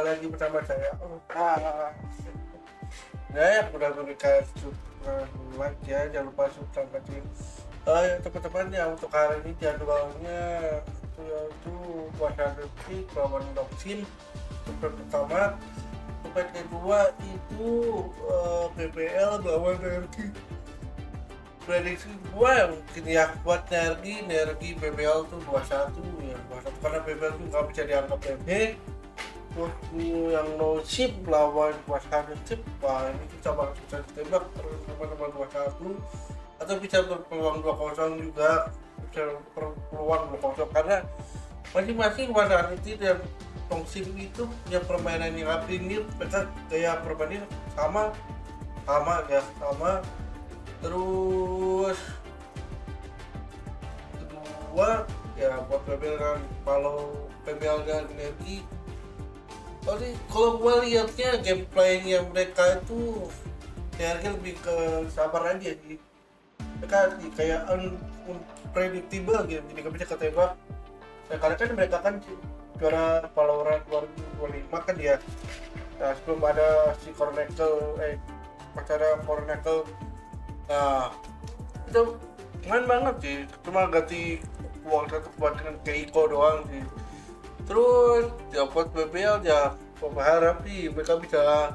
lagi bersama saya. Ya, udah berikan like ya, jangan lupa subscribe kecil. Ya teman-teman ya, untuk hari ini jadwalnya yaitu puasa detik lawan Doksin. Super pertama, super kedua itu PPL lawan dari. Prediksi gua mungkin ya buat energi PBL tuh 21 ya, 21 karena PBL tuh nggak bisa dianggap remeh. Terus yang no ship lawan waspada chip, wah ini kita bakal bisa ditembak teman-teman 21 atau bisa berpeluang 2-0 juga, bisa berpeluang 2-0 karena masing-masing waspada chip dan tongsim itu punya permainan yang rapih, mereka kayak permainan sama ya sama. Terus kedua ya buat PBL kan, kalau PBL dan energi kalau gue lihatnya gameplaynya mereka itu kayaknya lebih ke sabar aja sih, mereka kayak unpredictable gitu, jadi gak bisa ketebak. Karena kan mereka kan juara Valorant 2025 kan ya, nah, sebelum ada si Cornecle. Nah, itu keren banget sih, cuma ganti uang satu buat dengan Keiko doang sih. Terus ya buat BBL ya berharap sih mereka bisa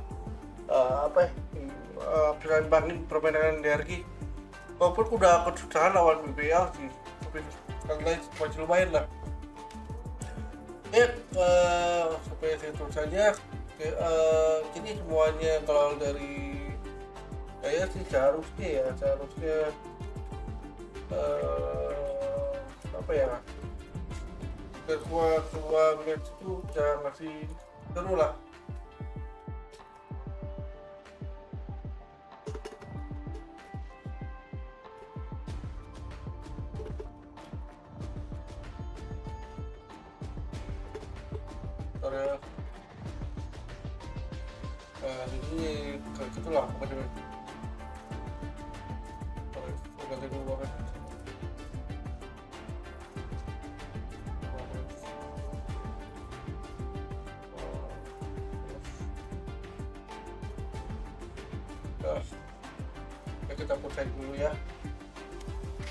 bisa banding permainan energi, walaupun udah kesusahan lawan BBL sih, tapi sekali lagi masih lumayan lah. Sampai situ saja. Ini semuanya kalau dari saya sih seharusnya semua match itu bisa ngasih seru lah. Ini kayak gitulah pokoknya. Ganti dulu kan. Kita pusing dulu ya.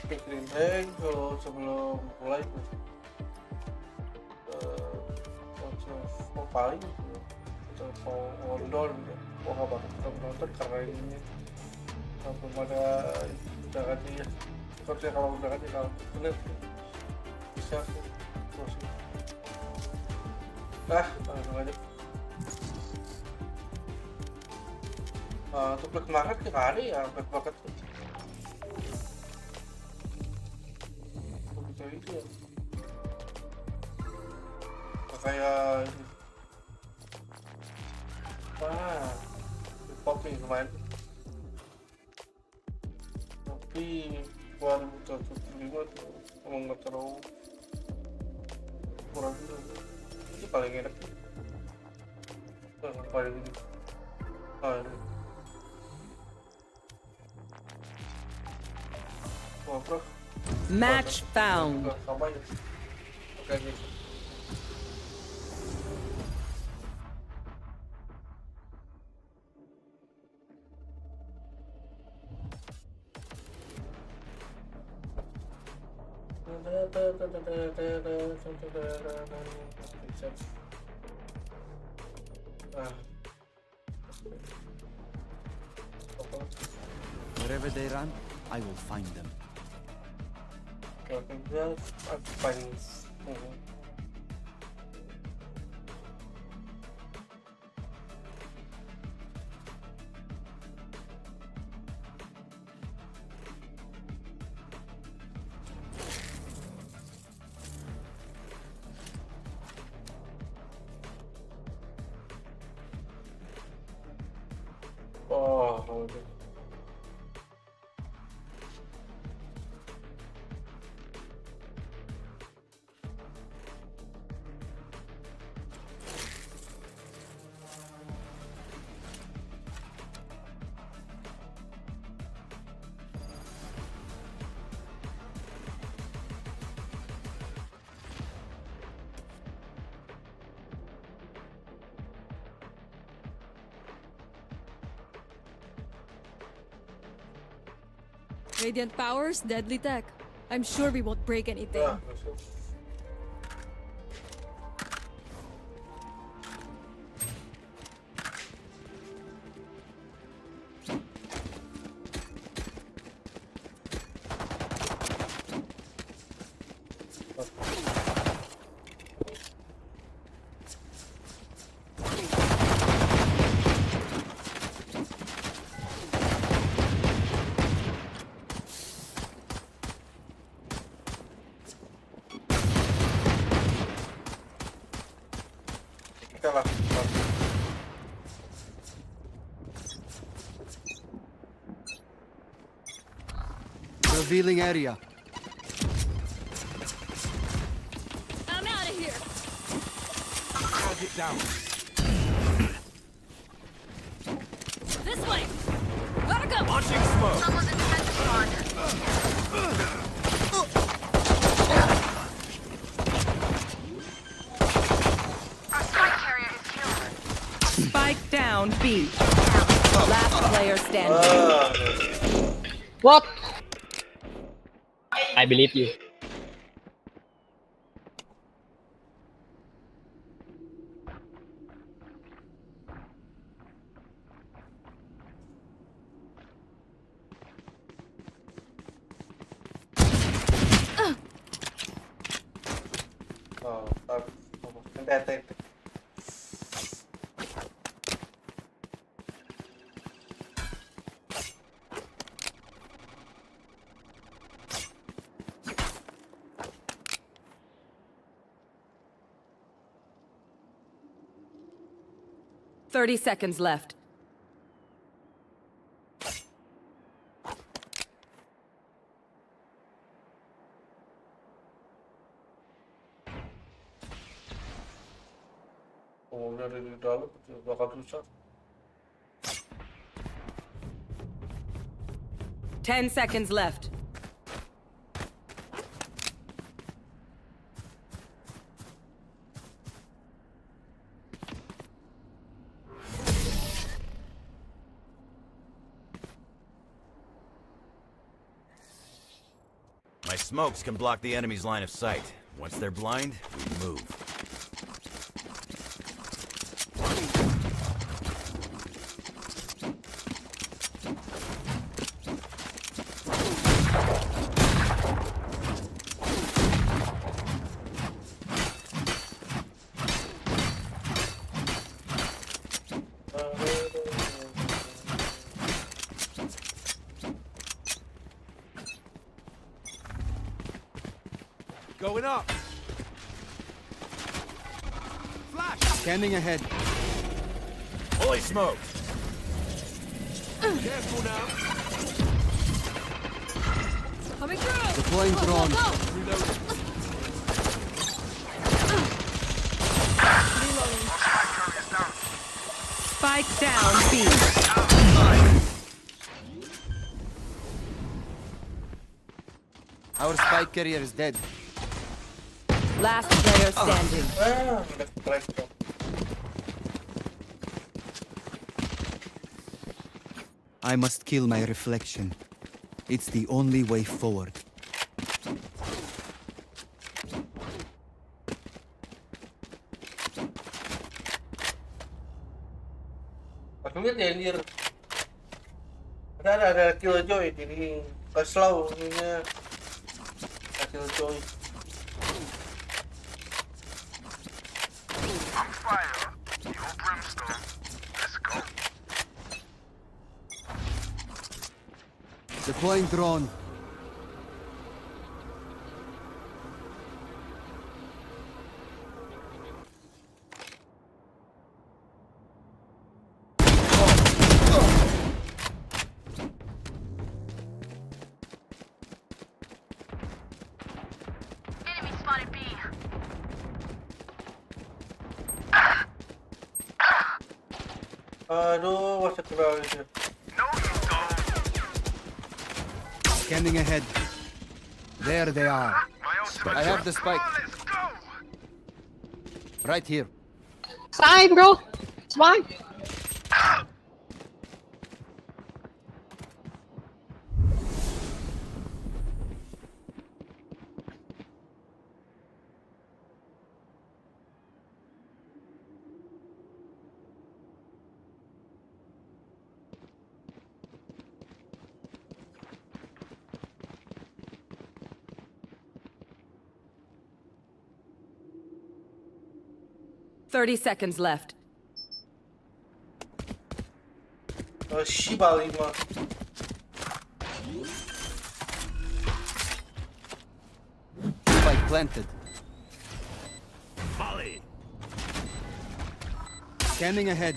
Bikin hang kalau sebelum mulai paling kita mau on nggak bakal kita menonton karena ini belum ada undangannya ya. Sepertinya kalau undangannya kalau bener bisa terus langsung aja. Untuk black market kita ada ya, black market itu ya kayak pop nih lumayan, tapi 2025 tuh emang nggak terlalu kurang gitu, ini paling enak paling ini ini bro. Match found. Sama aja. Oke guys. Wherever they run, I will find them. Radiant powers, deadly tech. I'm sure we won't break anything. Nah, masuk. Kita lakukan. Revealing area. I'm out of here. Target down. This way. Gotta go. Launching smoke. Someone's in defensive spawn. Our spike carrier is killed. Spike down B. Last player standing. Ah, What? I believe you. oh, nanti. 30 seconds left. Oh, dari dalam bakal susah. 10 seconds left. My smokes can block the enemy's line of sight. Once they're blind, we move. Going up. Flash. Scanning ahead. Fully smoked. Careful now. Coming through. Deploying Go, go, drone. go. Reloading. Spike down B. Our spike carrier is dead. Last player standing. Ah, udah kepleset. I must kill my reflection. It's the only way forward. Maksudnya dia anjir. Ada killjoy jadi slow ininya. Killjoy. I'm fire. You're brimstone. Let's go. Deploying drone. Enemy spotted B. Aduh, masih kenal itu. No, you don't. Scanning ahead. There they are. My ultimate. I have the spike. Let's go. Right here. It's fine, bro. It's fine. 30 seconds left. Shiba 5. Spike planted. Molly. Scanning ahead.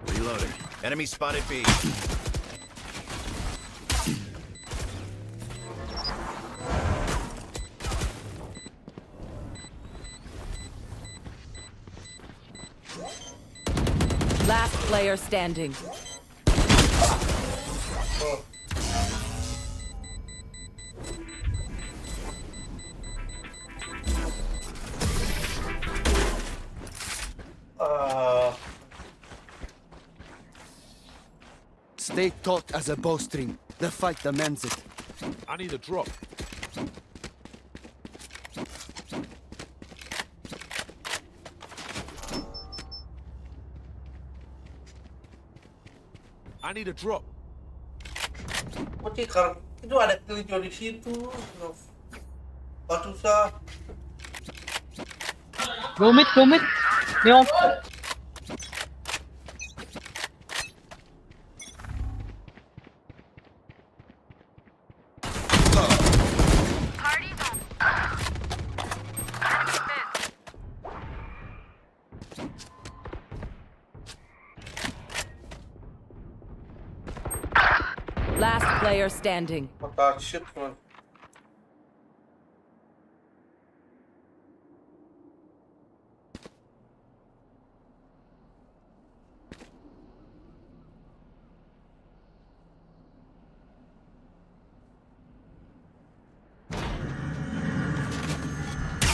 Reloading. Enemy spotted B. Last player standing. Oh. Stay taut as a bowstring. The fight demands it. I need a drop. I need a drop. Oke, kalau itu ada kelijo di situ. Oh, susah. Go mid, go mid. Neon. Last player standing. Mata shit, man.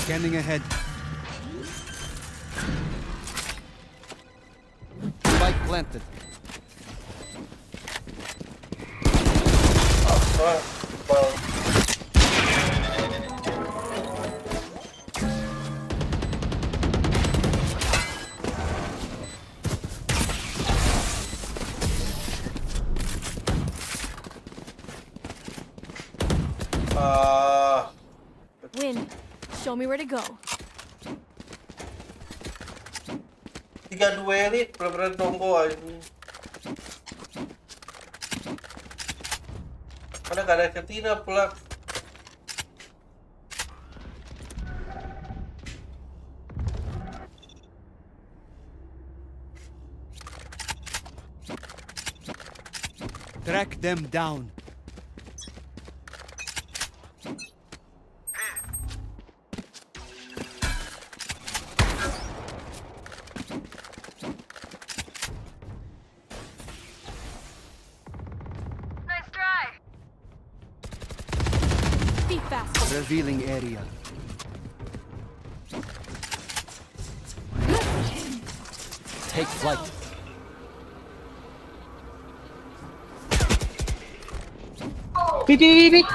Scanning ahead. Spike planted. Well, Win. Show me where to go. 3-2 elit, bener-bener tonggo aja. Karena gak ada ketina pula. Track them down. Be fast. Revealing area. Take flight. Beep.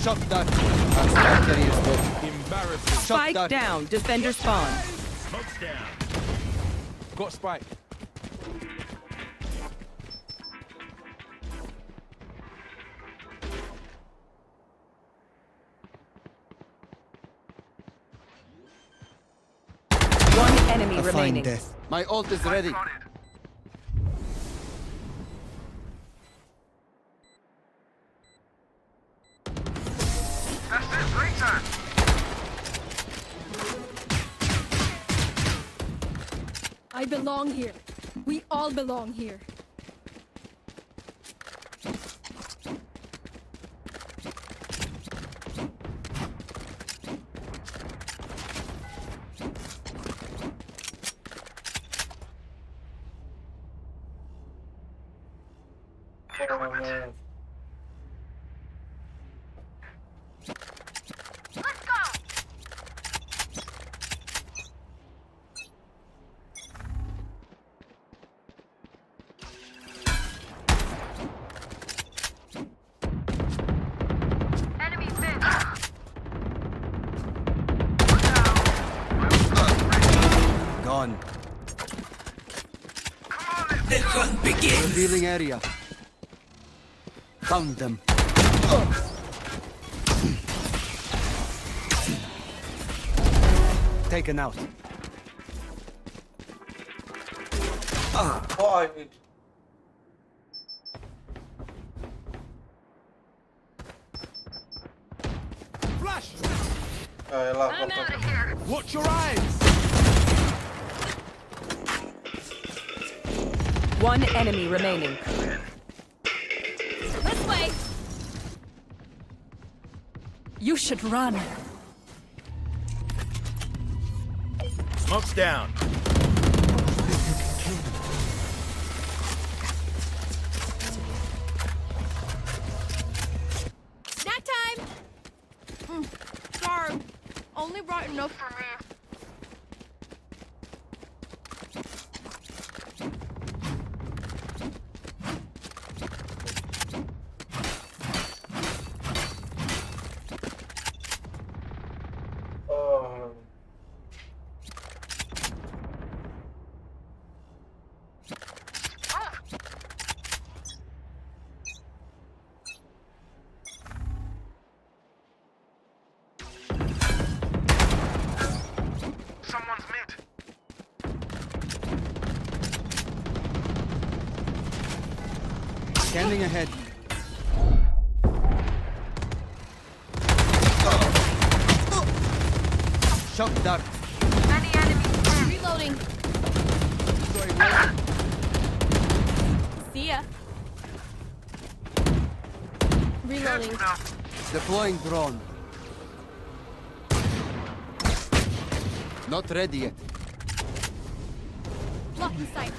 Shot dart. Spike carrier is dead. Embarrassing. Shot Spike dart. down. Defender spawn. Smoke's down. Got spike. One enemy A fine remaining. death. My ult is ready. That's it, return. I belong here. We all belong here. Gone. Revealing area. Found them. Taken out. Oh, ini. Flash! Lah, I'm out of here. Watch your eyes! One enemy remaining. This way! You should run. Smoke's down. Snack time! Sorry. Only brought enough for me. Oh. Someone's mid. Scanning ahead. Shock dart. Reloading. See ya. Reloading. Deploying drone. Not ready yet. Lock in sight.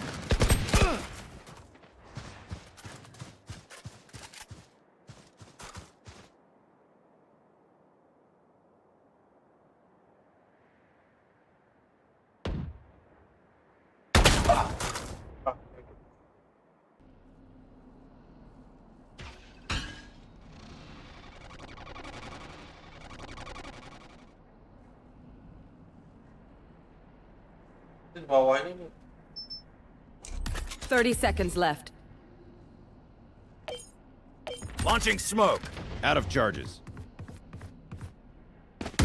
Di bawah ini nih. 30 seconds left. Launching smoke. Out of charges.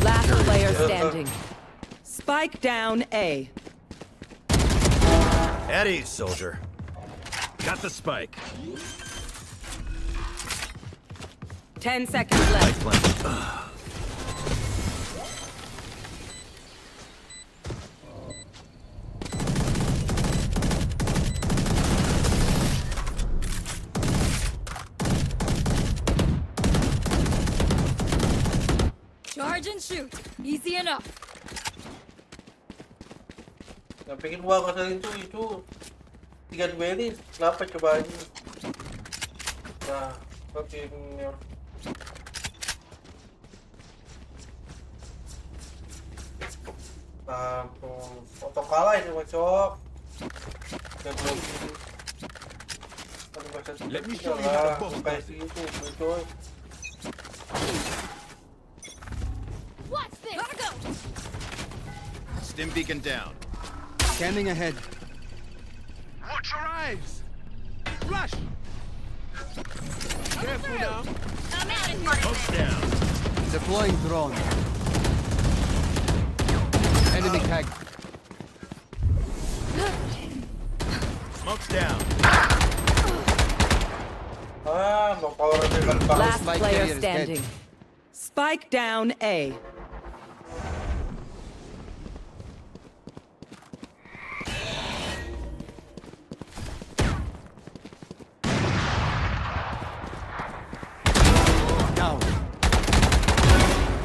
Last player standing. Spike down A. At ease, soldier. Got the spike. 10 seconds left. Planted. Charge and shoot. Easy enough. Yang bikin gua kesel itu 3-2 ini kenapa coba ini? Nah, tapi ini ampun, foto kalah ini cok. Dan belum ini. Let me show you how to boss kayak itu, coy. Watch this. Gotta go. Stim beacon down. Scanning ahead. Watch your eyes! Flash! Careful now. I'm out of here. Smoke's down. Deploying drone. Enemy tag. Smoke's down. Mau power dengan bang. Last Spike player carrier is dead. standing. Spike down A. Down.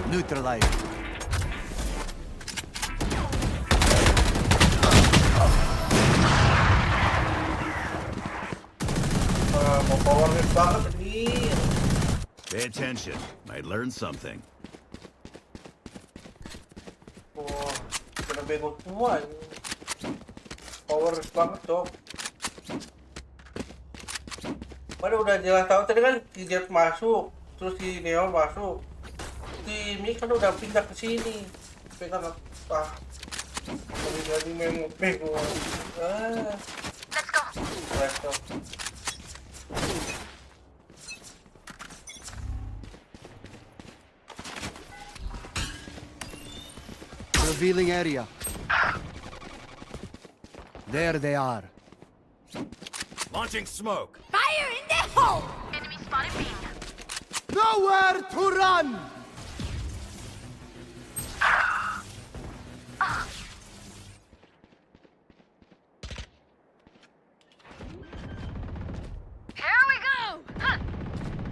Neutralized. Mau power banget ini. Pay attention. Might learn something. Oh, kena bego semua ini. Power banget cok. Mana udah jelas tahu tadi kan Kijet masuk, terus si Neo masuk. Si Mi kan udah pindah ke sini. Pegang apa? Jadi main bego. Ah. Let's go. Let's go. Revealing area. There they are. Launching smoke. Fire in the hole! Enemy spotted B. Nowhere to run! Here we go! Huh.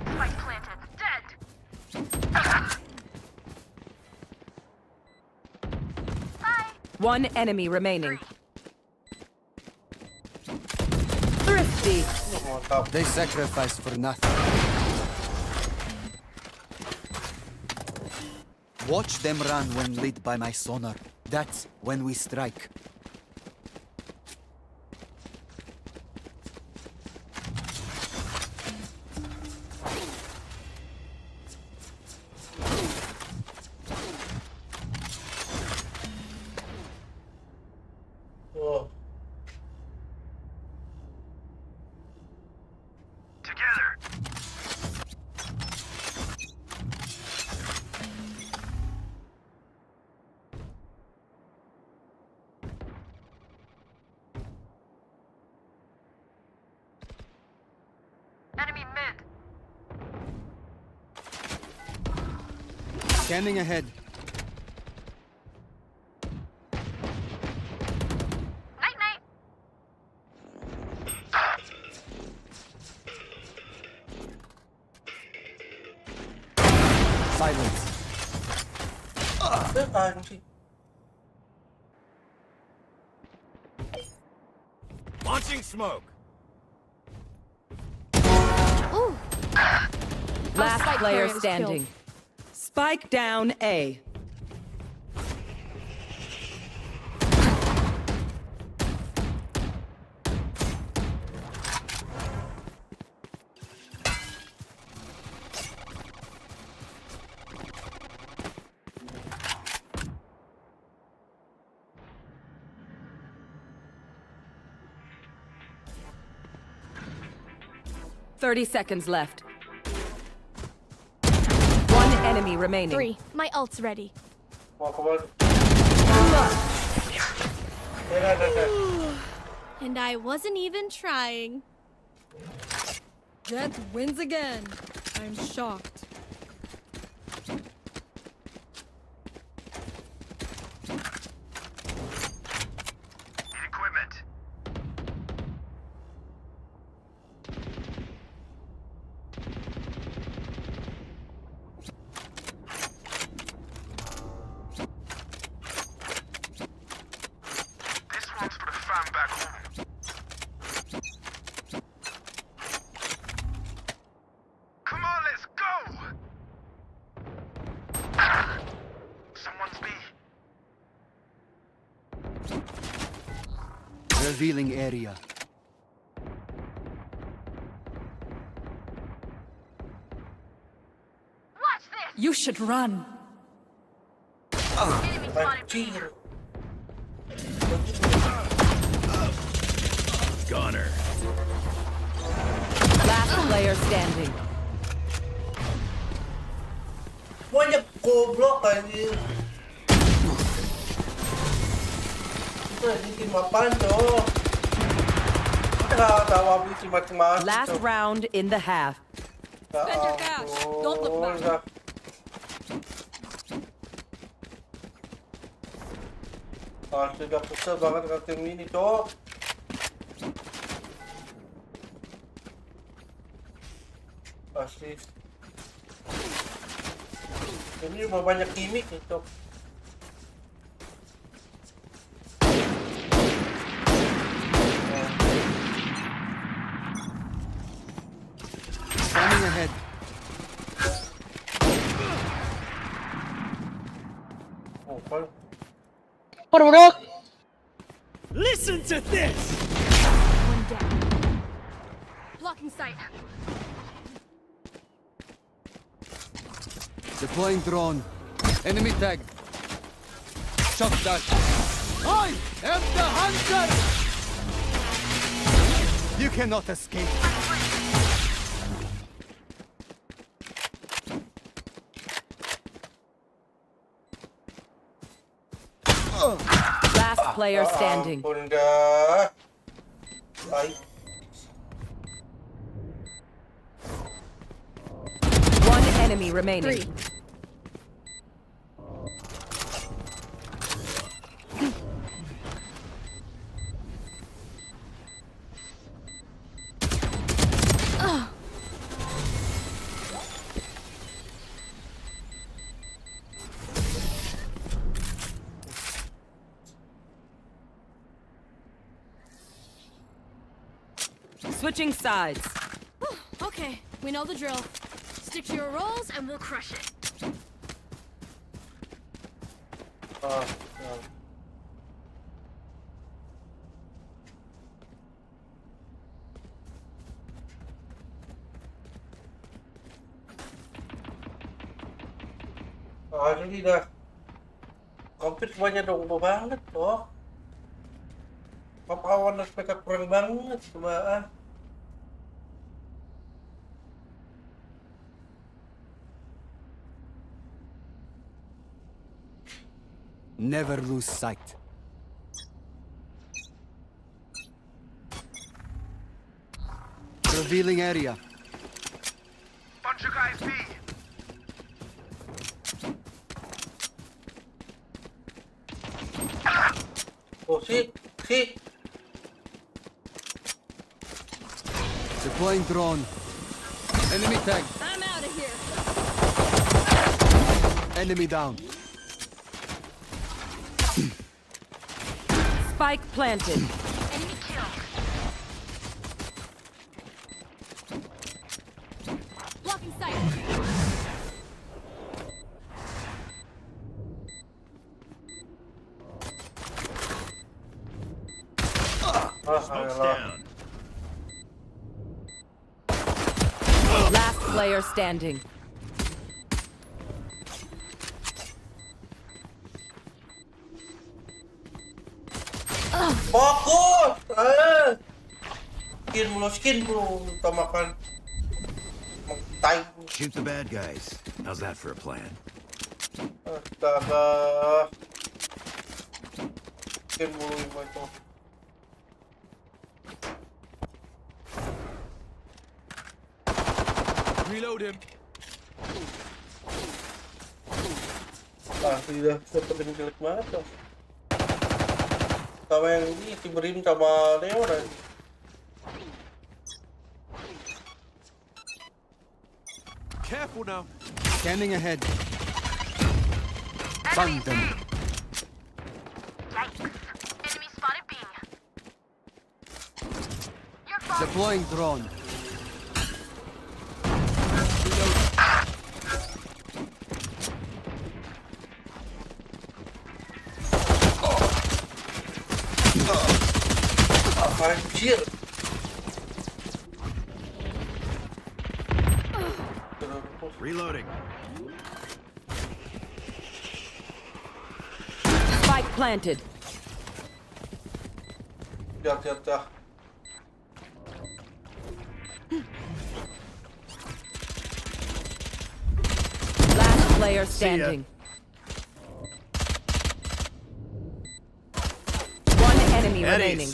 Spike planted. Dead. Bye. One enemy remaining. Thrifty. Mantap. They sacrificed for nothing. Watch them run when lit by my sonar. That's when we strike. Oh. Together. Enemy mid. Scanning ahead. Night night. Silence. Anjing. Launching smoke. Last spike player carrier was standing. Spike down A. Thirty seconds left. One enemy remaining. 3. My ult's ready. Mau kemana? Dah. And I wasn't even trying. Jet wins again. I'm shocked. Need equipment. This one's for the fam back home. Come on, let's go! Someone's B. Revealing area. Watch this! You should run. Enemy spotted B. Anjir. Gunner. Last player standing. Banyak goblok anjir. Itu ini tim apaan tuh? Nggak tahu habis tim macam-macam. Last round in the half. Spend your cash. Don't look back. Udah. Sudah kesel banget dengan tim ini, Cok. Pasti. Ini cuma banyak gimmick nih, Cok. Scanning ahead. Oh, kan. What? Listen to this! One down. Blocking sight. Deploying drone. Enemy tag. Shock that. I am the hunter! You cannot escape. Last player standing. Ampun dah. Baik. One enemy remaining. 3. Switching sides. Okay, we know the drill. Stick to your roles and we'll crush it. Ah, ya. Asli dah. Komplit semuanya domba banget toh. Papawan mereka kurang banget coba. Never lose sight. Revealing area. Bunch of guys B. Oh shit. Deploying drone. Enemy tag. I'm out of here. Enemy down. Spike planted. Enemy kill. Blocking sight. Smoke's Alah. down. Last player standing. Fokus! Skin bro, utamakan. Mag-time. Shoot the bad guys. How's that for a plan? Astaga. Skin mulu yung ito. Reload him. Sudah dapetin jelek banget tuh. Sama yang ini, si Brim sama Leo dan Careful now. Scanning ahead. Found them. Yikes. Enemy spotted B. You're fine. Deploying drone. anjir. Reloading. Spike planted. Dah. Last player standing. One enemy remaining.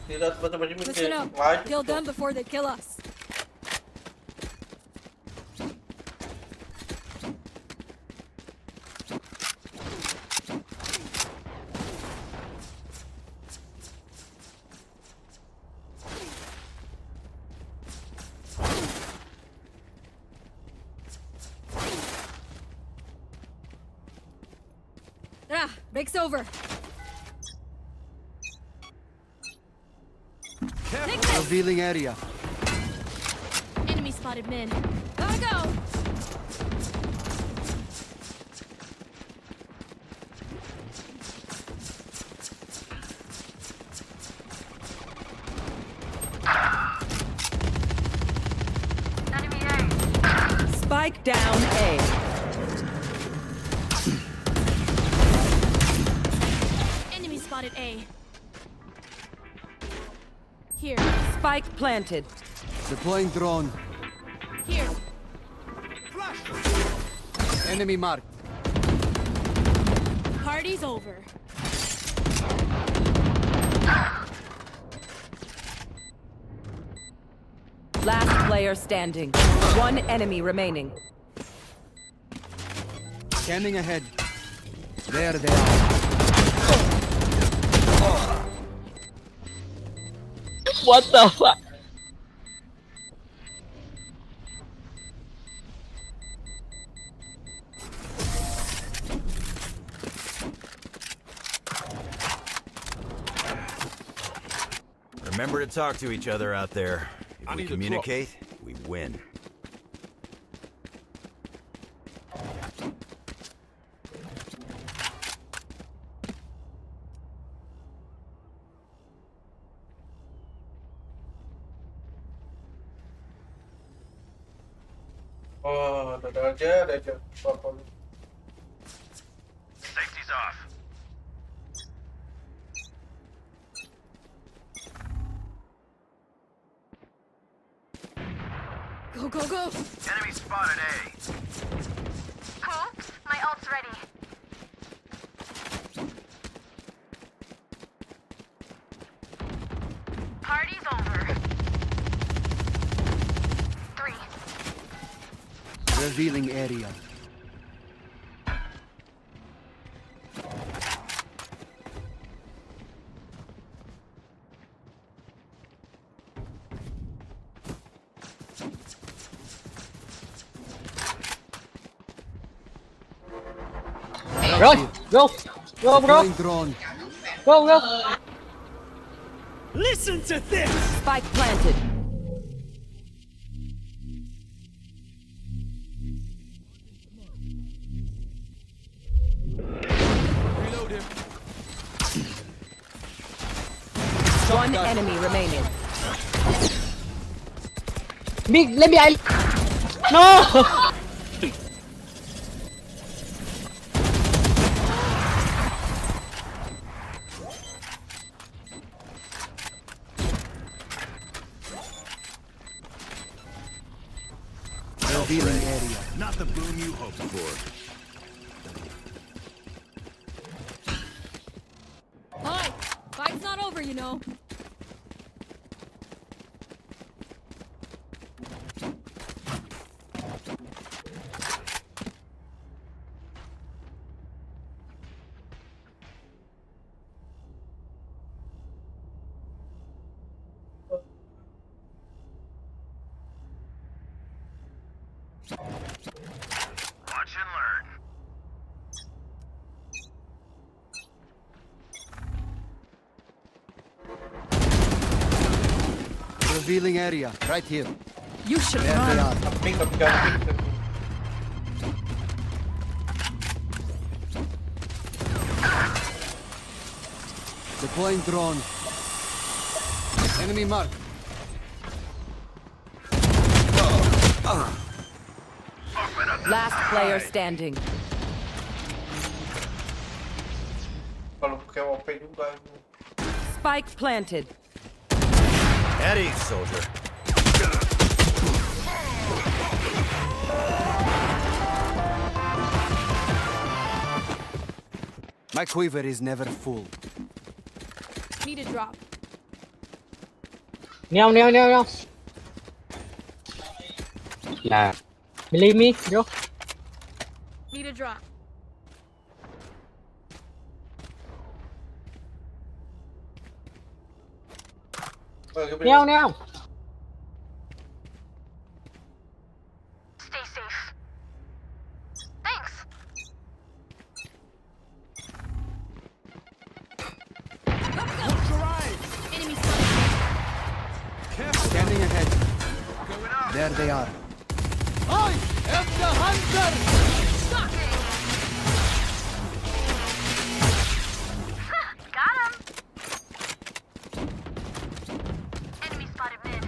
Tidak teman-teman ini Listen up. Kill them before they kill us. Break's over. Take this. Revealing area. Enemy spotted mid. Gotta go. Enemy A. Spike down A. spotted A. Here. Spike planted. Deploying drone. Here. Enemy marked. Party's over. Last player standing. One enemy remaining. Scanning ahead. There they are. What the fuck? Remember to talk to each other out there. If we need a communicate, we win. Oh, ada aja. Apa? Safety's off. Go, go, go. Enemy spotted A. Oops, my ult's ready. Party's over. 3. Revealing area. Rồi, go, go bro, Deploying drone. go, go. Spike planted. Reload him. One enemy remaining. Big, let me. No. Revealing area. Not the boom you hoped for. Hi. Fight's not over, you know. Watch and learn. Revealing area. Right here. You should There they run. are. Camping, tapi camping. Deploying drone. Enemy marked. Last player standing. Kalau pakai OP juga. Spike planted. Eddie, soldier. My quiver is never full. Need a drop. Neo. Yeah. Believe me, bro. Need a drop. Neo. Stay safe. Thanks. Enemy spotted. Scanning ahead. There they are. I am the hunter! Got him. Enemy spotted mid.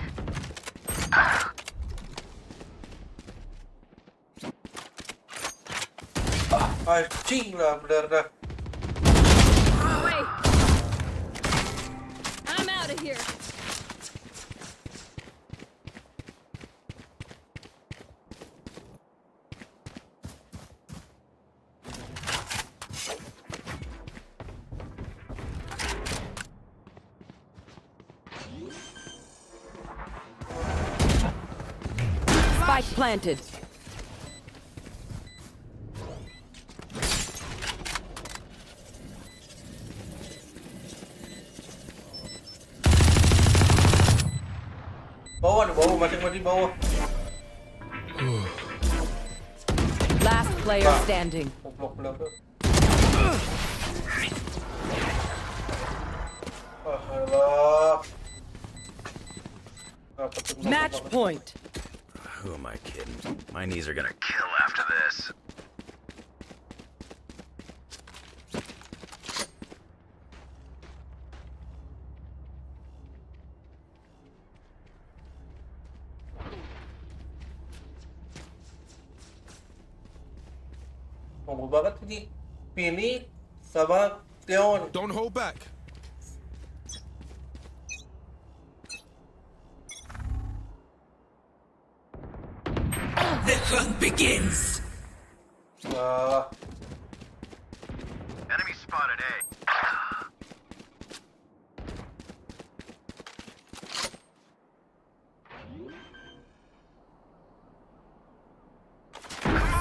Anjing lah bener dah. Away. planted. Bawah di bawah, masing-masing bawah. Last player standing. Goblok belakang. Alah. Match point. Who am I kidding? My knees are gonna kill after this. Mau banget ini. Pilih sama Leon. Don't hold back. The hunt begins. Enemy spotted A.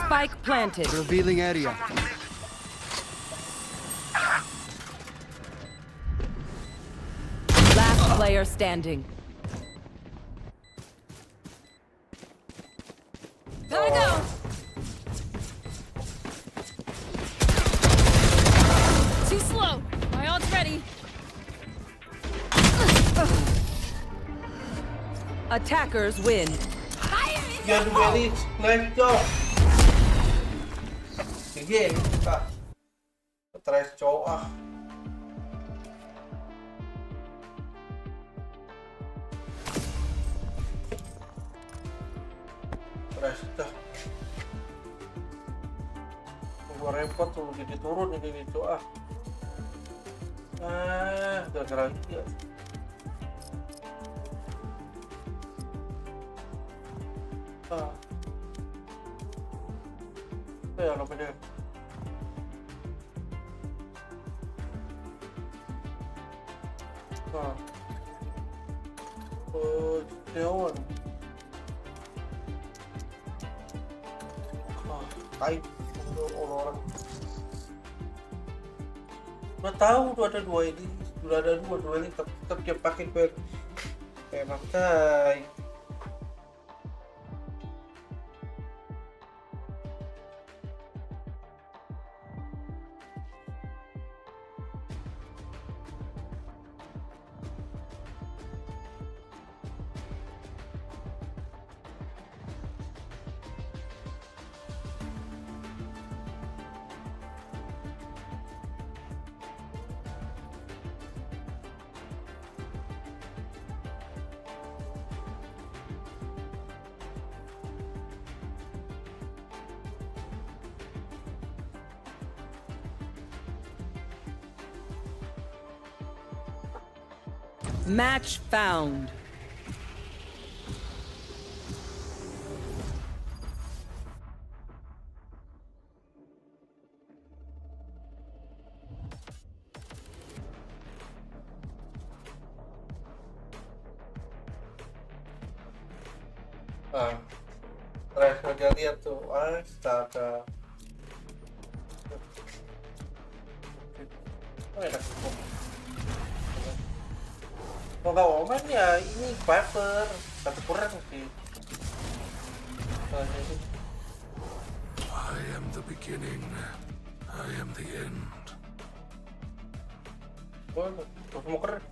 Spike planted. Revealing area. Last player standing. Gotta go. Too slow. My ult's ready. Attackers win. Ya dueli, nice job. Sige, ah. Tres cowok ah. Tres dah. Gua repot tuh jadi turun ini itu ah. Gara-gara dia. Ya lo bener. Leon. Baik untuk orang. Udah tahu tuh ada dua ini, sudah ada dua ini tetap dia pakai kayak tai. Match found. Terakhir aja lihat tuh, astaga. Enak kok. Mau gak omen ya ini Viper satu kurang sih. I am the beginning. I am the end. Terus mau keren.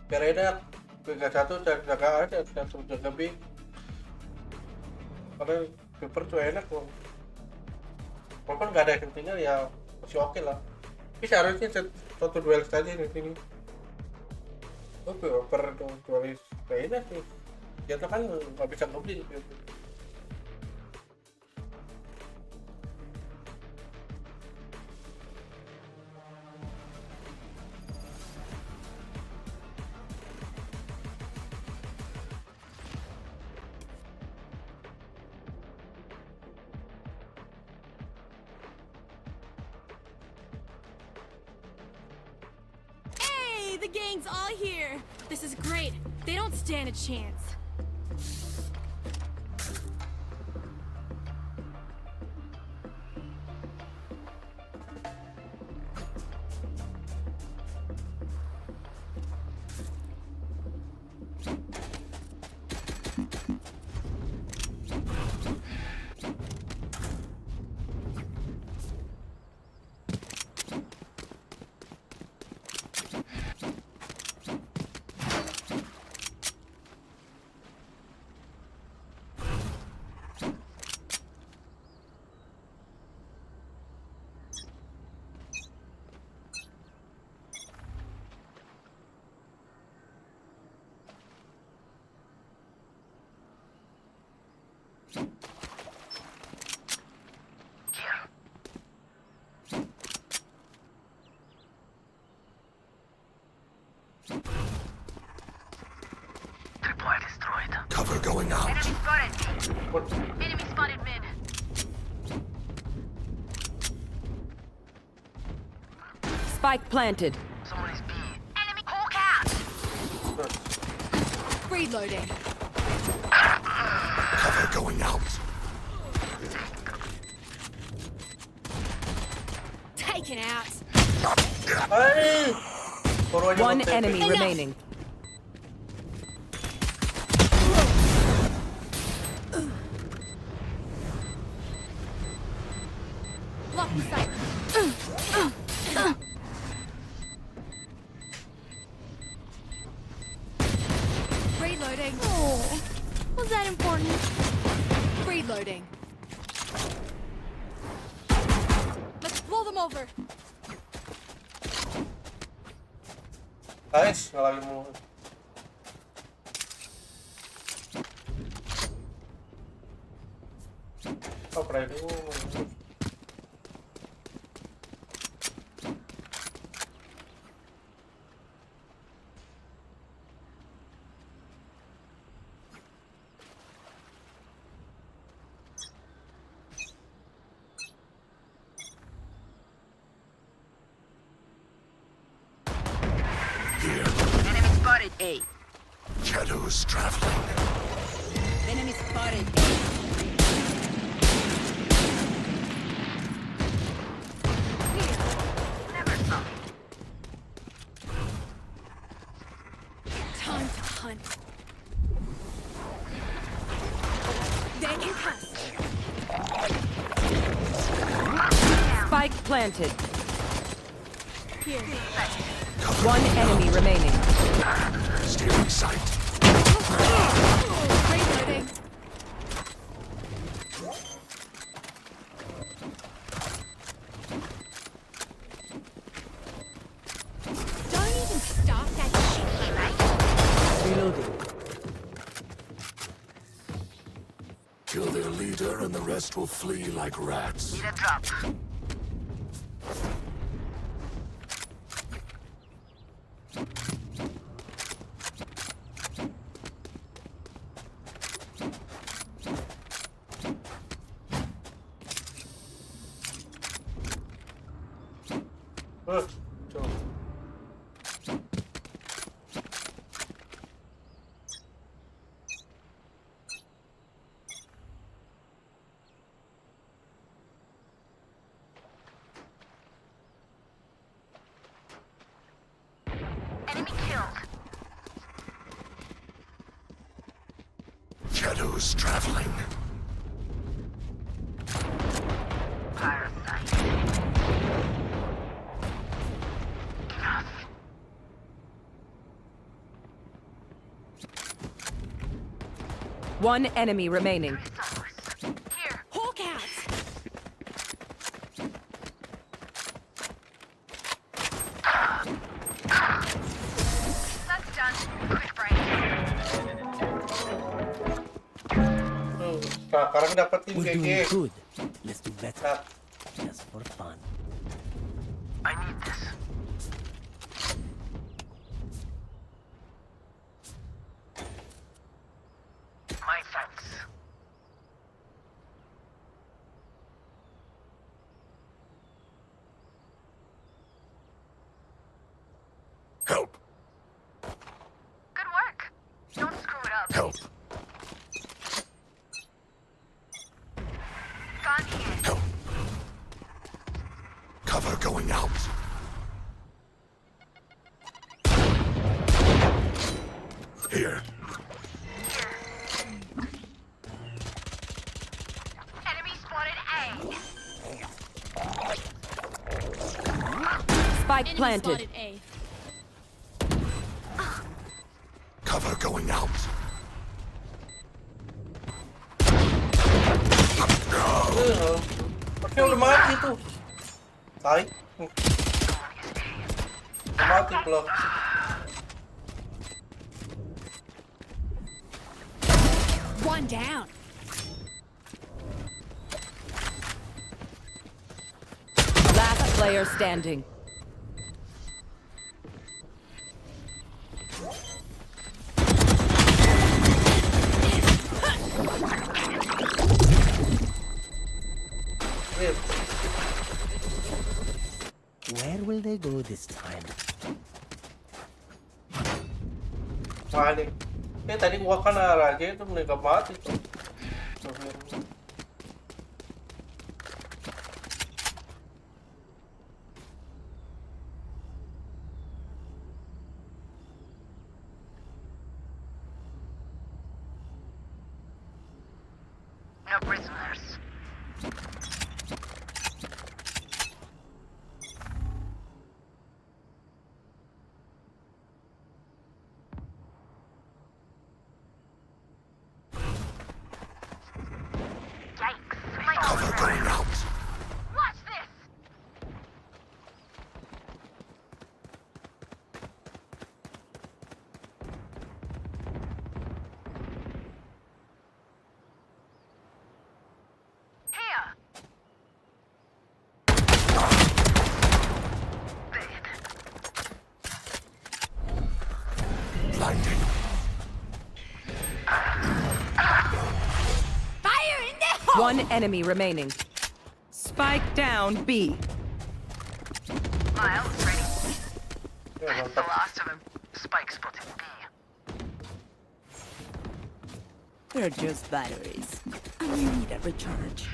Biar enak, jaga satu jaga A, satu jaga B. Karena Viper tuh enak loh. Walaupun nggak ada yang tinggal ya masih oke lah. Tapi seharusnya satu duel saja di sini. Per duelis kayaknya sih. Dia kan nggak bisa ngebeli gitu. the gang's all here. This is great. They don't stand a chance. Tripwire destroyed. Cover going out. Enemy spotted. Enemy spotted mid. Spike planted. Someone is B. Enemy Hawk out. Reloading. Cover going out. Taken out. Ay! Puro aja One nge-TP. enemy remaining. Block the sight. Reloading. Oh, was that important? Reloading. Let's blow them over. Nice, ngalangin mo. Oh, peraí. Enemy spotted A. Shadows traveling. Enemy spotted A. Time to hunt. They can cuss. Spike planted. Here. One enemy remaining. Stealing sight. Reloading. Don't even stop that shit, right? Reloading. Kill their leader and the rest will flee like rats. Need a drop. Coba. Enemy killed. Shadows traveling. Parasite. Enough. One enemy remaining. Here. Hawk out. That's done. Quick break. Sekarang dapetin GG. good. Let's do better. Nah, Just for fun. I need this. My thanks. Help! Cover going out. Here. Enemy spotted A. Spike Enemy planted. spotted A. Cover going out. Oke, udah mati tuh. Tai. Udah mati belum. One down. Last player standing. Where will they go this time? Panik. Tadi gua kan arah aja itu mereka mati tuh. No prisoners. Yikes. My Cover going out. Watch this. Here. Blinding. Fire in the hole! One enemy remaining. Spike down B. Miles ready. Ya, The mantap. last of them. Spike spotted B. They're just batteries. And you need a recharge.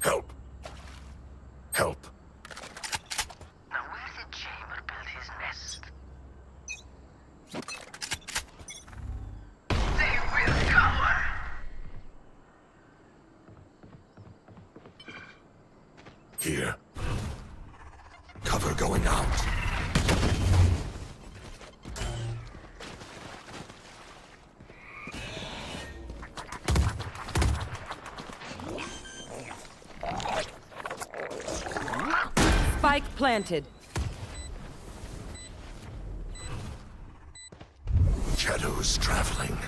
Help. Help. Now where did Chamber build his nest? They will cover. Here. Cover going out. Spike planted. Shadows traveling.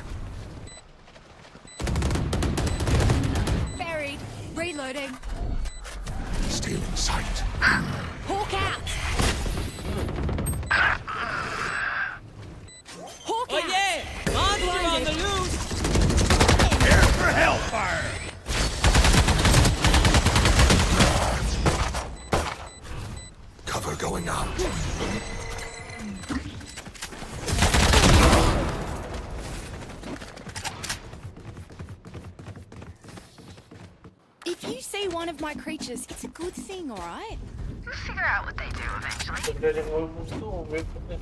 Buried. Reloading. Stealing sight. Hawk out. Hawk out. Monster on the loose! Here for hellfire! Cover going out. If you see one of my creatures, it's a good thing, alright? We'll figure out what they do eventually. Terjadi ngomong tuh, berikut nih.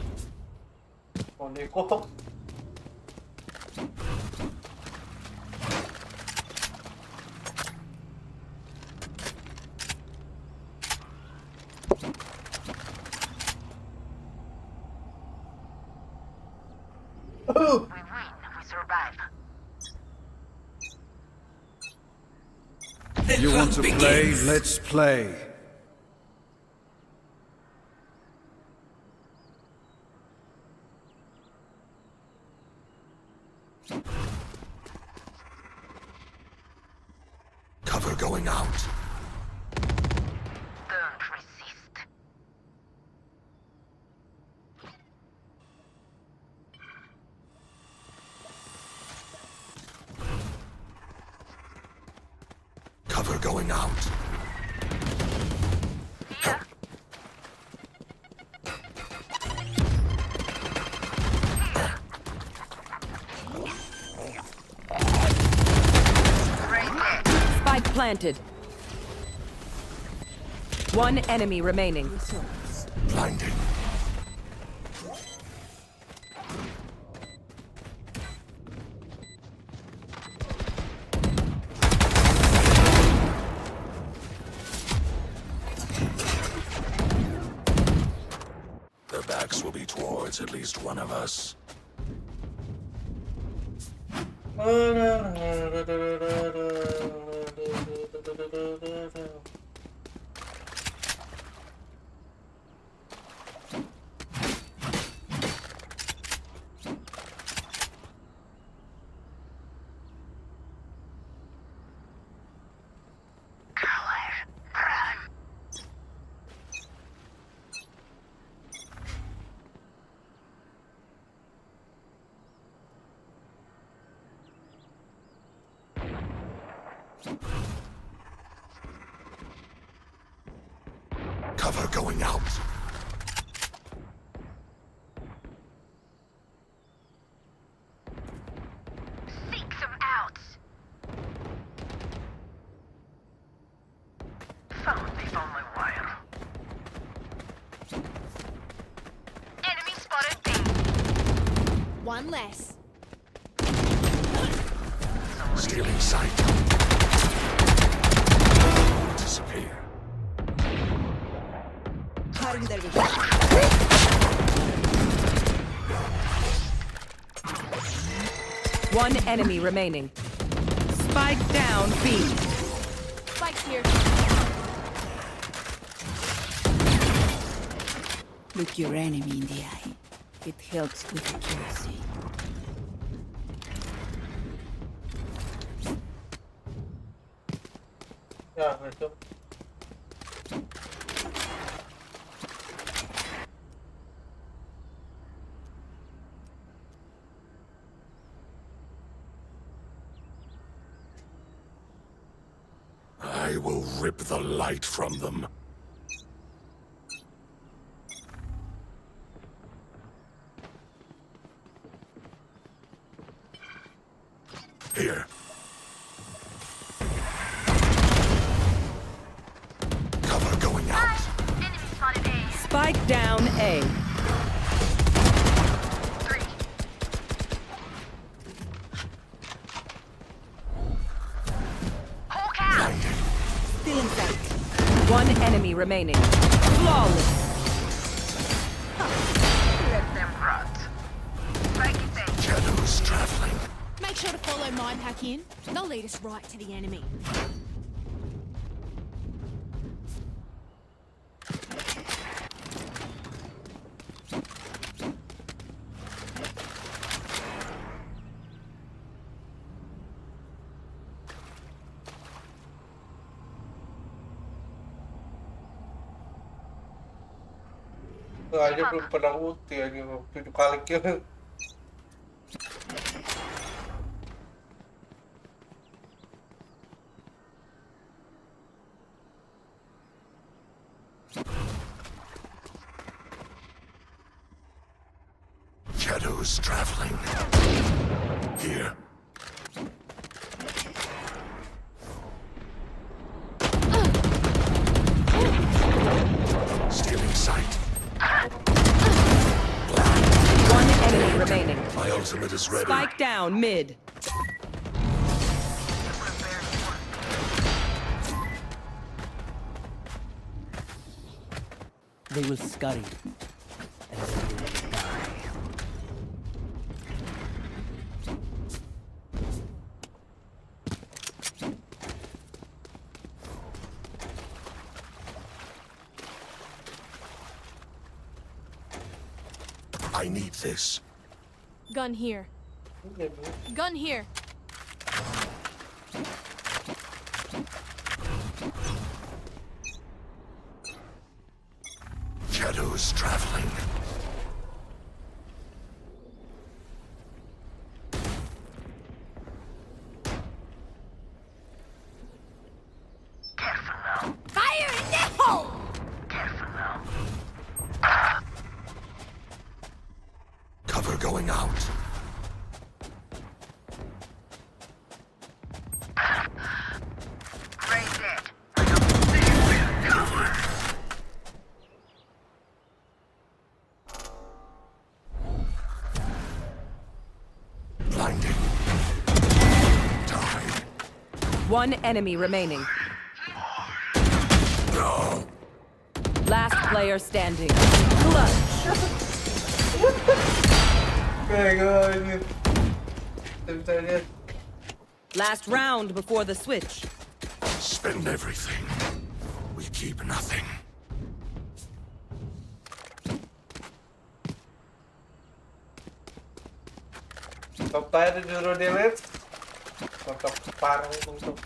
Oh, Neko. We win. We survive. You want to play? Let's play. Cover going out. Don't resist. Cover going out. planted. One enemy remaining. Blinding. Their backs will be towards at least one of us. Cover going out. Seek some out. Found my wire. Enemy spotted B. One less. Stealing sight. Disappear. One enemy remaining. Spike down B. Spike's here. Look your enemy in the eye. It helps with accuracy. Ya, itu. I will rip the light from them. Here. Cover going out. Enemy spotted A. Spike down A. 3. Hawk out. Blinded. Still in sight. One enemy remaining. Flawless. Let them rot. Break it down. Shadows traveling. Make sure to follow my pack in. They'll lead us right to the enemy. Aja belum pernah ulti aja 7 kali kill. Shadows traveling. Here. Stealing sight. One enemy remaining. My ultimate is ready. Spike down mid. They will scurry. And they will die. I need this. Gun here. Gun here. Shadows traveling. Careful now. Fire in the hole! Careful now. Cover going out. Rain One enemy remaining. Last player standing. Clutch. Last round before the switch. Spend everything. We keep nothing. Top tayo di Euro Delete. Top parang untuk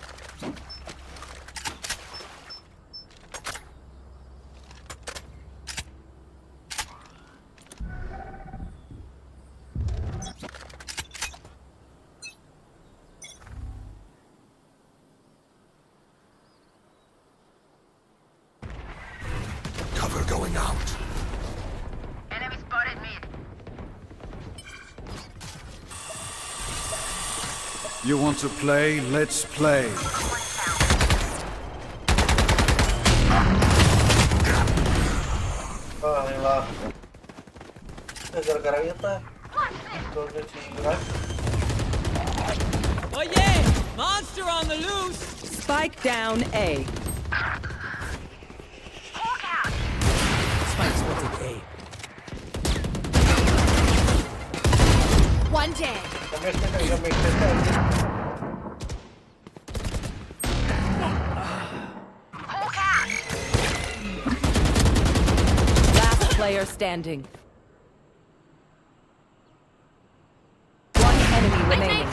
Cover going out. Enemy spotted mid. You want to play? Let's play. lah. Gara-gara itu. Udah cirat. Oh yeah! Monster on the loose! Spike down A. Spike spotted A. One dead. Last player standing. One enemy remaining.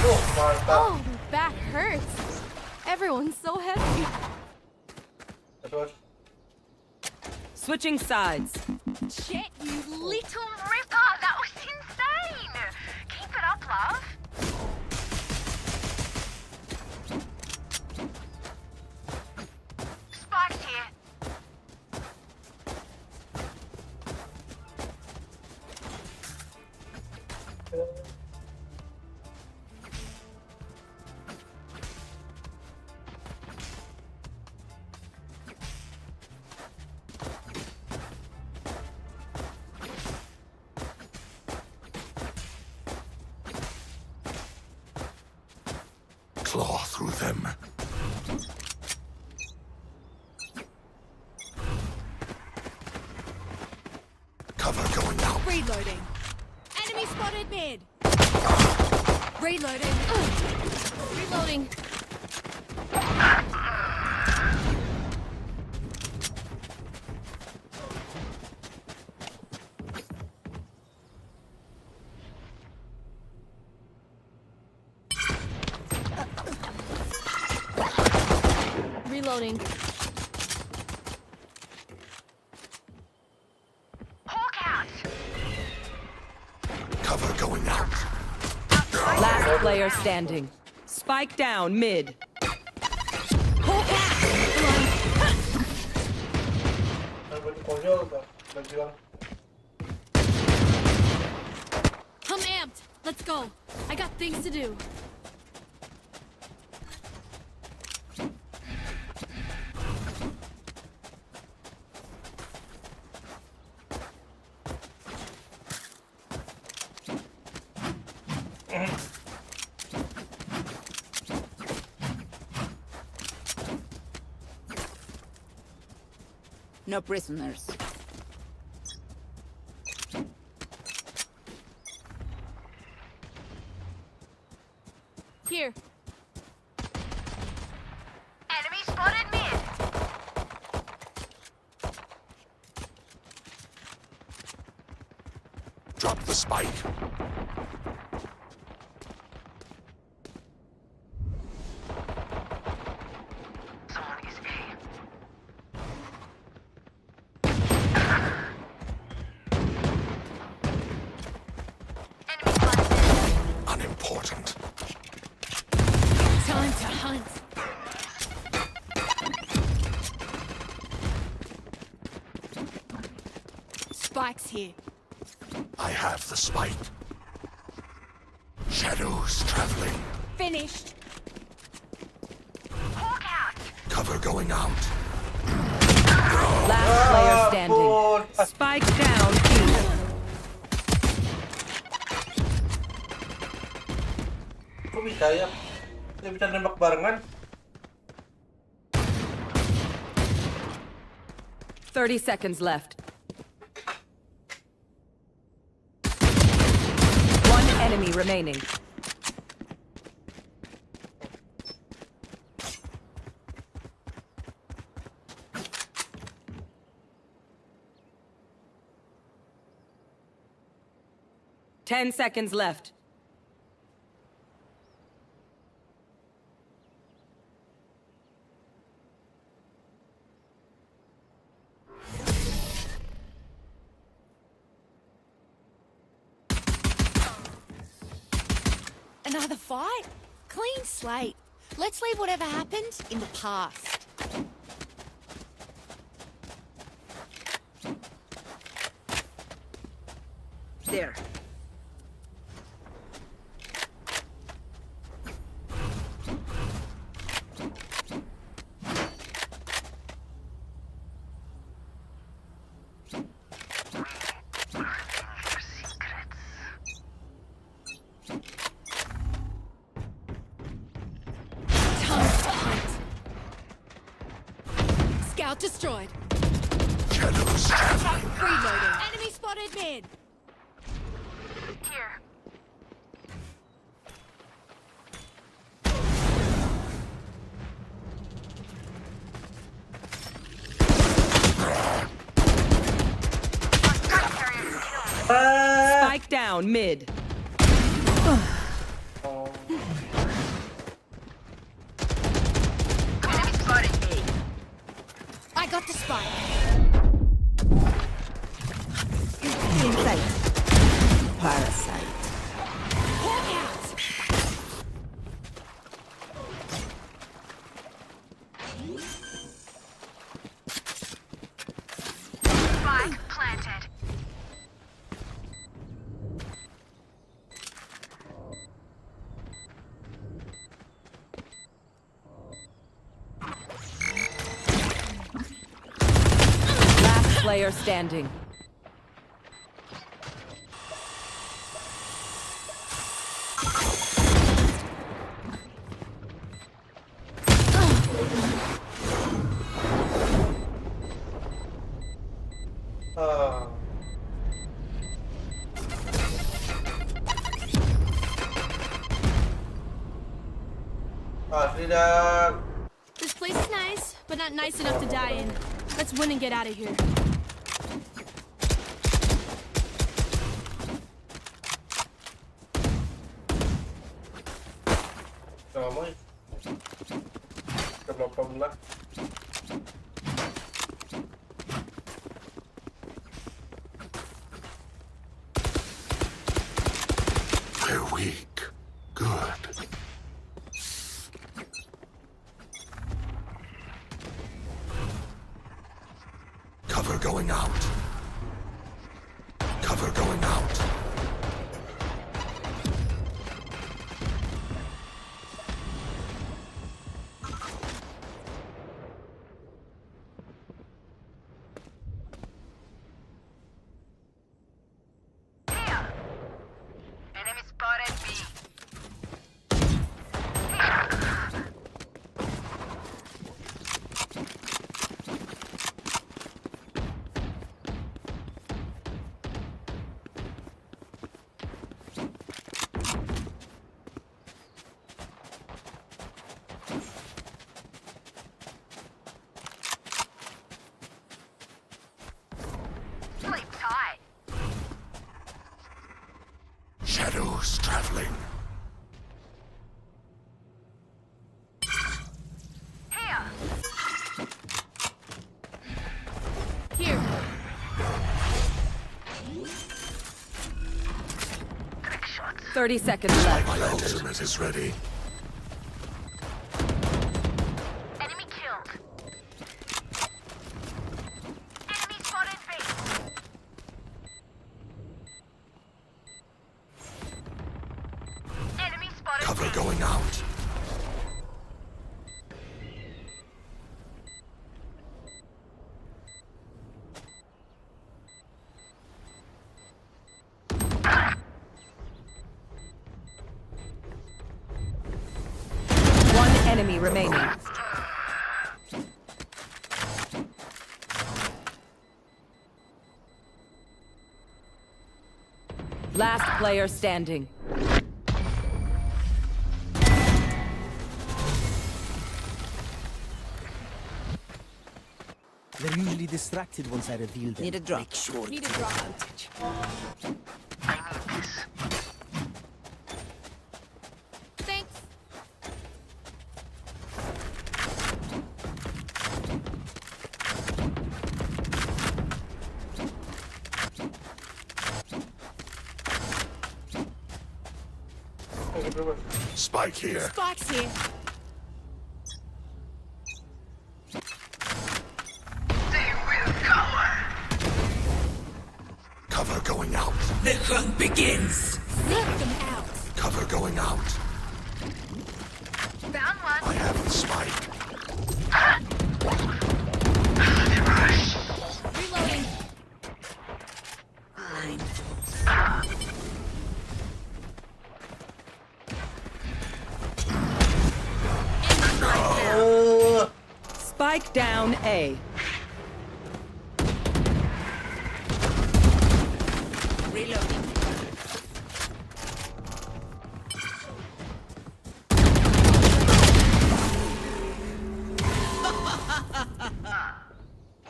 Oh, my back hurts. Everyone's so heavy. Switching sides. Shit, you little ripper! That was insane! Keep it up, love. Spike's here. Claw through them. Cover going out. Reloading. Enemy spotted mid. Reloading. Reloading. Reloading. Hawk out. Cover going out. Last player standing. Spike down mid. I'm amped. Let's go. I got things to do. No prisoners. Here. Enemy spotted mid. Drop the spike. Someone is A. Enemy spotted. Unimportant. Time to hunt. Spike's here. I have the spike. Shadows traveling. Finished. Hawk out. Cover going out. Last player standing. Spike down E. Kok bisa ya? Dia bisa nembak barengan. 30 seconds left. One enemy remaining. Ten seconds left. Another fight? Clean slate. Let's leave whatever happened in the past. There. Scout destroyed. Shadows traveling. Reloading. Enemy spotted mid. Here. Spike down mid. Enemy spotted me. I got the spike. Inside. Parasite. Hawk out. Spike planted. Last player standing. Ah. Asli dan This place is nice, but not nice enough to die in. Let's win and get out of here. ngomong ya. Udah berapa bulan? They're weak. Good. Cover going out. Cover going out. Here. Enemy spotted B. Sleep tight. Shadows traveling. Here. Here. Trick shots. 30 seconds left. My ultimate is ready. Enemy killed. Enemy spotted B. Enemy spotted Cover B. going out. enemy remaining. Last player standing. They're usually distracted once I reveal them. Need a drop. Make sure Need a to drop. advantage. Thanks. Spike here. Spike's here. They will cover. Cover going out. The hunt begins. Knock them out. Cover going out. Found one. I have the spike. Reloading. Blind. Spike down A. Reloading.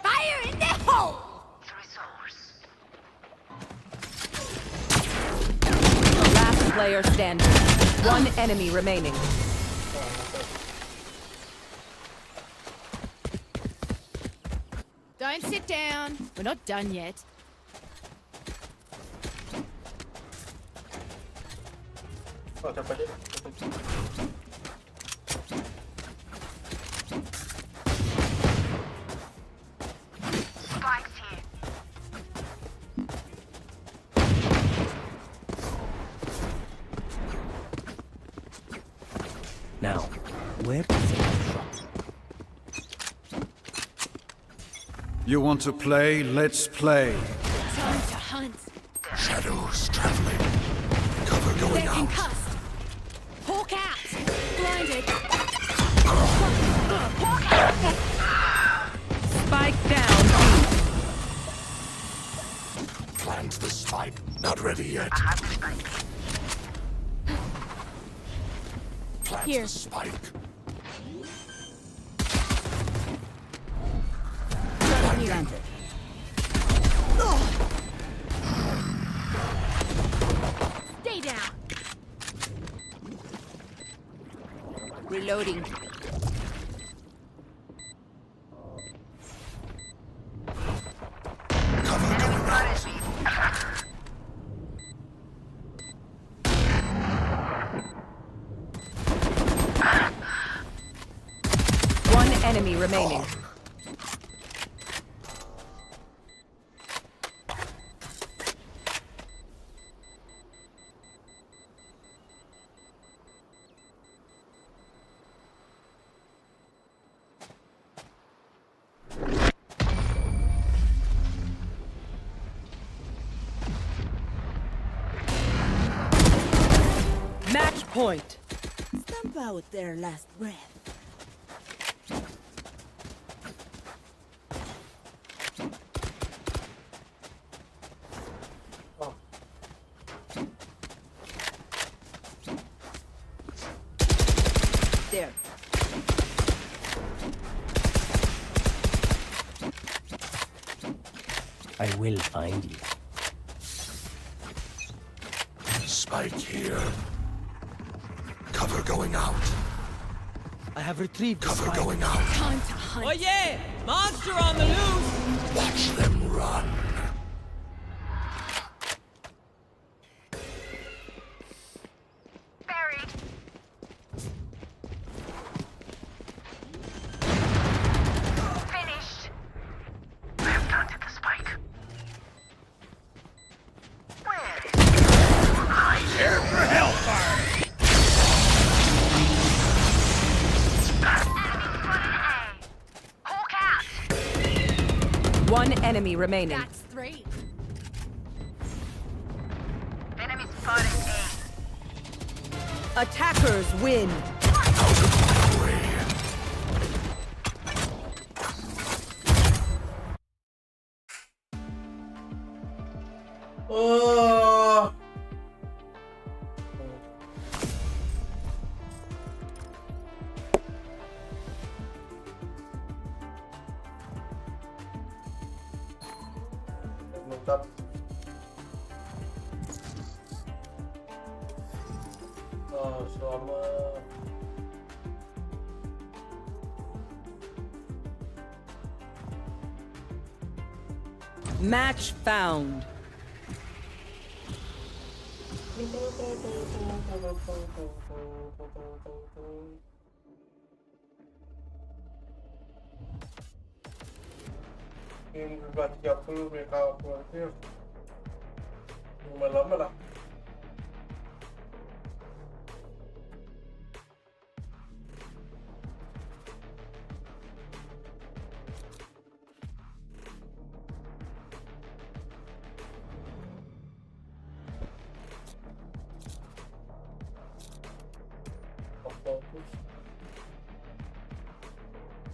Fire in the hole. Resource. Last player standing. One enemy remaining. Don't sit down. We're not done yet. Oh, siapa dia? Spike's here. Now, where does it drop? You want to play? Let's play. Time to hunt. Shadows traveling. Cover going They're out. concussed. Hawk out. Blinded. Spike down Plant the spike. Not ready yet. Plant Here. the spike. Planted. Stay down. Reloading. Cover going out. B. One enemy remaining. Match point. Stamp out their last breath. There. I will find you. Spike here. Cover going out. I have retrieved the Cover spike. going out. Time to hunt. Oh yeah! Monster on the loose! Watch them run. Buried. Finished. I have planted the spike. Where is it? Here for hellfire! Hawk out. One enemy remaining. That's 3. Enemy spotted A. Attackers win. Out of my way. Oh. Mantap. Oh, selamat. Match found. Ini 12.30 mereka uploadnya lumayan lama lah. Fokus.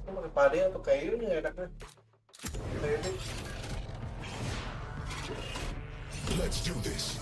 Ini pakai pade atau kayu nih enaknya? Kayu nih. Let's do this.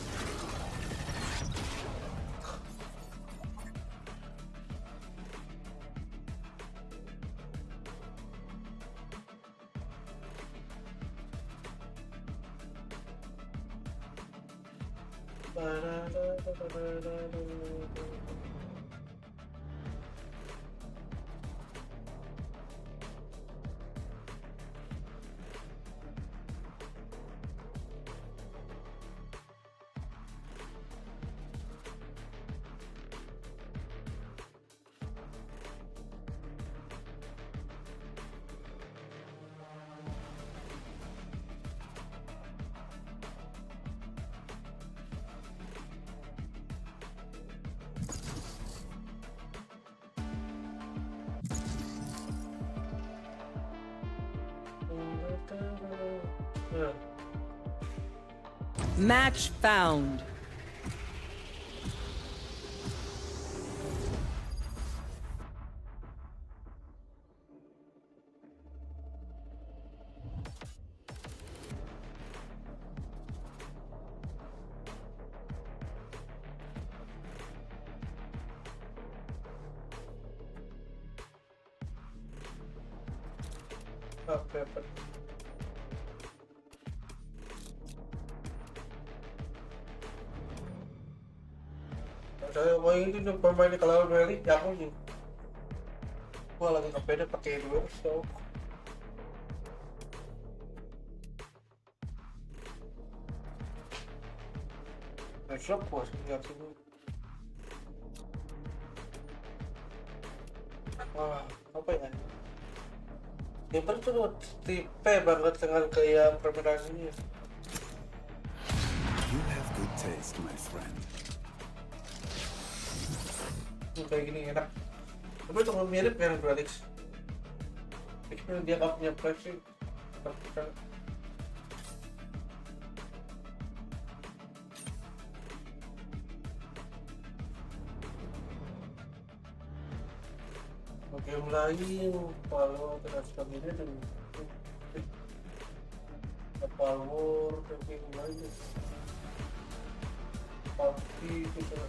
Match found. Apa? Saya mau ini tuh pemain kalau dari aku sih. Gua lagi ngepede pakai dua so. Besok bos lihat sini. Wah, apa ya? Gamer tuh tipe banget dengan gaya permainan ini. You have good taste, my friend. Kayak gini enak, tapi itu mirip dengan Bralix. Dia nggak punya flashing. Game lain kalau terus begini dan Palwar dan game lain pasti kita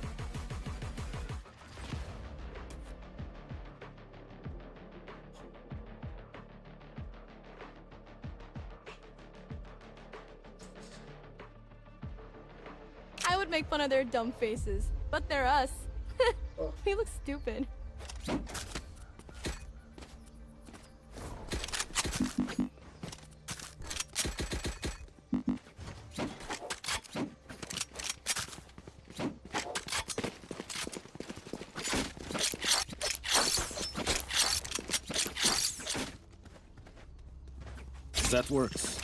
I would make fun of their dumb faces, but they're us. We look stupid. That works.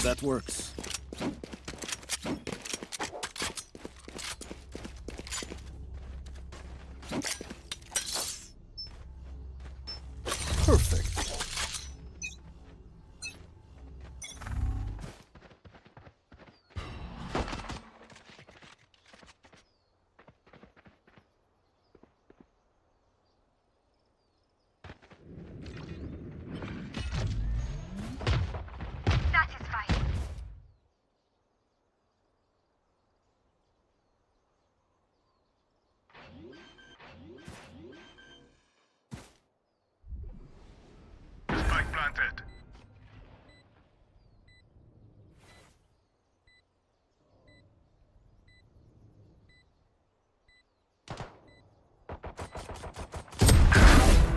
That works. Perfect. planted.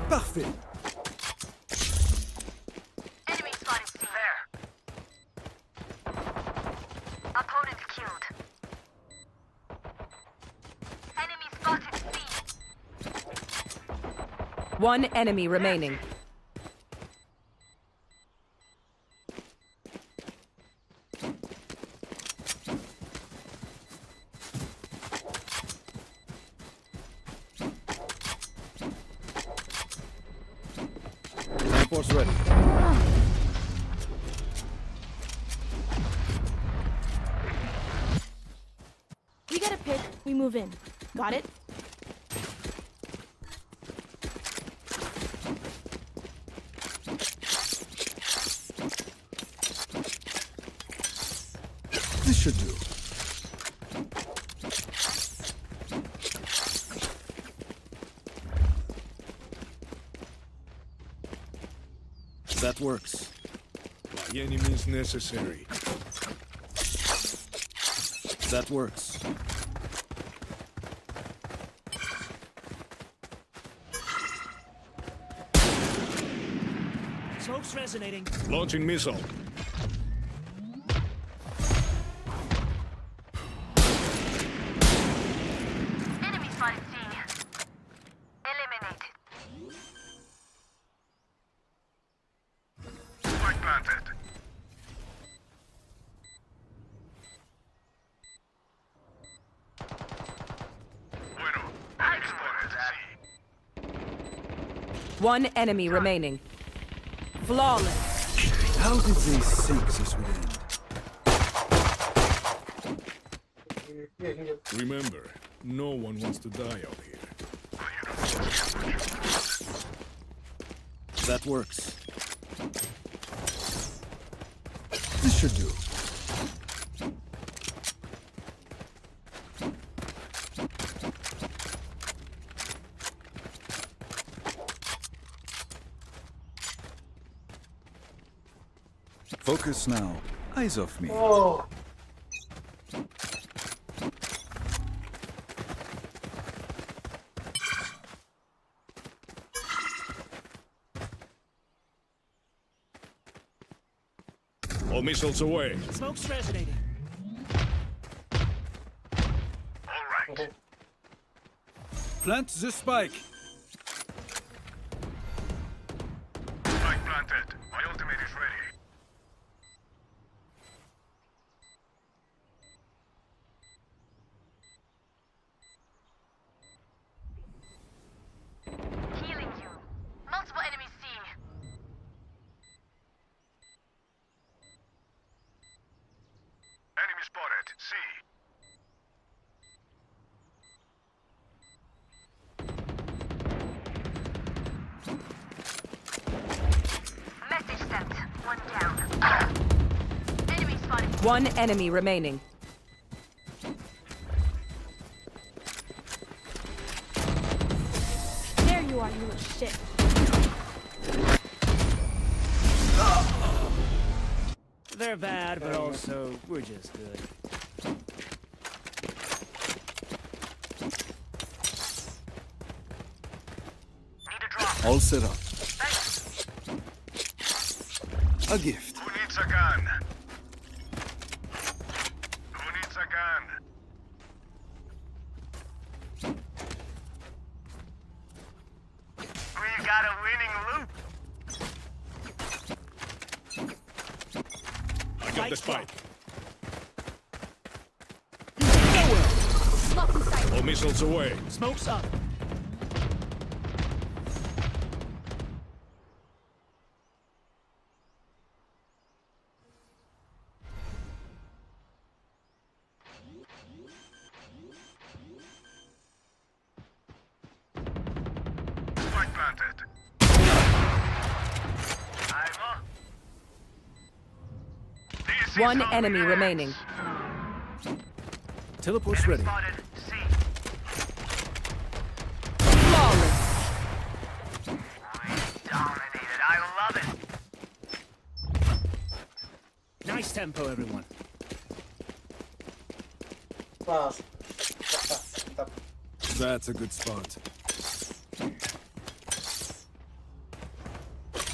Parfait. Enemy spotted C. There. Opponent killed. Enemy spotted C. One enemy remaining. Force ready. We get a pick, we move in. Got it? This should do. That works. By any means necessary. That works. Smoke's resonating. Launching missile. Enemy spotted C. Eliminated. Spike planted. Bueno. Enemy spotted C. One enemy remaining. Flawless. How did they think this would end? Remember, no one wants to die out here. That works. This should do. Focus now. Eyes off me. Oh, All missiles away. Smoke's resonating. All right. Plant the spike. Spike planted. My ultimate is ready. Healing you. Multiple enemies C. Enemy spotted. C. Message sent. One down. Enemy spotted. One enemy remaining. There you are, you little shit. They're bad, but also we're just good. Need a drop. All set up. Thanks. A gift. Who needs a gun? Who needs a gun? We got a winning loop. I got the spike. Lock in sight. All missiles away. Smoke's up. Spike planted. I'm up. This is One how enemy it ends. remaining. Teleport's Enemy ready. spotted. C. Flawless. We dominated. I love it. Nice tempo, everyone. Wah, mantap. That's a good spot.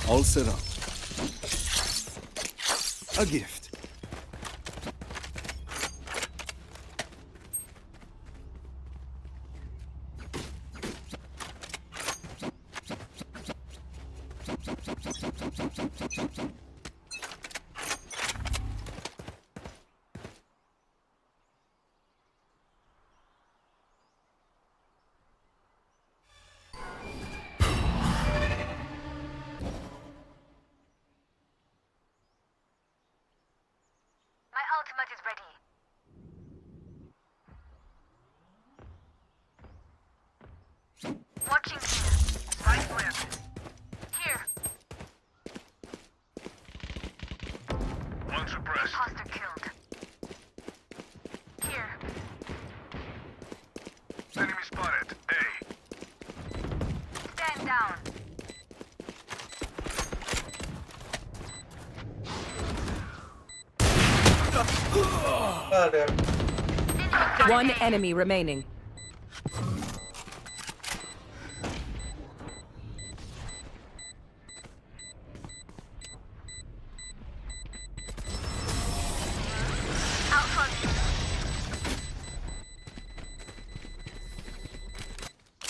All set up. A gift. My ultimate is ready. Watching here. Right left. Here. One suppressed. Imposter killed. Here. Enemy spotted. A. Stand down. Ada. One enemy remaining. Out front.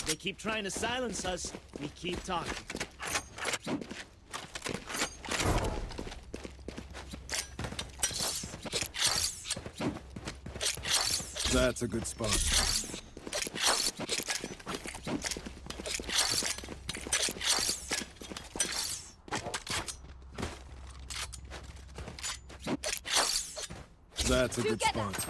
They keep trying to silence us. We keep talking. That's a good spot. That's a good spot.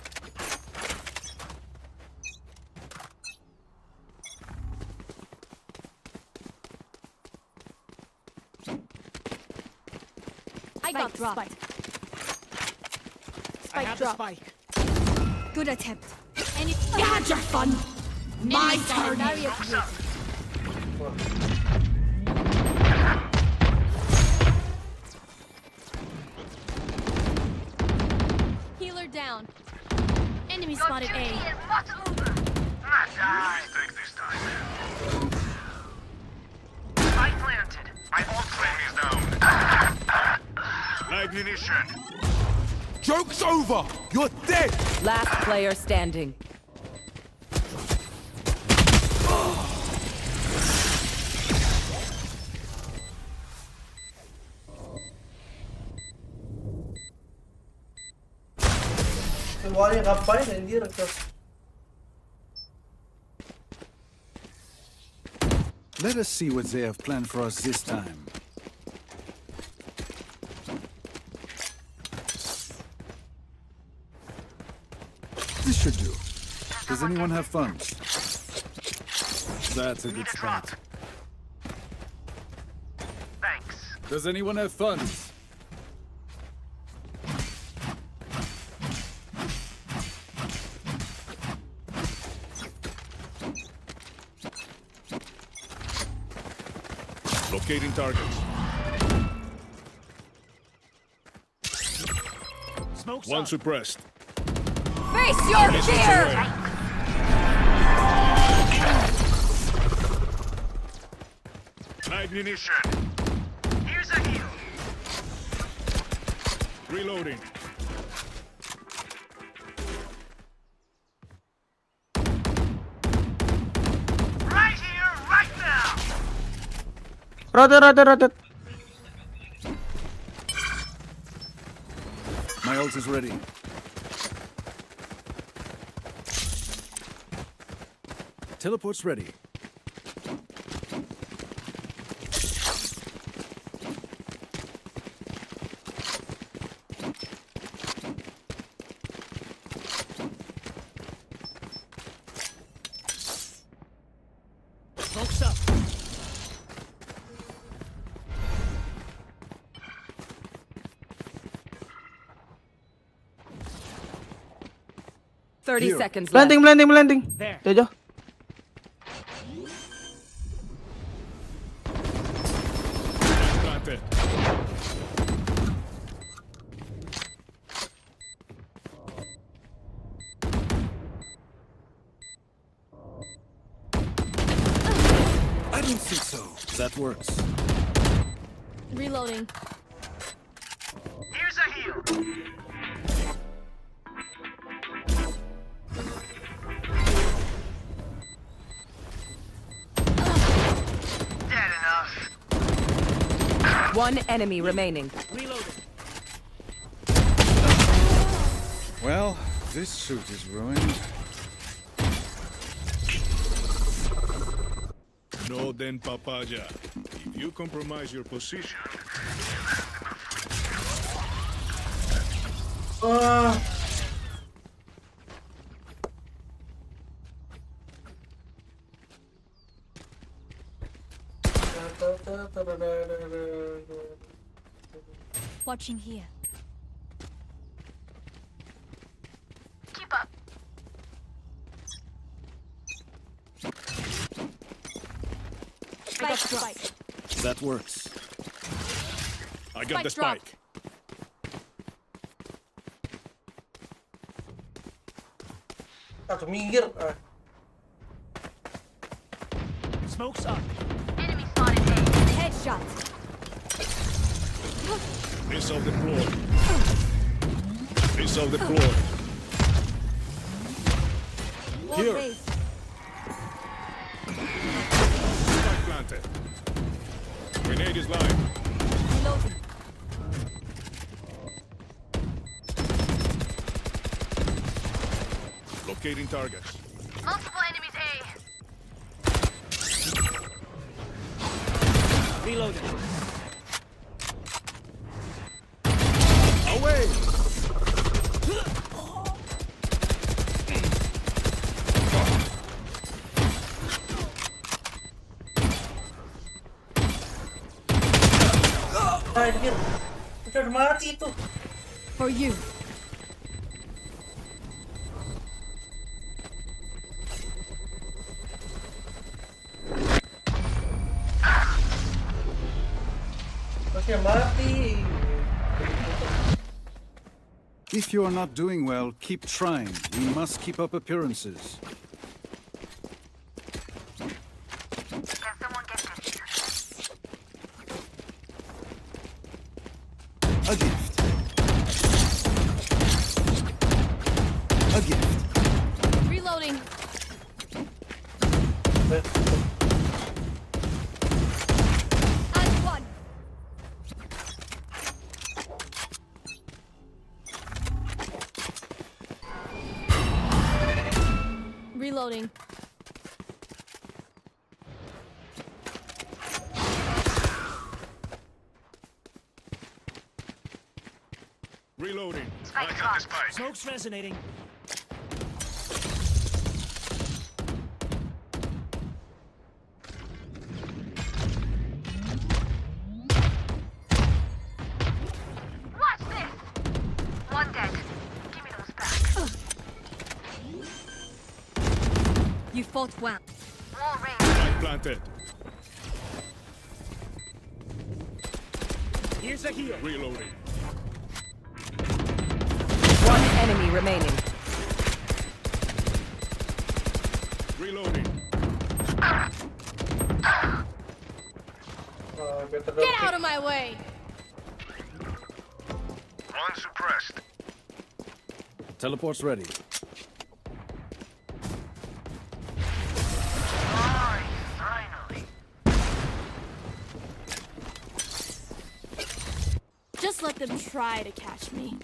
I got the spike. I have the drop. spike. Good attempt. And you had your fun. My turn. Healer down. Enemy spotted Duty A. is not over. Mistake this time. Spike planted. My ult flame is down. Light munition. Joke's over! You're dead! Last player standing. Semuanya ngapain anjir? Let us see what they have planned for us this time. This should do. Does anyone have funds? That's a good spot. Thanks. Does anyone have funds? Locating targets. Smoke's One up. suppressed. Face your fear! Light munition. Here's a heal. Reloading. Right here, right now. Rotate. My ult is ready. Teleport's ready. Smoke's up. Thirty Here. seconds left. Planting. There. Jojo. Planted. That works. Reloading. Here's a heal. Dead enough. One enemy remaining. Well, this suit is ruined. No, then, papaya. If you compromise your position, Watching here. Keep up. Spike dropped. That works. I got the Spike spike. Atau minggir. Smoke's up. Enemy spotted A. Headshot. Missile deployed. Missile deployed. Wall Here. raised. Spike planted. Grenade is live. Reloading. Locating targets. Multiple enemies A. Reloading. Away! Anjir. Udah mati itu. For you. Masih mati. If you are not doing well, keep trying. We must keep up appearances. Can someone get this? A gift. A gift. Reloading. And one. Reloading. Reloading. Spike I got the dropped. spike. Smoke's resonating. Watch this. One dead. Give me those back. You fought well. Wall raised. Spike planted. Here's a heal. Reloading. One enemy remaining. Reloading. Get out of my way. One suppressed. Teleport's ready. Finally. Just let them try to catch me.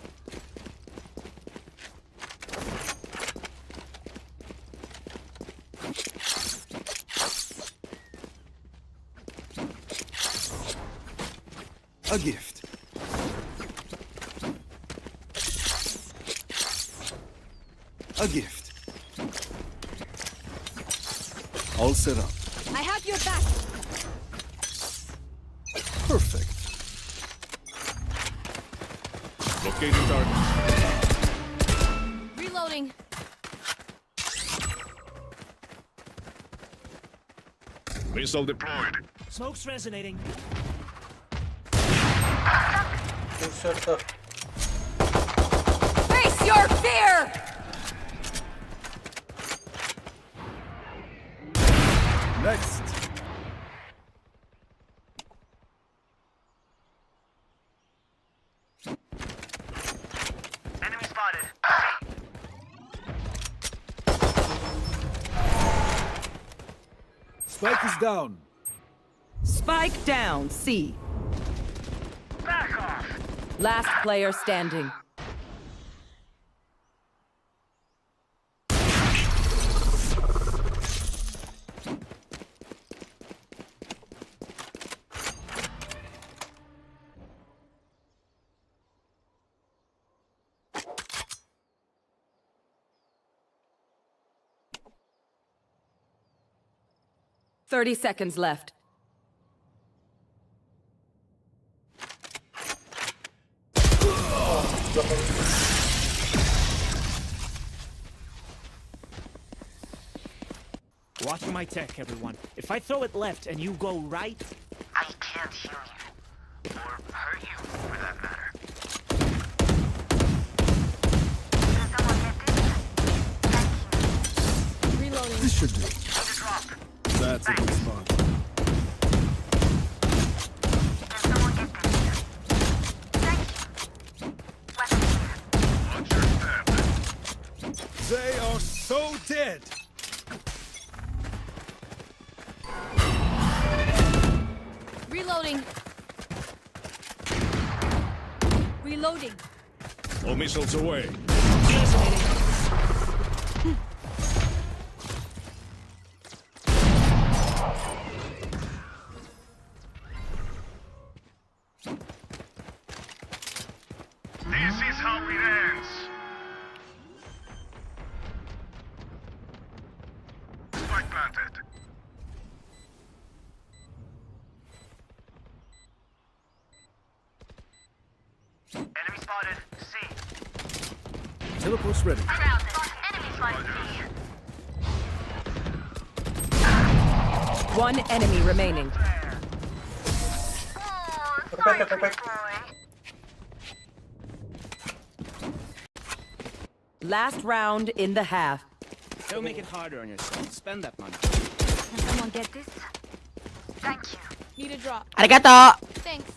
A gift. A gift. All set up. I have your back. Perfect. Locating targets. Reloading. Missile deployed. Smoke's resonating. Face your fear! Next. Spike is down. Spike down, C. Back off! Last player standing. Thirty seconds left. Watch my tech, everyone. If I throw it left and you go right, I can't heal you. Or hurt you, for that matter. Can someone get this? Thank you. Reloading. This should do. Need a drop. That's a good spot. Can someone get this? Thank you. Weapon here. Watch your step. They are so dead. Reloading. Reloading. All missiles away. This is how it ends. Spike planted. Enemy spotted. C. Teleport's ready. Around it. Enemy spotted C. One enemy remaining. Oh, sorry, pretty boy. Last round in the half. don't make it harder on yourself. Spend that money. Can someone get this? Thank you. Need a drop. Arigato. Thanks.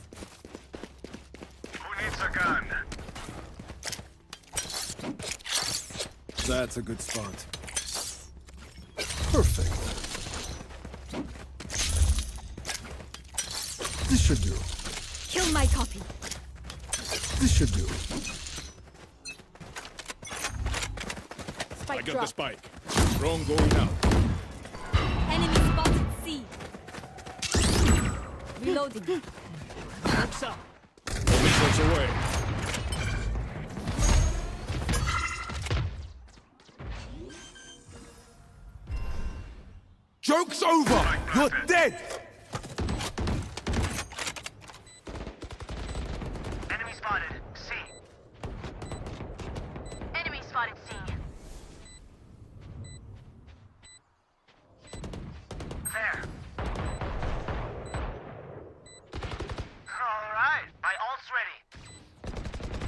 Who needs a gun? That's a good spot. Perfect. This should do. Kill my copy. This should do. Spike drop. spike. Drone going out. Enemy spotted C. Reloading. Works up. All missiles away. Joke's over! You're dead! Enemy spotted. C. Enemy spotted C. There. Alright, my ult's ready.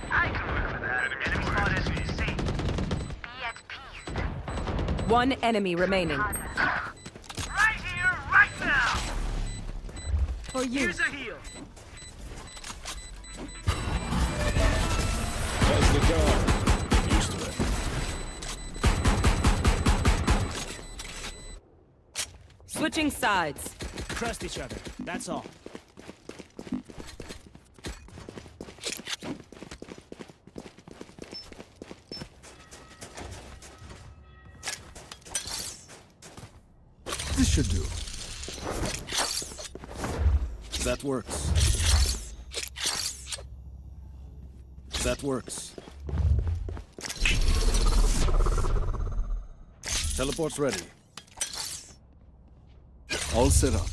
I can work with that. Enemy spotted C. Be at peace. One enemy remaining. Right here, right now! For you. Here's a heal. That's the guard. Used to it. Switching sides. Trust each other. That's all. This should do. That works. That works. Teleport's ready. All set up.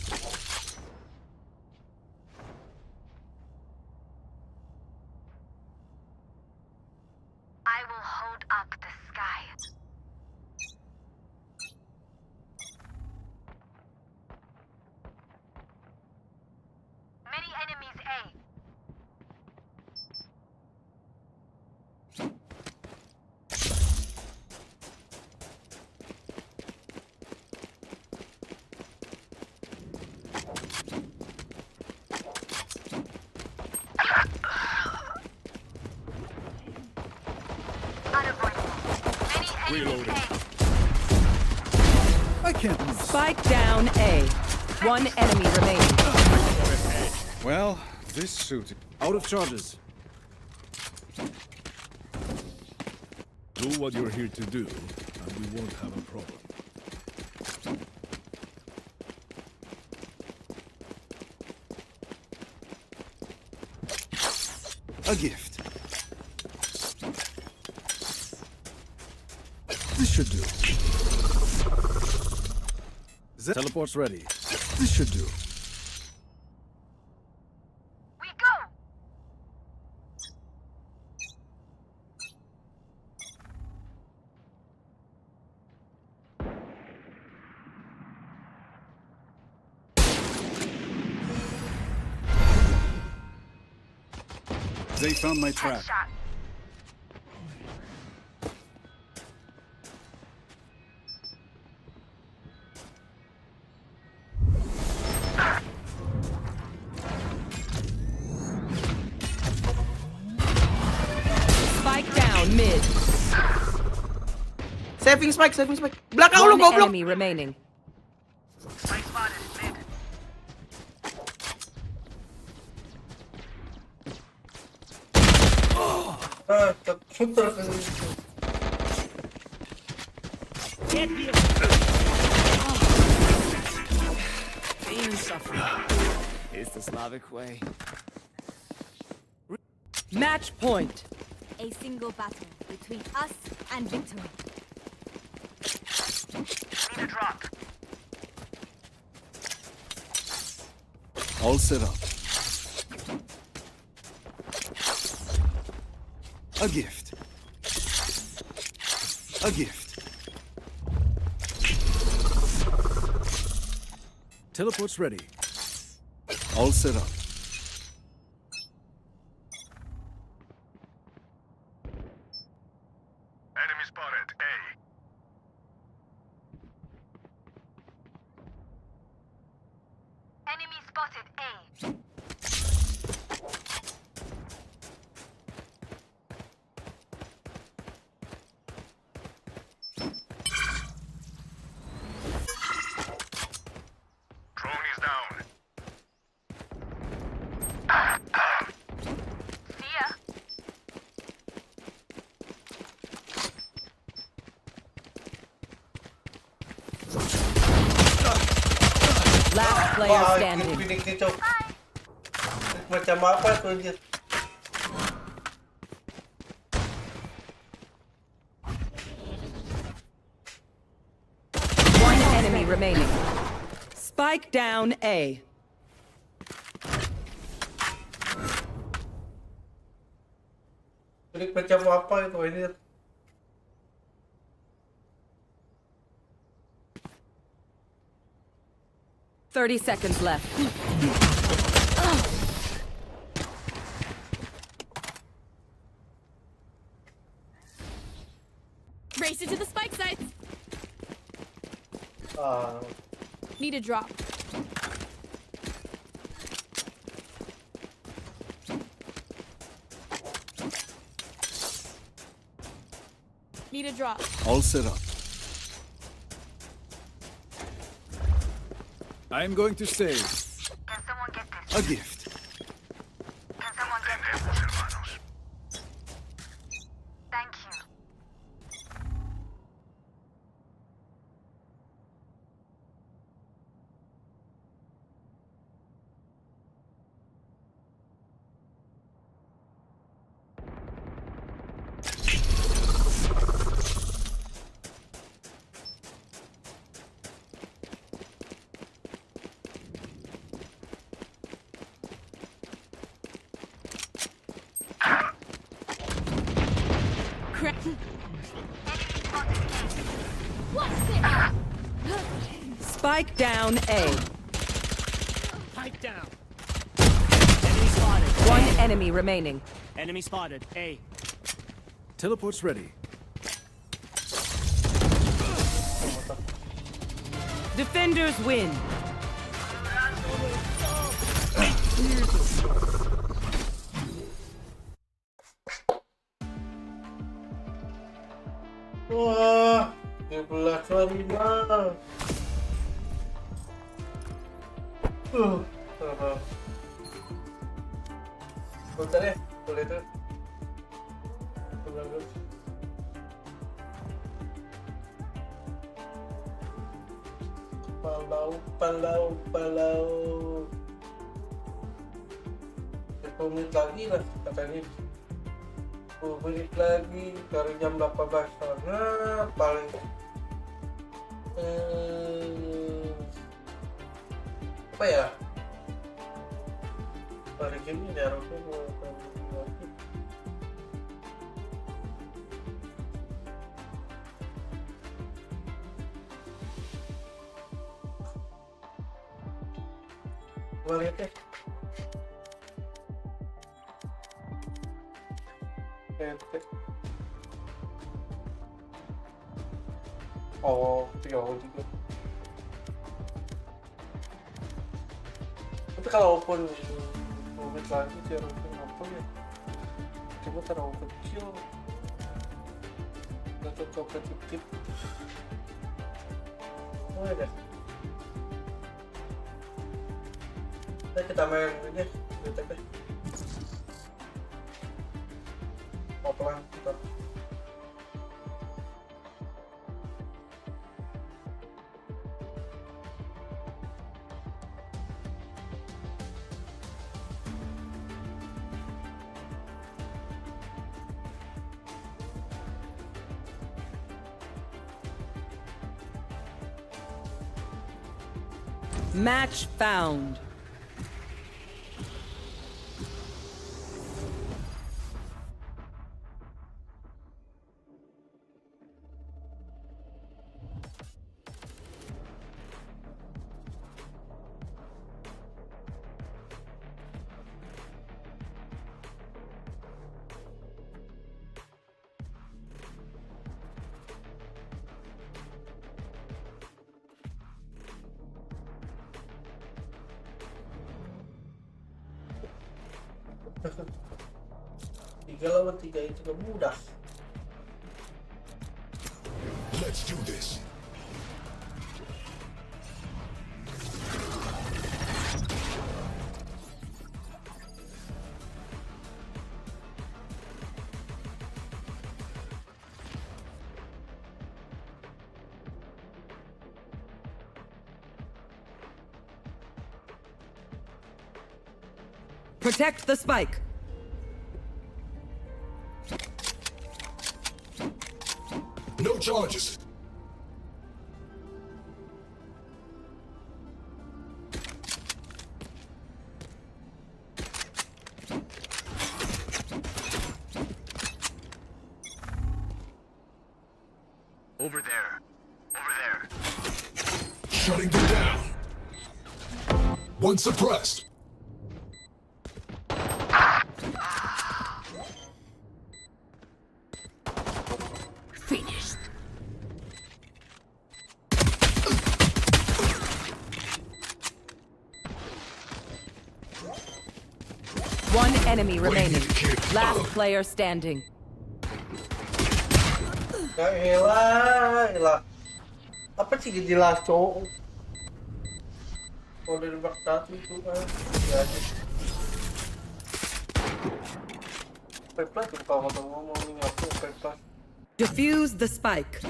I will hold up the sky. Many enemies A. Unavoidable. Many enemies Reloading. A. I can't lose. Spike down A. One enemy remaining. Well, this suit out of charges. Do what you're here to do, and we won't have a problem. A gift. This should do. Teleport's ready. This should do. We go! They found my trap. Headshot. Spike down mid. Saving spike. Belakang lu One goblok. enemy remaining. Spike spotted mid. Terputar. Pain and suffering is the Slavic way. Match point. A single battle between us and victory. Need a drop. All set up. A gift. A gift. Teleport's ready. All set up. Enemy spotted. A. Enemy spotted A. Drone is down. See ya. Last player Wah, standing. pinik dito. Macam apa tuh dia? One enemy remaining. Spike down A. Pinik macam apa itu ini? 30 seconds left. Race into the spike sites. Need a drop. Need a drop. All set up. I'm going to stay. Can someone get this? A gift. Can someone get this? Tenemos hermanos. Thank you. Crap. Spike down A. Spike down. Enemy spotted. One enemy remaining. Enemy spotted. A. Teleport's ready. Defenders win. Wah, 13-5. Bentar ya, boleh tuh. Palau. 10 menit lagi lah katanya. 10 menit lagi dari jam 18 sana paling apa ya? Hari ini harusnya mau lihat deh. Oh, 3 tapi kalaupun 10 menit lagi sih harusnya apa ya, cuma terlalu kecil untuk kompetitif. Oh ya, kita main ini ya, pelan kita. Match found. Tiga lawan 3 itu gak mudah. Let's do this. Protect the spike. No charges. Over there. Shutting them down. One suppressed. Finished. One enemy remaining. Last player standing. Ya elah. Apa sih jelas cowok? Kalau dari bak satu itu kan ya aja. Peplas tuh kalau ngomong nih aku peplas. Defuse the spike.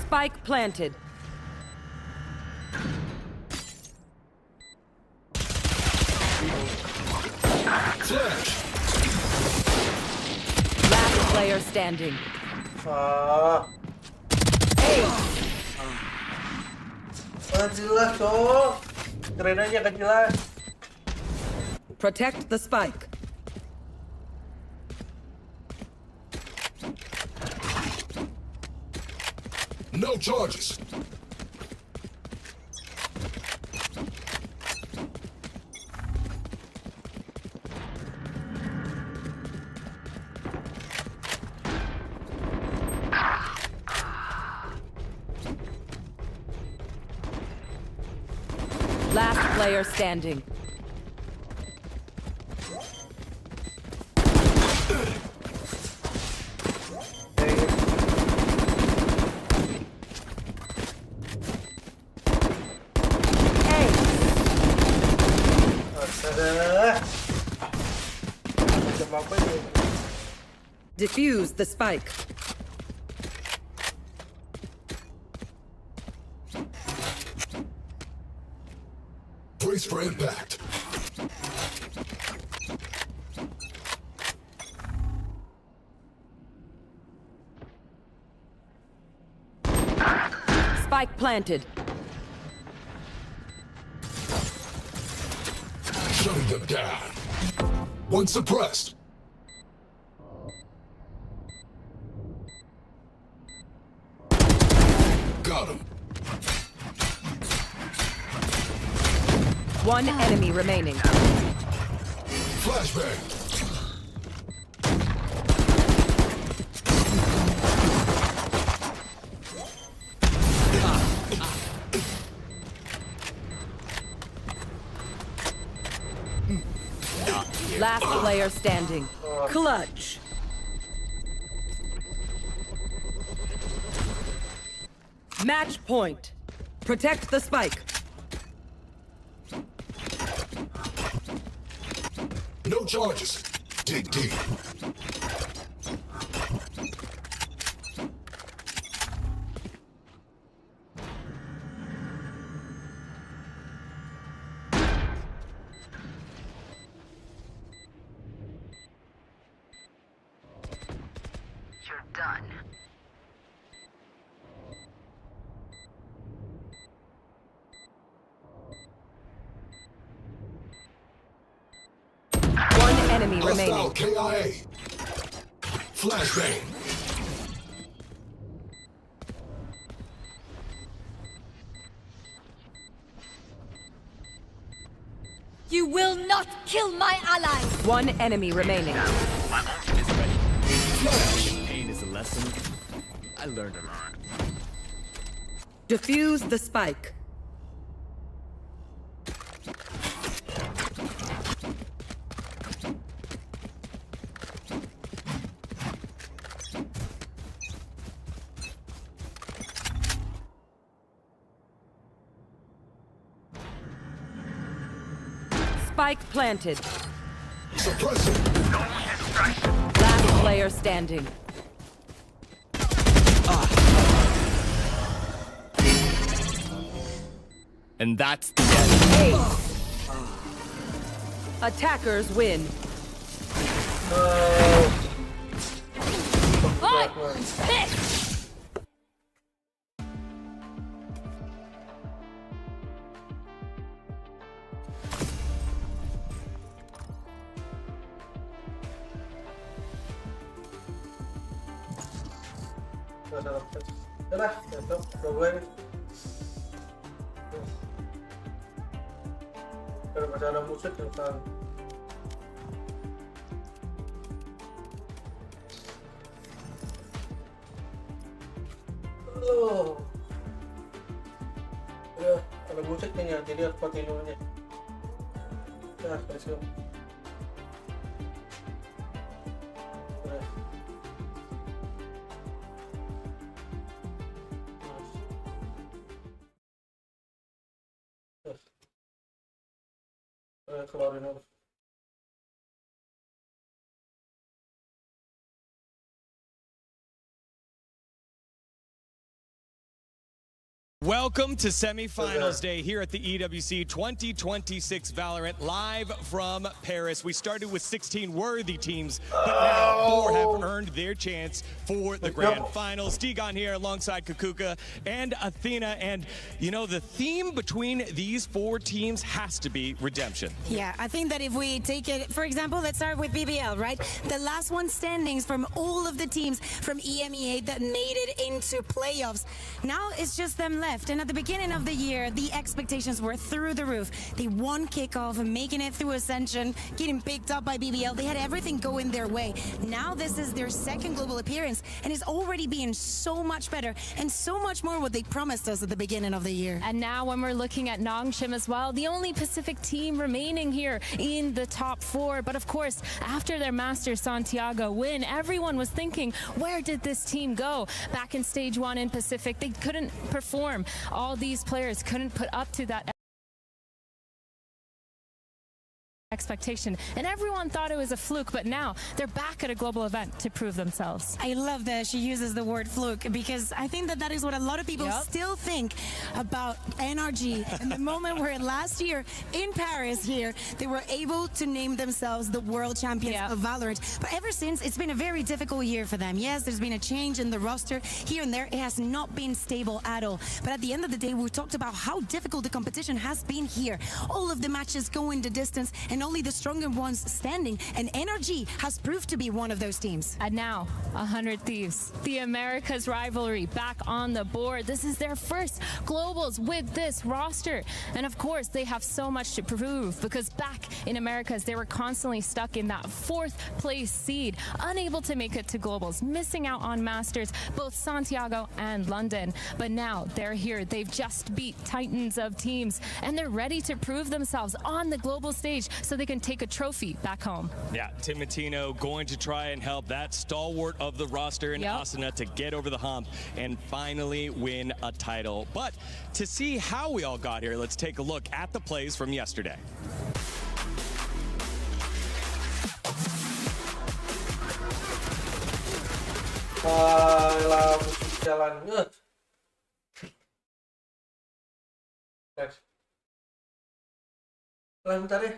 Spike planted. Last player standing. Jelas cowok. Keren aja kan jelas. Protect the spike. No charges. player standing. Defuse the spike. Brace for impact. Spike planted. Shutting them down. One suppressed. Got him. One enemy remaining. Flashbang. Last player standing. Clutch. Match point. Protect the spike. No charges. Dig deep. You're done. One enemy remaining. Hostile KIA. Flashbang. You will not kill my ally! One enemy remaining. My ult is ready. Flash. Pain is a lesson I learned a lot. Defuse the spike. Spike planted. Suppressing. Last player standing. And that's the end. Attackers win. Udah, tetap gue kalau masih ada musik tentang ya ada musiknya ya, jadi harus continuenya ya, let's go. Keluarin dulu. Welcome to Semifinals Day here at the EWC 2026 Valorant, live from Paris. We started with 16 worthy teams, but now 4 have earned their chance for the grand finals. Degon here alongside Kukuka and Athena, and you know, the theme between these 4 teams has to be redemption. Yeah, I think that if we take it, for example, let's start with BBL, right? The last one standings from all of the teams from EMEA that made it into playoffs. Now it's just them left. left, and at the beginning of the year, the expectations were through the roof. They won kickoff, making it through Ascension, getting picked up by BBL. They had everything going their way. Now this is their second global appearance, and it's already being so much better and so much more what they promised us at the beginning of the year. And now when we're looking at Nongshim as well, the only Pacific team remaining here in the top 4. But of course, after their Master Santiago win, everyone was thinking, where did this team go? Back in stage 1 in Pacific, they couldn't perform. All these players couldn't put up to that expectation, and everyone thought it was a fluke, but now they're back at a global event to prove themselves. I love that she uses the word fluke, because I think that is what a lot of people still think about NRG and the moment where last year in Paris here they were able to name themselves the world champions of Valorant. But ever since, it's been a very difficult year for them. Yes, there's been a change in the roster here and there. It has not been stable at all. But at the end of the day, we talked about how difficult the competition has been here. All of the matches going the distance, and only the stronger ones standing, and NRG has proved to be one of those teams. And now 100 Thieves, the Americas rivalry, back on the board. This is their first globals with this roster, and of course they have so much to prove, because back in Americas they were constantly stuck in that 4th place seed, unable to make it to globals, missing out on Masters, both Santiago and London. But now they're here. They've just beat titans of teams, and they're ready to prove themselves on the global stage so they can take a trophy back home. Yeah, Timotino going to try and help that stalwart of the roster in Asuna to get over the hump and finally win a title. But to see how we all got here, let's take a look at the plays from yesterday. Jalan. Bentar deh.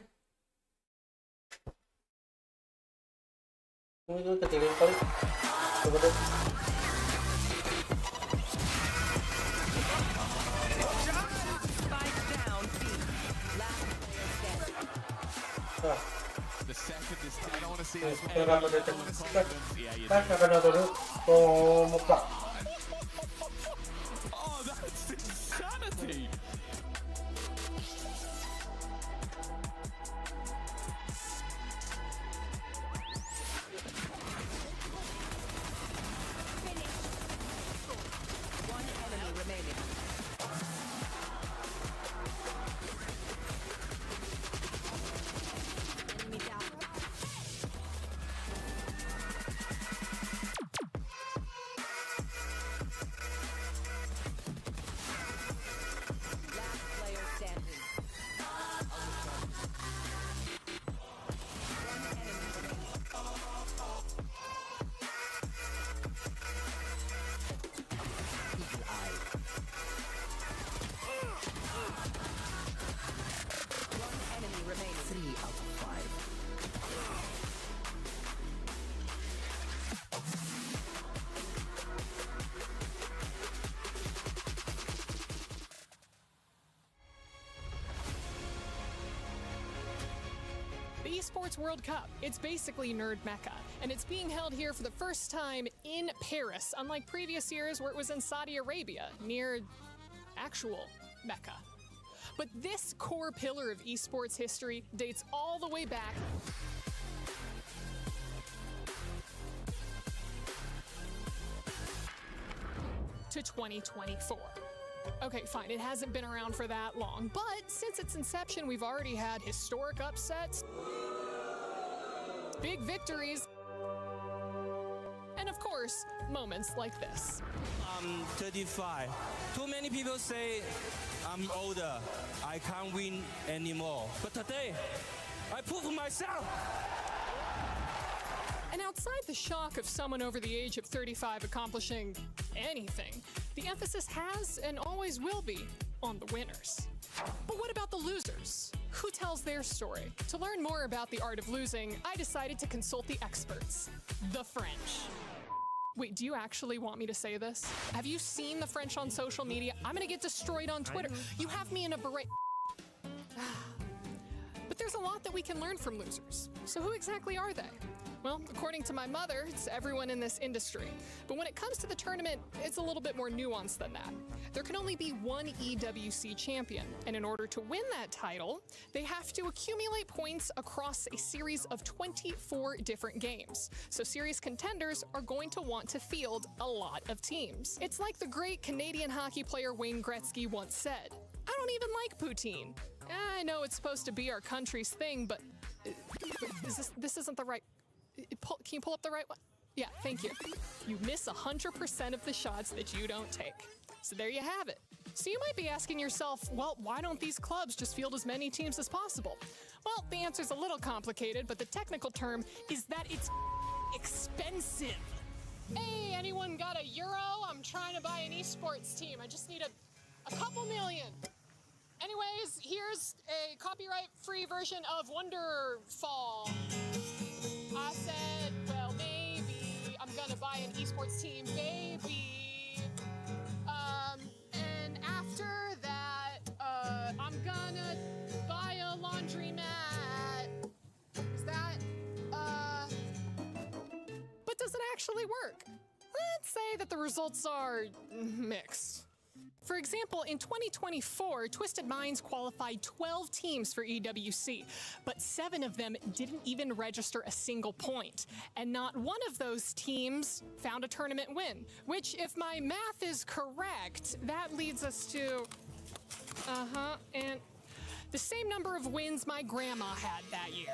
Ini kecilin kali. Coba deh. The second this I don't want to see this. Oh, that's insanity. The Esports World Cup, it's basically nerd mecca, and it's being held here for the first time in Paris, unlike previous years where it was in Saudi Arabia, near actual Mecca. But this core pillar of esports history dates all the way back to 2024. Okay, fine, it hasn't been around for that long, but since its inception, we've already had historic upsets, big victories, and of course, moments like this. I'm 35. Too many people say I'm older. I can't win anymore. But today, I prove myself. And outside the shock of someone over the age of 35 accomplishing anything, the emphasis has and always will be on the winners. But what about the losers? Who tells their story? To learn more about the art of losing, I decided to consult the experts, the French. Wait, do you actually want me to say this? Have you seen the French on social media? I'm gonna get destroyed on Twitter. You have me in a beret. But there's a lot that we can learn from losers. So who exactly are they? Well, according to my mother, it's everyone in this industry. But when it comes to the tournament, it's a little bit more nuanced than that. There can only be one EWC champion, and in order to win that title, they have to accumulate points across a series of 24 different games. So serious contenders are going to want to field a lot of teams. It's like the great Canadian hockey player Wayne Gretzky once said, "I don't even like poutine. I know it's supposed to be our country's thing, but this isn't the right... Can you pull up the right one? Yeah, thank you. You miss 100% of the shots that you don't take. So there you have it. So you might be asking yourself, well, why don't these clubs just field as many teams as possible? Well, the answer's a little complicated, but the technical term is that it's expensive. Hey, anyone got a euro? I'm trying to buy an esports team. I just need a couple million. Anyways, here's a copyright-free version of Wonderfall. I said, well, maybe I'm gonna buy an esports team, maybe. And after that, I'm gonna buy a laundromat. Is that, but does it actually work? Let's say that the results are mixed. For example, in 2024, Twisted Minds qualified 12 teams for EWC, but 7 of them didn't even register a single point. And not one of those teams found a tournament win, which, if my math is correct, that leads us to... and the same number of wins my grandma had that year.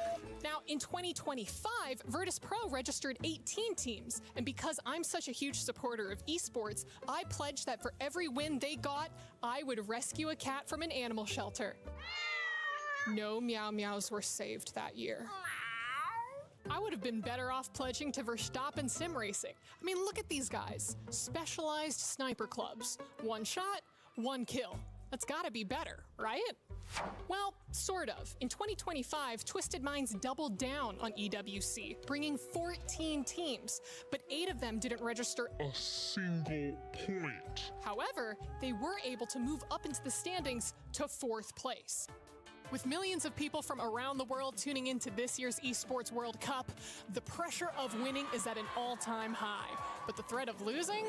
Now, in 2025, Virtus Pro registered 18 teams, and because I'm such a huge supporter of esports, I pledged that for every win they got, I would rescue a cat from an animal shelter. No meow meows were saved that year. I would have been better off pledging to Verstappen sim racing. I mean, look at these guys. Specialized sniper clubs. 1 shot, 1 kill. That's gotta be better, right? Well, sort of. In 2025, Twisted Minds doubled down on EWC, bringing 14 teams, but 8 of them didn't register a single point. However, they were able to move up into the standings to 4th place. With millions of people from around the world tuning into this year's Esports World Cup, the pressure of winning is at an all-time high, but the threat of losing,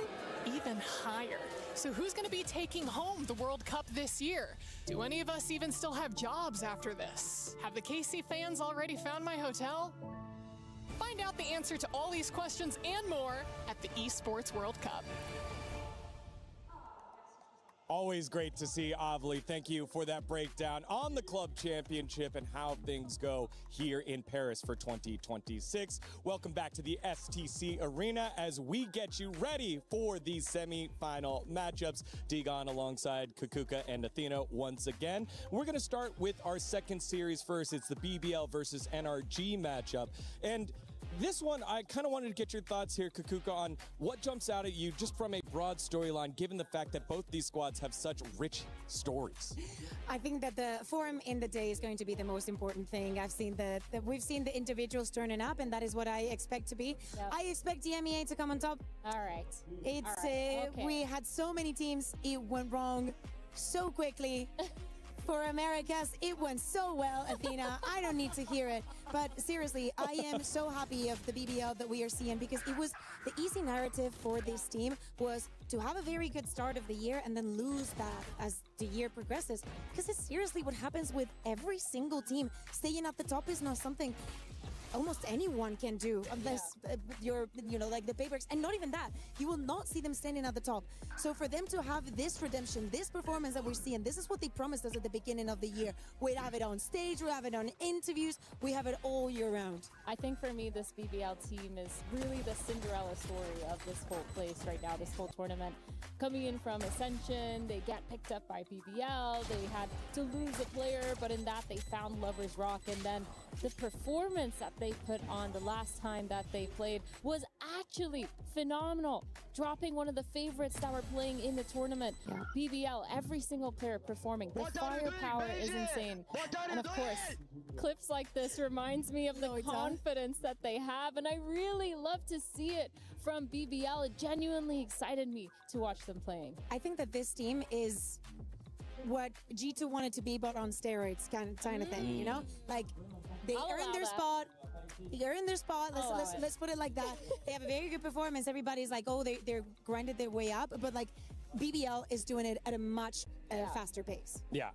even higher. So who's going to be taking home the World Cup this year? Do any of us even still have jobs after this? Have the KC fans already found my hotel? Find out the answer to all these questions and more at the Esports World Cup. Always great to see Avli. Thank you for that breakdown on the club championship and how things go here in Paris for 2026. Welcome back to the STC Arena as we get you ready for the semi-final matchups. Digon alongside Kukuka and Athena once again. We're going to start with our second series first. It's the BBL versus NRG matchup. And this one, I kind of wanted to get your thoughts here, Kukuka, on what jumps out at you just from a broad storyline, given the fact that both these squads have such rich stories. I think that the form in the day is going to be the most important thing. We've seen the individuals turning up, and that is what I expect to be. Yep. I expect DMEA to come on top. All right. Okay. We had so many teams, it went wrong so quickly. For Americas, it went so well, Athena. I don't need to hear it. But seriously, I am so happy of the BBL that we are seeing, because it was the easy narrative for this team was to have a very good start of the year and then lose that as the year progresses. Because it's seriously what happens with every single team. Staying at the top is not something almost anyone can do unless you're, like the papers. And not even that. You will not see them standing at the top. So for them to have this redemption, this performance that we're seeing, this is what they promised us at the beginning of the year. We have it on stage, we have it on interviews, we have it all year round. I think for me, this BBL team is really the Cinderella story of this whole place right now, this whole tournament. Coming in from Ascension, they get picked up by BBL, they had to lose a player, but in that they found Lover's Rock, and then the performance that they put on the last time that they played was actually phenomenal. Dropping one of the favorites that were playing in the tournament. BBL, every single player performing. The firepower is insane. And of course, clips like this reminds me of the confidence that they have, and I really love to see it from BBL. It genuinely excited me to watch them playing. I think that this team is what G2 wanted to be, but on steroids kind of thing, you know? Like, they earned their spot, He earned their spot. Let's put it like that. They have a very good performance. Everybody's like, oh, they're grinded their way up, but like BBL is doing it at a much faster pace. Yeah,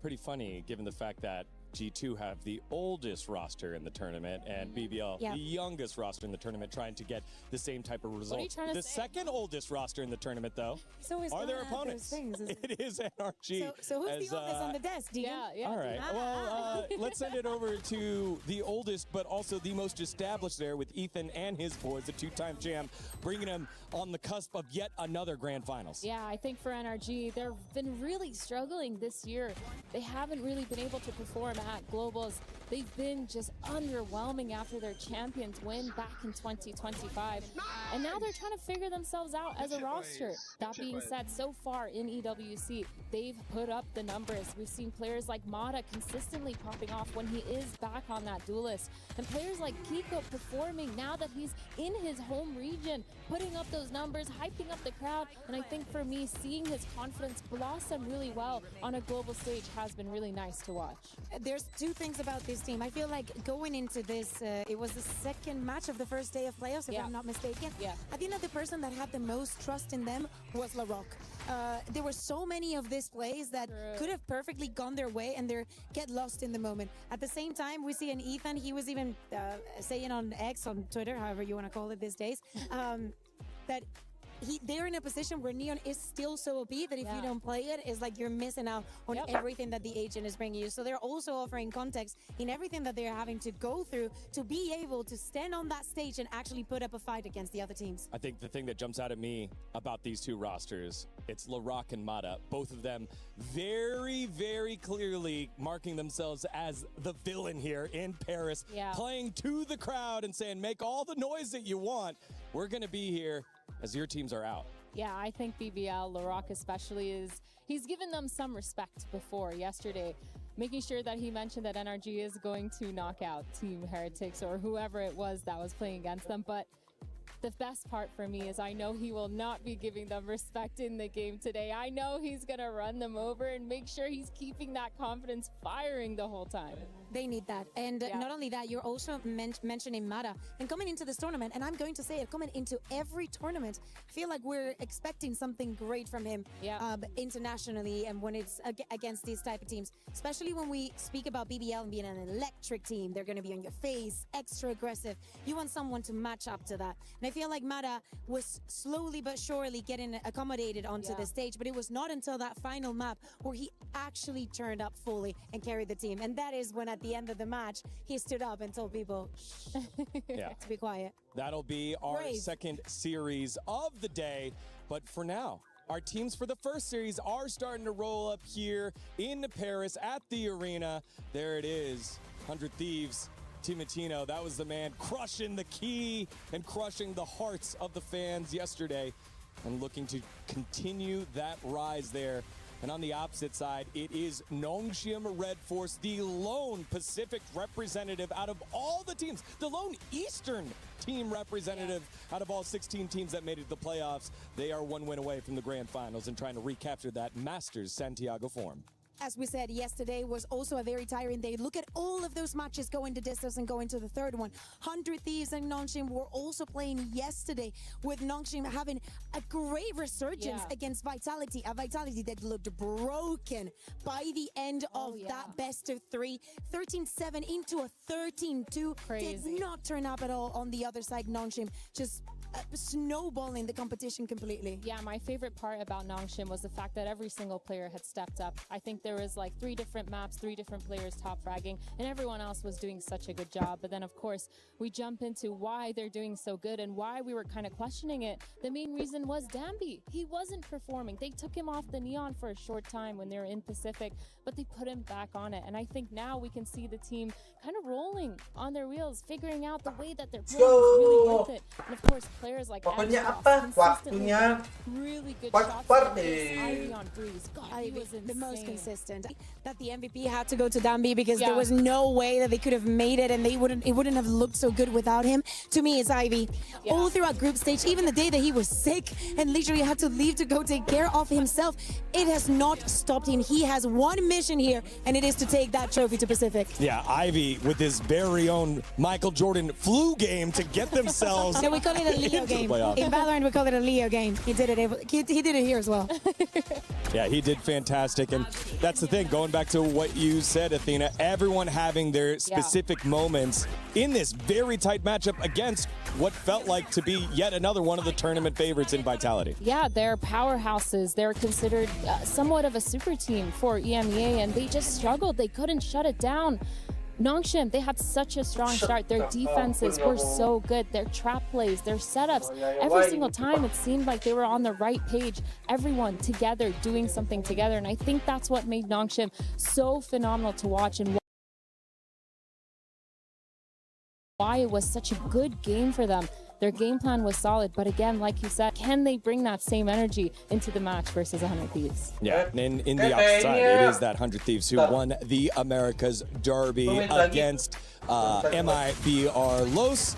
pretty funny given the fact that G2 have the oldest roster in the tournament and BBL the youngest roster in the tournament, trying to get the same type of result. What are you trying to the say? second oldest roster in the tournament, though, So are their opponents. It is NRG. So who's the oldest on the desk, Dean? All right. Well, let's send it over to the oldest, but also the most established there with Ethan and his boys, the two-time champ, bringing him on the cusp of yet another grand finals. Yeah, I think for NRG, they've been really struggling this year. They haven't really been able to perform at Globals. They've been just underwhelming after their champions win back in 2025. And now they're trying to figure themselves out as a roster. That being said, so far in EWC, they've put up the numbers. We've seen players like Mata consistently popping off when he is back on that duelist. And players like Kiko performing now that he's in his home region, putting up those numbers, hyping up the crowd. And I think for me, seeing his confidence blossom really well on a global stage has been really nice to watch. There's two things about this team. I feel like going into this, it was the second match of the first day of playoffs, if I'm not mistaken. I think that the person that had the most trust in them was LaRock. There were so many of these plays that could have perfectly gone their way and they get lost in the moment. At the same time, we see an Ethan, he was even saying on X, on Twitter, however you want to call it these days, that they're in a position where Neon is still so OP that if you don't play it, it's like you're missing out on everything that the agent is bringing you. So they're also offering context in everything that they're having to go through to be able to stand on that stage and actually put up a fight against the other teams. I think the thing that jumps out at me about these two rosters, it's LaRock and Mata, both of them very, very clearly marking themselves as the villain here in Paris, playing to the crowd and saying, make all the noise that you want. We're going to be here as your teams are out. Yeah, I think BBL, LaRock especially, he's given them some respect before yesterday, making sure that he mentioned that NRG is going to knock out Team Heretics or whoever it was that was playing against them. But the best part for me is I know he will not be giving them respect in the game today. I know he's going to run them over and make sure he's keeping that confidence firing the whole time. They need that. And not only that, you're also mentioning Mata. And coming into this tournament, and I'm going to say it, coming into every tournament, I feel like we're expecting something great from him internationally and when it's against these type of teams. Especially when we speak about BBL and being an electric team. They're going to be on your face, extra aggressive. You want someone to match up to that. And I feel like Mata was slowly but surely getting accommodated onto the stage, but it was not until that final map where he actually turned up fully and carried the team. And that is when at the end of the match, he stood up and told people to be quiet. That'll be our second series of the day. But for now, our teams for the first series are starting to roll up here in Paris at the arena. There it is, 100 Thieves. Timatino, that was the man crushing the key and crushing the hearts of the fans yesterday and looking to continue that rise there. And on the opposite side, it is Nongshim Red Force, the lone Pacific representative out of all the teams, the lone Eastern team representative out of all 16 teams that made it to the playoffs. They are one win away from the grand finals and trying to recapture that Masters Santiago form. As we said, yesterday was also a very tiring day. Look at all of those matches going to distance and going to the third one. 100 Thieves and Nongshim were also playing yesterday, with Nongshim having a great resurgence against Vitality, a Vitality that looked broken by the end of that best of three. 13-7 into a 13-2. Did not turn up at all on the other side. Nongshim just snowballing the competition completely. Yeah, my favorite part about Nongshim was the fact that every single player had stepped up. I think there was like 3 different maps, 3 different players top fragging, and everyone else was doing such a good job. But then, of course, we jump into why they're doing so good and why we were kind of questioning it. The main reason was Dambi. He wasn't performing. They took him off the Neon for a short time when they were in Pacific, but they put him back on it. And I think now we can see the team kind of rolling on their wheels, figuring out the way that they're playing is really worth it. And of course, players like pokoknya waktunya really good shots. Ivy on Breeze. God, he was insane. The most consistent. consistent. That the MVP had to go to Dambi because there was no way that they could have made it, and it wouldn't have looked so good without him. To me, it's Ivy. All throughout group stage, even the day that he was sick and literally had to leave to go take care of himself, it has not stopped him. He has one mission here, and it is to take that trophy to Pacific. Yeah, Ivy with his very own Michael Jordan flu game to get themselves. No, we call it a Leo game. In Valorant, we call it a Leo game. He did it. He did it here as well. Yeah, he did fantastic, and that's the thing. Going back to what you said, Athena, everyone having their specific moments in this very tight matchup against what felt like to be yet another one of the tournament favorites in Vitality. Yeah, they're powerhouses. They're considered somewhat of a super team for EMEA, and they just struggled. They couldn't shut it down. Nongshim, they had such a strong start. Their defenses were so good. Their trap plays, their setups, every single time it seemed like they were on the right page. Everyone together doing something together. And I think that's what made Nongshim so phenomenal to watch and why it was such a good game for them. Their game plan was solid, but again, like you said, can they bring that same energy into the match versus 100 Thieves? Yeah, and in the opposite side, it is that 100 Thieves who won the Americas Derby against MIBR Los.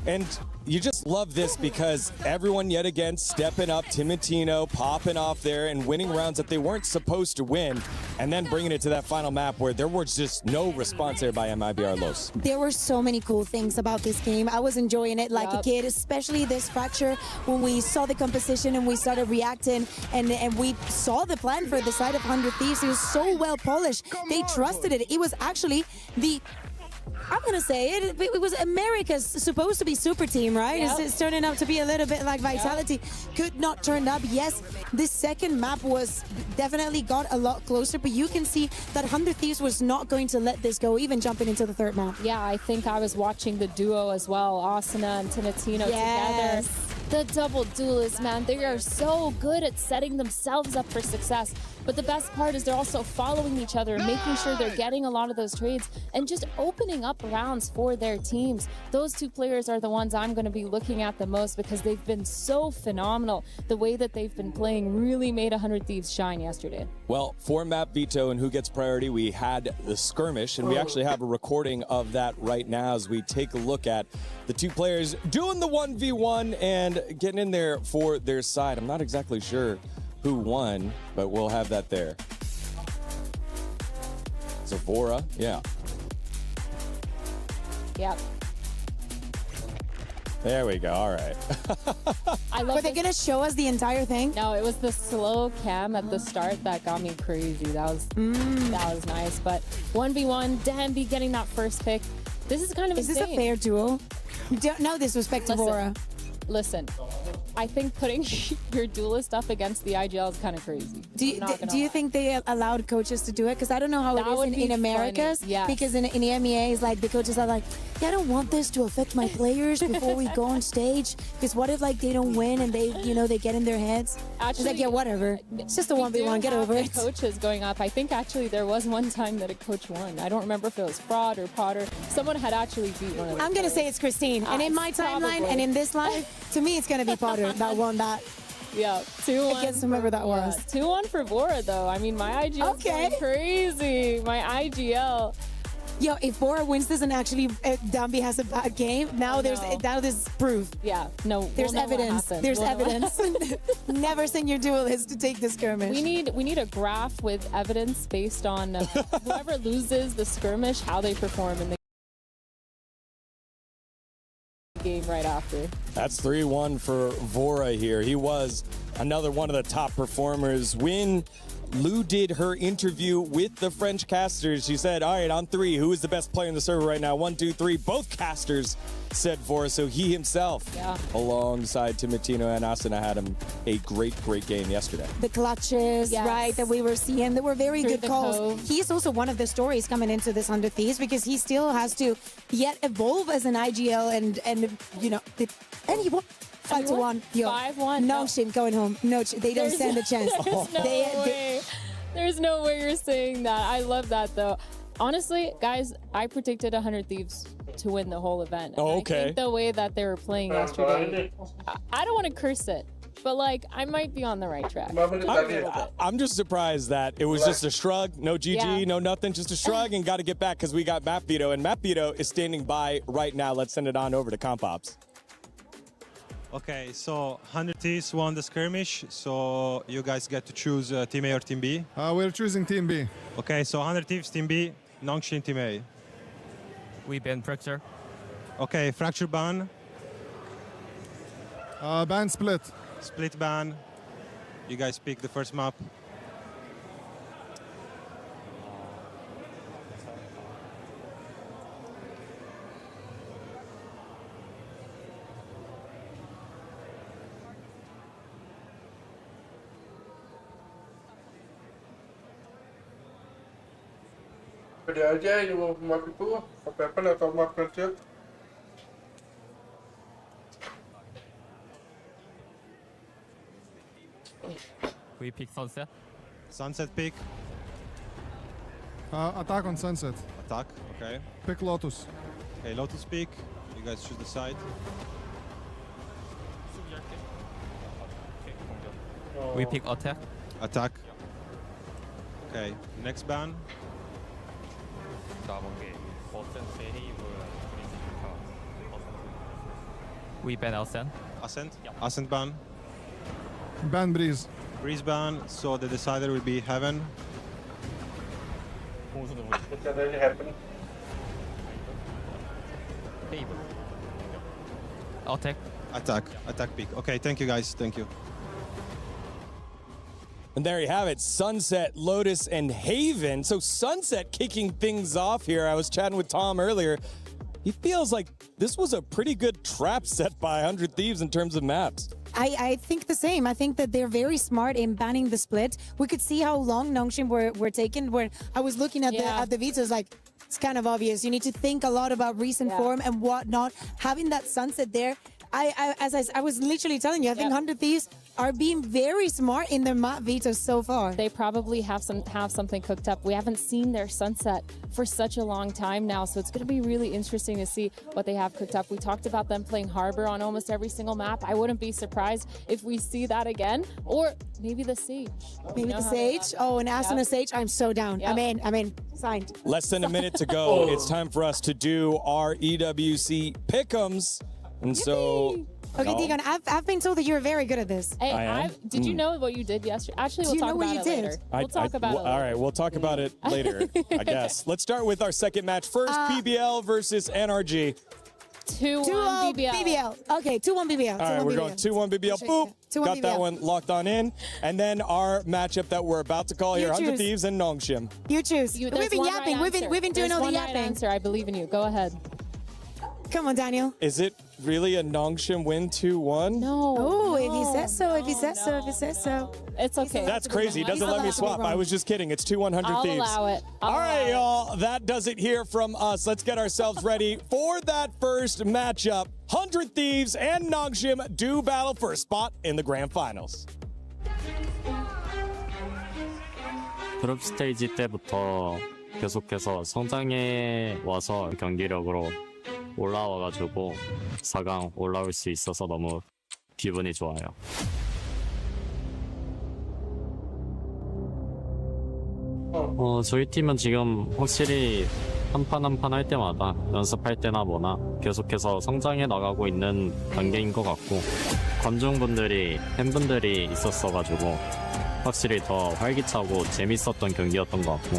And you just love this because everyone yet again stepping up, Timotino popping off there and winning rounds that they weren't supposed to win, and then bringing it to that final map where there was just no response there by MIBR Los. There were so many cool things about this game. I was enjoying it like a kid, especially this fracture when we saw the composition and we started reacting and we saw the plan for the side of 100 Thieves. It was so well polished. They trusted it. It was actually I'm going to say it was America's supposed to be super team, right? It's turning out to be a little bit like Vitality. Could not turn up. Yes, this second map was definitely got a lot closer, but you can see that 100 Thieves was not going to let this go, even jumping into the third map. Yeah, I think I was watching the duo as well, Asuna and Timotino together. The double duelists, man, they are so good at setting themselves up for success. But the best part is they're also following each other, making sure they're getting a lot of those trades and just opening up rounds for their teams. Those two players are the ones I'm going to be looking at the most because they've been so phenomenal. The way that they've been playing really made 100 Thieves shine yesterday. Well, for map veto and who gets priority, we had the skirmish, and we actually have a recording of that right now as we take a look at the two players doing the 1v1 and getting in there for their side. I'm not exactly sure who won, but we'll have that there. Zavora, yeah. Yep. There we go, all right. Were they going to show us the entire thing? No, it was the slow cam at the start that got me crazy. That was nice, but 1v1, Danby getting that first pick. This is kind of insane. Is this a fair duel? No disrespect to Vora. Listen, I think putting your duelist up against the IGL is kind of crazy. Do you think they allowed coaches to do it? Because I don't know how it is in Americas. Yes. Because in EMEA, it's like the coaches are like, yeah, I don't want this to affect my players before we go on stage. Because what if like they don't win and they, they get in their heads? Actually, it's like, yeah, whatever. It's just a 1v1. Get over it. Coaches going up. I think actually there was one time that a coach won. I don't remember if it was Fraud or Potter. Someone had actually beat one of them. I'm gonna say it's Christine. And in my timeline and in this live, to me, it's gonna be Potter that won that. Yeah, 2-1. Against whoever that was. 2-1 for Vora, though. I mean, my IGL is going crazy. My IGL. Yo, if Vora wins this and actually Dambi has a bad game, now there's proof. Yeah, no, there's evidence. There's evidence. Never send your duelist to take the skirmish. We need a graph with evidence based on whoever loses the skirmish, how they perform in the game right after. That's 3-1 for Vora here. He was another one of the top performers. When Lou did her interview with the French casters, she said, all right, on 3, who is the best player in the server right now? 1, 2, 3. Both casters said Vora, so he himself, alongside Timotino and Asuna, had him a great game yesterday. The clutches, right, that we were seeing, they were very good calls. Cove. He's also one of the stories coming into this 100 Thieves because he still has to yet evolve as an IGL and and he won 5-1. 5-1. Nongshim going home. No, they don't stand a chance. There's no way you're saying that. I love that though. Honestly, guys, I predicted 100 Thieves to win the whole event. And Oh, I okay. think the way that they were playing yesterday, I don't want to curse it, but like I might be on the right track. I'm just surprised that it was just a shrug, no GG, Yeah. no nothing, just a shrug, and got to get back because we got Map Veto, and Map Veto is standing by right now. Let's send it on over to Comp Ops. Okay, so 100 Thieves won the skirmish, so you guys get to choose Team A or Team B. We're choosing Team B. Okay, so 100 Thieves Team B, Nongxin Team A. We ban Fracture. Okay, Fracture ban. Ban Split. Split ban. You guys pick the first map. Pede aja yang map itu, apa atau map kecil. We pick Sunset. Sunset pick. Attack on Sunset. Attack, okay. Pick Lotus. Okay, Lotus pick. You guys choose the side. We pick Attack. Attack. Okay, next ban. We ban Ascent. Ascent? Ascent ban. Ban Breeze. Breeze ban, so the decider will be Heaven. It already happened. Attack. Attack. Attack pick. Okay, thank you guys. Thank you. And there you have it, Sunset, Lotus, and Haven. So Sunset kicking things off here. I was chatting with Tom earlier. He feels like this was a pretty good trap set by 100 Thieves in terms of maps. I think the same. I think that they're very smart in banning the split. We could see how long Nongxin were taken. Where I was looking at the vetoes, like it's kind of obvious. You need to think a lot about recent form and whatnot. Having that Sunset there, I was literally telling you, I think 100 Thieves are being very smart in their map vetoes so far. They probably have something cooked up. We haven't seen their Sunset for such a long time now, so it's going to be really interesting to see what they have cooked up. We talked about them playing Harbor on almost every single map. I wouldn't be surprised if we see that again, or maybe the Sage. Maybe the Sage. Oh, and Asuna Sage, I'm so down. I'm in. Signed. Less than a minute to go. It's time for us to do our EWC pick'ems. And so... Okay, Deacon, I've been told that you're very good at this. Hey, did you know what you did yesterday? Actually, we'll talk about it later. We'll talk about it later. All right, we'll talk about it later, I guess. Let's start with our second match. First, BBL versus NRG. 2-1 BBL. Okay, 2-1 BBL. All right, we're going 2-1 BBL. Boop. 2-1 Got that BBL. one locked on in. And then our matchup that we're about to call here, 100 choose. Thieves and Nongxin. You choose. We've been yapping. We've been doing all the yapping. Answer. I believe in you. Go ahead. Come on, Daniel. Is it really a Nongxin win 2-1? No. Oh, if he says so, if he says so. It's okay. That's crazy. He doesn't let me swap. I was just kidding. It's 2-100 I'll Thieves. allow it. All right, y'all. That does it here from us. Let's get ourselves ready for that first matchup. 100 Thieves and Nongxin do battle for a spot in the grand finals. 그룹 스테이지 때부터 계속해서 성장해 와서 경기력으로 올라와가지고 4강 올라올 수 있어서 너무 기분이 좋아요. 저희 팀은 지금 확실히 한 판 한 판 할 때마다 연습할 때나 뭐나 계속해서 성장해 나가고 있는 단계인 것 같고 관중분들이 팬분들이 있었어가지고 확실히 더 활기차고 재밌었던 경기였던 것 같고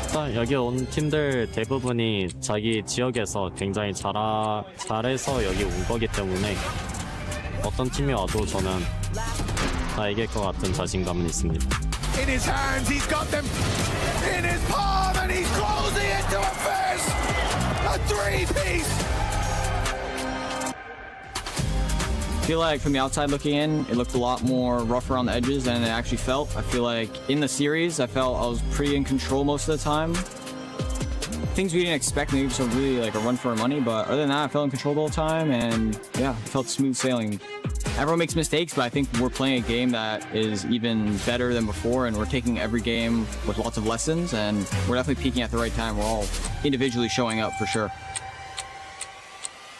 일단 여기 온 팀들 대부분이 자기 지역에서 굉장히 잘해서 여기 온 거기 때문에 어떤 팀이 와도 저는 다 이길 것 같은 자신감은 있습니다. In his hands, he's got them in his palm, and he's closing into a fist! A three-piece! I feel like from the outside looking in, it looked a lot more rough around the edges than it actually felt. I feel like in the series, I felt I was pretty in control most of the time. things we didn't expect, maybe so really like a run for our money, but other than that, I felt in control the whole time, and yeah, it felt smooth sailing. Everyone makes mistakes, but I think we're playing a game that is even better than before, and we're taking every game with lots of lessons, and we're definitely peaking at the right time. We're all individually showing up for sure.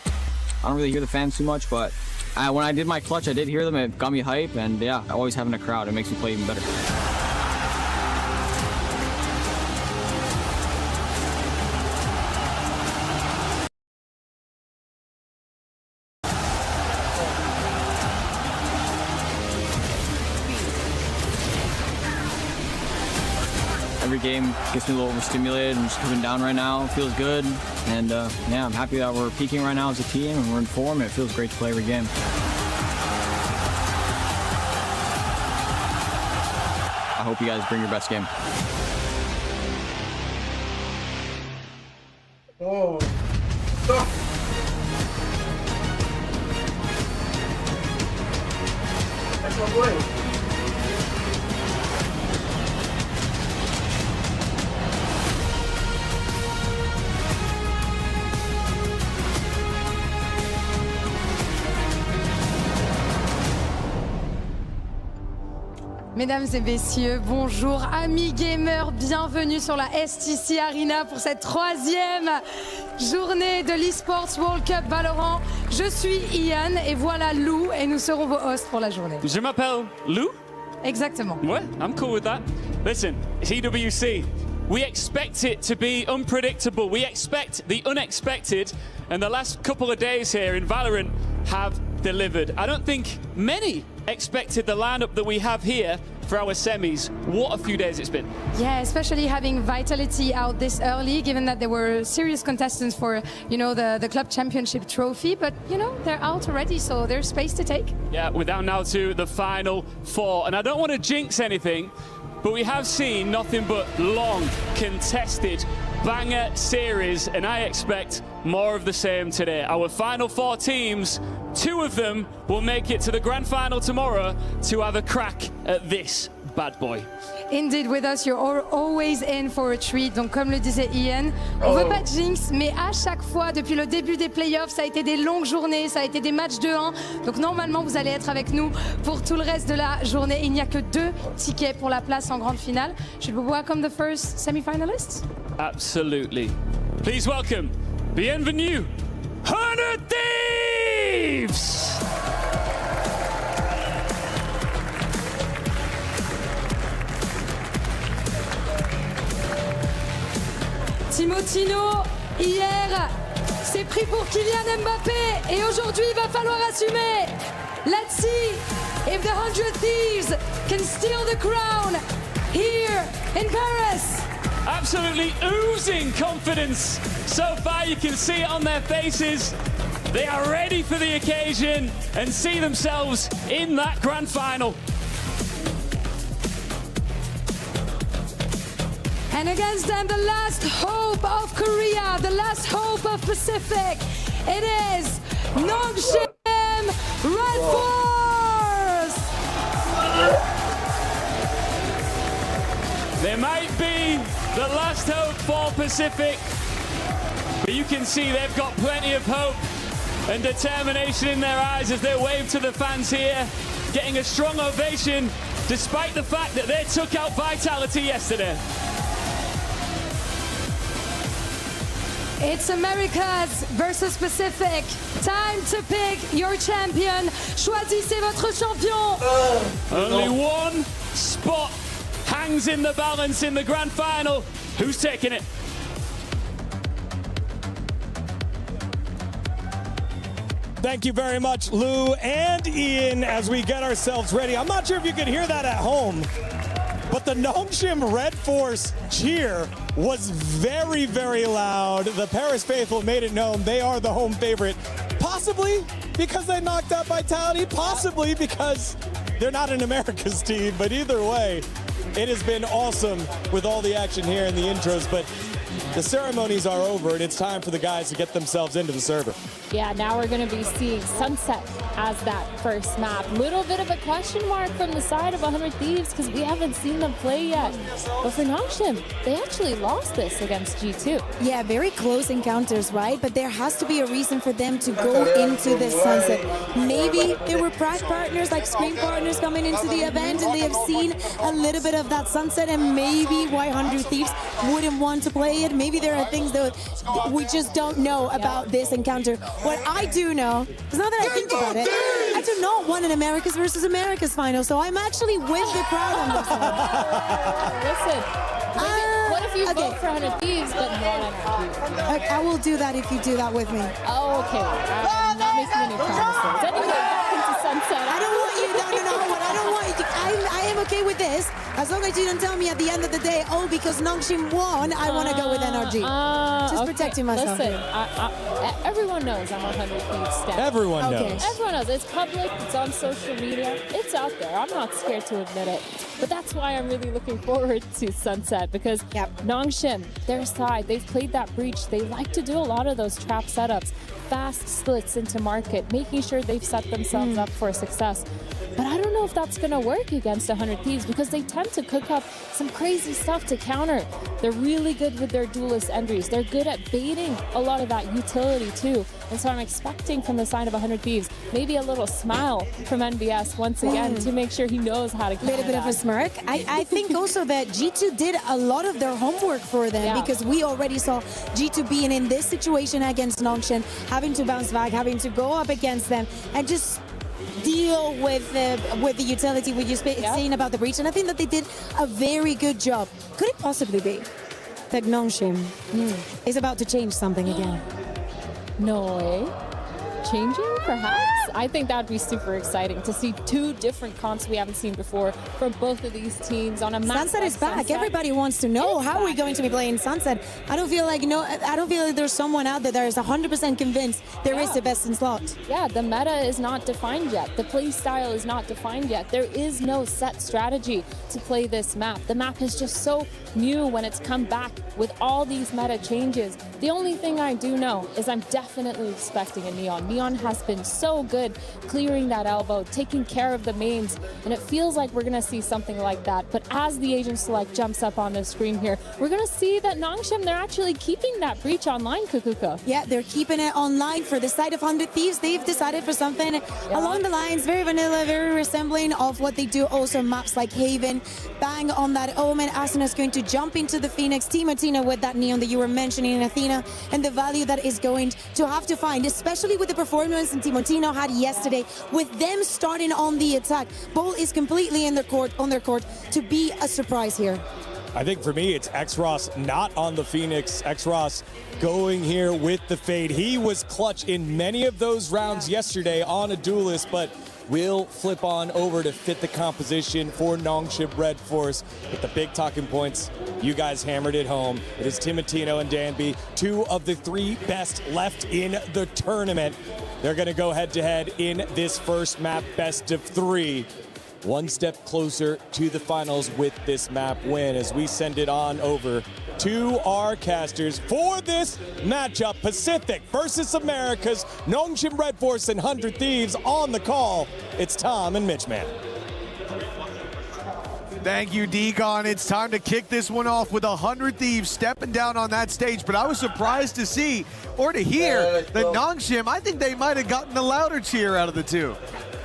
I don't really hear the fans too much, but when I did my clutch, I did hear them. It got me hype, and yeah, always having a crowd, it makes me play even better. Every game gets me a little overstimulated. I'm just coming down right now. It feels good. And yeah, I'm happy that we're peaking right now as a team and we're in form. And it feels great to play every game. I hope you guys bring your best game. Oh. Stop. That's my boy. Mesdames et messieurs, bonjour amis gamers, bienvenue sur la STC Arena pour cette 3e journée de l'eSports World Cup Valorant. Je suis Ian et voilà Lou et nous serons vos hosts pour la journée. Je m'appelle Lou. Exactement. Ouais, I'm cool with that. Listen, it's EWC. We expect it to be unpredictable. We expect the unexpected, and the last couple of days here in Valorant have delivered. I don't think many expected the lineup that we have here for our semis. What a few days it's been. Yeah, especially having Vitality out this early, given that they were serious contestants for, you know, the club championship trophy, but you know, they're out already, so there's space to take. Yeah, we're down now to the final 4, and I don't want to jinx anything, but we have seen nothing but long, contested, banger series, and I expect more of the same today. Our final 4 teams, 2 of them will make it to the grand final tomorrow to have a crack at this bad boy. Indeed, with us, you're always in for a treat. Donc, comme le disait Ian, on veut pas de jinx, mais à chaque fois, depuis le début des playoffs, ça a été des longues journées, ça a été des matchs 2-1. Donc, normalement, vous allez être avec nous pour tout le reste de la journée. Il n'y a que 2 tickets pour la place en grande finale. Should we welcome the first semi-finalists? Absolutely. Please welcome, bienvenue, 100 Thieves! Timotino, hier, s'est pris pour Kylian Mbappé et aujourd'hui, il va falloir assumer. Let's see if the 100 Thieves can steal the crown here in Paris. Absolutely oozing confidence. So far, you can see it on their faces. They are ready for the occasion and see themselves in that grand final. And against them, the last hope of Korea, the last hope of Pacific. It is Nongshim Red Force! They might be the last hope for Pacific, but you can see they've got plenty of hope and determination in their eyes as they wave to the fans here, getting a strong ovation despite the fact that they took out Vitality yesterday. It's Americas versus Pacific. Time to pick your champion. Choisissez votre champion. Only one spot hangs in the balance in the grand final. Who's taking it? Thank you very much, Lou and Ian, as we get ourselves ready. I'm not sure if you could hear that at home, but the Nongshim Red Force cheer was very, very loud. The Paris faithful made it known they are the home favorite. Possibly because they knocked out Vitality, possibly because they're not an America's team, but either way, it has been awesome with all the action here in the intros. But the ceremonies are over and it's time for the guys to get themselves into the server. Yeah, now we're going to be seeing Sunset as that first map. Little bit of a question mark from the side of 100 Thieves because we haven't seen them play yet. But for Nongshim, they actually lost this against G2. Yeah, very close encounters, right? But there has to be a reason for them to go into this Sunset. Maybe there were partners, like screen partners coming into the event and they have seen a little bit of that Sunset and maybe why 100 Thieves wouldn't want to play it. Maybe there are things that we just don't know about this encounter. What I do know, is now that I think about it, I do not want an Americas versus Americas final, so I'm actually with the crowd on this one. Listen, what if you vote for 100 Thieves but not NRG? I will do that if you do that with me. Oh, okay. I'm not making any promises. Anyway, back into Sunset. I don't want you, no, I don't want you. I am okay with this, as long as you don't tell me at the end of the day, oh, because Nongshim won, I want to go with NRG. Just protecting myself. Listen, everyone knows I'm 100 Thieves stan. Everyone knows. Everyone knows. It's public. It's on social media. It's out there. I'm not scared to admit it. But that's why I'm really looking forward to Sunset because Nongshim, their side, they've played that breach. They like to do a lot of those trap setups, fast splits into market, making sure they've set themselves up for success. But I don't know if that's going to work against 100 Thieves because they tend to cook up some crazy stuff to counter. They're really good with their duelist entries. They're good at baiting a lot of that utility too. And so I'm expecting from the side of 100 Thieves, maybe a little smile from NBS once again to make sure he knows how to counter little bit of a smirk. I think also that G2 did a lot of their homework for them because we already saw G2 being in this situation against Nongshim, having to bounce back, having to go up against them and just deal with the utility we just saying about the breach, and I think that they did a very good job. Could it possibly be that Nongshim is about to change something again? No way. Changing, perhaps? I think that would be super exciting to see two different comps we haven't seen before from both of these teams on a map. Sunset is back. Sunset. Everybody wants to know how are we going to be playing Sunset. I don't feel like there's someone out there that is 100% convinced there is the best in slot. Yeah, the meta is not defined yet. The play style is not defined yet. There is no set strategy to play this map. The map is just so new when it's come back with all these meta changes. The only thing I do know is I'm definitely expecting a Neon. Neon has been so good clearing that elbow, taking care of the mains, and it feels like we're going to see something like that. But as the Agent Select jumps up on the screen here, we're going to see that Nongshim, they're actually keeping that breach online, Kukuka. Yeah, they're keeping it online. For the side of 100 Thieves, they've decided for something along the lines, very vanilla, very resembling of what they do also maps like Haven. Bang on that Omen. Asuna is going to jump into the Phoenix. Timotina with that Neon that you were mentioning in Athena, and the value that is going to have to find, especially with the performance and Timotino had yesterday, with them starting on the attack. Ball is completely in their court, to be a surprise here. I think for me, it's X-Ross not on the Phoenix. X-Ross going here with the fade. He was clutch in many of those rounds yesterday on a duelist, but will flip on over to fit the composition for Nongshim Red Force. With the big talking points, you guys hammered it home. It is Timotino and Danby, two of the three best left in the tournament. They're going to go head-to-head in this first map, best of three. One step closer to the finals with this map win as we send it on over to our casters for this matchup. Pacific versus Americas, Nongshim Red Force and 100 Thieves on the call. It's Tom and Mitchman. Thank you, Degon. It's time to kick this one off with 100 Thieves stepping down on that stage, but I was surprised to see or to hear that Nongshim, I think they might have gotten the louder cheer out of the two.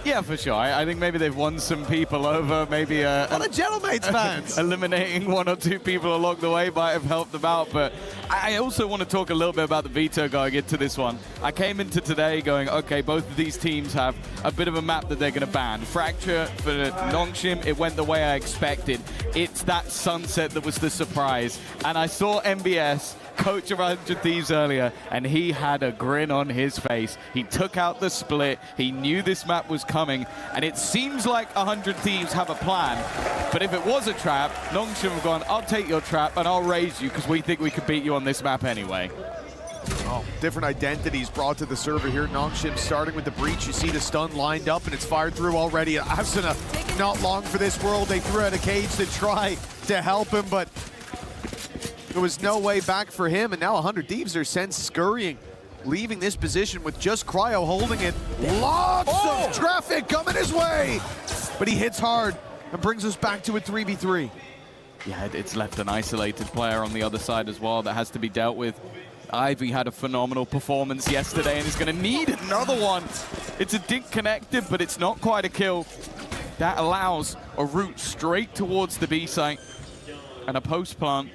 Yeah, for sure. I think maybe they've won some people over. Maybe a lot of Gentleman's fans. Eliminating one or two people along the way might have helped them out. But I also want to talk a little bit about the veto going into this one. I came into today going, okay, both of these teams have a bit of a map that they're going to ban. Fracture for Nongshim, it went the way I expected. It's that Sunset that was the surprise. And I saw MBS coach of 100 Thieves earlier, and he had a grin on his face. He took out the split. He knew this map was coming, and it seems like 100 Thieves have a plan. But if it was a trap, Nongshim have gone, I'll take your trap and I'll raise you because we think we can beat you on this map anyway. Oh, different identities brought to the server here. Nongshim starting with the breach. You see the stun lined up and it's fired through already. Asuna not long for this world. They threw out a cage to try to help him, but There was no way back for him, and now 100 Thieves are sent scurrying, leaving this position with just Cryo holding it. Lots of traffic coming his way, but he hits hard and brings us back to a 3v3. Yeah, it's left an isolated player on the other side as well that has to be dealt with. Ivy had a phenomenal performance yesterday and is going to need another one. It's a dink connected, but it's not quite a kill. That allows a route straight towards the B site and a post plant,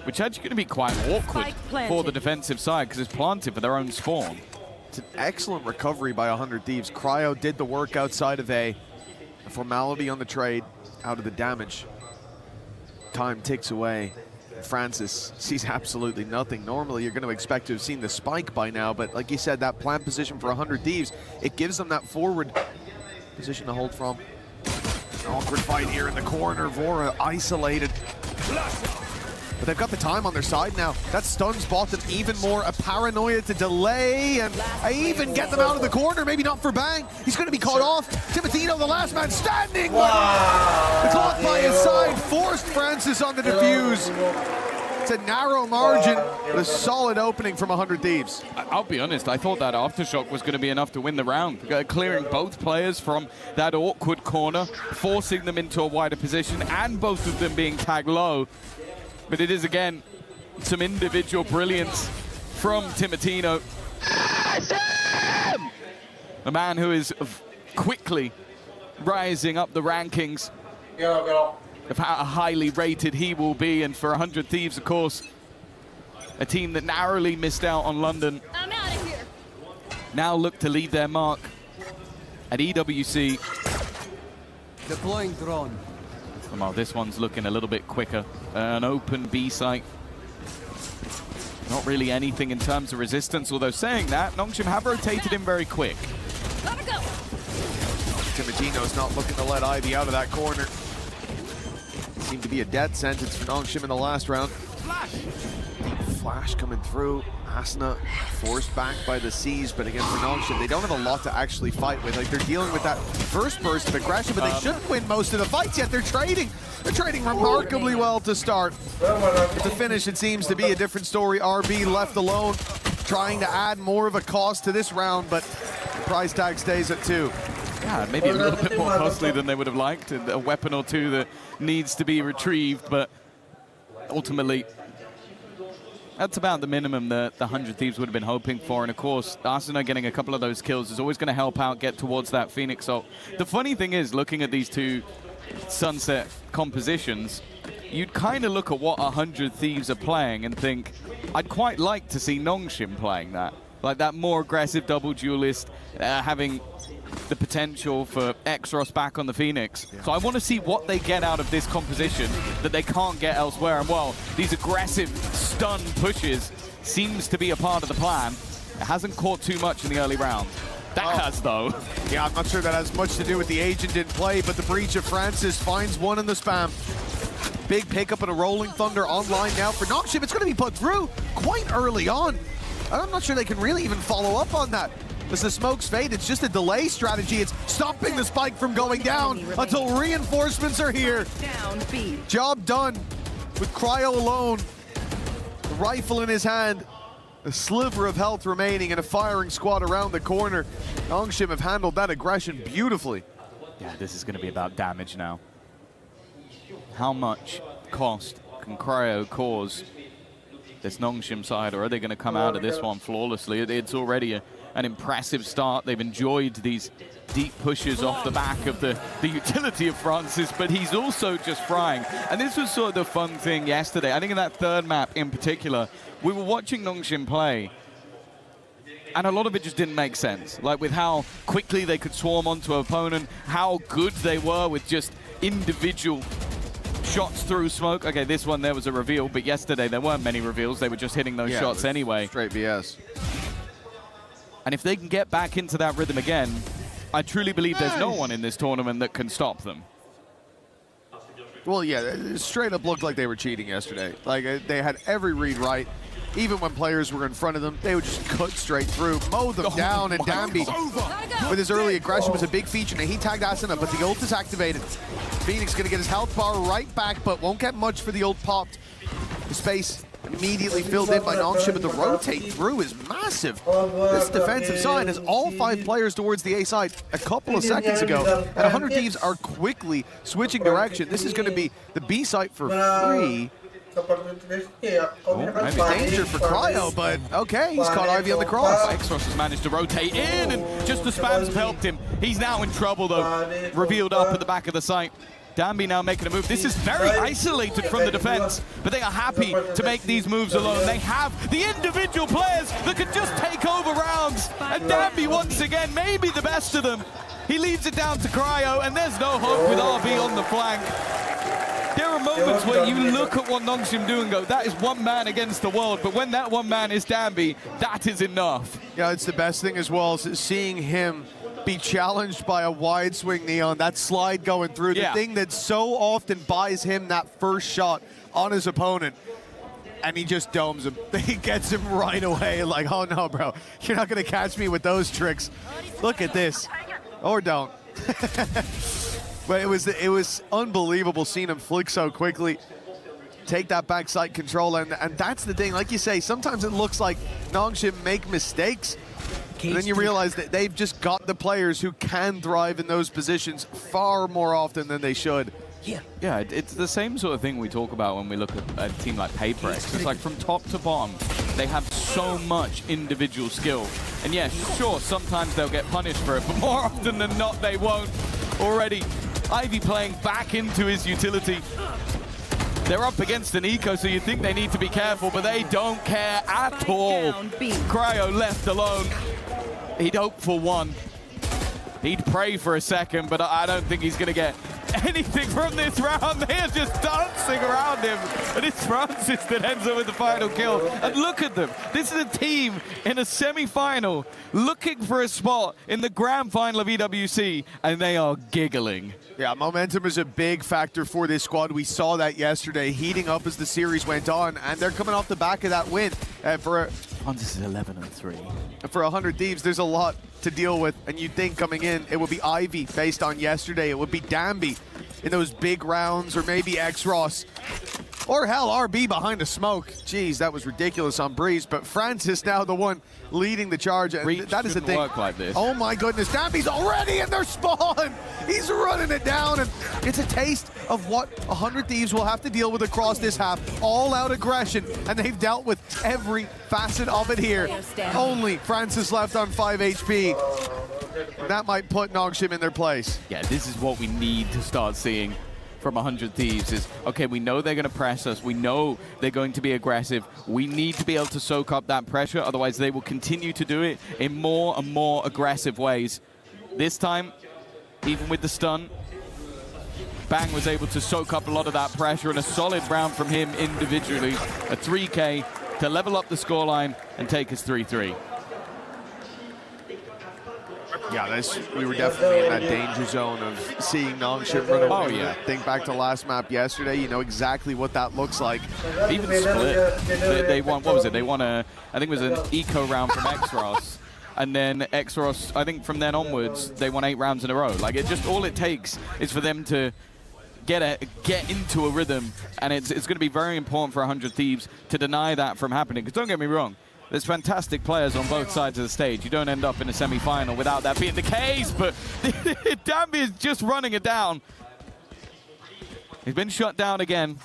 which actually going to be quite awkward for the defensive side because it's planted for their own spawn. It's an excellent recovery by 100 Thieves. Cryo did the work outside of A. A formality on the trade out of the damage. Time ticks away. Francis sees absolutely nothing. Normally, you're going to expect to have seen the spike by now, but like you said, that plant position for 100 Thieves, it gives them that forward position to hold from. An awkward fight here in the corner. Vora isolated. But they've got the time on their side now. That stuns bought them even more. A paranoia to delay, and I even get them out of the corner. Maybe not for Bang. He's going to be caught off. Timotino, the last man standing. Wow. The clock by his side forced Francis on the defuse. It's a narrow margin, but a solid opening from 100 Thieves. I'll be honest, I thought that aftershock was going to be enough to win the round. Clearing both players from that awkward corner, forcing them into a wider position, and both of them being tagged low. But it is, again, some individual brilliance from Timotino. A man who is quickly rising up the rankings of how highly rated he will be. And for 100 Thieves, of course, a team that narrowly missed out on London. I'm out of here. Now look to leave their mark at EWC. Deploying drone. Well, this one's looking a little bit quicker. An open B site. Not really anything in terms of resistance, although saying that, Nongshim have rotated in very quick. Gotta go. Timotino's not looking to let Ivy out of that corner. Seemed to be a death sentence for Nongshim in the last round. Deep flash coming through. Asuna forced back by the Seas, but again for Nongshim, they don't have a lot to actually fight with. Like, they're dealing with that first burst of aggression, but they shouldn't win most of the fights yet. They're trading. They're trading remarkably well to start. But to finish, it seems to be a different story. RB left alone, trying to add more of a cost to this round, but the price tag stays at 2. Yeah, maybe a little bit more costly than they would have liked. A weapon or two that needs to be retrieved, but ultimately, that's about the minimum that the 100 Thieves would have been hoping for. And of course, Asuna getting a couple of those kills is always going to help out get towards that Phoenix. So the funny thing is, looking at these two Sunset compositions, you'd kind of look at what 100 Thieves are playing and think, I'd quite like to see Nongshim playing that. Like that more aggressive double duelist, having the potential for Exros back on the Phoenix. Yeah. So I want to see what they get out of this composition that they can't get elsewhere. And well, these aggressive stun pushes seems to be a part of the plan. It hasn't caught too much in the early round. That has, though. Yeah, I'm not sure that has much to do with the agent in play, but the breach of Francis finds one in the spam. Big pickup and a Rolling Thunder online now for Nongshim. It's going to be put through quite early on. I'm not sure they can really even follow up on that. As the smokes fade, it's just a delay strategy. It's stopping the spike from going down until reinforcements are here. Down B. Job done with Cryo alone. The rifle in his hand. A sliver of health remaining and a firing squad around the corner. Nongshim have handled that aggression beautifully. Yeah, this is going to be about damage now. How much cost can Cryo cause this Nongshim side, or are they going to come out of this one flawlessly? It's already an impressive start. They've enjoyed these deep pushes off the back of the utility of Francis, but he's also just frying. And this was sort of the fun thing yesterday. I think in that third map in particular, we were watching Nongshim play, and a lot of it just didn't make sense. Like with how quickly they could swarm onto an opponent, how good they were with just individual shots through smoke. Okay, this one there was a reveal, but yesterday there weren't many reveals. They were just hitting those shots anyway. Straight VS. And if they can get back into that rhythm again, I truly believe there's no one in this tournament that can stop them. Well, yeah, it straight up looked like they were cheating yesterday. Like, they had every read right. Even when players were in front of them, they would just cut straight through, mow them down, and Danby, with his early aggression, was a big feature. Now, he tagged Asuna, but the ult is activated. Phoenix going to get his health bar right back, but won't get much for the ult popped. The space immediately filled in by Nongshim, but the rotate through is massive. This defensive side has all 5 players towards the A side a couple of seconds ago, and 100 Thieves are quickly switching direction. This is going to be the B site for free. Maybe danger for Cryo, but okay, he's caught Ivy on the cross. Exros has managed to rotate in, and just the spams have helped him. He's now in trouble, though. Revealed up at the back of the site. Danby now making a move. This is very isolated from the defense, but they are happy to make these moves alone. They have the individual players that can just take over rounds, and Danby once again, maybe the best of them. He leaves it down to Cryo, and there's no hope with RB on the flank. There are moments where you look at what Nongshim do and go, that is one man against the world, but when that one man is Danby, that is enough. Yeah, it's the best thing as well, is seeing him be challenged by a wide swing Neon, that slide going through, the thing that so often buys him that first shot on his opponent, and he just domes him. He gets him right away, like, oh no, bro, you're not gonna catch me with those tricks. Look at this, or don't. But it was unbelievable seeing him flick so quickly, take that backside control, and that's the thing, like you say, sometimes it looks like Nongshim make mistakes, and then you realize that they've just got the players who can thrive in those positions far more often than they should. Yeah, it's the same sort of thing we talk about when we look at a team like Paperex. It's like from top to bottom, they have so much individual skill. And yeah, sure, sometimes they'll get punished for it, but more often than not, they won't. Already, Ivy playing back into his utility. They're up against an eco, so you think they need to be careful, but they don't care at all. Cryo left alone. He'd hope for one. He'd pray for a second, but I don't think he's going to get anything from this round. They're just dancing around him, and it's Francis that ends up with the final kill. And look at them. This is a team in a semi-final looking for a spot in the grand final of EWC, and they are giggling. Yeah, momentum is a big factor for this squad. We saw that yesterday, heating up as the series went on, and they're coming off the back of that win. This is 11-3. For 100 Thieves, there's a lot to deal with, and you'd think coming in, it would be Ivy based on yesterday. It would be Danby in those big rounds, or maybe X-Ross. Or hell, RB behind the smoke. Jeez, that was ridiculous on Breeze, but Francis now the one leading the charge, and that is the thing. Work like this. Oh my goodness, Danby's already in their spawn! He's running it down, and it's a taste of what 100 Thieves will have to deal with across this half. All-out aggression, and they've dealt with every facet of it here. Only Francis left on 5 HP. And that might put Nongshim in their place. Yeah, this is what we need to start seeing from 100 Thieves is, okay, we know they're going to press us. We know they're going to be aggressive. We need to be able to soak up that pressure. Otherwise, they will continue to do it in more and more aggressive ways. This time, even with the stun, Bang was able to soak up a lot of that pressure, and a solid round from him individually. A 3K to level up the scoreline and take us 3-3. Yeah, we were definitely in that danger zone of seeing Nongshim run away. Oh, yeah. Think back to last map yesterday, you know exactly what that looks like. Even split. They won, what was it? They won I think it was an eco round from X-Ross. And then X-Ross, I think from then onwards, they won 8 rounds in a row. Like, all it takes is for them to get into a rhythm. And it's going to be very important for 100 Thieves to deny that from happening. Because don't get me wrong, there's fantastic players on both sides of the stage. You don't end up in a semi-final without that being the case, but Danby is just running it down. He's been shut down again.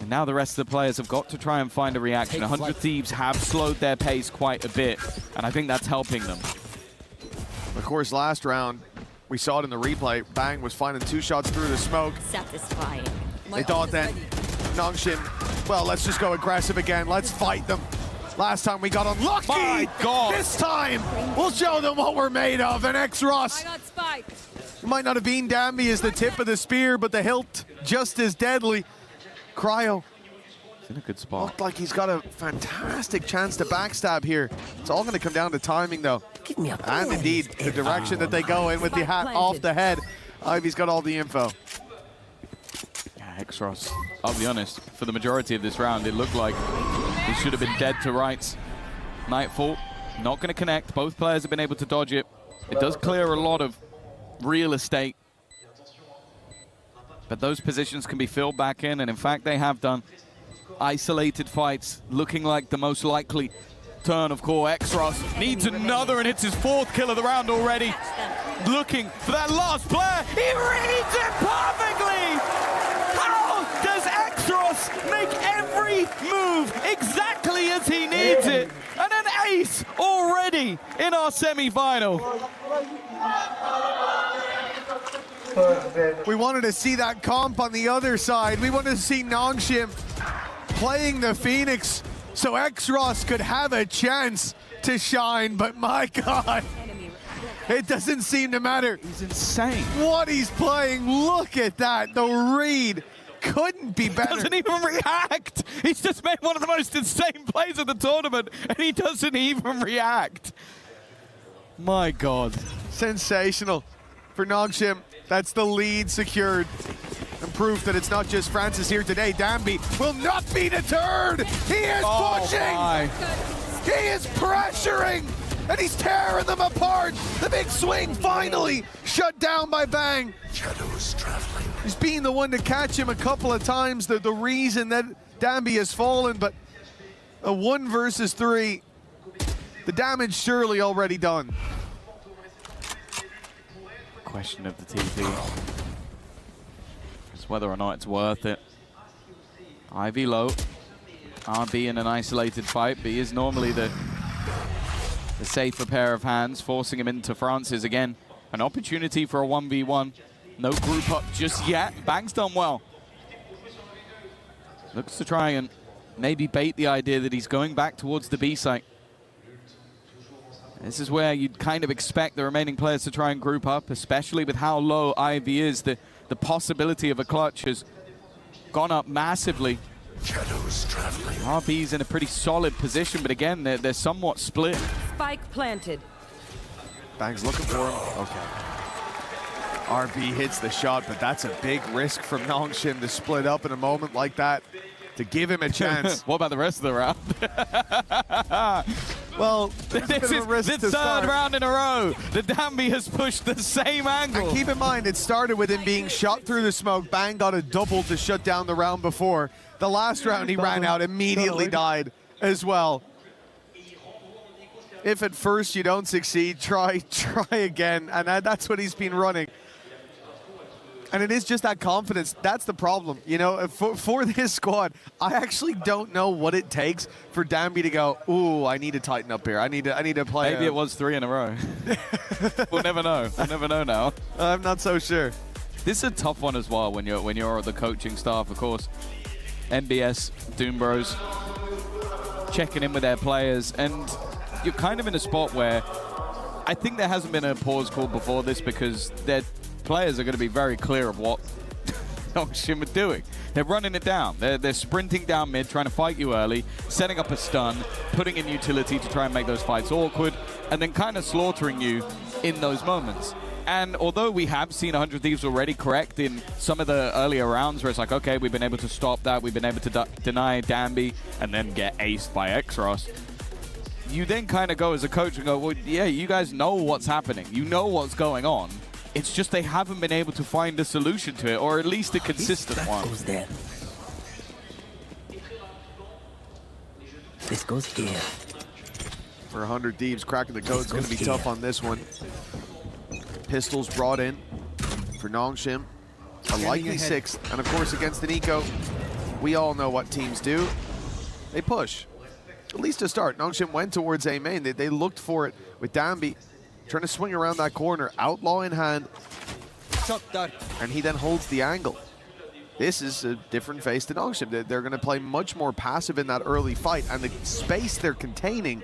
And now the rest of the players have got to try and find a reaction. 100 Thieves have slowed their pace quite a bit, and I think that's helping them. Of course, last round, we saw it in the replay, Bang was finding 2 shots through the smoke. Satisfying. They thought that Nongshim, well, let's just go aggressive again. Let's fight them. Last time we got unlucky. My God. This time, we'll show them what we're made of. And X-Ross. I got spiked. It might not have been Danby as the tip of the spear, but the hilt just as deadly. Cryo. He's in a good spot. Looked like he's got a fantastic chance to backstab here. It's all going to come down to timing, though. Give me a And indeed, the direction that they go in with the hat off the head. Ivy's got all the info. X-Ross, I'll be honest, for the majority of this round, it looked like he should have been dead to rights. Nightfall, not going to connect. Both players have been able to dodge it. It does clear a lot of real estate. But those positions can be filled back in, and in fact they have done. Isolated fights looking like the most likely turn of core. X-Ross needs another and hits his 4th kill of the round already. Looking for that last player. He reads it perfectly! How does X-Ross make every move exactly as he needs it? And an ace already in our semi-final. We wanted to see that comp on the other side. We wanted to see Nongshim playing the Phoenix so X-Ross could have a chance to shine, but my God, it doesn't seem to matter. He's insane. What he's playing, look at that. The read couldn't be better. Doesn't even react. He's just made one of the most insane plays of the tournament, and he doesn't even react. My God. Sensational for Nongshim. That's the lead secured. And proof that it's not just Francis here today. Danby will not be deterred. He is pushing. My. He is pressuring. And he's tearing them apart. The big swing finally shut down by Bang. Shadows traveling. He's been the one to catch him a couple of times. The reason that Danby has fallen, but a 1 versus 3. The damage surely already done. Question of the TP is whether or not it's worth it. Ivy low, RB in an isolated fight, but he is normally the safer pair of hands, forcing him into Francis again. An opportunity for a 1v1. No group up just yet. Bang's done well. Looks to try and maybe bait the idea that he's going back towards the B site. This is where you'd kind of expect the remaining players to try and group up, especially with how low Ivy is. The possibility of a clutch has gone up massively. Shadows traveling. RB's in a pretty solid position, but again, they're somewhat split. Spike planted. Bang's looking for him. Okay. RB hits the shot, but that's a big risk from Nongshim to split up in a moment like that, to give him a chance. What about the rest of the round? Well, this is the third round in a row. The Danby has pushed the same angle. And keep in mind, it started with him being shot through the smoke. Bang got a double to shut down the round before. The last round he ran out, immediately died as well. If at first you don't succeed, try again. And that's what he's been running. And it is just that confidence. That's the problem. You know, for this squad, I actually don't know what it takes for Danby to go, ooh, I need to tighten up here. I need to play. Maybe it was 3 in a row. We'll never know. We'll never know now. I'm not so sure. This is a tough one as well when you're the coaching staff, of course. NBS, Doom Bros, checking in with their players, and you're kind of in a spot where I think there hasn't been a pause call before this because their players are going to be very clear of what Nongshim are doing. They're running it down. They're sprinting down mid, trying to fight you early, setting up a stun, putting in utility to try and make those fights awkward, and then kind of slaughtering you in those moments. And although we have seen 100 Thieves already correct in some of the earlier rounds where it's like, okay, we've been able to stop that, we've been able to deny Danby and then get aced by X-Ross, you then kind of go as a coach and go, well, yeah, you guys know what's happening. You know what's going on. It's just they haven't been able to find a solution to it, or at least a consistent one. This goes here. For 100 Thieves, cracking the code is going to be tough on this one. Pistols brought in for Nongshim. A likely 6th. And of course, against the Nico, we all know what teams do. They push. At least to start. Nongshim went towards A main. They looked for it with Danby trying to swing around that corner. Outlaw in hand. And he then holds the angle. This is a different face to Nongshim. They're going to play much more passive in that early fight. And the space they're containing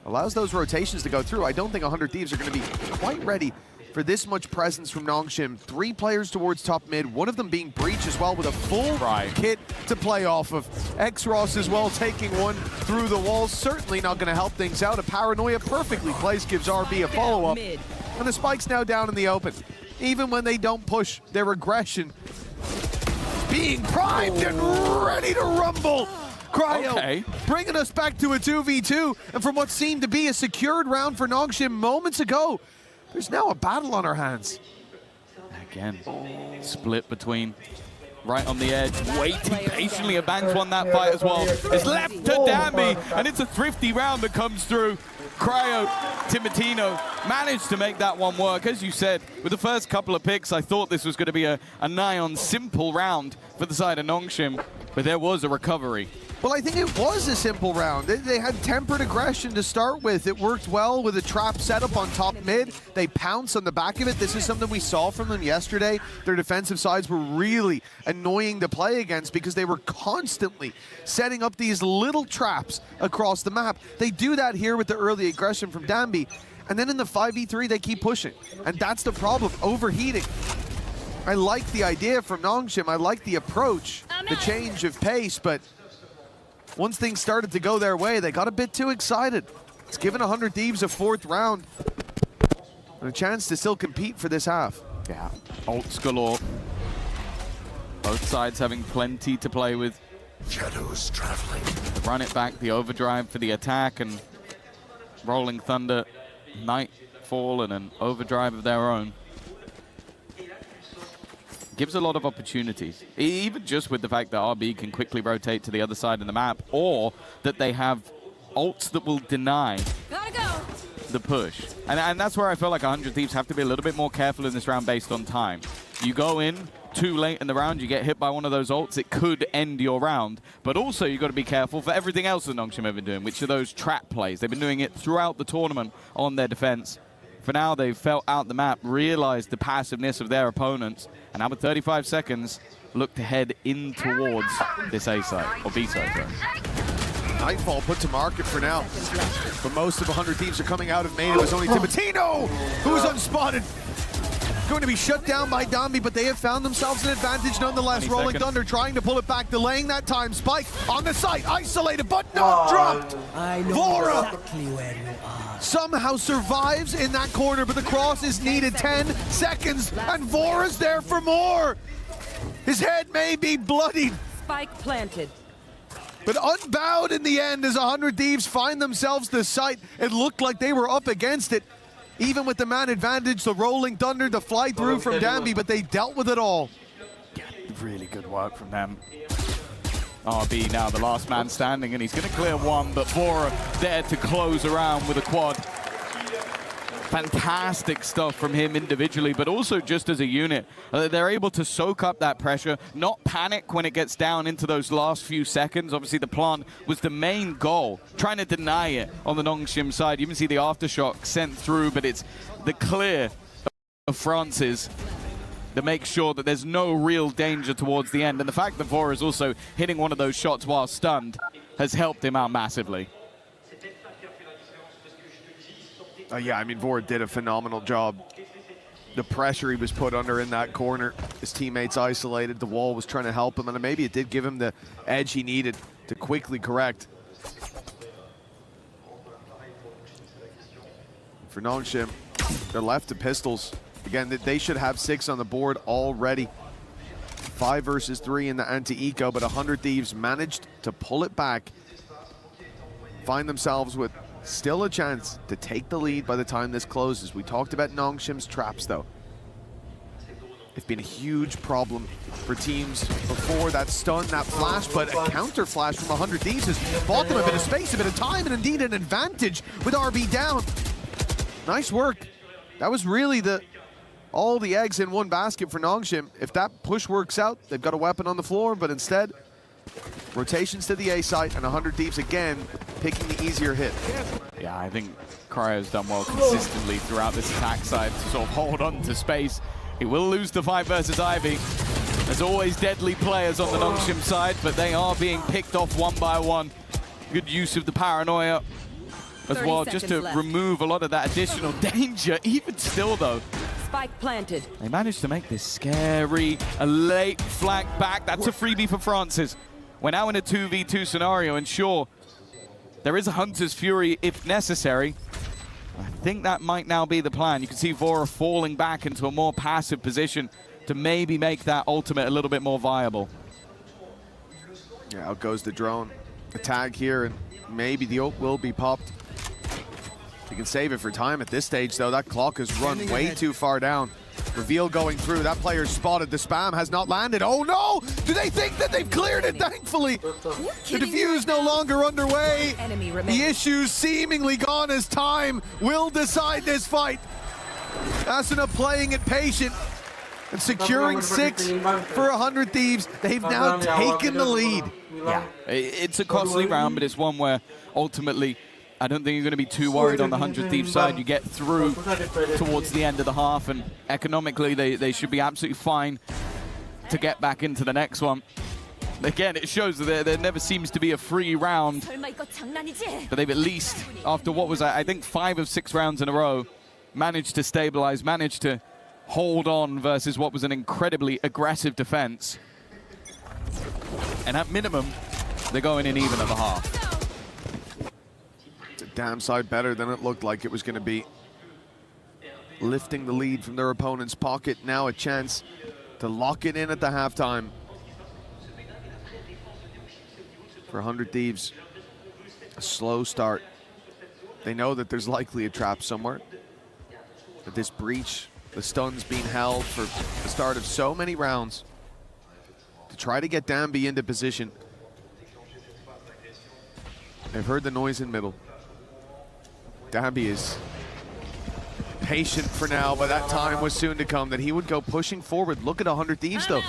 allows those rotations to go through. I don't think 100 Thieves are going to be quite ready for this much presence from Nongshim. 3 players towards top mid, one of them being Breach as well with a full kit to play off of. X-Ross as well taking one through the walls. Certainly not going to help things out. A Paranoia perfectly placed gives RB a follow-up. And the Spike's now down in the open. Even when they don't push their aggression, being primed and ready to rumble. Cryo bringing us back to a 2v2, and from what seemed to be a secured round for Nongshim moments ago, there's now a battle on our hands. Again, split between right on the edge, waiting patiently. Banks won that fight as well. It's left to Danby, and it's a thrifty round that comes through. Cryo, Timotino managed to make that one work. As you said, with the first couple of picks, I thought this was going to be a nigh-on simple round for the side of Nongshim, but there was a recovery. Well, I think it was a simple round. They had tempered aggression to start with. It worked well with a trap setup on top mid. They pounced on the back of it. This is something we saw from them yesterday. Their defensive sides were really annoying to play against because they were constantly setting up these little traps across the map. They do that here with the early aggression from Danby. And then in the 5v3, they keep pushing. And that's the problem, overheating. I like the idea from Nongshim. I like the approach, the change of pace, but once things started to go their way, they got a bit too excited. It's given 100 Thieves a fourth round and a chance to still compete for this half. Yeah, ults galore. Both sides having plenty to play with. Shadows traveling. Run it back, the overdrive for the attack, and Rolling Thunder, Nightfall, and an overdrive of their own. Gives a lot of opportunities, even just with the fact that RB can quickly rotate to the other side of the map, or that they have ults that will deny the push. And that's where I feel like 100 Thieves have to be a little bit more careful in this round based on time. You go in too late in the round, you get hit by one of those ults, it could end your round. But also you've got to be careful for everything else that Nongshim have been doing, which are those trap plays. They've been doing it throughout the tournament on their defense. For now, they've felt out the map, realized the passiveness of their opponents, and now with 35 seconds, look to head in towards this A side, or B side, sorry. Nightfall put to market for now, but most of 100 Thieves are coming out of main. It was only Timotino who was unspotted. Going to be shut down by Danby, but they have found themselves an advantage nonetheless. Rolling Thunder trying to pull it back, delaying that time. Spike on the site, isolated, but not dropped. Vora exactly where you are. Somehow survives in that corner, but the cross is needed. 10 seconds, and Vora's there for more. His head may be bloodied. Spike planted. But unbowed in the end as 100 Thieves find themselves the site. It looked like they were up against it. Even with the man advantage, the Rolling Thunder, the fly through from Danby, but they dealt with it all. Yeah, really good work from them. RB now the last man standing, and he's going to clear one, but Vora there to close around with a quad. Fantastic stuff from him individually, but also just as a unit. They're able to soak up that pressure, not panic when it gets down into those last few seconds. Obviously, the plant was the main goal, trying to deny it on the Nongshim side. You can see the aftershock sent through, but it's the clear of Francis that makes sure that there's no real danger towards the end. And the fact that Vora is also hitting one of those shots while stunned has helped him out massively. Yeah, I mean, Vora did a phenomenal job. The pressure he was put under in that corner, his teammates isolated, the wall was trying to help him, and maybe it did give him the edge he needed to quickly correct. For Nongshim, they're left to pistols. Again, they should have 6 on the board already. 5 versus 3 in the anti-eco, but 100 Thieves managed to pull it back, find themselves with still a chance to take the lead by the time this closes. We talked about Nongshim's traps, though. It's been a huge problem for teams before. That stun, that flash, but a counter flash from 100 Thieves has bought them a bit of space, a bit of time, and indeed an advantage with RB down. Nice work. That was really all the eggs in one basket for Nongshim. If that push works out, they've got a weapon on the floor, but instead, rotations to the A site, and 100 Thieves again picking the easier hit. Yeah, I think Cryo's done well consistently throughout this attack side to sort of hold on to space. He will lose the fight versus Ivy. There's always deadly players on the Nongshim side, but they are being picked off one by one. Good use of the paranoia as well, just to remove a lot of that additional danger. Even still, though, Spike planted. They managed to make this scary. A late flank back. That's a freebie for Francis. We're now in a 2v2 scenario, and sure, there is a Hunter's Fury if necessary. I think that might now be the plan. You can see Vora falling back into a more passive position to maybe make that ultimate a little bit more viable. Yeah, out goes the drone. A tag here, and maybe the ult will be popped. You can save it for time at this stage, though. That clock has run way too far down. Reveal going through. That player spotted. The spam has not landed. Oh no! Do they think that they've cleared it? Thankfully, the defuse no longer underway. The issues seemingly gone as time will decide this fight. Asuna playing it patient and securing 6 for 100 Thieves. They've now taken the lead. Yeah, it's a costly round, but it's one where ultimately I don't think you're going to be too worried on the 100 Thieves side. You get through towards the end of the half, and economically they should be absolutely fine to get back into the next one. Again, it shows that there never seems to be a free round, but they've at least, after what was, I think, 5 of 6 rounds in a row, managed to stabilize, managed to hold on versus what was an incredibly aggressive defense. And at minimum, they're going in even at the half. It's a damn side better than it looked like it was going to be. Lifting the lead from their opponent's pocket, now a chance to lock it in at the halftime. For 100 Thieves, a slow start. They know that there's likely a trap somewhere. But this breach, the stun's being held for the start of so many rounds to try to get Danby into position. They've heard the noise in middle. Danby is patient for now, but that time was soon to come that he would go pushing forward. Look at 100 Thieves though.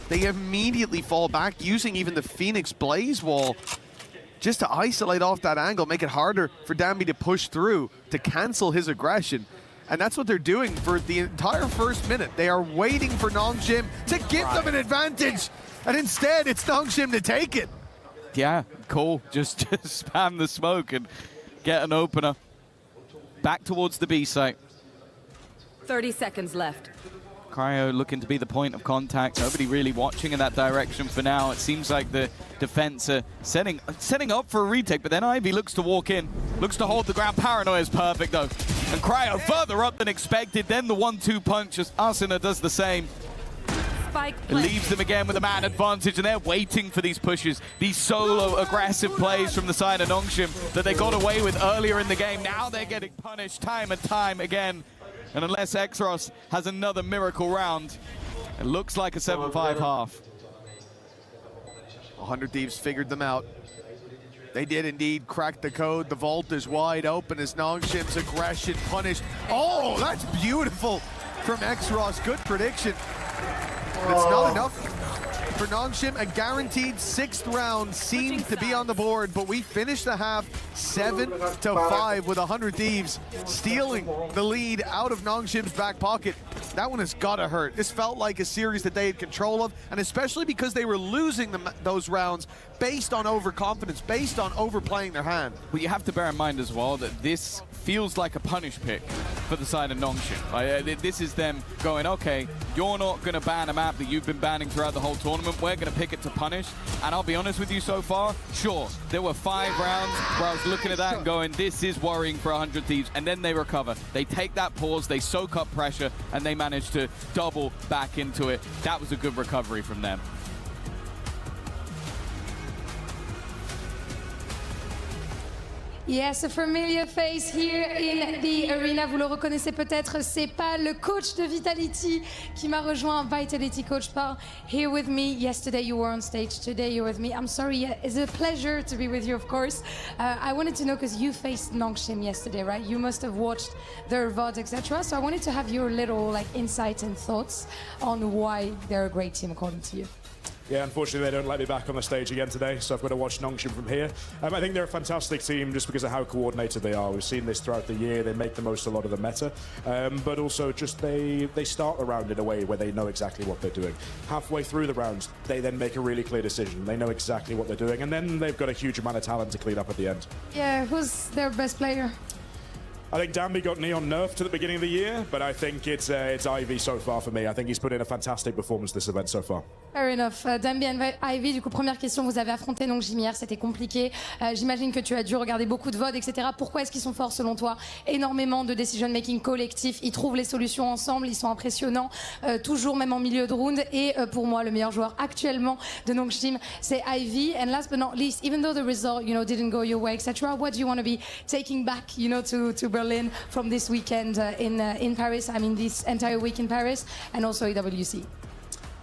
They immediately fall back, using even the Phoenix Blaze wall just to isolate off that angle, make it harder for Danby to push through, to cancel his aggression. And that's what they're doing for the entire first minute. They are waiting for Nongshim to give them an advantage. And instead, it's Nongshim to take it. Yeah, cool. Just spam the smoke and get an opener. Back towards the B site. 30 seconds left. Cryo looking to be the point of contact. Nobody really watching in that direction for now. It seems like the defense are setting up for a retake, but then Ivy looks to walk in, looks to hold the ground. Paranoia is perfect though. And Cryo further up than expected. Then the 1-2 punch as Asuna does the same. It leaves them again with a man advantage, and they're waiting for these pushes, these solo aggressive plays from the side of Nongshim that they got away with earlier in the game. Now they're getting punished time and time again. And unless Exros has another miracle round, it looks like a 7-5 half. 100 Thieves figured them out. They did indeed crack the code. The vault is wide open as Nongshim's aggression punished. Oh, that's beautiful from Exros. Good prediction. But it's not enough for Nongshim. A guaranteed 6th round seems to be on the board, but we finished the half 7-5 with 100 Thieves stealing the lead out of Nongshim's back pocket. That one has got to hurt. This felt like a series that they had control of, and especially because they were losing those rounds based on overconfidence, based on overplaying their hand. Well, you have to bear in mind as well that this feels like a punish pick for the side of Nongshim. This is them going, okay, you're not going to ban a map that you've been banning throughout the whole tournament. We're going to pick it to punish. And I'll be honest with you so far, sure, there were 5 rounds where I was looking at that and going, this is worrying for 100 Thieves. And then they recover. They take that pause, they soak up pressure, and they manage to double back into it. That was a good recovery from them. Yes, a familiar face here in the arena. Vous le reconnaissez peut-être, c'est pas le coach de Vitality qui m'a rejoint. Vitality coach Paul here with me. Yesterday you were on stage, today you're with me. I'm sorry, it's a pleasure to be with you, of course. I wanted to know, because you faced Nongshim yesterday, right? You must have watched their VOD, etc. So I wanted to have your little insights and thoughts on why they're a great team according to you. Yeah, unfortunately they don't let me back on the stage again today, so I've got to watch Nongshim from here. I think they're a fantastic team just because of how coordinated they are. We've seen this throughout the year. They make the most of a lot of the meta, but also just they start the round in a way where they know exactly what they're doing. Halfway through the rounds, they then make a really clear decision. They know exactly what they're doing, and then they've got a huge amount of talent to clean up at the end. Yeah, who's their best player? I think Danby got Neon nerfed at the beginning of the year, but I think it's Ivy so far for me. I think he's put in a fantastic performance this event so far. Fair enough. Danby and Ivy, du coup, première question, vous avez affronté Nongshim hier, c'était compliqué. J'imagine que tu as dû regarder beaucoup de VOD, etc. Pourquoi est-ce qu'ils sont forts selon toi? Énormément de decision-making collectif, ils trouvent les solutions ensemble, ils sont impressionnants, toujours même en milieu de round. Et pour moi, le meilleur joueur actuellement de Nongshim, c'est Ivy. And last but not least, even though the result, didn't go your way, etc., what do you want to be taking back, to Berlin Berlin from this weekend in Paris. I mean, this entire week in Paris, and also EWC.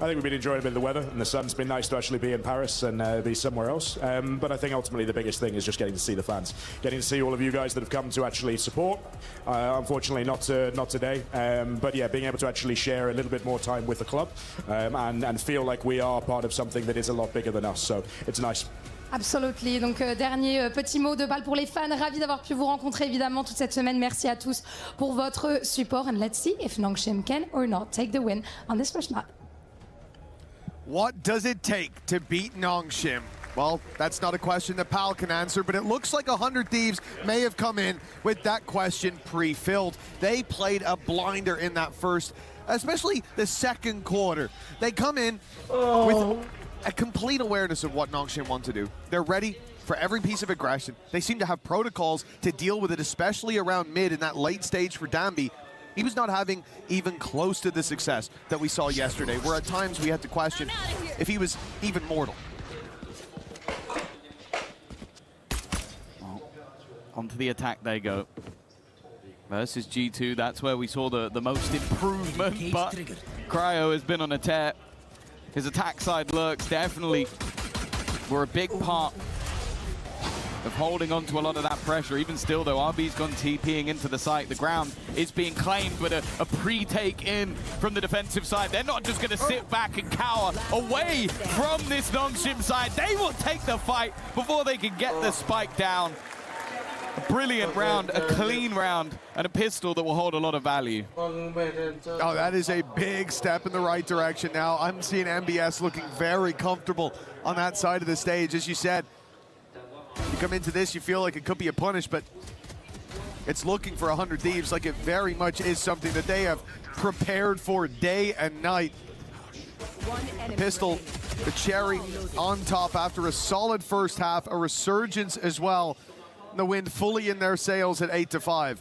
I think we've been enjoying a bit of the weather, and the sun's been nice to actually be in Paris and be somewhere else. But I think ultimately the biggest thing is just getting to see the fans, getting to see all of you guys that have come to actually support. Unfortunately, not today, but yeah, being able to actually share a little bit more time with the club and feel like we are part of something that is a lot bigger than us. So it's nice. Absolutely. Donc, dernier petit mot de balle pour les fans. Ravi d'avoir pu vous rencontrer évidemment toute cette semaine. Merci à tous pour votre support. And let's see if Nongshim can or not take the win on this first map. What does it take to beat Nongshim? Well, that's not a question that Pal can answer, but it looks like 100 Thieves may have come in with that question pre-filled. They played a blinder in that first, especially the second quarter. They come in with a complete awareness of what Nongshim want to do. They're ready for every piece of aggression. They seem to have protocols to deal with it, especially around mid in that late stage for Danby. He was not having even close to the success that we saw yesterday, where at times we had to question if he was even mortal. Well, onto the attack they go. Versus G2, that's where we saw the most improvement, but Cryo has been on a tear. His attack side lurks definitely were a big part of holding on to a lot of that pressure. Even still though, RB's gone TPing into the site. The ground is being claimed with a pre-take in from the defensive side. They're not just going to sit back and cower away from this Nongshim side. They will take the fight before they can get the spike down. A brilliant round, a clean round, and a pistol that will hold a lot of value. Oh, that is a big step in the right direction now. I'm seeing MBS looking very comfortable on that side of the stage. As you said, you come into this, you feel like it could be a punish, but it's looking for 100 Thieves like it very much is something that they have prepared for day and night. Pistol, the cherry on top after a solid first half, a resurgence as well. The wind fully in their sails at 8-5.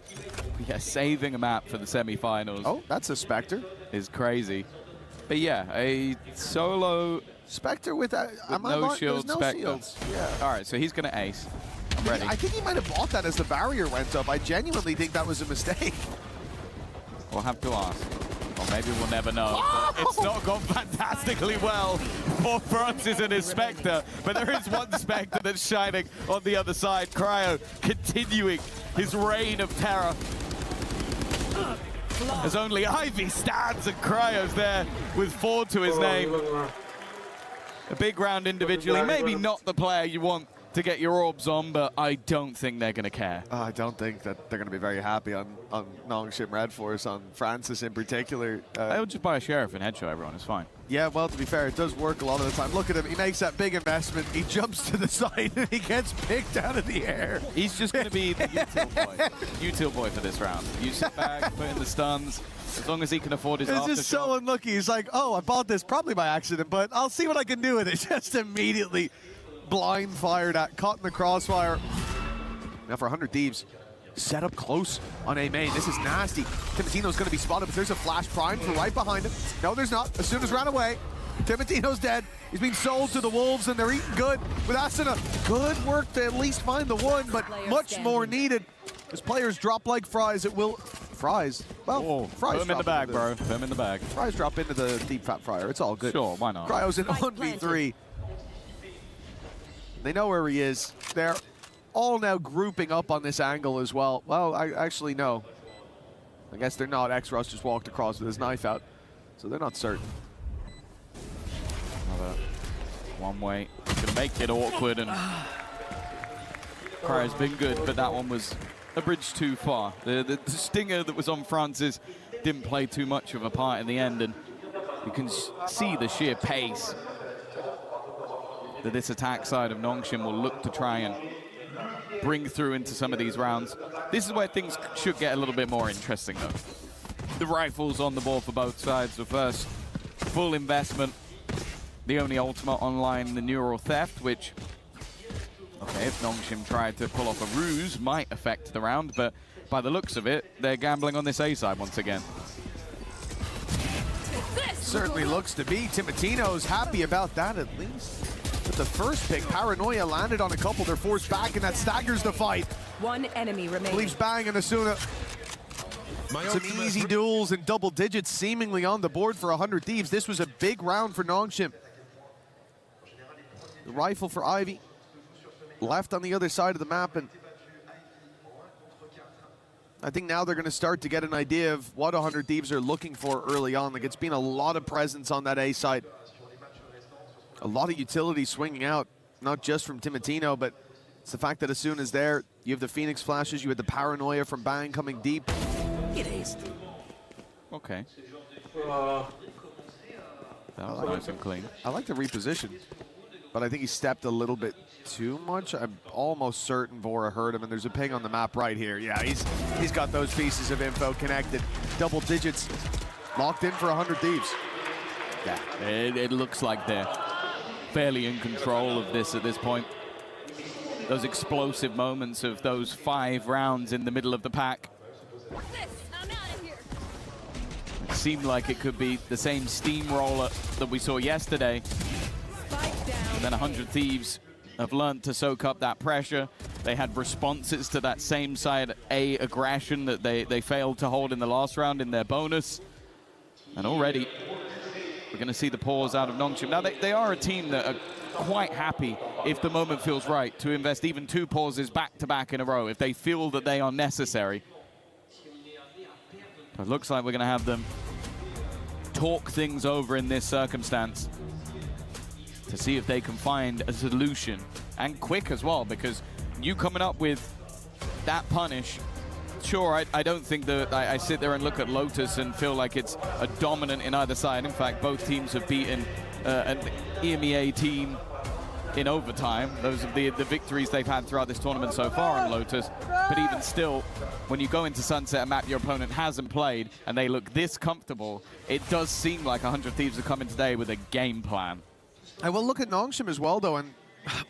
Yeah, saving a map for the semifinals. Oh, that's a Spectre. Is crazy. But yeah, a solo Spectre with no shield, no Spectre. shields. Yeah. All right, so he's gonna ace. I'm ready. I think he might have bought that as the barrier went up. I genuinely think that was a mistake. We'll have to ask. Or maybe we'll never know. Oh! It's not gone fantastically well for Francis and his Spectre, but there is one Spectre that's shining on the other side. Cryo continuing his reign of terror. As only Ivy stands and Cryo's there with 4 to his name. A big round individually, maybe not the player you want to get your orbs on, but I don't think they're going to care. I don't think that they're going to be very happy on Nongshim Red Force, on Francis in particular. They'll just buy a Sheriff and headshot everyone, it's fine. Yeah, well, to be fair, it does work a lot of the time. Look at him, he makes that big investment, he jumps to the side, and he gets picked out of the air. He's just going to be the util boy. Util boy for this round. You sit back, put in the stuns, as long as he can afford his aftershock. It's just so unlucky. He's like, oh, I bought this probably by accident, but I'll see what I can do with it. Just immediately blind fired at, caught in the crossfire. Now for 100 Thieves, set up close on A main. This is nasty. Timotino's going to be spotted, but there's a flash prime for right behind him. No, there's not. As soon as ran away, Timotino's dead. He's being sold to the Wolves, and they're eating good with Asuna. Good work to at least find the one, but much more needed. As players drop like fries, it will... Fries? Well, fries put him in the bag, bro. Put him in the bag. Fries drop into the deep fat fryer. It's all good. Sure, why not? Cryo's in 1v3. They know where he is. They're all now grouping up on this angle as well. Well, I actually no. I guess they're not. X-Rush just walked across with his knife out, so they're not certain. Another one way. It's gonna make it awkward, and Cryo's been good, but that one was a bridge too far. The stinger that was on Francis didn't play too much of a part in the end, and you can see the sheer pace that this attack side of Nongshim will look to try and bring through into some of these rounds. This is where things should get a little bit more interesting, though. The rifles on the board for both sides. The first full investment, the only ultimate online, the neural theft, which, okay, if Nongshim tried to pull off a ruse, might affect the round, but by the looks of it, they're gambling on this A side once again. Certainly looks to be. Timotino's happy about that at least. But the first pick, Paranoia landed on a couple. They're forced back, and that staggers the fight. One enemy remaining. Leaves Bang and Asuna. Some easy duels and double digits seemingly on the board for 100 Thieves. This was a big round for Nongshim. The rifle for Ivy. Left on the other side of the map, and I think now they're going to start to get an idea of what 100 Thieves are looking for early on. Like, it's been a lot of presence on that A side. A lot of utility swinging out, not just from Timotino, but it's the fact that as soon as there, you have the Phoenix flashes, you had the paranoia from Bang coming deep. Get aced. Okay. That was nice and clean. I like the reposition, but I think he stepped a little bit too much. I'm almost certain Vora heard him, and there's a ping on the map right here. Yeah, he's got those pieces of info connected. Double digits locked in for 100 Thieves. Yeah, it looks like they're fairly in control of this at this point. Those explosive moments of those 5 rounds in the middle of the pack. It seemed like it could be the same steamroller that we saw yesterday. And then 100 Thieves have learned to soak up that pressure. They had responses to that same side A aggression that they failed to hold in the last round in their bonus. And already we're going to see the pause out of Nongshim. Now they are a team that are quite happy, if the moment feels right, to invest even 2 pauses back to back in a row if they feel that they are necessary. But it looks like we're going to have them talk things over in this circumstance to see if they can find a solution, and quick as well, because you coming up with that punish, sure, I don't think that I sit there and look at Lotus and feel like it's a dominant in either side. In fact, both teams have beaten an EMEA team in overtime. Those are the victories they've had throughout this tournament so far on Lotus. But even still, when you go into Sunset, a map your opponent hasn't played, and they look this comfortable, it does seem like 100 Thieves are coming today with a game plan. I will look at Nongshim as well, though, and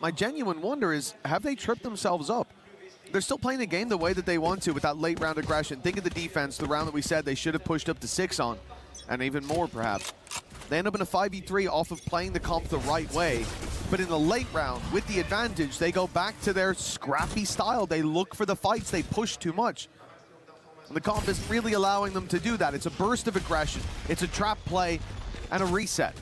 my genuine wonder is, have they tripped themselves up? They're still playing the game the way that they want to with that late round aggression. Think of the defense, the round that we said they should have pushed up to 6 on, and even more perhaps. They end up in a 5v3 off of playing the comp the right way, but in the late round, with the advantage, they go back to their scrappy style. They look for the fights, they push too much. And the comp isn't really allowing them to do that. It's a burst of aggression, it's a trap play, and a reset.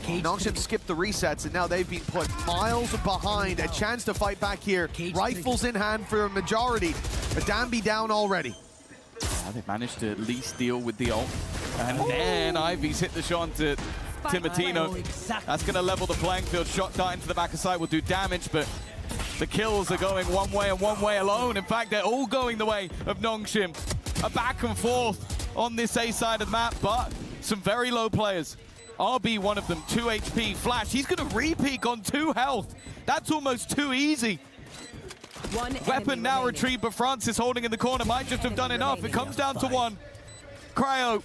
Nongshim skipped the resets, and now they've been put miles behind. A chance to fight back here. Rifles in hand for a majority. A Danby down already. Yeah, they've managed to at least deal with the ult. And then Ivy's hit the shot to Timotino. That's going to level the playing field. Shot dart into the back of sight will do damage, but the kills are going one way and one way alone. In fact, they're all going the way of Nongshim. A back and forth on this A side of the map, but some very low players. RB, one of them, 2 HP. Flash, he's going to re-peek on 2 health. That's almost too easy. Weapon now retrieved, but Francis holding in the corner might just have done enough. It comes down to 1. Cryo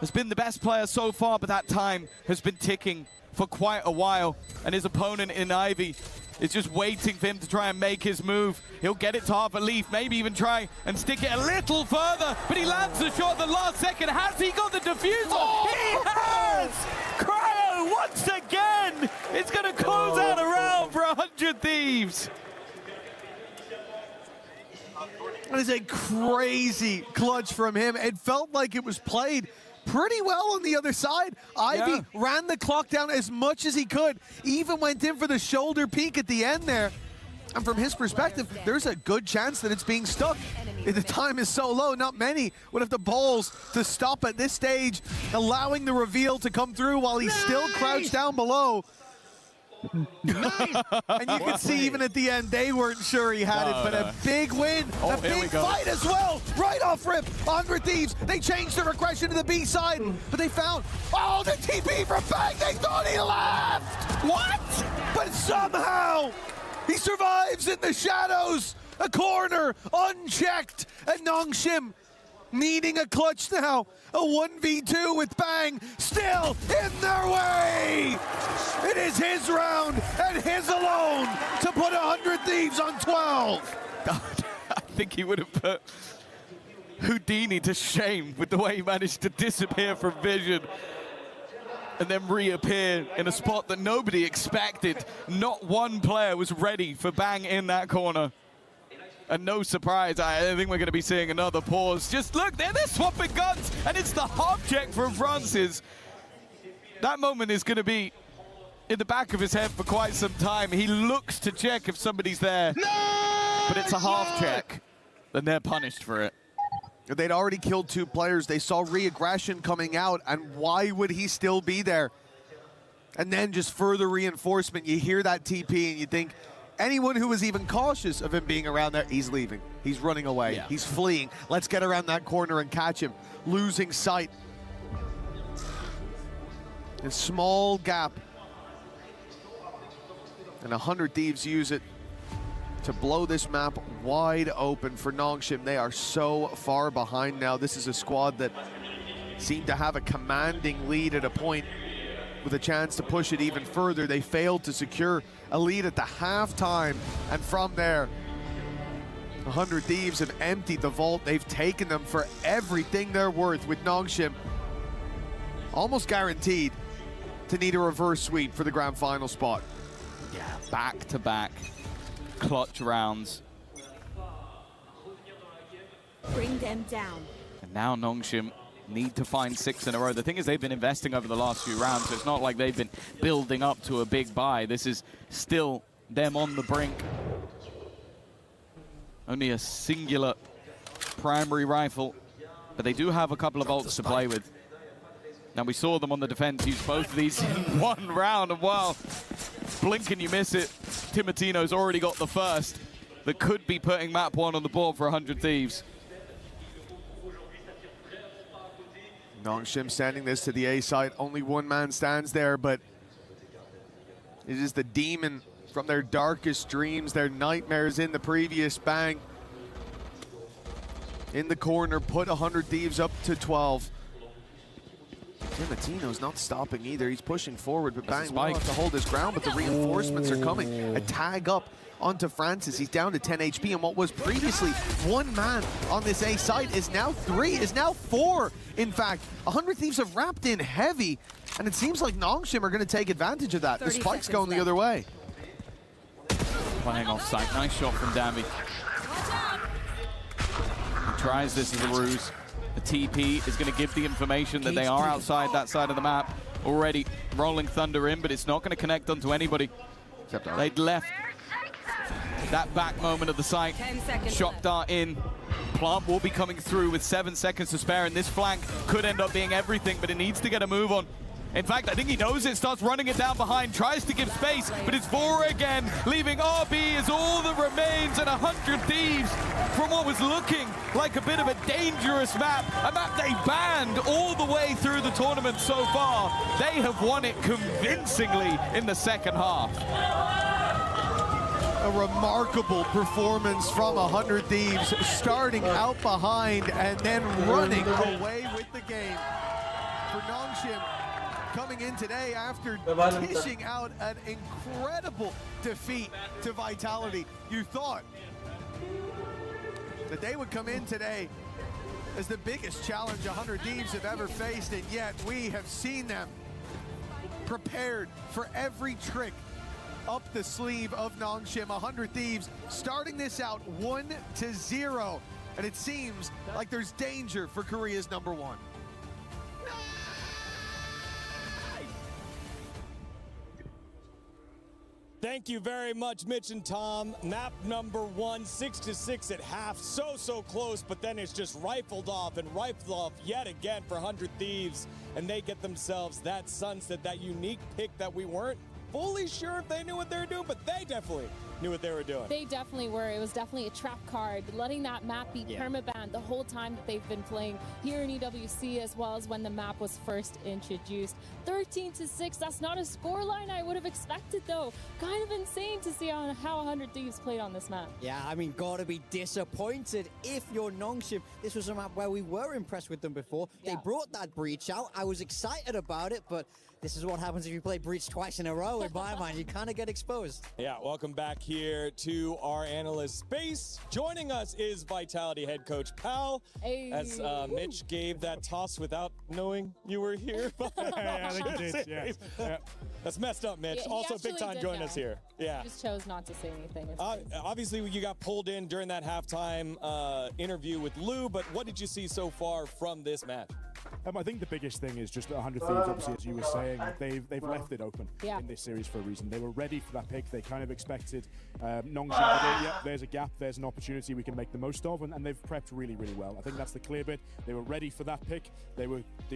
has been the best player so far, but that time has been ticking for quite a while. And his opponent in Ivy is just waiting for him to try and make his move. He'll get it to half a leaf, maybe even try and stick it a little further, but he lands the shot at the last second. Has he got the diffuser? Oh! He has! Cryo, once again, it's going to close out a round for 100 Thieves. That is a crazy clutch from him. It felt like it was played pretty well on the other side. Ivy ran the clock down as much as he could, even went in for the shoulder peek at the end there. And from his perspective, there's a good chance that it's being stuck. The time is so low, not many would have the balls to stop at this stage, allowing the reveal to come through while he's still crouched down below. And you can see even at the end, they weren't sure he had it, but a big win, a big fight as well, right off rip. 100 Thieves, they changed their aggression to the B side, but they found, oh, the TP from Bang, they thought he left! What? But somehow, he survives in the shadows, a corner, unchecked, and Nongshim needing a clutch now. A 1v2 with Bang still in their way. It is his round and his alone to put 100 Thieves on 12. I think he would have put Houdini to shame with the way he managed to disappear from vision. and then reappear in a spot that nobody expected. Not one player was ready for Bang in that corner. And no surprise, I think we're going to be seeing another pause. Just look, they're swapping guns, and it's the half check from Francis. That moment is going to be in the back of his head for quite some time. He looks to check if somebody's there, but it's a half check, and they're punished for it. They'd already killed 2 players. They saw re-aggression coming out, and why would he still be there? And then just further reinforcement. You hear that TP, and you think, anyone who was even cautious of him being around there, he's leaving. He's running away. Yeah. He's fleeing. Let's get around that corner and catch him. Losing sight. A small gap. And 100 Thieves use it to blow this map wide open for Nongshim. They are so far behind now. This is a squad that seemed to have a commanding lead at a point with a chance to push it even further. They failed to secure a lead at the halftime, and from there, 100 Thieves have emptied the vault. They've taken them for everything they're worth, with Nongshim almost guaranteed to need a reverse sweep for the grand final spot. Yeah, back-to-back clutch rounds. Bring them down. And now Nongshim need to find 6 in a row. The thing is, they've been investing over the last few rounds, so it's not like they've been building up to a big buy. This is still them on the brink. Only a singular primary rifle, but they do have a couple of ults to play with. Now, we saw them on the defense use both of these in 1 round, and wow, blink and you miss it. Timotino's already got the first that could be putting map 1 on the board for 100 Thieves. Nongshim sending this to the A site. Only 1 man stands there, but it is the demon from their darkest dreams, their nightmares in the previous Bang. In the corner, put 100 Thieves up to 12. Timotino's not stopping either. He's pushing forward, but Bang will have to hold his ground, but the reinforcements are coming. A tag up onto Francis. He's down to 10 HP, and what was previously 1 man on this A site is now 3, is now 4. In fact, 100 Thieves have wrapped in heavy, and it seems like Nongshim are going to take advantage of that. The spike's going the other way. Playing off site. Nice shot from Dambi. He tries this as a ruse. The TP is going to give the information that they are outside that side of the map. Already rolling Thunder in, but it's not going to connect onto anybody. They'd left that back moment of the site. Shock dart in. Plant will be coming through with 7 seconds to spare, and this flank could end up being everything, but it needs to get a move on. In fact, I think he knows it, starts running it down behind, tries to give space, but it's Vora again, leaving RB as all that remains, and 100 Thieves from what was looking like a bit of a dangerous map, a map they banned all the way through the tournament so far. They have won it convincingly in the second half. A remarkable performance from 100 Thieves, starting out behind and then running away with the game. For Nongshim, coming in today after dishing out an incredible defeat to Vitality. You thought that they would come in today as the biggest challenge 100 Thieves have ever faced, and yet we have seen them prepared for every trick up the sleeve of Nongshim. 100 Thieves starting this out 1-0, and it seems like there's danger for Korea's #1. Thank you very much, Mitch and Tom. Map #1, 6-6 at half. So close, but then it's just rifled off yet again for 100 Thieves. And they get themselves that sunset, that unique pick that we weren't fully sure if they knew what they were doing, but they definitely knew what they were doing. They definitely were. It was definitely a trap card, letting that map be permabanned the whole time that they've been playing here in EWC, as well as when the map was first introduced. 13-6, that's not a scoreline I would have expected, though. Kind of insane to see how 100 Thieves played on this map. Yeah, I mean, gotta be disappointed if you're Nongshim. This was a map where we were impressed with them before. They brought that breach out. I was excited about it, but this is what happens if you play Breach twice in a row, in my mind. You kind of get exposed. Yeah, welcome back here to our analyst space. Joining us is Vitality head coach Pal. Hey. As Mitch gave that toss without knowing you were here. I think he did, yeah. That's messed up, Mitch. Yeah, he also, actually big time did joining know. us here. Yeah. He just chose not to say anything. It's crazy. Obviously, you got pulled in during that halftime interview with Lou, but what did you see so far from this match? I think the biggest thing is just 100 Thieves, obviously, as you were saying, they've left it open in this series for a reason. They were ready for that pick. They kind of expected Nongshim to go, yep, there's a gap, there's an opportunity we can make the most of, and they've prepped really, really well. I think that's the clear bit. They were ready for that pick. They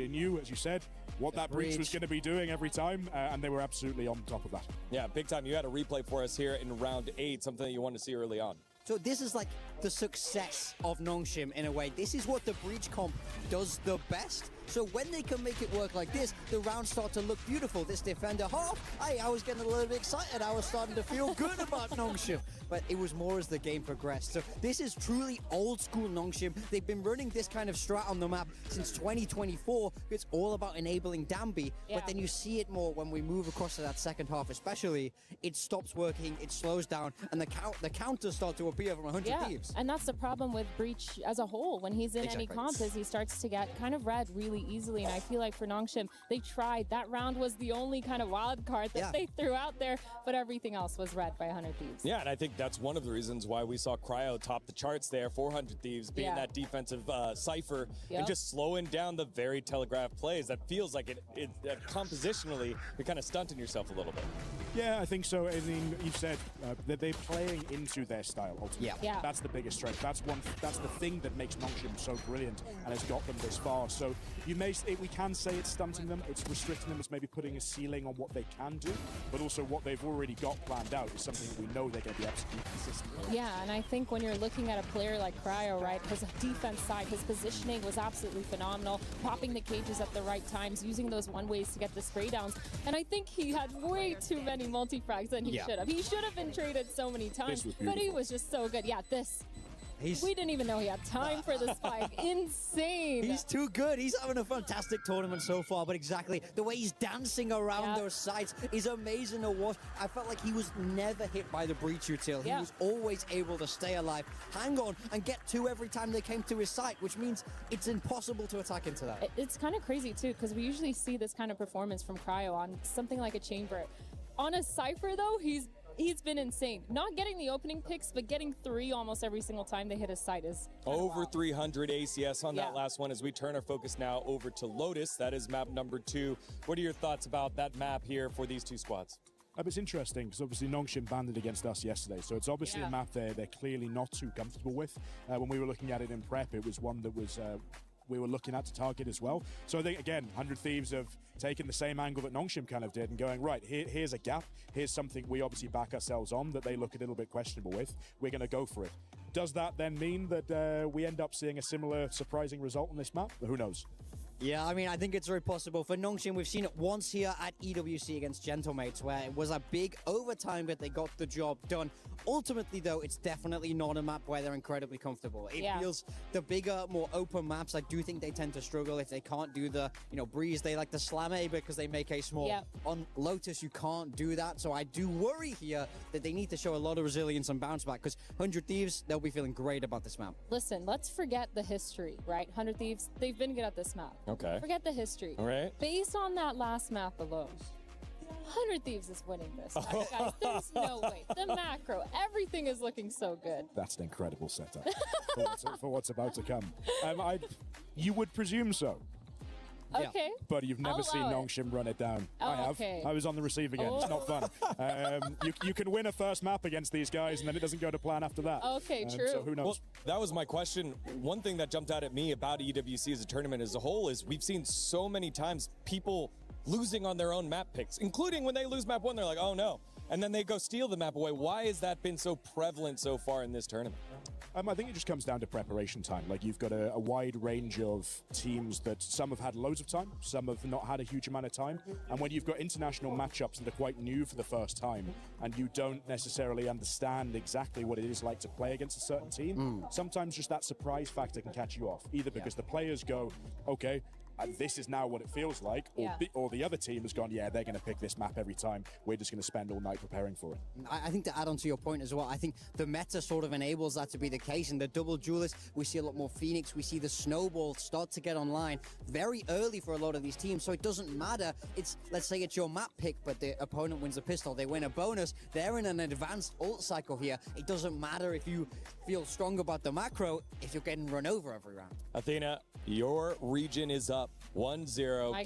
knew, as you said, what that breach was going to be doing every time, and they were absolutely on top of that. Yeah, big time. You had a replay for us here in round 8, something that you wanted to see early on. So this is like the success of Nongshim in a way. This is what the Breach comp does the best. So when they can make it work like this, the rounds start to look beautiful. This defender half, I was getting a little bit excited. I was starting to feel good about Nongshim. But it was more as the game progressed. So this is truly old school Nongshim. They've been running this kind of strat on the map since 2024. It's all about enabling Dambi. Yeah. But then you see it more when we move across to that second half especially. It stops working, it slows down, and the counters start to appear from 100 Thieves. And that's the problem with Breach as a whole. When he's in any comp, is he starts to get kind of red really easily. And I feel like for Nongshim, they tried. That round was the only kind of wild card that they threw out there, but everything else was red by 100 Thieves. Yeah, and I think that's one of the reasons why we saw Cryo top the charts there, 400 Thieves, being that defensive cipher and just slowing down the very telegraphed plays. That feels like compositionally, you're kind of stunting yourself a little bit. Yeah, I think so. I mean, you've said that they're playing into their style ultimately. Yeah. That's the biggest strength. That's the thing that makes Nongshim so brilliant and has got them this far. So we can say it's stunting them, it's restricting them, it's maybe putting a ceiling on what they can do, but also what they've already got planned out is something that we know they're going to be executing consistently. Yeah, and I think when you're looking at a player like Cryo, right, his defense side, his positioning was absolutely phenomenal, popping the cages at the right times, using those one-ways to get the spray downs, and I think he had way too many multi-frags than he should have. He should have been traded so many times, but he was just so good. Yeah, we didn't even know he had time for the spike. Insane. He's too good. He's having a fantastic tournament so far, but exactly the way he's dancing around those sites is amazing to watch. I felt like he was never hit by the breach util. He was always able to stay alive, hang on, and get two every time they came to his site, which means it's impossible to attack into that. It's kind of crazy, too, because we usually see this kind of performance from Cryo on something like a chamber. On a Cypher, though, he's been insane. Not getting the opening picks, but getting 3 almost every single time they hit his site is over 300 ACS on that last one as we turn our focus now over to Lotus. That is map number 2. What are your thoughts about that map here for these two squads? It's interesting because obviously Nongshim banded against us yesterday, so it's obviously a map they're clearly not too comfortable with. When we were looking at it in prep, it was one that was we were looking at to target as well. So I think, again, 100 Thieves have taken the same angle that Nongshim kind of did and going, right, here's a gap. Here's something we obviously back ourselves on that they look a little bit questionable with. We're going to go for it. Does that then mean that we end up seeing a similar surprising result on this map? Who knows? Yeah, I mean, I think it's very possible. For Nongshim, we've seen it once here at EWC against Gentlemates, where it was a big overtime, but they got the job done. Ultimately, though, it's definitely not a map where they're incredibly comfortable. It feels the bigger, more open maps, I do think they tend to struggle if they can't do the, breeze. They like to slam A because they make A small. On Lotus, you can't do that, so I do worry here that they need to show a lot of resilience and bounce back, because 100 Thieves, they'll be feeling great about this map. Listen, let's forget the history, right? 100 Thieves, they've been good at this map. Okay. Forget the history. All right. Based on that last map alone, 100 Thieves is winning this. Guys, there's no way. The macro, everything is looking so good. That's an incredible setup for what's about to come. You would presume so. Okay. But you've never seen Nongshim run it down. Oh, I have. okay. I was on the receiving end. It's not fun. You can win a first map against these guys, and then it doesn't go to plan after that. Okay, true. So who knows? Well, that was my question. One thing that jumped out at me about EWC as a tournament as a whole is we've seen so many times people losing on their own map picks, including when they lose map 1, they're like, oh no. And then they go steal the map away. Why has that been so prevalent so far in this tournament? I think it just comes down to preparation time. Like, you've got a wide range of teams that some have had loads of time, some have not had a huge amount of time. And when you've got international matchups that are quite new for the first time, and you don't necessarily understand exactly what it is like to play against a certain team, sometimes just that surprise factor can catch you off. Either because the players go, okay, this is now what it feels like, or the other team has gone, yeah, they're going to pick this map every time. We're just going to spend all night preparing for it. I think to add on to your point as well, I think the meta sort of enables that to be the case. In the double duelists, we see a lot more Phoenix. We see the snowball start to get online very early for a lot of these teams. So it doesn't matter. Let's say it's your map pick, but the opponent wins a pistol. They win a bonus. They're in an advanced ult cycle here. It doesn't matter if you feel strong about the macro if you're getting run over every round. Athena, your region is up 1-0.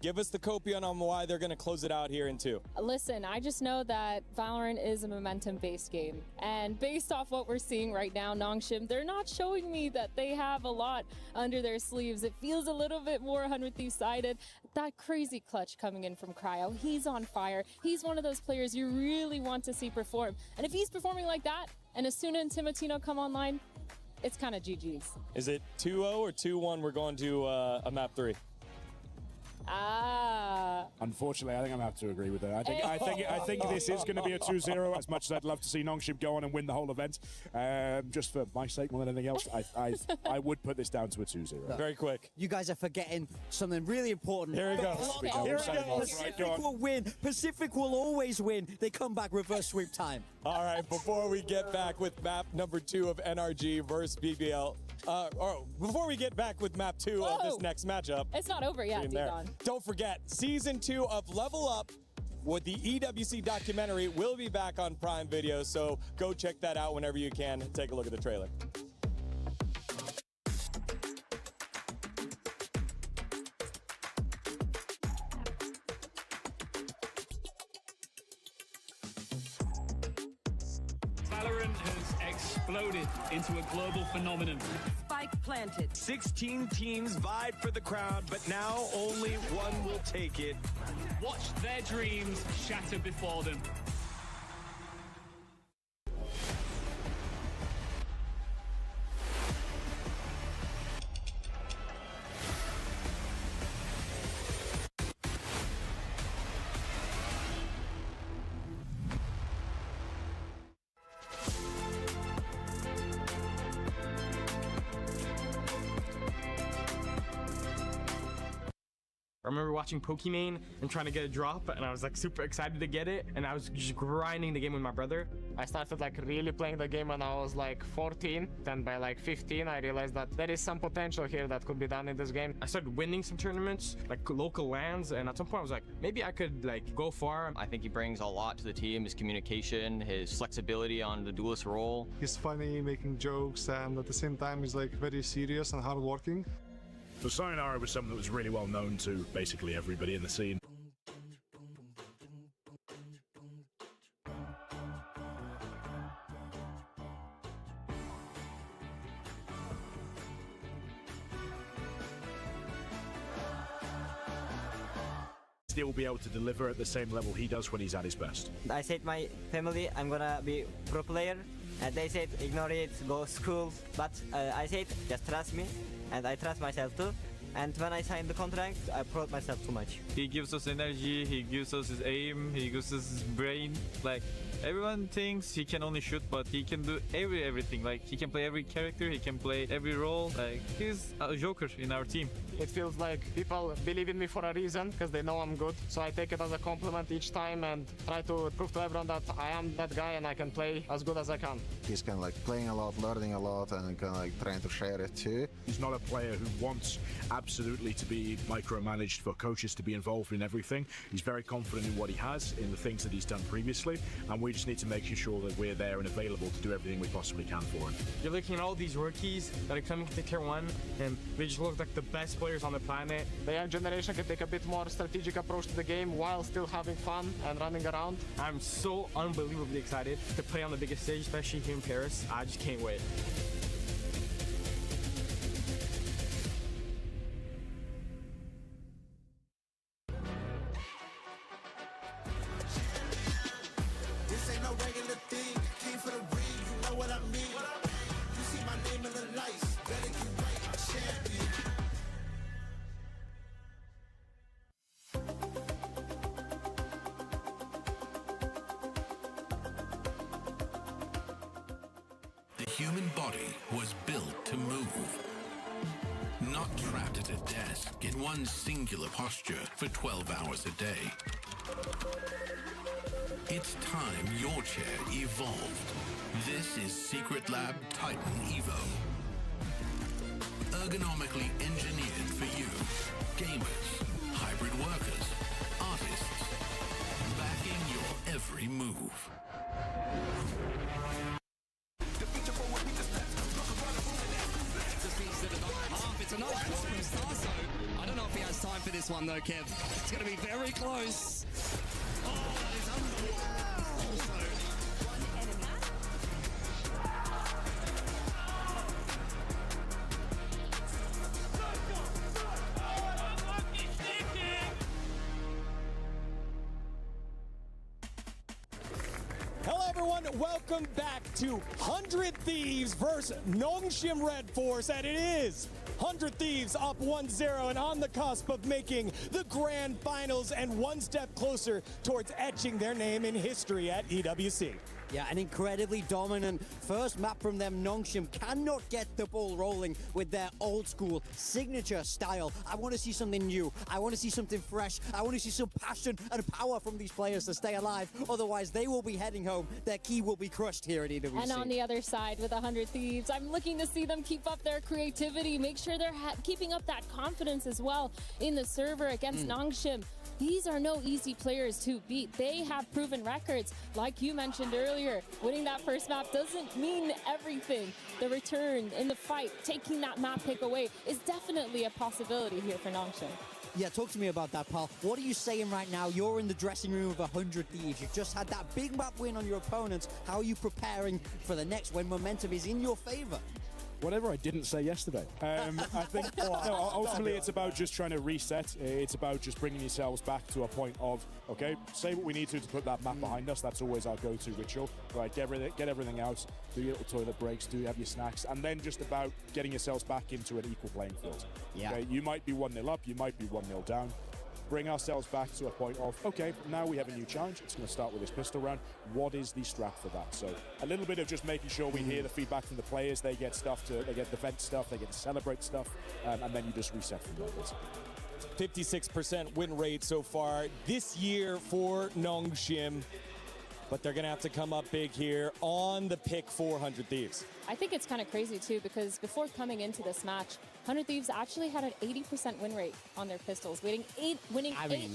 Give us the copion on why they're going to close it out here in 2. Listen, I just know that Valorant is a momentum-based game. And based off what we're seeing right now, Nongshim, they're not showing me that they have a lot under their sleeves. It feels a little bit more 100 Thieves-sided. That crazy clutch coming in from Cryo, he's on fire. He's one of those players you really want to see perform. And if he's performing like that, and Asuna and Timotino come online, it's kind of GG's. Is it 2-0 or 2-1? We're going to a map 3. Unfortunately, I think I'm going to have to agree with her. I think this is going to be a 2-0. As much as I'd love to see Nongshim go on and win the whole event, just for my sake more than anything else, I would put this down to a 2-0. Very quick. You guys are forgetting something really important. Here it goes. Pacific will win. Pacific will always win. They come back reverse sweep time. All right, before we get back with map number 2 of NRG versus BBL, before we get back with map 2 of this next matchup. It's not over yet, Degon. Don't forget, season 2 of Level Up with the EWC documentary will be back on Prime Video, so go check that out whenever you can. Take a look at the trailer. Valorant has exploded into a global phenomenon. Spike planted. 16 teams vied for the crown, but now only one will take it. Watch their dreams shatter before them. I remember watching Pokimane and trying to get a drop, and I was like super excited to get it, and I was just grinding the game with my brother. I started like really playing the game when I was like 14. Then by like 15, I realized that there is some potential here that could be done in this game. I started winning some tournaments, like local lands, and at some point I was like, maybe I could like go far. I think he brings a lot to the team, his communication, his flexibility on the duelist role. He's funny, making jokes, and at the same time he's like very serious and hardworking. So Sayonara was someone that was really well known to basically everybody in the scene. Still be able to deliver at the same level he does when he's at his best. I said my family I'm gonna be pro player, and they said ignore it, go school, but I said just trust me. And I trust myself too. And when I signed the contract, I brought myself too much. He gives us energy, he gives us his aim, he gives us his brain. Like, everyone thinks he can only shoot, but he can do everything. Like, he can play every character, he can play every role. Like, he's a joker in our team. It feels like people believe in me for a reason, because they know I'm good. So I take it as a compliment each time and try to prove to everyone that I am that guy and I can play as good as I can. He's kind of like playing a lot, learning a lot, and kind of like trying to share it too. He's not a player who wants absolutely to be micromanaged, for coaches to be involved in everything. He's very confident in what he has, in the things that he's done previously, and we just need to make sure that we're there and available to do everything we possibly can for him. You're looking at all these rookies that are coming to Tier 1, and they just look like the best players on the planet. The young generation can take a bit more strategic approach to the game while still having fun and running around. I'm so unbelievably excited to play on the biggest stage, especially here in Paris. I just can't wait. This ain't no regular thing. Came for the ring, you know what I mean. You see my name in the lights, better get right, I'm champion. The human body was built to move, not trapped at a desk in one singular posture for 12 hours a day. It's time your chair evolved. This is Secret Lab Titan Evo. Ergonomically engineered for you, gamers, hybrid workers, artists, backing your every move. It's a nice shot from Starso. I don't know if he has time for this one though, Kev. It's going to be very close. Oh, that is unbelievable. Hello, everyone. Welcome back to 100 Thieves versus Nongshim Red Force, and it is 100 Thieves up 1-0 and on the cusp of making the grand finals and one step closer towards etching their name in history at EWC. Yeah, an incredibly dominant first map from them. Nongshim cannot get the ball rolling with their old school signature style. I want to see something new. I want to see something fresh. I want to see some passion and power from these players to stay alive. Otherwise, they will be heading home. Their key will be crushed here at EWC. And on the other side with 100 Thieves, I'm looking to see them keep up their creativity, make sure they're keeping up that confidence as well in the server against Nongshim. These are no easy players to beat. They have proven records. Like you mentioned earlier, winning that first map doesn't mean everything. The return in the fight, taking that map pick away, is definitely a possibility here for Nongshim. Yeah, talk to me about that, pal. What are you saying right now? You're in the dressing room of 100 Thieves. You've just had that big map win on your opponents. How are you preparing for the next when momentum is in your favor? Whatever I didn't say yesterday. I think ultimately it's about just trying to reset. It's about just bringing yourselves back to a point of, okay, say what we need to put that map behind us. That's always our go-to ritual. Right, get everything out, do your little toilet breaks, do have your snacks, and then just about getting yourselves back into an equal playing field. Yeah. Okay, you might be 1-0 up, you might be 1-0 down. Bring ourselves back to a point of, okay, now we have a new challenge. It's going to start with this pistol round. What is the strat for that? So a little bit of just making sure we hear the feedback from the players. They get they get the vent stuff, they get to celebrate stuff, and then you just reset from there. 56% win rate so far this year for Nongshim. But they're going to have to come up big here on the pick for 100 Thieves. I think it's kind of crazy too, because before coming into this match, 100 Thieves actually had an 80% win rate on their pistols, winning 8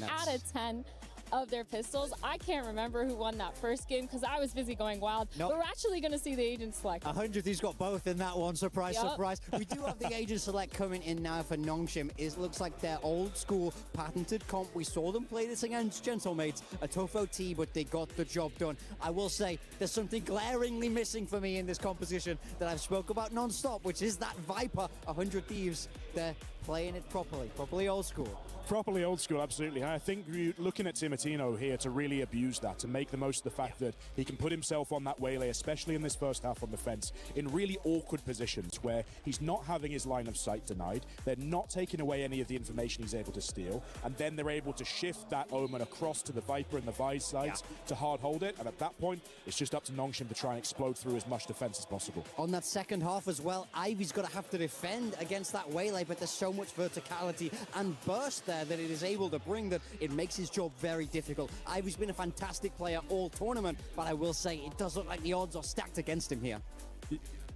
out of 10 of their pistols. I can't remember who won that first game because I was busy going wild. Nope. But we're actually going to see the agent select. 100 Thieves got both in that one. Surprise, surprise. We do have the agent select coming in now for Nongshim. It looks like their old school patented comp. We saw them play this against Gentlemates, a tough OT, but they got the job done. I will say there's something glaringly missing for me in this composition that I've spoke about non-stop, which is that Viper. 100 Thieves, they're playing it properly old school. Properly old school, absolutely. And I think you're looking at Timotino here to really abuse that, to make the most of the fact that he can put himself on that waylay, especially in this first half on the fence, in really awkward positions where he's not having his line of sight denied, they're not taking away any of the information he's able to steal, and then they're able to shift that Omen across to the Viper and the Vise sides to hard hold it, and at that point, it's just up to Nongshim to try and explode through as much defense as possible. On that second half as well, Ivy's got to have to defend against that waylay, but there's so much verticality and burst there that it is able to bring that it makes his job very difficult. Ivy's been a fantastic player all tournament, but I will say it does look like the odds are stacked against him here.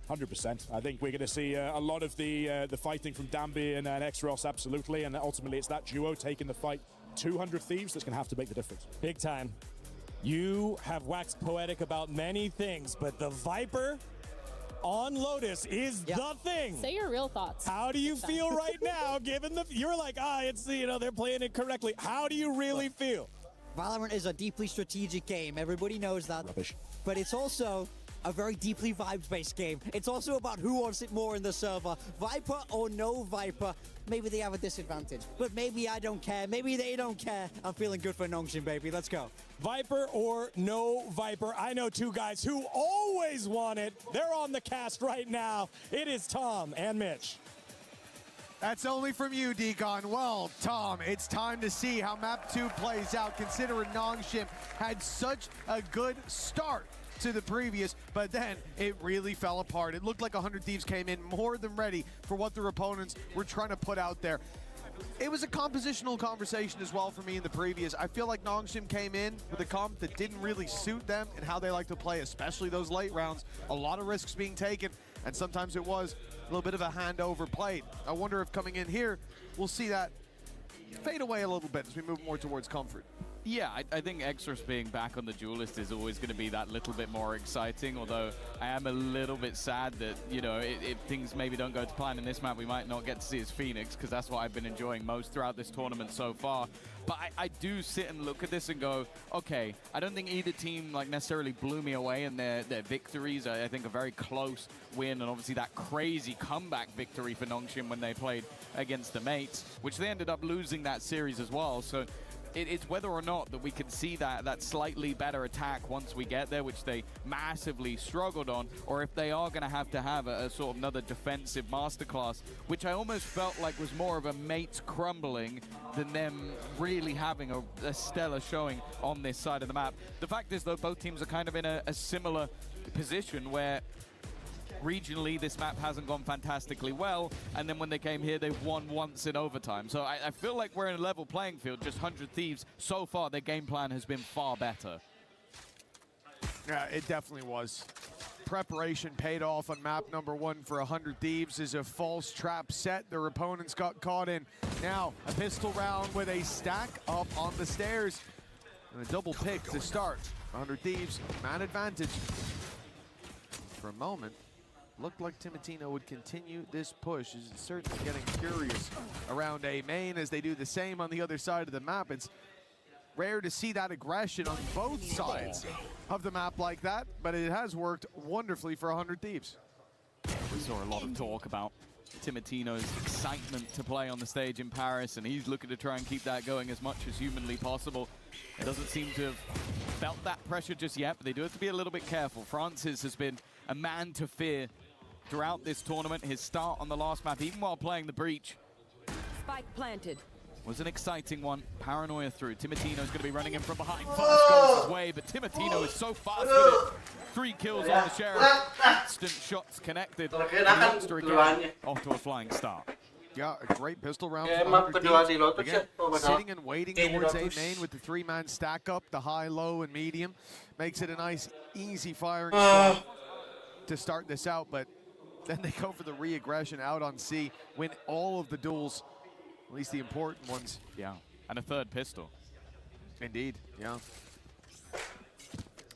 100%. I think we're going to see a lot of the fighting from Danby and X-Ross, absolutely, and ultimately it's that duo taking the fight. 200 Thieves that's going to have to make the difference. Big time. You have waxed poetic about many things, but the Viper on Lotus is the thing. Say your real thoughts. How do you feel right now, given you're like, it's, they're playing it correctly. How do you really feel? Valorant is a deeply strategic game. Everybody knows that. Rubbish. But it's also a very deeply vibes-based game. It's also about who wants it more in the server. Viper or no Viper, maybe they have a disadvantage. But maybe I don't care. Maybe they don't care. I'm feeling good for Nongshim, baby. Let's go. Viper or no Viper. I know two guys who always want it. They're on the cast right now. It is Tom and Mitch. That's only from you, Deacon. Well, Tom, it's time to see how map 2 plays out, considering Nongshim had such a good start to the previous, but then it really fell apart. It looked like 100 Thieves came in more than ready for what their opponents were trying to put out there. It was a compositional conversation as well for me in the previous. I feel like Nongshim came in with a comp that didn't really suit them and how they like to play, especially those late rounds. A lot of risks being taken, and sometimes it was a little bit of a handover played. I wonder if coming in here, we'll see that fade away a little bit as we move more towards comfort. Yeah, I think Exorus being back on the duelist is always going to be that little bit more exciting, although I am a little bit sad that, you know, if things maybe don't go to plan in this map, we might not get to see his Phoenix, because that's what I've been enjoying most throughout this tournament so far. But I do sit and look at this and go, okay, I don't think either team like necessarily blew me away in their victories. I think a very close win, and obviously that crazy comeback victory for Nongshim when they played against the Mates, which they ended up losing that series as well. So it's whether or not that we can see that slightly better attack once we get there, which they massively struggled on, or if they are going to have a sort of another defensive masterclass, which I almost felt like was more of a Mates crumbling than them really having a stellar showing on this side of the map. The fact is, though, both teams are kind of in a similar position where regionally, this map hasn't gone fantastically well, and then when they came here, they've won once in overtime. So I feel like we're in a level playing field, just 100 Thieves. So far, their game plan has been far better. Yeah, it definitely was. Preparation paid off on map number 1 for 100 Thieves is a false trap set their opponents got caught in. Now, a pistol round with a stack up on the stairs, and a double pick to start. 100 Thieves, man advantage. For a moment, looked like Timotino would continue this push. Is certainly getting curious around A main as they do the same on the other side of the map. It's rare to see that aggression on both sides of the map like that, but it has worked wonderfully for 100 Thieves. We saw a lot of talk about Timotino's excitement to play on the stage in Paris, and he's looking to try and keep that going as much as humanly possible. It doesn't seem to have felt that pressure just yet, but they do have to be a little bit careful. Francis has been a man to fear throughout this tournament. His start on the last map, even while playing the Breach, Spike planted. Was an exciting one. Paranoia through. Timotino's going to be running in from behind. Fast goes his way, but Timotino is so fast with it. 3 kills on the Sheriff. Instant shots connected. Monster again off to a flying start. Yeah, a great pistol round for 100 Thieves. Again, sitting and waiting towards A main with the 3-man stack up, the high, low, and medium. Makes it a nice, easy firing spot to start this out, but then they go for the re-aggression out on C, win all of the duels, at least the important ones. Yeah, and a 3rd pistol. Indeed, yeah.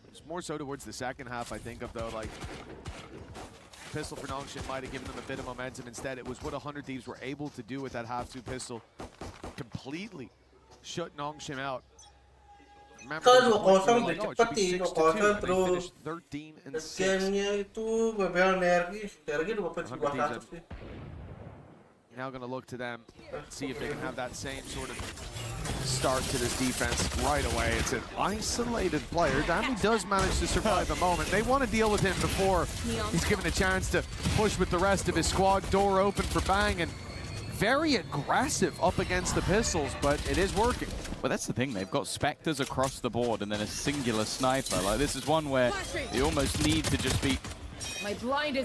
It's more so towards the second half, I think, of though, like, pistol for Nongshim might have given them a bit of momentum. Instead, it was what 100 Thieves were able to do with that half-2 pistol. Completely shut Nongshim out. Remember, cepat sih, 2-0 terus 13 and 6. Gamenya itu BBL Nergi 2-1 sih. Now going to look to them, see if they can have that same sort of start to this defense right away. It's an isolated player. Dami does manage to survive a moment. They want to deal with him before he's given a chance to push with the rest of his squad. Door open for Bang, and very aggressive up against the pistols, but it is working. Well, that's the thing. They've got Spectres across the board and then a singular sniper. Like, this is one where you almost need to just be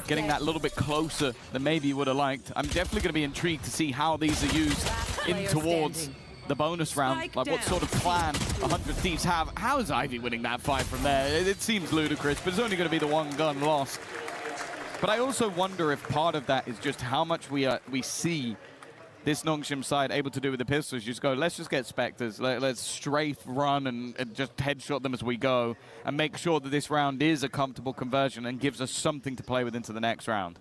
getting that little bit closer than maybe you would have liked. I'm definitely going to be intrigued to see how these are used in towards the bonus round. Like, what sort of plan 100 Thieves have. How is Ivy winning that fight from there? It seems ludicrous, but it's only going to be the 1 gun loss. But I also wonder if part of that is just how much we see this Nongshim side able to do with the pistols. Just go, let's just get Spectres, let's strafe run and just headshot them as we go, and make sure that this round is a comfortable conversion and gives us something to play with into the next round.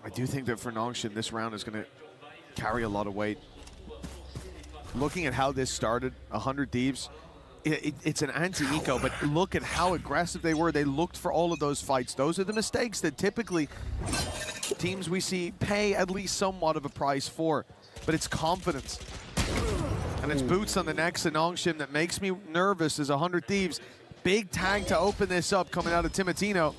I do think that for Nongshim, this round is going to carry a lot of weight. Looking at how this started, 100 Thieves, it's an anti-eco, but look at how aggressive they were. They looked for all of those fights. Those are the mistakes that typically teams we see pay at least somewhat of a price for, but it's confidence. And it's boots on the necks of Nongshim that makes me nervous as 100 Thieves. Big tag to open this up coming out of Timotino.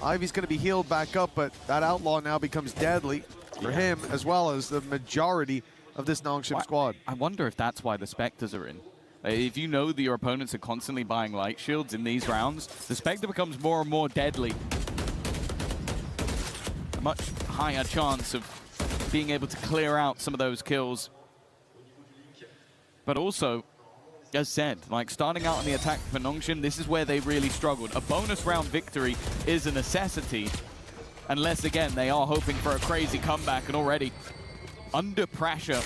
Ivy's going to be healed back up, but that outlaw now becomes deadly for him as well as the majority of this Nongshim squad. I wonder if that's why the Spectres are in. If you know that your opponents are constantly buying light shields in these rounds, the Spectre becomes more and more deadly. A much higher chance of being able to clear out some of those kills. But also, as said, like starting out on the attack for Nongshim, this is where they really struggled. A bonus round victory is a necessity, unless again they are hoping for a crazy comeback, and already under pressure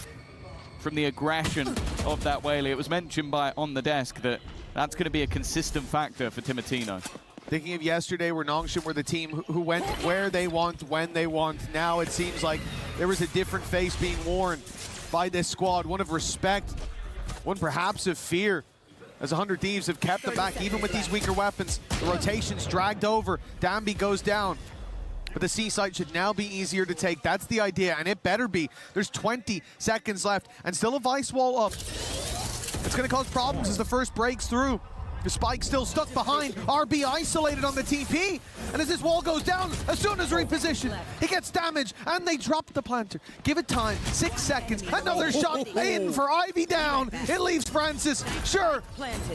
from the aggression of that Whaley. It was mentioned by on the desk that that's going to be a consistent factor for Timotino. Thinking of yesterday where Nongshim were the team who went where they want, when they want. Now it seems like there was a different face being worn by this squad. One of respect, one perhaps of fear, as 100 Thieves have kept them back even with these weaker weapons. The rotation's dragged over, Danby goes down. But the C-site should now be easier to take. That's the idea, and it better be. There's 20 seconds left, and still a Vice wall up. It's gonna cause problems as the first breaks through. The Spike still stuck behind. RB isolated on the TP. And as this wall goes down, as soon as repositioned, he gets damaged, and they drop the planter. Give it time, 6 seconds. Another shot in for Ivy down. It leaves Francis. Sure,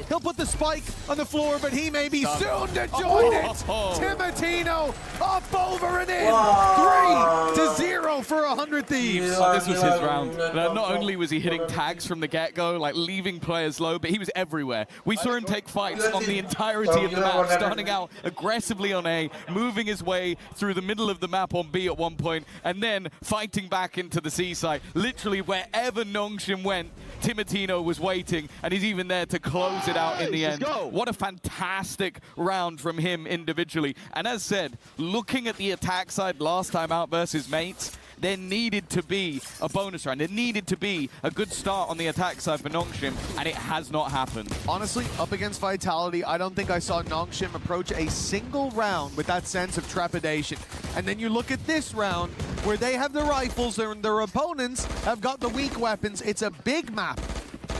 he'll put the Spike on the floor, but he may be soon to join it. Timotino up over and in. 3-0 for 100 Thieves. Oh, this was his round. Not only was he hitting tags from the get-go, like leaving players low, but he was everywhere. We saw him take fights on the entirety of the map, starting out aggressively on A, moving his way through the middle of the map on B at one point, and then fighting back into the C side. Literally wherever Nongshim went, Timotino was waiting, and he's even there to close it out in the end. What a fantastic round from him individually. And as said, looking at the attack side last time out versus mates, there needed to be a bonus round. There needed to be a good start on the attack side for Nongshim, and it has not happened. Honestly, up against Vitality, I don't think I saw Nongshim approach a single round with that sense of trepidation. And then you look at this round, where they have the rifles and their opponents have got the weak weapons. It's a big map,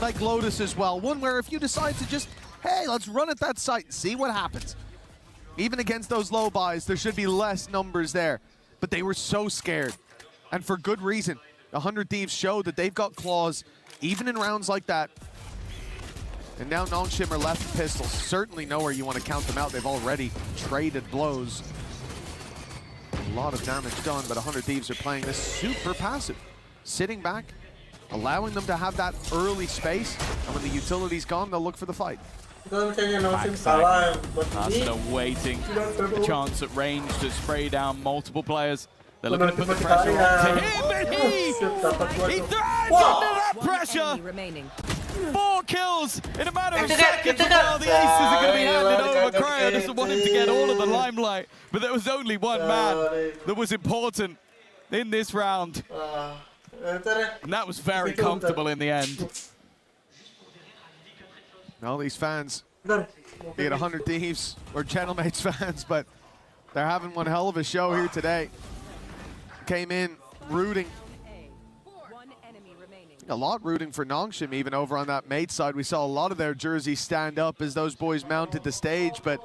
like Lotus as well. One where if you decide to just, hey, let's run at that site and see what happens. Even against those low buys, there should be less numbers there. But they were so scared. And for good reason. 100 Thieves showed that they've got claws, even in rounds like that. And now Nongshim are left with pistols. Certainly nowhere you want to count them out. They've already traded blows. A lot of damage done, but 100 Thieves are playing this super passive. Sitting back, allowing them to have that early space. And when the utility's gone, they'll look for the fight. Arsenal waiting a chance at range to spray down multiple players. They're looking to put the pressure on to him, but he thrives under that pressure. 4 kills in a matter of seconds while the aces are going to be handed over. Cryo doesn't want him to get all of the limelight, but there was only one man that was important in this round. And that was very comfortable in the end. All these fans, be it 100 Thieves or Channelmates fans, but they're having one hell of a show here today. Came in rooting. A lot rooting for Nongshim, even over on that mate side. We saw a lot of their jerseys stand up as those boys mounted the stage, but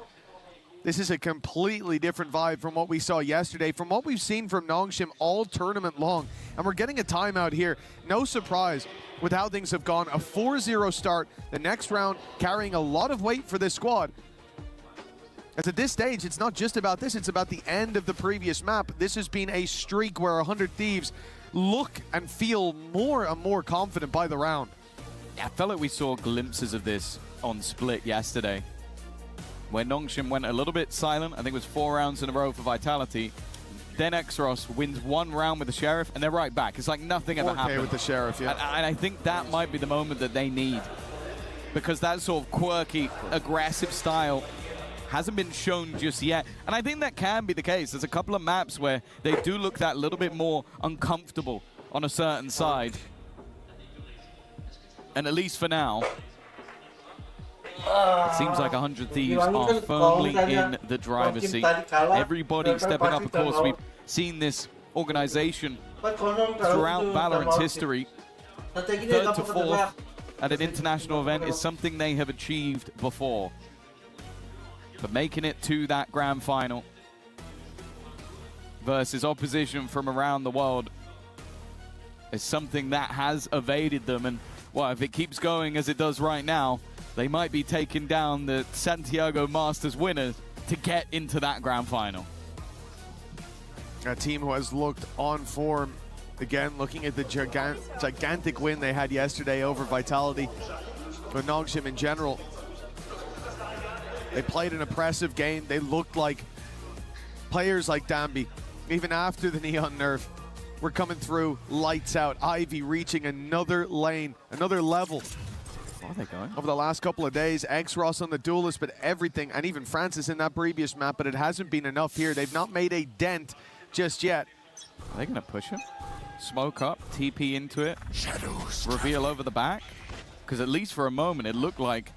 this is a completely different vibe from what we saw yesterday, from what we've seen from Nongshim all tournament long. And we're getting a timeout here. No surprise with how things have gone. A 4-0 start. The next round carrying a lot of weight for this squad. As at this stage, it's not just about this, it's about the end of the previous map. This has been a streak where 100 Thieves look and feel more and more confident by the round. I felt like we saw glimpses of this on Split yesterday, where Nongshim went a little bit silent. I think it was 4 rounds in a row for Vitality. Then Exros wins 1 round with the Sheriff, and they're right back. It's like nothing ever happened. With the Sheriff, yeah. And I think that might be the moment that they need, because that sort of quirky, aggressive style hasn't been shown just yet. And I think that can be the case. There's a couple of maps where they do look that little bit more uncomfortable on a certain side. And at least for now, it seems like 100 Thieves are firmly in the driver's seat. Everybody stepping up. Of course, we've seen this organization throughout Valorant's history. 3rd to 4th at an international event is something they have achieved before. But making it to that grand final versus opposition from around the world is something that has evaded them. And well, if it keeps going as it does right now, they might be taking down the Santiago Masters winners to get into that grand final. A team who has looked on form. Again, looking at the gigantic win they had yesterday over Vitality. But Nongshim in general, they played an impressive game. They looked like players like Dambi, even after the Neon nerf, were coming through lights out. Ivy reaching another lane, another level. Where are they going? Over the last couple of days, X-Ross on the Duelist, but everything, and even Francis in that previous map, but it hasn't been enough here. They've not made a dent just yet. Are they going to push him? Smoke up, TP into it, reveal over the back? Because at least for a moment, it looked like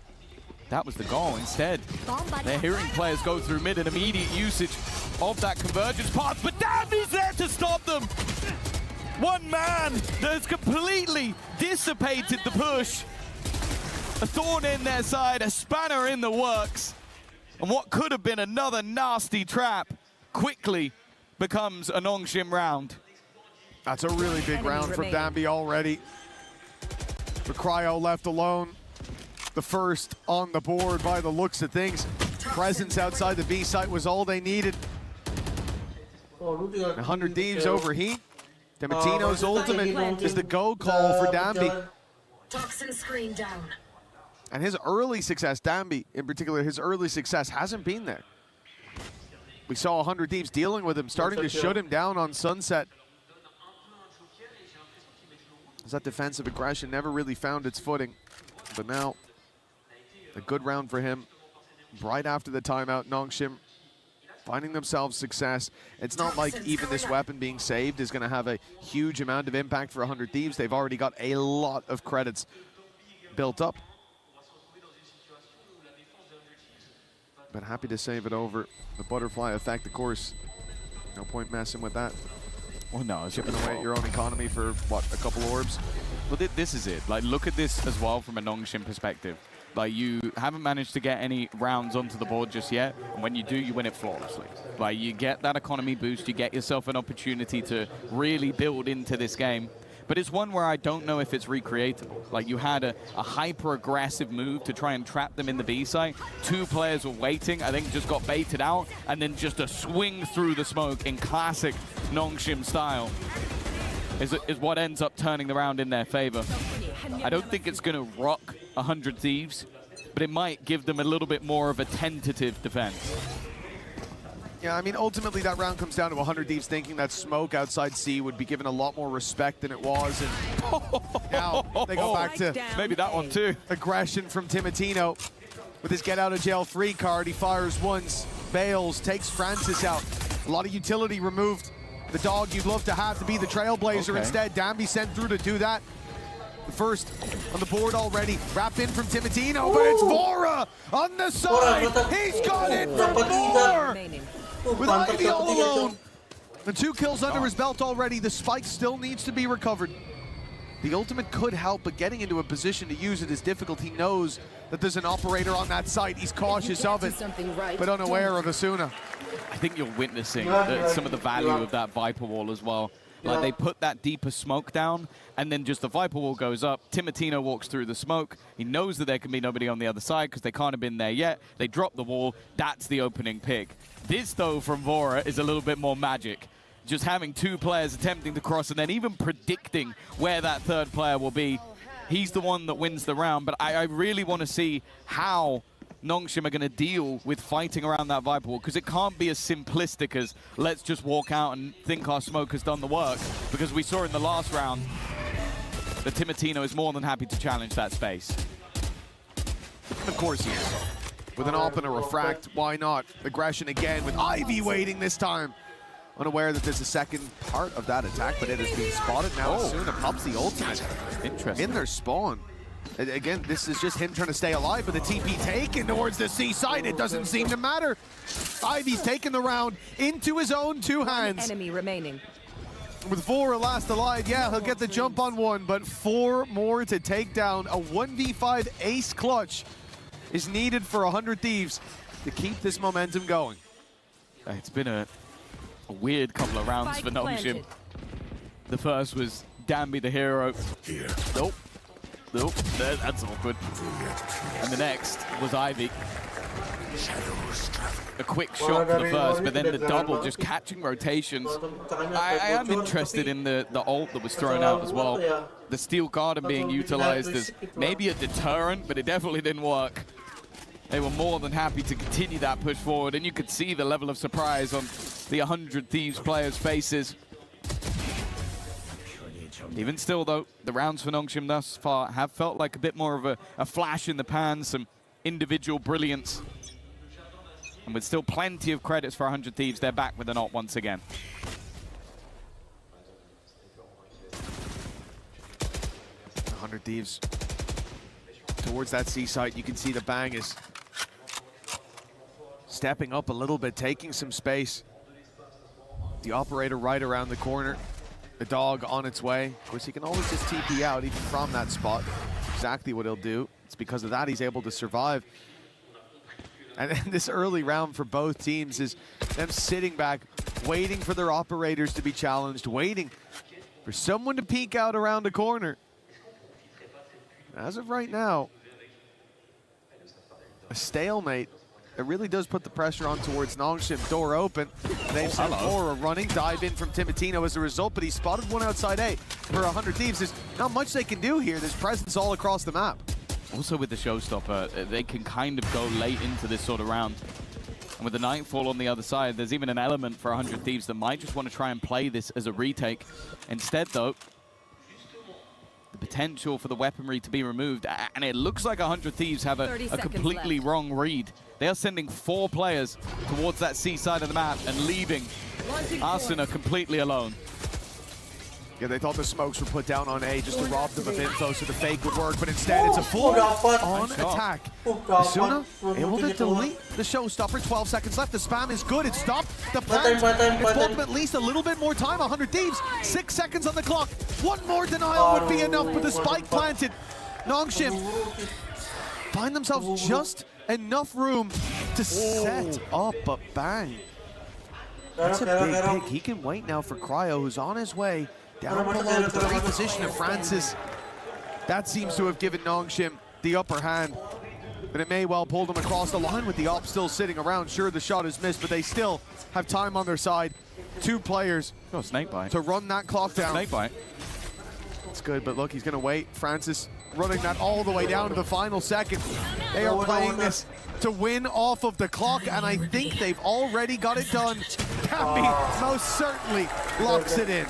that was the goal. Instead, they're hearing players go through mid and immediate usage of that convergence path, but Dambi's there to stop them! One man that has completely dissipated the push. A thorn in their side, a spanner in the works, and what could have been another nasty trap quickly becomes a Nongshim round. That's a really big round from Dambi already. But Cryo left alone. The first on the board by the looks of things. Presence outside the B site was all they needed. 100 Thieves overheat. Dematino's ultimate is the go call for Dambi. Toxin screen down. And his early success, Dambi in particular, his early success hasn't been there. We saw 100 Thieves dealing with him, starting to shut him down on Sunset. As that defensive aggression never really found its footing. But now, a good round for him. Right after the timeout, Nongshim finding themselves success. It's not like even this weapon being saved is going to have a huge amount of impact for 100 Thieves. They've already got a lot of credits built up. But happy to save it over the butterfly effect, of course. No point messing with that. Well, no, it's chipping away at your own economy for, what, a couple orbs? Well, this is it. Like, look at this as well from a Nongshim perspective. Like, you haven't managed to get any rounds onto the board just yet, and when you do, you win it flawlessly. Like, you get that economy boost, you get yourself an opportunity to really build into this game. But it's one where I don't know if it's recreatable. Like, you had a hyper-aggressive move to try and trap them in the B site. Two players were waiting, I think just got baited out, and then just a swing through the smoke in classic Nongshim style is what ends up turning the round in their favor. I don't think it's going to rock 100 Thieves, but it might give them a little bit more of a tentative defense. Yeah, I mean, ultimately that round comes down to 100 Thieves thinking that smoke outside C would be given a lot more respect than it was. And now they go back to maybe that one too. Aggression from Dematino. With his get out of jail free card, he fires once, bails, takes Francis out. A lot of utility removed. The dog you'd love to have to be the trailblazer. Okay. Instead, Dambi sent through to do that. The first on the board already. Wrapped in from Dematino, but it's Vora on the side. He's got it for more. With Ivy all alone. The 2 kills under his belt already. The spike still needs to be recovered. The ultimate could help, but getting into a position to use it is difficult. He knows that there's an operator on that site. He's cautious of it, but unaware of Asuna. I think you're witnessing some of the value of that Viper Wall as well. Like, they put that deeper smoke down, and then just the Viper Wall goes up. Dematino walks through the smoke. He knows that there can be nobody on the other side because they can't have been there yet. They drop the wall. That's the opening pick. This, though, from Vora is a little bit more magic. Just having 2 players attempting to cross and then even predicting where that third player will be. He's the one that wins the round, but I really want to see how Nongshim are going to deal with fighting around that Viper Wall, because it can't be as simplistic as let's just walk out and think our smoke has done the work, because we saw in the last round that Dematino is more than happy to challenge that space. Of course he is. With an AWP and a refract, why not? Aggression again with Ivy waiting this time. Unaware that there's a second part of that attack, but it has been spotted now. Asuna pops the ultimate. Interesting. In their spawn. Again, this is just him trying to stay alive, but the TP taken towards the C side. It doesn't seem to matter. Ivy's taking the round into his own 2 hands. Enemy remaining. With Vora last alive, yeah, he'll get the jump on 1, but 4 more to take down. A 1v5 ace clutch is needed for 100 Thieves to keep this momentum going. It's been a weird couple of rounds for Nongshim. The first was Dambi the hero. Nope. nope, that's awkward. And the next was Ivy. A quick shot for the first, but then the double, just catching rotations. I am interested in the ult that was thrown out as well. The steel garden being utilized as maybe a deterrent, but it definitely didn't work. They were more than happy to continue that push forward, and you could see the level of surprise on the 100 Thieves players' faces. Even still, though, the rounds for Nongshim thus far have felt like a bit more of a flash in the pan, some individual brilliance. And with still plenty of credits for 100 Thieves, they're back with an ult once again. Thieves towards that seaside. You can see the bang is stepping up a little bit, taking some space. The operator right around the corner. The dog on its way. Of course, he can always just TP out even from that spot. Exactly what he'll do. It's because of that he's able to survive. And this early round for both teams is them sitting back, waiting for their operators to be challenged, waiting for someone to peek out around the corner. As of right now, a stalemate. It really does put the pressure on towards Nongshim. Door open. They've sent Aura running. Dive in from Timotino as a result, but he spotted one outside A. For 100 Thieves, there's not much they can do here. There's presence all across the map. Also with the showstopper, they can kind of go late into this sort of round. And with the Nightfall on the other side, there's even an element for 100 Thieves that might just want to try and play this as a retake. Instead, though, the potential for the weaponry to be removed, and it looks like 100 Thieves have a completely wrong read. They are sending 4 players towards that C side of the map and leaving Arsena completely alone. Yeah, they thought the smokes were put down on A just to rob them of info so the fake would work, but instead it's a full-on attack. Asuna able to delete the showstopper. 12 seconds left. The spam is good. It stopped the plant. It bought them at least a little bit more time. 100 Thieves, 6 seconds on the clock. One more denial would be enough, but the spike planted. Nongshim find themselves just enough room to set up a bang. That's a big pick. He can wait now for Cryo, who's on his way down below to the reposition of Francis. That seems to have given Nongshim the upper hand, but it may well pull them across the line with the op still sitting around. Sure, the shot is missed, but they still have time on their side. 2 players to run that clock down. Snake bite. It's good, but look, he's going to wait. Francis running that all the way down to the final second. They are playing this to win off of the clock, and I think they've already got it done. Camby most certainly locks it in.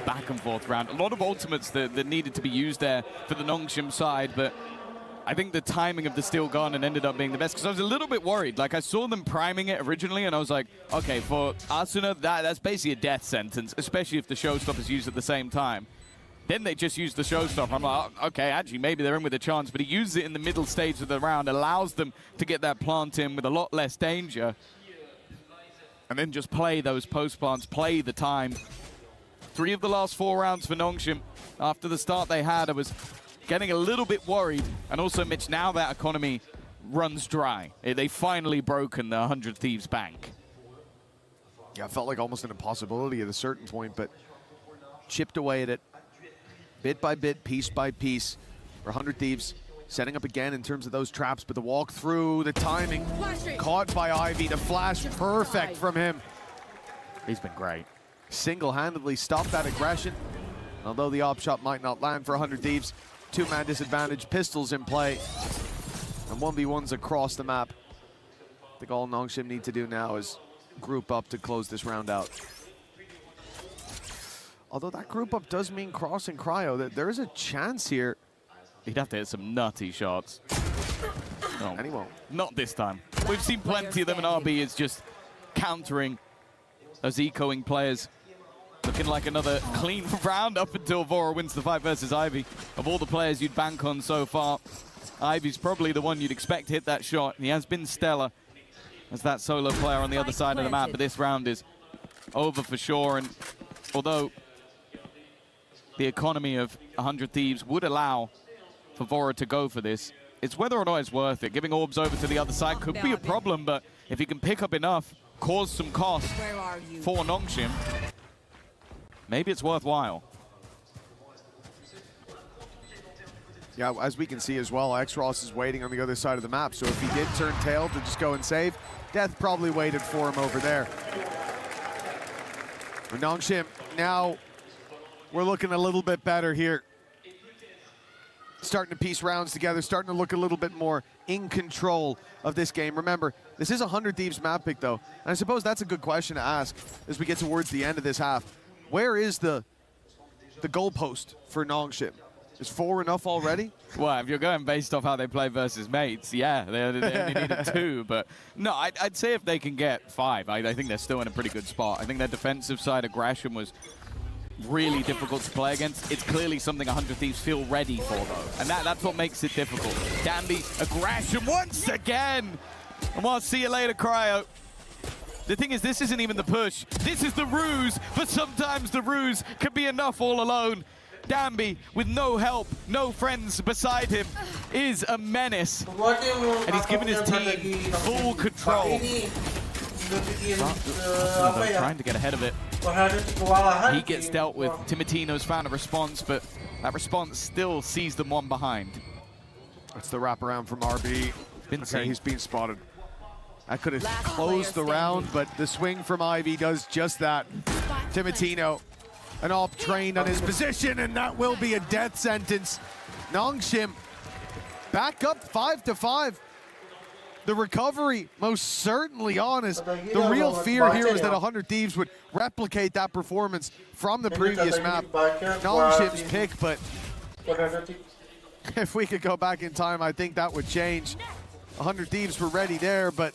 Back and forth round. A lot of ultimates that needed to be used there for the Nongshim side, but I think the timing of the Steel Garden ended up being the best, because I was a little bit worried. Like, I saw them priming it originally, and I was like, okay, for Arsena, that's basically a death sentence, especially if the showstopper is used at the same time. Then they just used the showstopper. I'm like, oh, okay, actually, maybe they're in with a chance, but he uses it in the middle stage of the round, allows them to get that plant in with a lot less danger, and then just play those post plants, play the time. 3 of the last 4 rounds for Nongshim. After the start they had, I was getting a little bit worried. And also, Mitch, now that economy runs dry. They finally broken the 100 Thieves bank. Yeah, it felt like almost an impossibility at a certain point, but chipped away at it. Bit by bit, piece by piece. For 100 Thieves setting up again in terms of those traps, but the walk through, the timing, caught by Ivy. The flash, perfect from him. He's been great. Single-handedly stopped that aggression. Although the op shot might not land for 100 Thieves, 2-man disadvantage, pistols in play, and 1v1s across the map. I think all Nongshim need to do now is group up to close this round out. Although that group up does mean crossing Cryo, that there is a chance here. He'd have to hit some nutty shots. No, and he won't. Not this time. We've seen plenty of them, and RB is just countering those ecoing players. Looking like another clean round up until Vora wins the fight versus Ivy. Of all the players you'd bank on so far, Ivy's probably the one you'd expect to hit that shot. He has been stellar as that solo player on the other side of the map, but this round is over for sure. And although the economy of 100 Thieves would allow for Vora to go for this, it's whether or not it's worth it. Giving orbs over to the other side could be a problem, but if he can pick up enough, cause some cost for Nongshim, maybe it's worthwhile. Yeah, as we can see as well, X-Ross is waiting on the other side of the map, so if he did turn tail to just go and save, Death probably waited for him over there. Nongshim, now we're looking a little bit better here. Starting to piece rounds together, starting to look a little bit more in control of this game. Remember, this is a 100 Thieves map pick, though, and I suppose that's a good question to ask as we get towards the end of this half. Where is the goalpost for Nongshim? Is 4 enough already? Well, if you're going based off how they play versus mates, yeah, they only needed 2. But no, I'd say if they can get 5, I think they're still in a pretty good spot. I think their defensive side aggression was really difficult to play against. It's clearly something 100 Thieves feel ready for, though. And that's what makes it difficult. Danby, aggression once again! And we'll see you later, Cryo. The thing is, this isn't even the push. This is the ruse, but sometimes the ruse can be enough all alone. Danby, with no help, no friends beside him, is a menace. And he's given his team full control. Trying to get ahead of it. He gets dealt with. Timotino's found a response, but that response still sees them one behind. That's the wraparound from RB. He's been spotted. I could have Last closed the round, but the swing from Ivy does just that. Timotino, an AWP trained on his position, and that will be a death sentence. Nongshim back up 5-5. The recovery most certainly honest. The real fear here is that 100 Thieves would replicate that performance from the previous map. Nongshim's pick, but if we could go back in time, I think that would change. 100 Thieves were ready there, but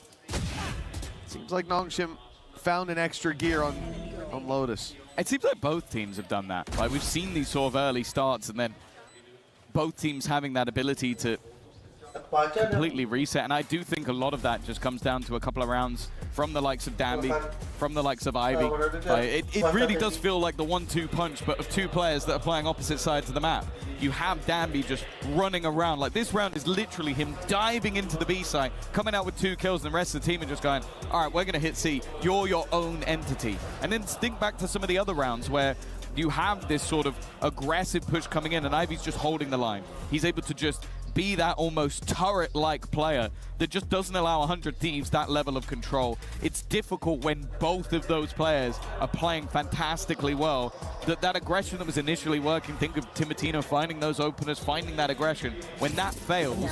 seems like Nongshim found an extra gear on Lotus. It seems like both teams have done that. Like, we've seen these sort of early starts, and then both teams having that ability to completely reset. And I do think a lot of that just comes down to a couple of rounds from the likes of Danby, from the likes of Ivy. It really does feel like the 1-2 punch, but of 2 players that are playing opposite sides of the map. You have Danby just running around. Like, this round is literally him diving into the B side, coming out with 2 kills, and the rest of the team are just going, all right, we're going to hit C. You're your own entity. And then think back to some of the other rounds where you have this sort of aggressive push coming in, and Ivy's just holding the line. He's able to just be that almost turret-like player that just doesn't allow 100 Thieves that level of control. It's difficult when both of those players are playing fantastically well. That aggression that was initially working, think of Timotino finding those openers, finding that aggression. When that fails,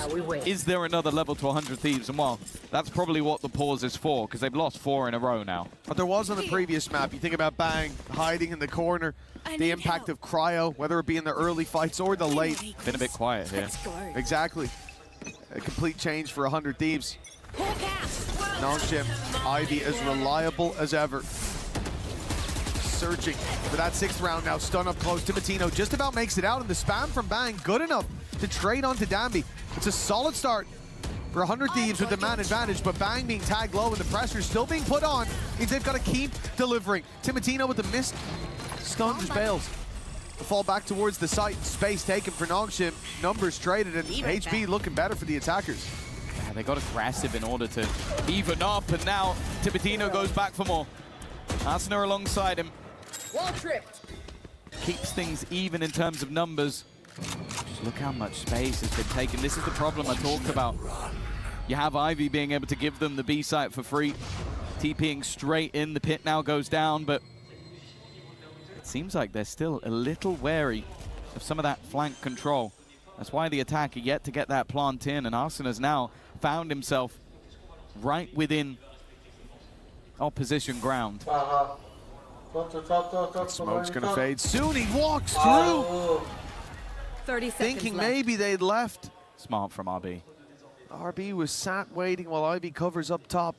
is there another level to 100 Thieves? And well, that's probably what the pause is for, because they've lost 4 in a row now. But there was on the previous map, you think about Bang hiding in the corner, the impact of Cryo, whether it be in the early fights or the late. Been a bit quiet here. Exactly. A complete change for 100 Thieves. Nongshim, Ivy as reliable as ever. Searching for that 6th round now, stun up close. Timotino just about makes it out, and the spam from Bang good enough to trade onto Danby. It's a solid start for 100 Thieves with the man advantage, but Bang being tagged low and the pressure still being put on means they've got to keep delivering. Timotino with the missed stun just bails. The fall back towards the site, space taken for Nongshim, numbers traded, and HB looking better for the attackers. Yeah, they got aggressive in order to even up, and now Timotino goes back for more. Asuna alongside him. Wall tripped. Keeps things even in terms of numbers. Just look how much space has been taken. This is the problem I talked about. You have Ivy being able to give them the B site for free. TPing straight in, the pit now goes down, but it seems like they're still a little wary of some of that flank control. That's why the attacker yet to get that plant in, and Asuna's now found himself right within opposition ground. Smoke's gonna fade soon. He walks through. 30 seconds thinking left. maybe they'd left. Smart from RB. RB was sat waiting while Ivy covers up top.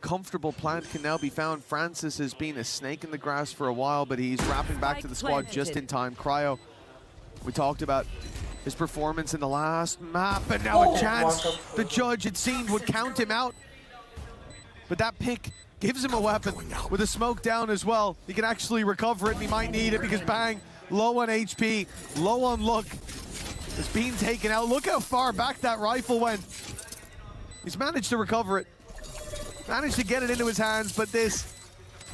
Comfortable plant can now be found. Francis has been a snake in the grass for a while, but he's wrapping back to the squad just in time. Cryo, we talked about his performance in the last map, and now a chance. The judge, it seemed, would count him out. But that pick gives him a weapon with a smoke down as well. He can actually recover it, and he might need it because Bang, low on HP, low on luck, is being taken out. Look how far back that rifle went. He's managed to recover it. Managed to get it into his hands, but this,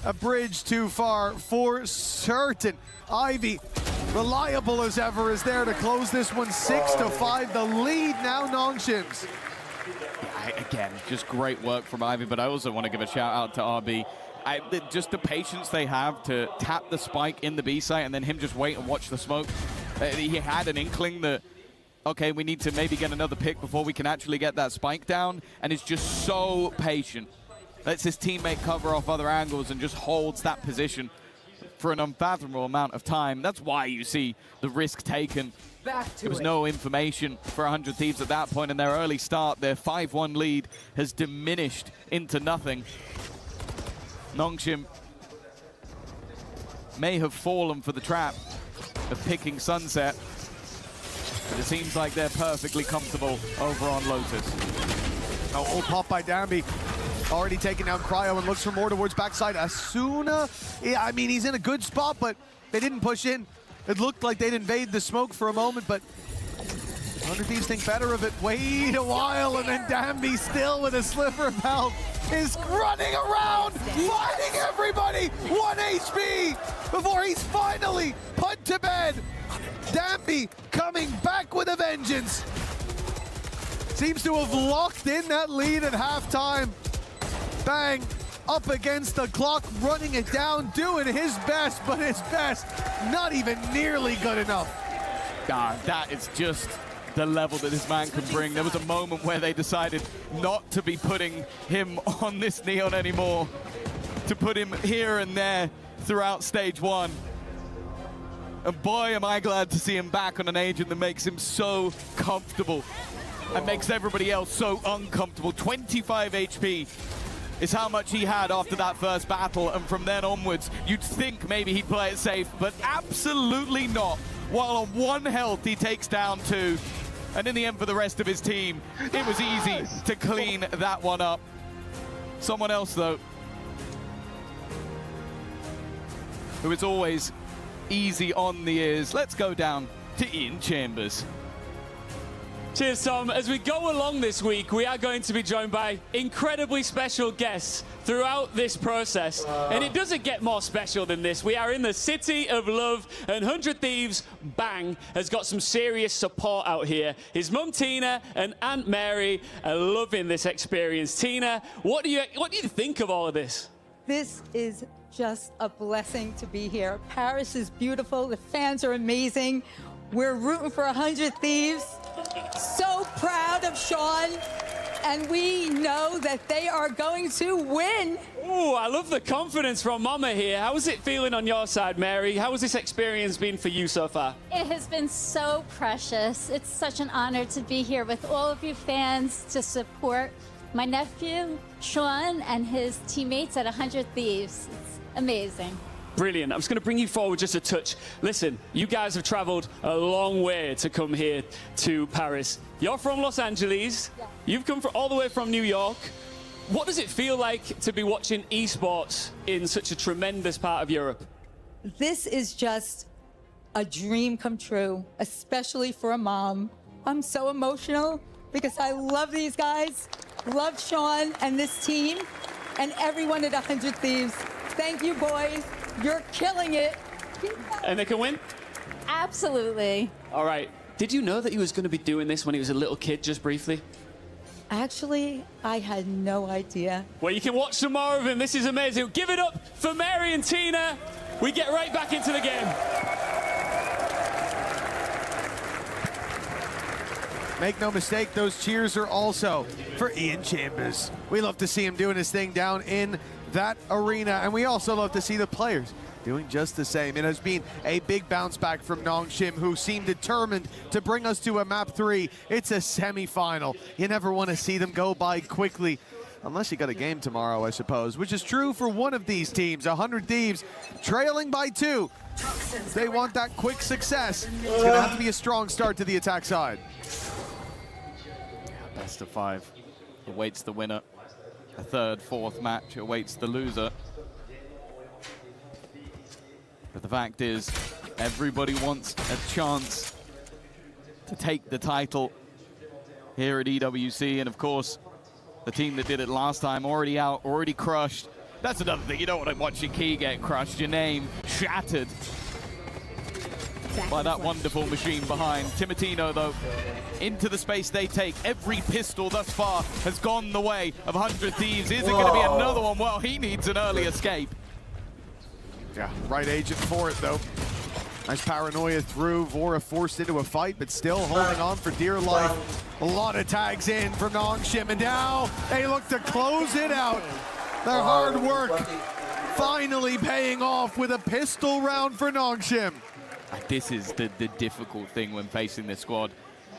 a bridge too far for certain. Ivy reliable as ever, is there to close this one 6-5. The lead now Nongshim's. Again, just great work from Ivy, but I also want to give a shout out to RB. Just the patience they have to tap the spike in the B site and then him just wait and watch the smoke. He had an inkling that, okay, we need to maybe get another pick before we can actually get that spike down, and is just so patient. Lets his teammate cover off other angles and just holds that position for an unfathomable amount of time. That's why you see the risk taken. There was no information for 100 Thieves at that point in their early start. Their 5-1 lead has diminished into nothing. Nongshim may have fallen for the trap of picking Sunset, but it seems like they're perfectly comfortable over on Lotus. Oh, old pop by Danby. Already taking down Cryo and looks for more towards backside. Asuna, yeah, I mean, he's in a good spot, but they didn't push in. It looked like they'd invade the smoke for a moment, but 100 Thieves think better of it. Wait a while, and then Danby, still with a sliver of health, is running around, fighting everybody. 1 HP before he's finally put to bed. Danby coming back with a vengeance. Seems to have locked in that lead at halftime. Bang, up against the clock, running it down, doing his best, but his best not even nearly good enough. God, that is just the level that this man can bring. There was a moment where they decided not to be putting him on this Neon anymore, to put him here and there throughout stage 1. And boy, am I glad to see him back on an agent that makes him so comfortable and makes everybody else so uncomfortable. 25 HP is how much he had after that first battle, and from then onwards, you'd think maybe he'd play it safe, but absolutely not. While on 1 health, he takes down 2. And in the end, for the rest of his team, it was easy to clean that one up. Someone else, though, who is always easy on the ears. Let's go down to Ian Chambers. Cheers, Tom. As we go along this week, we are going to be joined by incredibly special guests throughout this process. And it doesn't get more special than this. We are in the City of Love, and 100 Thieves, Bang, has got some serious support out here. His mum, Tina, and Aunt Mary are loving this experience. Tina, what do you think of all of this? This is just a blessing to be here. Paris is beautiful. The fans are amazing. We're rooting for 100 Thieves. So proud of Sean, and we know that they are going to win. Ooh, I love the confidence from Mama here. How is it feeling on your side, Mary? How has this experience been for you so far? It has been so precious. It's such an honor to be here with all of you fans to support my nephew, Sean, and his teammates at 100 Thieves. It's amazing. Brilliant. I'm just going to bring you forward just a touch. Listen, you guys have traveled a long way to come here to Paris. You're from Los Angeles. Yeah. You've come all the way from New York. What does it feel like to be watching esports in such a tremendous part of Europe? This is just a dream come true, especially for a mom. I'm so emotional because I love these guys, love Sean and this team, and everyone at 100 Thieves. Thank you, boys. You're killing it. And they can win? Absolutely. All right. Did you know that he was going to be doing this when he was a little kid, just briefly? Actually, I had no idea. Well, you can watch some more of him. This is amazing. Give it up for Mary and Tina. We get right back into the game. Make no mistake, those cheers are also for Ian Chambers. We love to see him doing his thing down in that arena, and we also love to see the players doing just the same. It has been a big bounce back from Nongshim, who seem determined to bring us to a map 3. It's a semifinal. You never want to see them go by quickly, unless you got a game tomorrow, I suppose, which is true for one of these teams. 100 Thieves trailing by 2. They want that quick success. It's going to have to be a strong start to the attack side. Best of 5 awaits the winner. A third, fourth match awaits the loser. But the fact is, everybody wants a chance to take the title here at EWC. And of course, the team that did it last time already out, already crushed. That's another thing. You don't want to watch your key get crushed, your name shattered. by that wonderful machine behind. Timotino, though, into the space they take. Every pistol thus far has gone the way of 100 Thieves. Is it going to be another one? Well, he needs an early escape. Yeah, right agent for it, though. Nice paranoia through. Vora forced into a fight, but still holding on for dear life. A lot of tags in from Nongshim, and now they look to close it out. Their hard work finally paying off with a pistol round for Nongshim. This is the difficult thing when facing this squad.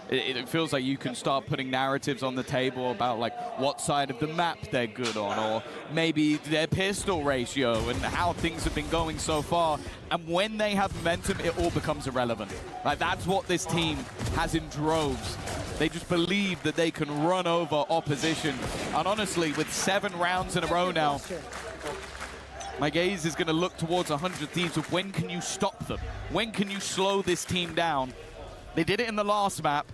It feels like you can start putting narratives on the table about like what side of the map they're good on, or maybe their pistol ratio and how things have been going so far. And when they have momentum, it all becomes irrelevant. Like, that's what this team has in droves. They just believe that they can run over opposition. And honestly, with 7 rounds in a row now, my gaze is going to look towards 100 Thieves of when can you stop them? When can you slow this team down? They did it in the last map,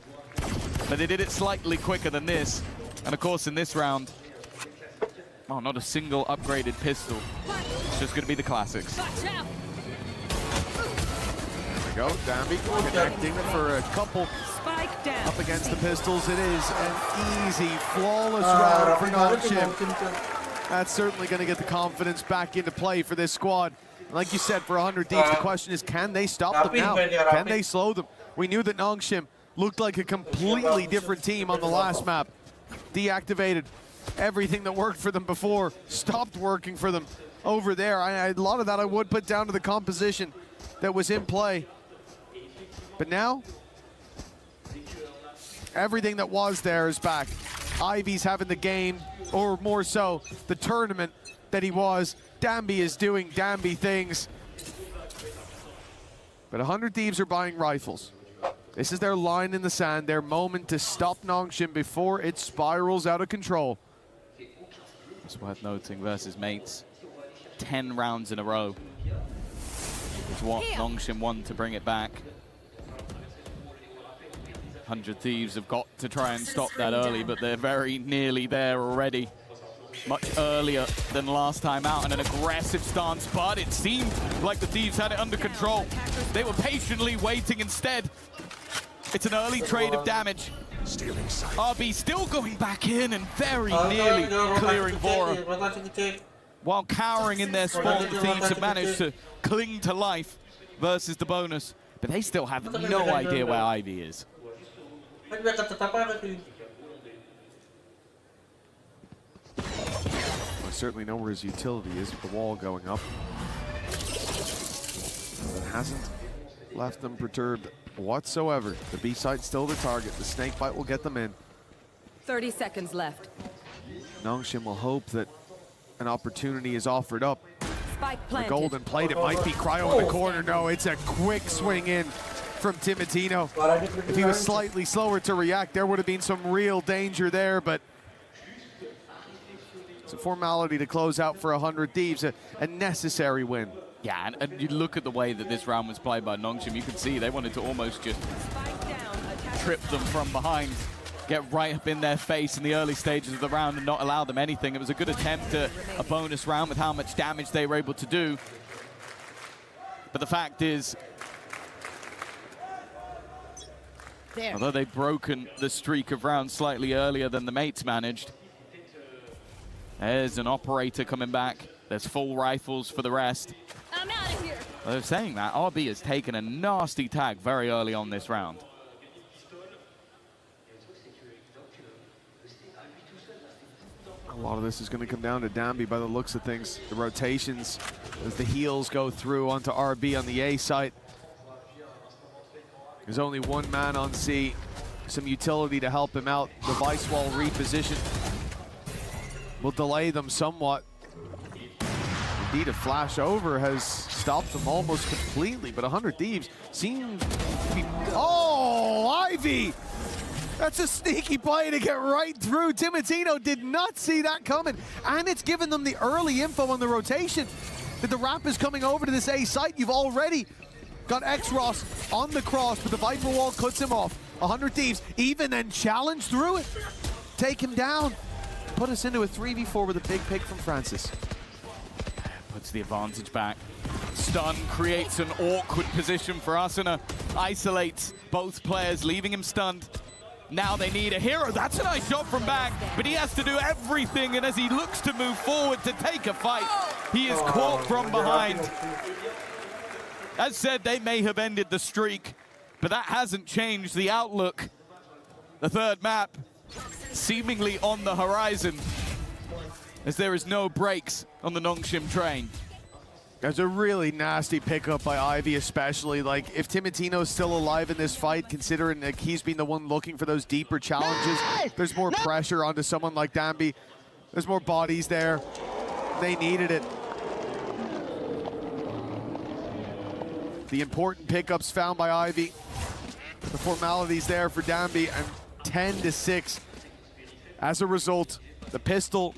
but they did it slightly quicker than this. And of course, in this round, oh, not a single upgraded pistol. It's just going to be the classics. There we go, Dambi connecting for a couple. Spike down. Up against the pistols, it is an easy, flawless round for Nongshim. That's certainly going to get the confidence back into play for this squad. Like you said, for 100 Thieves, the question is, can they stop them now? Can they slow them? We knew that Nongshim looked like a completely different team on the last map. Deactivated. Everything that worked for them before stopped working for them over there. A lot of that I would put down to the composition that was in play. But now, everything that was there is back. Ivy's having the game, or more so, the tournament that he was. Dambi is doing Dambi things. But 100 Thieves are buying rifles. This is their line in the sand, their moment to stop Nongshim before it spirals out of control. It's worth noting versus mates. 10 rounds in a row. It's what Nongshim won to bring it back. 100 Thieves have got to try and stop that early, but they're very nearly there already. Much earlier than last time out, and an aggressive stance, but it seemed like the Thieves had it under control. They were patiently waiting instead. It's an early trade of damage. RB still going back in and very nearly clearing Vora. While cowering in their spawn, the Thieves have managed to cling to life versus the bonus, but they still have no idea where Ivy is. I certainly know where his utility is with the wall going up. It hasn't left them perturbed whatsoever. The B site's still the target. The snake bite will get them in. 30 seconds left. Nongshim will hope that an opportunity is offered up. Spike The planted. golden plate, it might be Cryo in the corner. No, it's a quick swing in from Timotino. If he was slightly slower to react, there would have been some real danger there, but it's a formality to close out for 100 Thieves, a necessary win. Yeah, and you look at the way that this round was played by Nongshim, you can see they wanted to almost just trip them from behind, get right up in their face in the early stages of the round and not allow them anything. It was a good attempt at a bonus round with how much damage they were able to do. But the fact is, although they've broken the streak of rounds slightly earlier than the mates managed, there's an operator coming back. There's full rifles for the rest. I'm out of here. They're saying that RB has taken a nasty tag very early on this round. A lot of this is going to come down to Dambi by the looks of things. The rotations as the heals go through onto RB on the A site. There's only one man on C. Some utility to help him out. The vice wall reposition will delay them somewhat. Indeed, a flash over has stopped them almost completely, but 100 Thieves seem to be... Oh, Ivy! That's a sneaky play to get right through. Timotino did not see that coming, and it's given them the early info on the rotation that the ramp is coming over to this A site. You've already got X-Ross on the cross, but the Viper wall cuts him off. 100 Thieves even then challenge through it. Take him down. Put us into a 3v4 with a big pick from Francis. Puts the advantage back. Stun creates an awkward position for Asuna. Isolates both players, leaving him stunned. Now they need a hero. That's a nice shot from Bang, but he has to do everything, and as he looks to move forward to take a fight, he is caught from behind. As said, they may have ended the streak, but that hasn't changed the outlook. The third map seemingly on the horizon, as there is no brakes on the Nongshim train. There's a really nasty pickup by Ivy, especially. Like, if Timotino's still alive in this fight, considering like he's been the one looking for those deeper challenges, there's more pressure onto someone like Danby. There's more bodies there. They needed it. The important pickups found by Ivy. The formalities there for Danby, and 10-6. As a result, the pistol,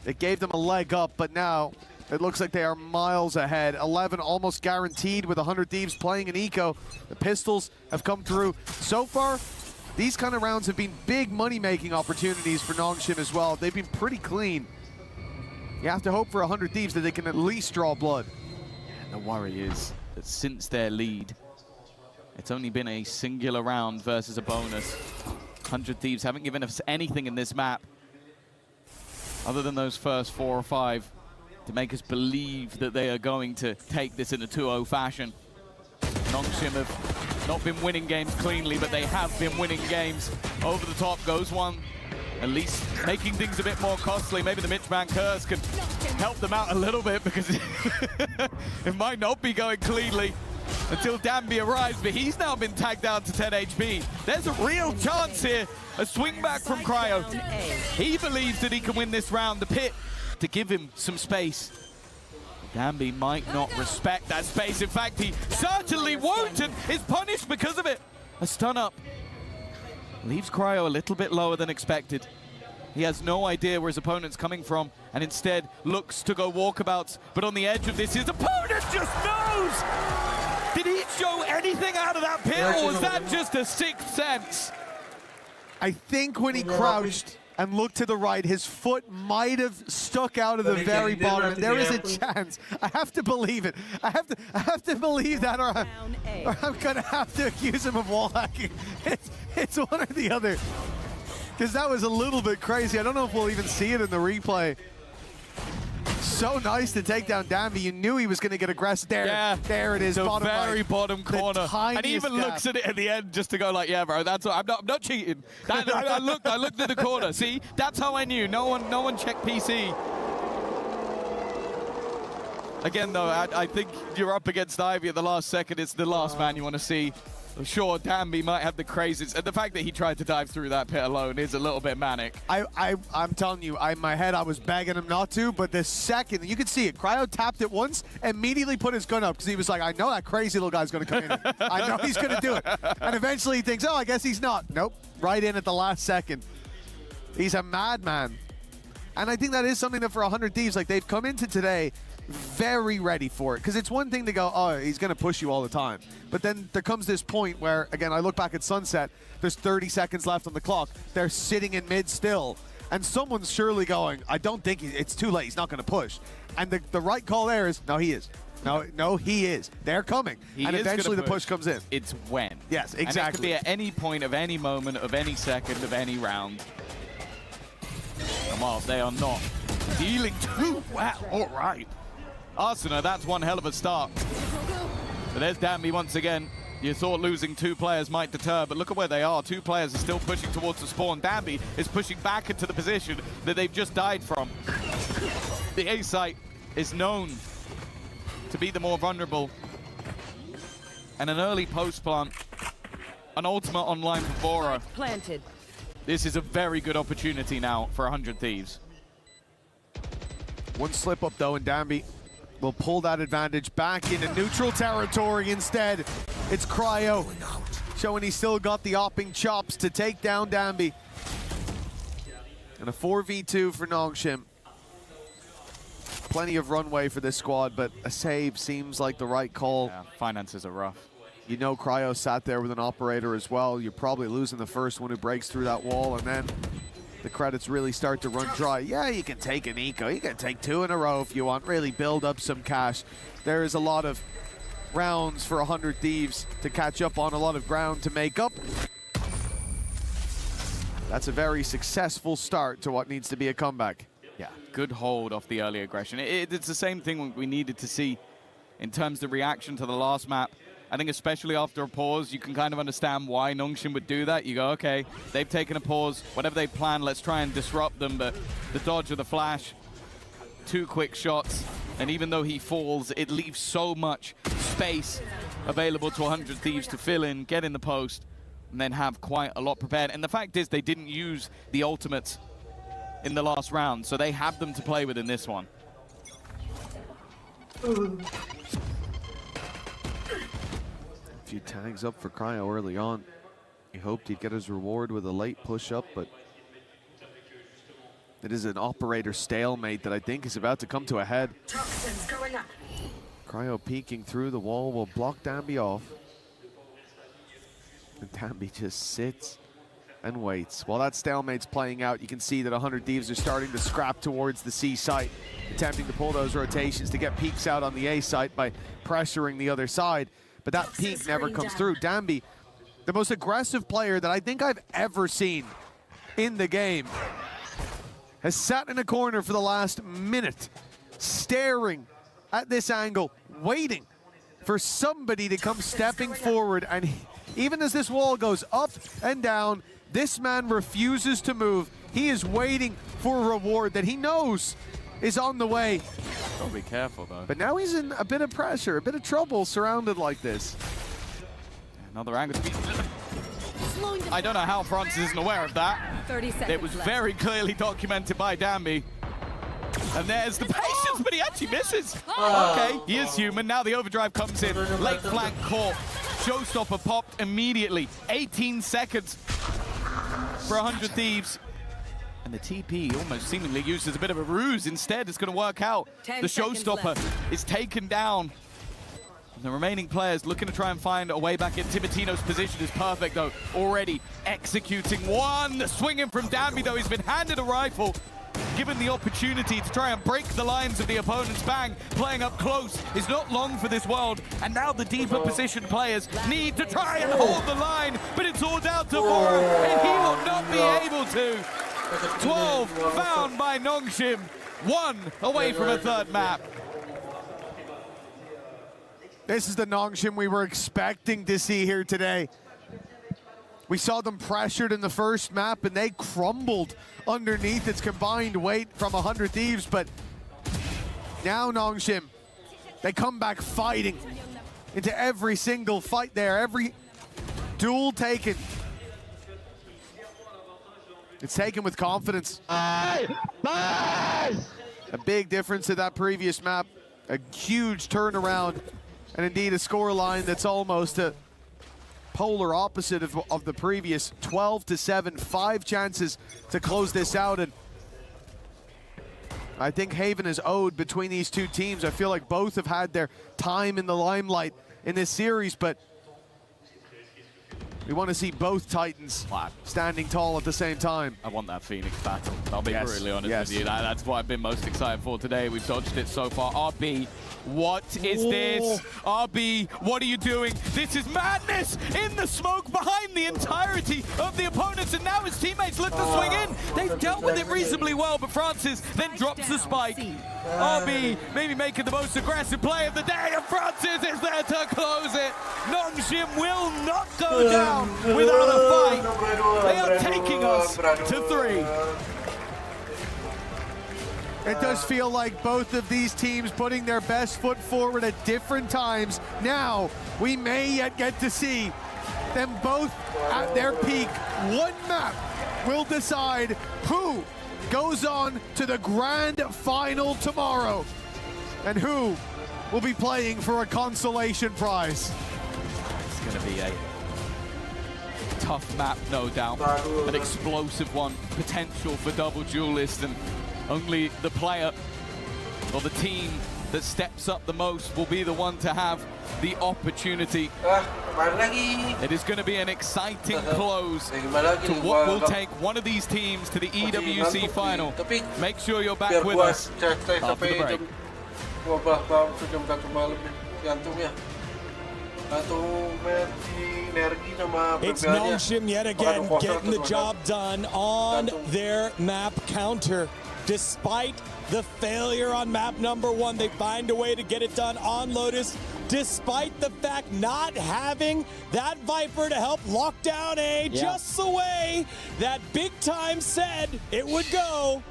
it gave them a leg up, but now it looks like they are miles ahead. 11 almost guaranteed with 100 Thieves playing in eco. The pistols have come through. So far, these kind of rounds have been big money-making opportunities for Nongshim as well. They've been pretty clean. You have to hope for 100 Thieves that they can at least draw blood. And the worry is that since their lead, it's only been a singular round versus a bonus. 100 Thieves haven't given us anything in this map other than those first 4 or 5 to make us believe that they are going to take this in a 2-0 fashion. Nongshim have not been winning games cleanly, but they have been winning games. Over the top goes one, at least making things a bit more costly. Maybe the Mitchman curse can help them out a little bit, because it might not be going cleanly until Danby arrives, but he's now been tagged down to 10 HP. There's a real chance here. A swing back from Cryo. He believes that he can win this round. The pit to give him some space. Danby might not respect that space. In fact, he certainly won't, and is punished because of it. A stun up leaves Cryo a little bit lower than expected. He has no idea where his opponent's coming from, and instead looks to go walkabouts. But on the edge of this, his opponent just knows! Did he show anything out of that pit, or was that just a sixth sense? I think when he crouched and looked to the right, his foot might have stuck out of the very bottom. And there is a chance. I have to believe it. I have to believe that, or I'm gonna have to accuse him of wall hacking. It's one or the other, because that was a little bit crazy. I don't know if we'll even see it in the replay. So nice to take down Danby. You knew he was going to get aggressive. There it is. The bottom very right. bottom corner. And he even looks at it at the end just to go like, yeah, bro, that's what, I'm not cheating. I looked at the corner. See, that's how I knew. No one checked PC. Again, though, I think you're up against Ivy at the last second. It's the last man you want to see. Sure, Danby might have the craziest, and the fact that he tried to dive through that pit alone is a little bit manic. I'm telling you, in my head, I was begging him not to, but the second, you could see it, Cryo tapped it once, immediately put his gun up, because he was like, I know that crazy little guy's going to come in. I know he's going to do it. And eventually he thinks, oh, I guess he's not. Nope, right in at the last second. He's a madman. And I think that is something that for 100 Thieves, like, they've come into today very ready for it, because it's one thing to go, oh, he's going to push you all the time, but then there comes this point where, again, I look back at Sunset, there's 30 seconds left on the clock, they're sitting in mid still, and someone's surely going, I don't think it's too late, he's not going to push, and the right call there is, no, he is. No, he is. They're coming, and eventually the push comes in. It's when. Yes, exactly. And it could be at any point of any moment of any second of any round. Come on, they are not dealing too well. All right. Arsenal, that's one hell of a start. So there's Danby once again. You thought losing 2 players might deter, but look at where they are. 2 players are still pushing towards the spawn. Danby is pushing back into the position that they've just died from. The A site is known to be the more vulnerable. And an early post plant, an ultimate online for Bora. Planted. This is a very good opportunity now for 100 Thieves. One slip up though, and Danby will pull that advantage back into neutral territory instead. It's Cryo, showing he's still got the opping chops to take down Danby. And a 4v2 for Nongshim. Plenty of runway for this squad, but a save seems like the right call. Yeah, finances are rough. You know Cryo sat there with an operator as well. You're probably losing the first one who breaks through that wall, and then the credits really start to run dry. Yeah, you can take an eco. You can take 2 in a row if you want. Really build up some cash. There is a lot of rounds for 100 Thieves to catch up on, a lot of ground to make up. That's a very successful start to what needs to be a comeback. Yeah, good hold off the early aggression. It's the same thing we needed to see in terms of reaction to the last map. I think especially after a pause, you can kind of understand why Nongshim would do that. You go, okay, they've taken a pause. Whatever they plan, let's try and disrupt them. But the dodge of the flash, 2 quick shots, and even though he falls, it leaves so much space available to 100 Thieves to fill in, get in the post, and then have quite a lot prepared. And the fact is they didn't use the ultimates in the last round, so they have them to play with in this one. A few tags up for Cryo early on. He hoped he'd get his reward with a late push-up, but it is an operator stalemate that I think is about to come to a head. Toxins going up. Cryo peeking through the wall will block Danby off. And Danby just sits and waits. While that stalemate's playing out, you can see that 100 Thieves are starting to scrap towards the C site, attempting to pull those rotations to get peeks out on the A site by pressuring the other side. But that peek never comes through. Danby, the most aggressive player that I think I've ever seen in the game, has sat in a corner for the last minute, staring at this angle, waiting for somebody to come stepping forward. And even as this wall goes up and down, this man refuses to move. He is waiting for a reward that he knows is on the way. Gotta be careful, though. But now he's in a bit of pressure, a bit of trouble surrounded like this. Another angle. I don't know how Francis isn't aware of that. 30 seconds It was left. very clearly documented by Danby. And there's the patience, but he actually misses. Okay, he is human. Now the overdrive comes in. Late flank caught. Showstopper popped immediately. 18 seconds for 100 Thieves. And the TP almost seemingly used as a bit of a ruse. Instead, it's going to work out. 10 The seconds showstopper left. is taken down. And the remaining players looking to try and find a way back in. Tibertino's position is perfect, though. Already executing one. Swinging from Danby, though. He's been handed a rifle. Given the opportunity to try and break the lines of the opponent's bang. Playing up close is not long for this world. And now the deeper positioned players need to try and hold the line. But it's all down to Bora, and he will not be able to. 12 found by Nongshim. 1 away from a third map. This is the Nongshim we were expecting to see here today. We saw them pressured in the first map, and they crumbled underneath its combined weight from 100 Thieves. But now Nongshim, they come back fighting into every single fight there, every duel taken. It's taken with confidence. A big difference to that previous map. A huge turnaround, and indeed a scoreline that's almost a polar opposite of the previous. 12-7, 5 chances to close this out. And I think Haven is owed between these two teams. I feel like both have had their time in the limelight in this series, but we want to see both Titans standing tall at the same time. I want that Phoenix battle. I'll be brutally honest with you. That's what I've been most excited for today. We've dodged it so far. RB, what is this? RB, what are you doing? This is madness in the smoke behind the entirety of the opponents, and now his teammates look to swing in. They've dealt with it reasonably well, but Francis then drops the spike. RB maybe making the most aggressive play of the day, and Francis is there to close it. Nongshim will not go down without a fight. They are taking us to 3. It does feel like both of these teams putting their best foot forward at different times. Now, we may yet get to see them both at their peak. One map will decide who goes on to the grand final tomorrow and who will be playing for a consolation prize. It's going to be a tough map, no doubt. An explosive one, potential for double duelist, and only the player or the team that steps up the most will be the one to have the opportunity. It is going to be an exciting close to what will take one of these teams to the EWC final. Make sure you're back with us after the break. It's Nongshim yet again getting the job done on their map counter. Despite the failure on map number 1, they find a way to get it done on Lotus. Despite the fact not having that Viper to help lock down A just the way that Big Time said it would go.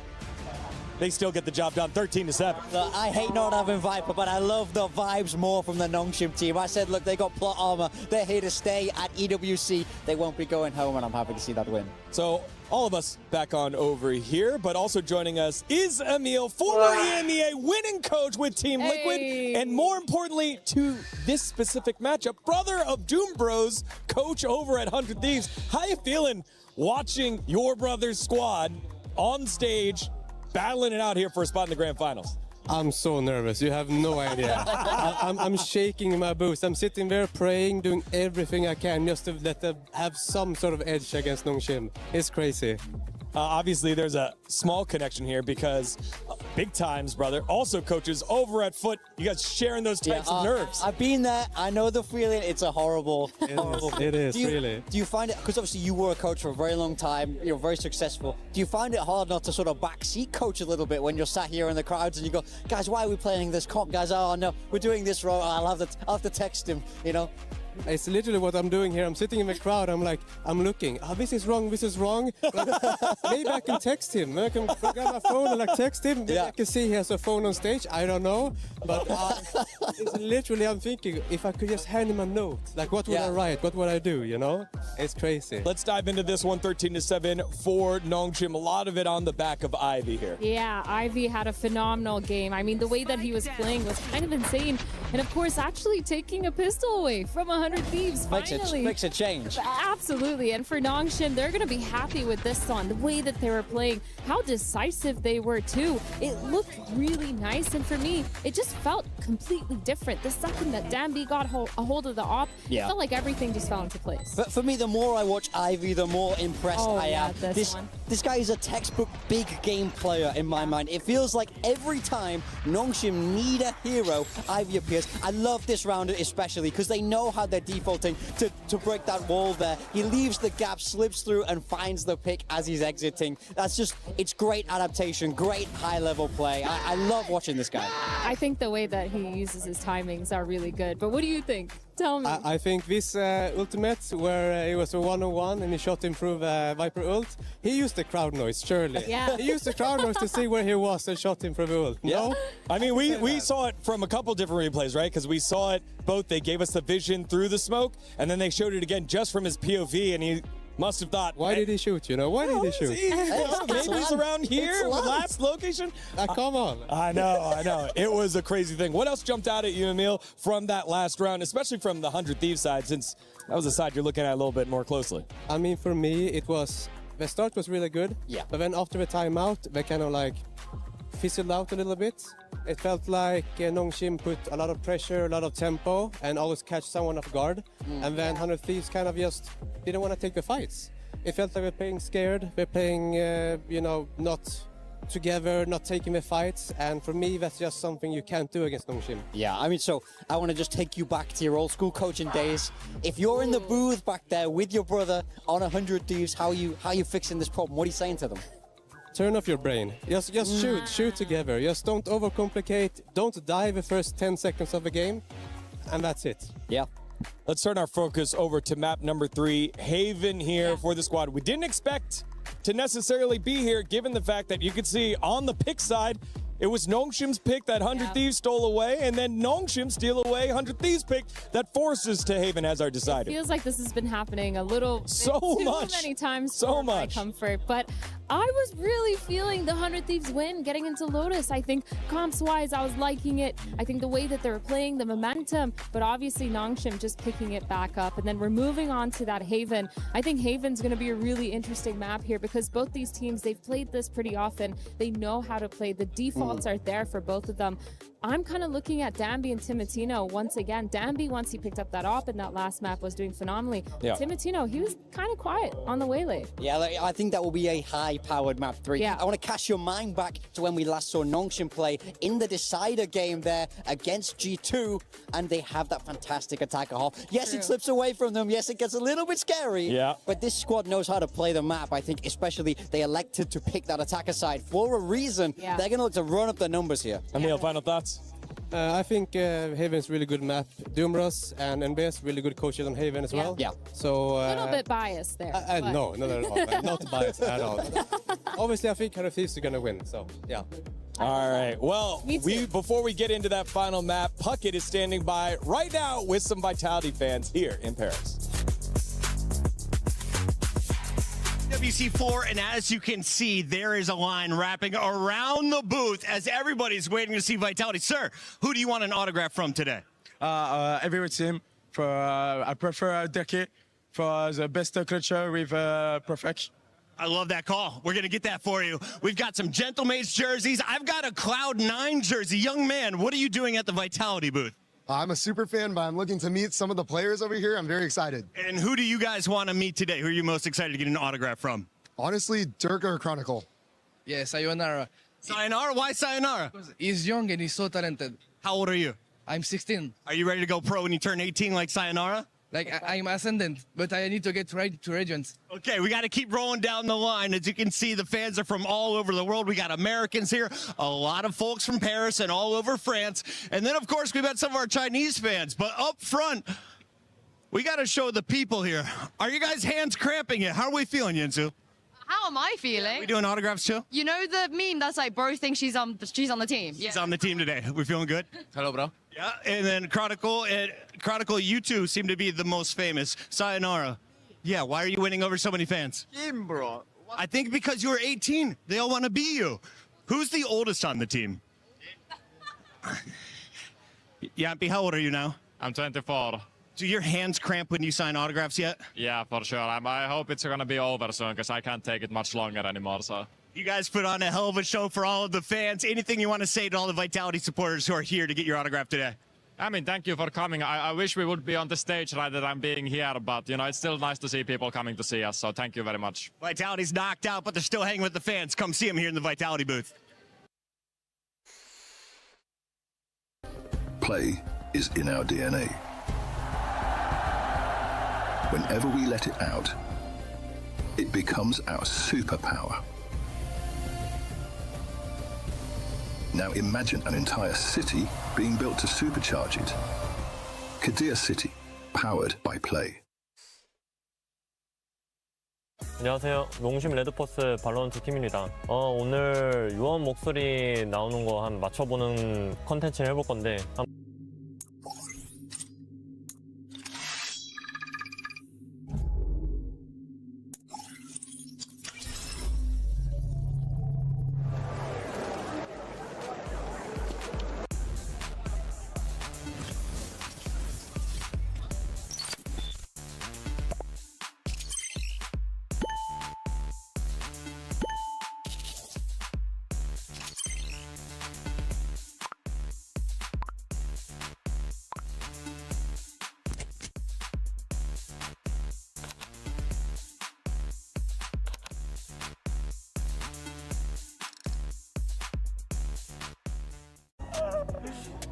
They still get the job done, 13-7. I hate not having Viper, but I love the vibes more from the Nongshim team. I said, look, they got plot armor. They're here to stay at EWC. They won't be going home, and I'm happy to see that win. So all of us back on over here, but also joining us is Emil, former EMEA winning coach with Team Liquid, and more importantly to this specific matchup, brother of Doom Bros, coach over at 100 Thieves. How you feeling watching your brother's squad on stage, battling it out here for a spot in the grand finals? I'm so nervous. You have no idea. I'm shaking in my boots. I'm sitting there praying, doing everything I can just to let them have some sort of edge against Nongshim. It's crazy. Obviously, there's a small connection here because Big Time's brother also coaches over at Foot. You guys sharing those types of nerves. I've been there. I know the feeling. It's a horrible feeling. It is, really. Do you find it, because obviously you were a coach for a very long time, you're very successful. Do you find it hard not to sort of backseat coach a little bit when you're sat here in the crowds and you go, guys, why are we playing this comp? Guys, oh no, we're doing this wrong. I'll have to text him, you know? It's literally what I'm doing here. I'm sitting in the crowd. I'm like, I'm looking. Oh, this is wrong. This is wrong. Maybe I can text him. I can grab my phone and like text him. Maybe I can see he has a phone on stage. I don't know. But it's literally, I'm thinking, if I could just hand him a note, like what would I write? What would I do? You know? It's crazy. Let's dive into this one, 13-7 for Nongshim. A lot of it on the back of Ivy here. Yeah, Ivy had a phenomenal game. I mean, the way that he was playing was kind of insane. And of course, actually taking a pistol away from 100 Thieves, finally. Makes a change. Absolutely. And for Nongshim, they're going to be happy with this one. The way that they were playing, how decisive they were too. It looked really nice. And for me, it just felt completely different. The second that Danby got a hold of the op, it felt like everything just fell into place. But for me, the more I watch Ivy, the more impressed I am. This guy is a textbook big game player in my mind. It feels like every time Nongshim need a hero, Ivy appears. I love this round especially because they know how they're defaulting to break that wall there. He leaves the gap, slips through, and finds the pick as he's exiting. That's just, it's great adaptation, great high-level play. I love watching this guy. I think the way that he uses his timings are really good. But what do you think? Tell me. I think this ultimate, where it was a one-on-one and he shot him through the Viper ult, he used the crowd noise, surely. Yeah. He used the crowd noise to see where he was and shot him from the ult. Yeah. No? I mean, we saw it from a couple different replays, right? Because we saw it both. They gave us the vision through the smoke, and then they showed it again just from his POV, and he must have thought, why did he shoot? You know, why did he shoot? Maybe he's around here, last location. Come on. I know. It was a crazy thing. What else jumped out at you, Emil, from that last round, especially from the 100 Thieves side, since that was the side you're looking at a little bit more closely? I mean, for me, it was, the start was really good. Yeah. But then after the timeout, they kind of like fizzled out a little bit. It felt like Nongshim put a lot of pressure, a lot of tempo, and always catch someone off guard. And then 100 Thieves kind of just didn't want to take the fights. It felt like they're playing scared. They're playing, you know, not together, not taking the fights. And for me, that's just something you can't do against Nongshim. Yeah, I mean, so I want to just take you back to your old school coaching days. If you're in the booth back there with your brother on 100 Thieves, how are you fixing this problem? What are you saying to them? Turn off your brain. Just shoot together. Just don't overcomplicate. Don't die the first 10 seconds of the game. And that's it. Yeah. Let's turn our focus over to map number 3, Haven here for the squad. We didn't expect to necessarily be here, given the fact that you could see on the pick side, it was Nongshim's pick that 100 Thieves stole away, and then Nongshim steal away 100 Thieves pick that forces to Haven as our decider. It feels like this has been happening a little too many times for my comfort, but I was really feeling the 100 Thieves win getting into Lotus. I think comps-wise, I was liking it. I think the way that they were playing, the momentum, but obviously Nongshim just picking it back up. And then we're moving on to that Haven. I think Haven's going to be a really interesting map here because both these teams, they've played this pretty often. They know how to play. The defaults are there for both of them. I'm kind of looking at Danby and Timotino once again. Danby, once he picked up that op in that last map, was doing phenomenally. Yeah. Timotino, he was kind of quiet on the waylay. Yeah, I think that will be a high-powered map 3. Yeah. I want to cast your mind back to when we last saw Nongshim play in the decider game there against G2, and they have that fantastic attacker hop. Yes, True. it slips away from them. Yes, it gets a little bit scary. Yeah. But this squad knows how to play the map. I think especially they elected to pick that attacker side for a reason. Yeah. They're going to look to run up the numbers here. Emil, final thoughts? I think Haven's really good map. Doomros and NBS really good coaches on Haven as Yeah. well. Yeah. So A little bit biased there. but- no, not at all. I'm not biased at all. Obviously, I think 100 Thieves are gonna win. So yeah. All right. Well, Me too. before we get into that final map, Puckett is standing by right now with some Vitality fans here in Paris. EWC4, and as you can see, there is a line wrapping around the booth as everybody's waiting to see Vitality. Sir, who do you want an autograph from today? Every team. I prefer Deke for the best culture with perfect. I love that call. We're going to get that for you. We've got some Gentlemates jerseys. I've got a Cloud9 jersey. Young man, what are you doing at the Vitality booth? I'm a super fan, but I'm looking to meet some of the players over here. I'm very excited. And who do you guys want to meet today? Who are you most excited to get an autograph from? Honestly, Dirk or Chronicle. Yeah, sayonara. Sayonara? Why Sayonara? He's young and he's so talented. How old are you? I'm 16. Are you ready to go pro when you turn 18 like Sayonara? Like, I'm ascendant, but I need to get right to Regents. Okay, we got to keep rolling down the line. As you can see, the fans are from all over the world. We got Americans here, a lot of folks from Paris and all over France. And then, of course, we've got some of our Chinese fans. But up front, we got to show the people here. Are you guys hands cramping it? How are we feeling, Yinsu? How am I feeling? We doing autographs too? You know the meme that's like, bro thinks she's on the team. She's on the team today. We feeling good? Hello, bro. Yeah, and then Chronicle, you two seem to be the most famous. Sayonara. Yeah, why are you winning over so many fans? Team, bro. I think because you're 18. They all want to be you. Who's the oldest on the team? Yampi, how old are you now? I'm 24. Do your hands cramp when you sign autographs yet? Yeah, for sure. I hope it's gonna be over soon because I can't take it much longer anymore. So. You guys put on a hell of a show for all of the fans. Anything you want to say to all the Vitality supporters who are here to get your autograph today? I mean, thank you for coming. I wish we would be on the stage rather than being here, but, you know, it's still nice to see people coming to see us, so thank you very much. Vitality's knocked out, but they're still hanging with the fans. Come see them here in the Vitality booth. Play is in our DNA. Whenever we let it out, it becomes our superpower. Now imagine an entire city being built to supercharge it. Kadir City, powered by Play. 안녕하세요. 농심 레드포스 발로란트 팀입니다. 오늘 유언 목소리 나오는 거 한 맞춰보는 컨텐츠를 해볼 건데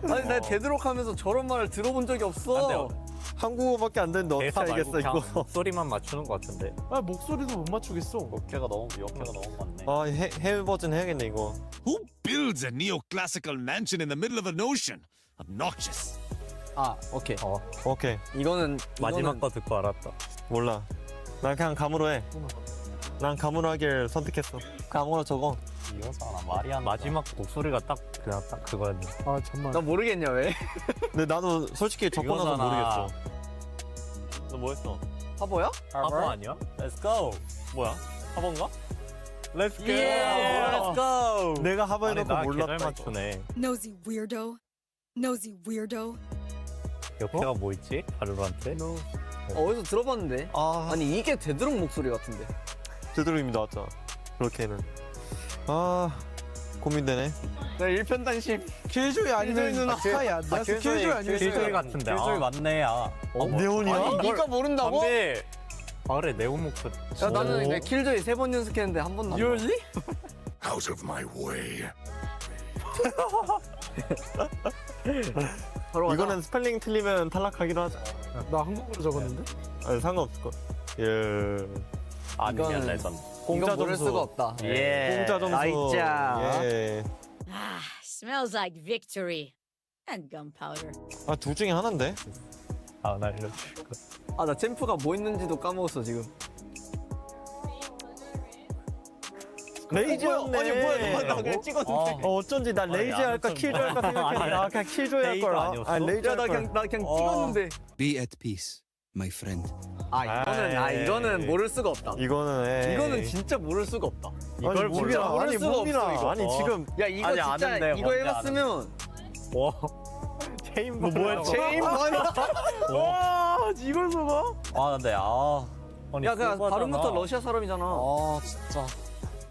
아니 나 되도록 하면서 저런 말을 들어본 적이 없어. 한국어밖에 안 되는데 어떻게 알겠어 이거. 목소리만 맞추는 것 같은데. 아 목소리도 못 맞추겠어. 역해가 너무 많네. 아 해외 버전 해야겠네 이거. Who builds a neoclassical mansion in the middle of an ocean? Obnoxious. 아 오케이. 오케이. 이거는 마지막 거 듣고 알았다. 몰라. 난 그냥 감으로 해. 난 감으로 하길 선택했어. 감으로 적어. 이거잖아 말이 안 마지막 목소리가 딱 그거였네. 아 정말. 나 모르겠냐 왜? 근데 나도 솔직히 적고 나서 모르겠어. 너 뭐 했어? 화보야? 화보 아니야? Let's go. 뭐야? 화보인가? Let's go. Let's go. 내가 화보 해놓고 몰랐다. 잘 맞추네. Nosy weirdo. Nosy weirdo. 역해가 뭐 있지? 바로한테? 어디서 들어봤는데? 아니 이게 되도록 목소리 같은데. 되도록이미 나왔잖아. 그렇게는. 고민되네. 네, 일편단심. 킬조이 아니면 스카이 안 돼? 킬조이 아니면 킬조이 같은데. 킬조이 맞네. 네온이야? 아니, 네가 모른다고? 담배. 아 그래 네온 목소리. 야 나는 내 킬조이 3번 연습했는데 한 번도 안 나. Really? Out of my way. 이거는 스펠링 틀리면 탈락하기로 하자. 나 한국어로 적었는데? 아니 상관없을 거. 예. 아니야 레전. 공짜 모를 점수. 수가 없다. 예. 공짜 점수. 나이자. 예. Smells like victory and gunpowder. 아 둘 중에 하나인데. 아 나 알려줄 거. 아 나 챔프가 뭐 있는지도 까먹었어 지금. 레이저였네. 아니 뭐야 나 그냥 찍었는데. 어쩐지 나 레이저 할까 킬조 할까 생각했는데 아 그냥 킬조 할 거라. 아 레이저 야, 나 그냥 찍었는데. Be at peace, my friend. 이거는 모를 수가 없다. 이거는 진짜 모를 수가 없다. 이걸 몰라. 모를 수가 없어 이거. 아니 지금 야 이거 진짜 이거 해봤으면 와 체인버 뭐야 체인버냐? 와 이걸 써봐? 아 근데 아니 야 그냥 발음부터 러시아 사람이잖아. 아 진짜.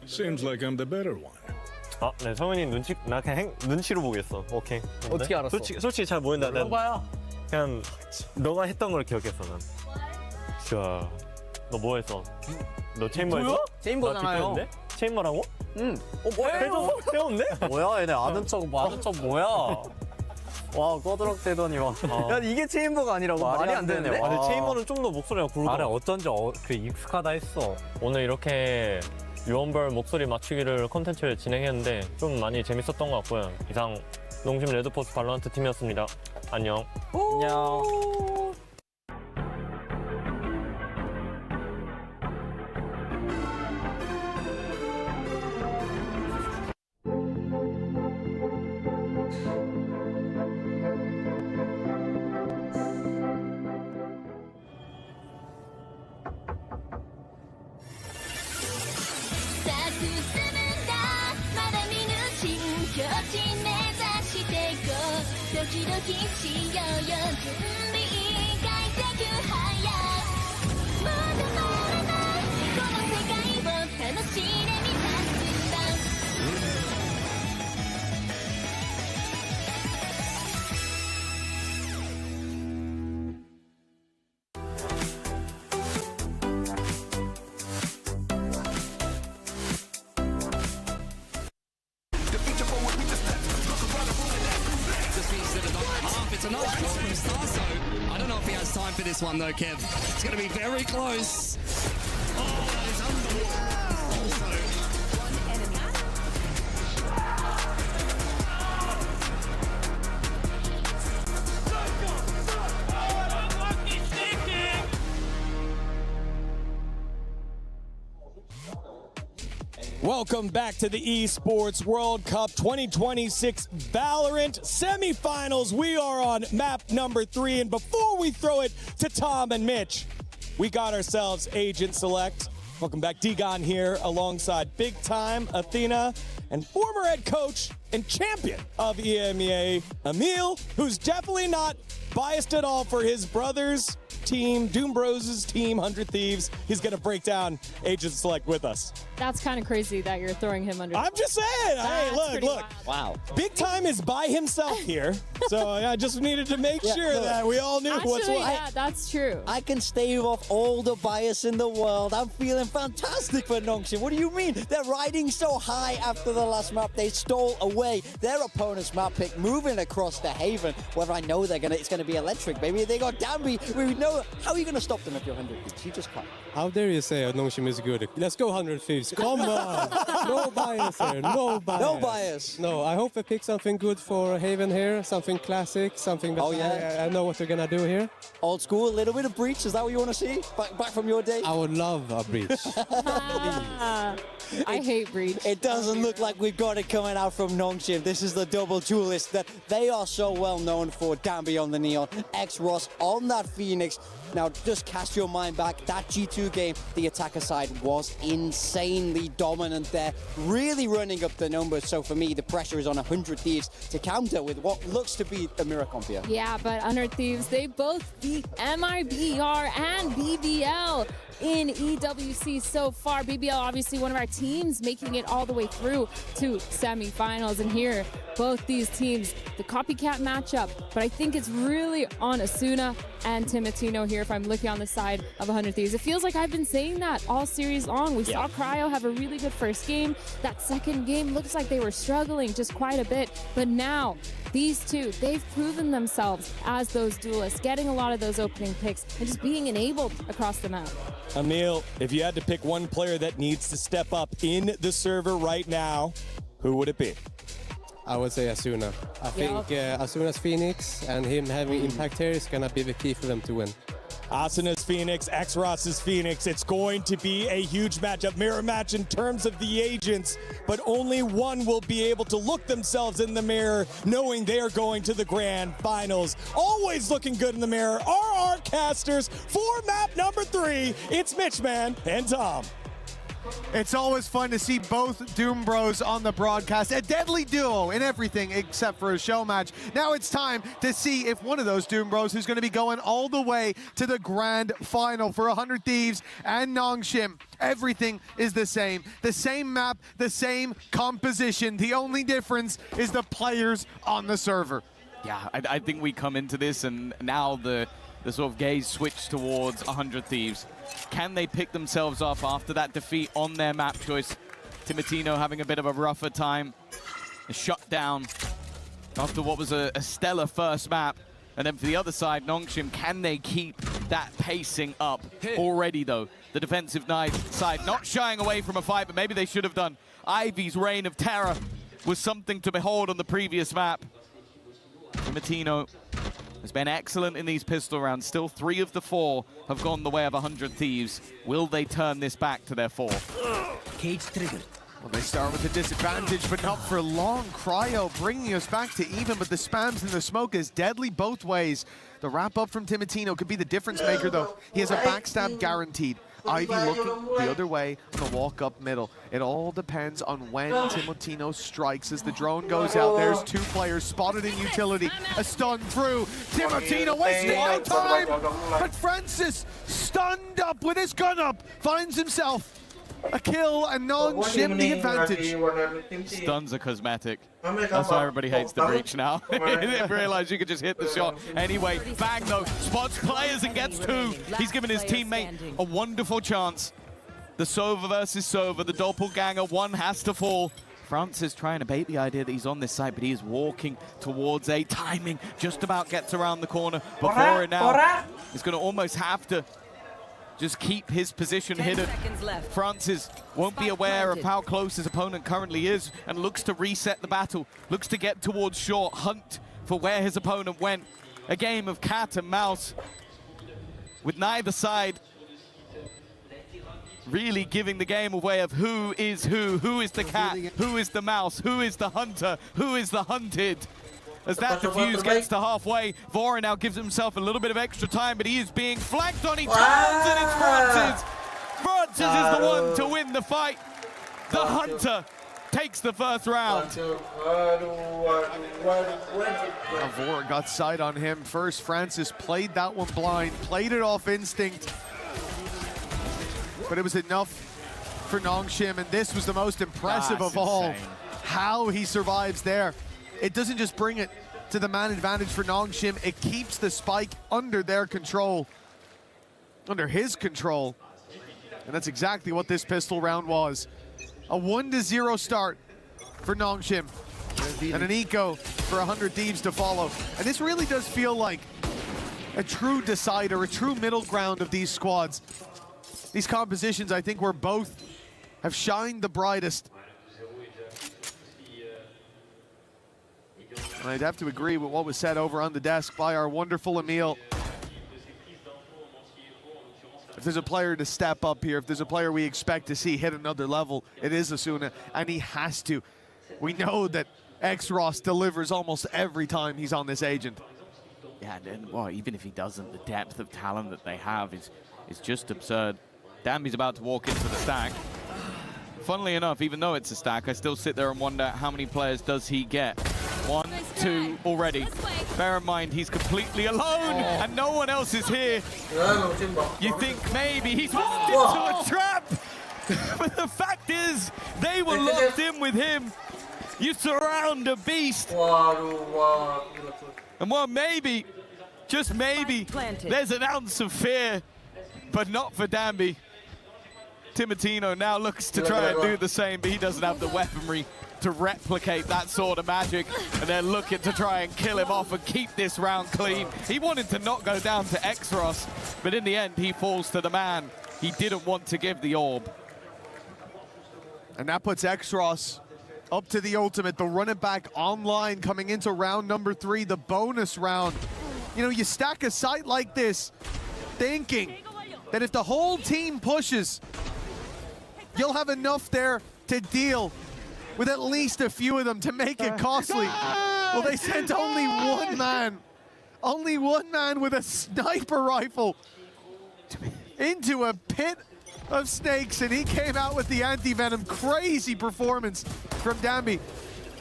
Seems like I'm the better one. 아, 네 성현이 나 그냥 눈치로 보겠어. 오케이. 어떻게 알았어? 솔직히 잘 모른다. 봐요. 그냥 너가 했던 걸 기억했어 난. 자, 너 뭐 했어? 너 체인버 했어? 체인버잖아요. 체인버라고? 응. 뭐야? 배웠네? 뭐야 얘네 아는 척 뭐야? 와 꺼드럭대더니 와. 야 이게 체인버가 아니라고 말이 안 되는데. 아니 체인버는 좀 더 목소리가 굵어. 아래 어쩐지 그 익숙하다 했어. 오늘 이렇게 유언별 목소리 맞추기를 컨텐츠를 진행했는데 좀 많이 재밌었던 것 같고요. 이상 농심 레드포스 발로란트 팀이었습니다. 안녕. 안녕. It's a nice cross from Starso. I don't know if he has time for this one though, Kev. It's going to be very close. Oh, that is unbelievable. Welcome back to the Esports World Cup 2026 Valorant semifinals. We are on map number 3, and before we throw it to Tom and Mitch, we got ourselves Agent Select. Welcome back, Digon here alongside Big Time Athena and former head coach and champion of EMEA, Emil, who's definitely not biased at all for his brother's team, Doom Bros' team, 100 Thieves. He's going to break down Agent Select with us. That's kind of crazy that you're throwing him under. I'm just saying. Hey, look. Wow. Big Time is by himself here. So I just needed to make sure that we all knew what's what. Yeah, that's true. I can stave off all the bias in the world. I'm feeling fantastic for Nongxin. What do you mean? They're riding so high after the last map. They stole away their opponent's map pick, moving across the Haven. Whether I know it's gonna be electric, baby. They got Danby. We know. How are you gonna stop them if you're 100 Thieves? You just can't. How dare you say Nongshim is good? Let's go 100 Thieves. Come on. No bias here. No bias. No bias. No, I hope they pick something good for Haven here. Something classic. Something that I know what they're gonna do here. Old school, a little bit of Breach. Is that what you want to see? Back from your day? I would love a Breach. I hate Breach. It doesn't look like we've got it coming out from Nongshim. This is the double duelist that they are so well known for. Danby on the Neon, X-Ross on that Phoenix. Now, just cast your mind back. That G2 game, the attacker side was insanely dominant there, really running up the numbers. So for me, the pressure is on 100 Thieves to counter with what looks to be a mirror comp here. Yeah, but 100 Thieves, they both beat MIBR and BBL in EWC so far. BBL, obviously one of our teams, making it all the way through to semifinals. And here, both these teams, the copycat matchup, but I think it's really on Asuna and Timotino here if I'm looking on the side of 100 Thieves. It feels like I've been saying that all series long. We saw Cryo have a really good first game. That second game looks like they were struggling just quite a bit, but now these two, they've proven themselves as those duelists, getting a lot of those opening picks and just being enabled across the map. Emil, if you had to pick one player that needs to step up in the server right now, who would it be? I would say Asuna. I think Asuna's Phoenix and him having impact here is going to be the key for them to win. Asuna's Phoenix, X-Ross's Phoenix. It's going to be a huge matchup, mirror match in terms of the agents, but only one will be able to look themselves in the mirror knowing they are going to the grand finals. Always looking good in the mirror are our casters for map number 3. It's Mitchman and Tom. It's always fun to see both Doom Bros on the broadcast. A deadly duo in everything except for a show match. Now it's time to see if one of those Doom Bros who's going to be going all the way to the grand final for 100 Thieves and Nongshim. Everything is the same map, the same composition. The only difference is the players on the server. Yeah, I think we come into this and now the sort of gaze switch towards 100 Thieves. Can they pick themselves up after that defeat on their map choice? Timotino having a bit of a rougher time. A shutdown after what was a stellar first map. And then for the other side, Nongshim, can they keep that pacing up? Already, though, the defensive side not shying away from a fight, but maybe they should have done. Ivy's reign of terror was something to behold on the previous map. Timotino has been excellent in these pistol rounds. Still 3 of the 4 have gone the way of 100 Thieves. Will they turn this back to their 4? Cage triggered. Well, they start with a disadvantage, but not for long. Cryo bringing us back to even, but the spams and the smoke is deadly both ways. The wrap-up from Timotino could be the difference maker, though. He has a backstab guaranteed. Ivy looking the other way on the walk up middle. It all depends on when Timotino strikes. As the drone goes out, there's 2 players spotted in utility. A stun through. Timotino wasting no time, but Francis, stunned up with his gun up, finds himself a kill and Nongshim the advantage. Stuns are cosmetic. That's why everybody hates the breach now. They didn't realize you could just hit the shot. Anyway, bang though, spots players and gets 2. He's given his teammate a wonderful chance. The Sova versus Sova, the doppelganger, one has to fall. Francis trying to bait the idea that he's on this side, but he is walking towards A. Timing just about gets around the corner. Before it now, he's going to almost have to just keep his position hidden. Francis won't be aware of how close his opponent currently is and looks to reset the battle, looks to get towards short, hunt for where his opponent went. A game of cat and mouse with neither side really giving the game away of who is the cat, who is the mouse, who is the hunter, who is the hunted. As that defuse gets to halfway, Vora now gives himself a little bit of extra time, but he is being flanked on. He turns and it's Francis. Francis is the one to win the fight. The hunter takes the first round. Vora got sight on him first. Francis played that one blind, played it off instinct. But it was enough for Nongshim, and this was the most impressive of all. How he survives there. It doesn't just bring it to the man advantage for Nongshim, it keeps the spike under their control, under his control. And that's exactly what this pistol round was. A 1-0 start for Nongshim, and an eco for 100 Thieves to follow. And this really does feel like a true decider, a true middle ground of these squads. These compositions, I think, where both have shined the brightest. And I'd have to agree with what was said over on the desk by our wonderful Emil. If there's a player to step up here, if there's a player we expect to see hit another level, it is Asuna, and he has to. We know that X-Ross delivers almost every time he's on this agent. Yeah, Yeah, and well, even if he doesn't, the depth of talent that they have is just absurd. Danby's about to walk into the stack. Funnily enough, even though it's a stack, I still sit there and wonder how many players does he get? 1, 2 already. Bear in mind, he's completely alone and no one else is here. You think maybe he's walked into a trap, but the fact is, they were locked in with him. You surround a beast. And well, maybe, just maybe, there's an ounce of fear, but not for Danby. Timotino now looks to try and do the same, but he doesn't have the weaponry to replicate that sort of magic, and they're looking to try and kill him off and keep this round clean. He wanted to not go down to Exros, but in the end, he falls to the man he didn't want to give the orb. And that puts Exros up to the ultimate. The run it back online coming into round number 3, the bonus round. You know, you stack a site like this, thinking that if the whole team pushes, you'll have enough there to deal with at least a few of them to make it costly. Well, they sent only one man with a sniper rifle into a pit of snakes, and he came out with the anti-venom. Crazy performance from Danby.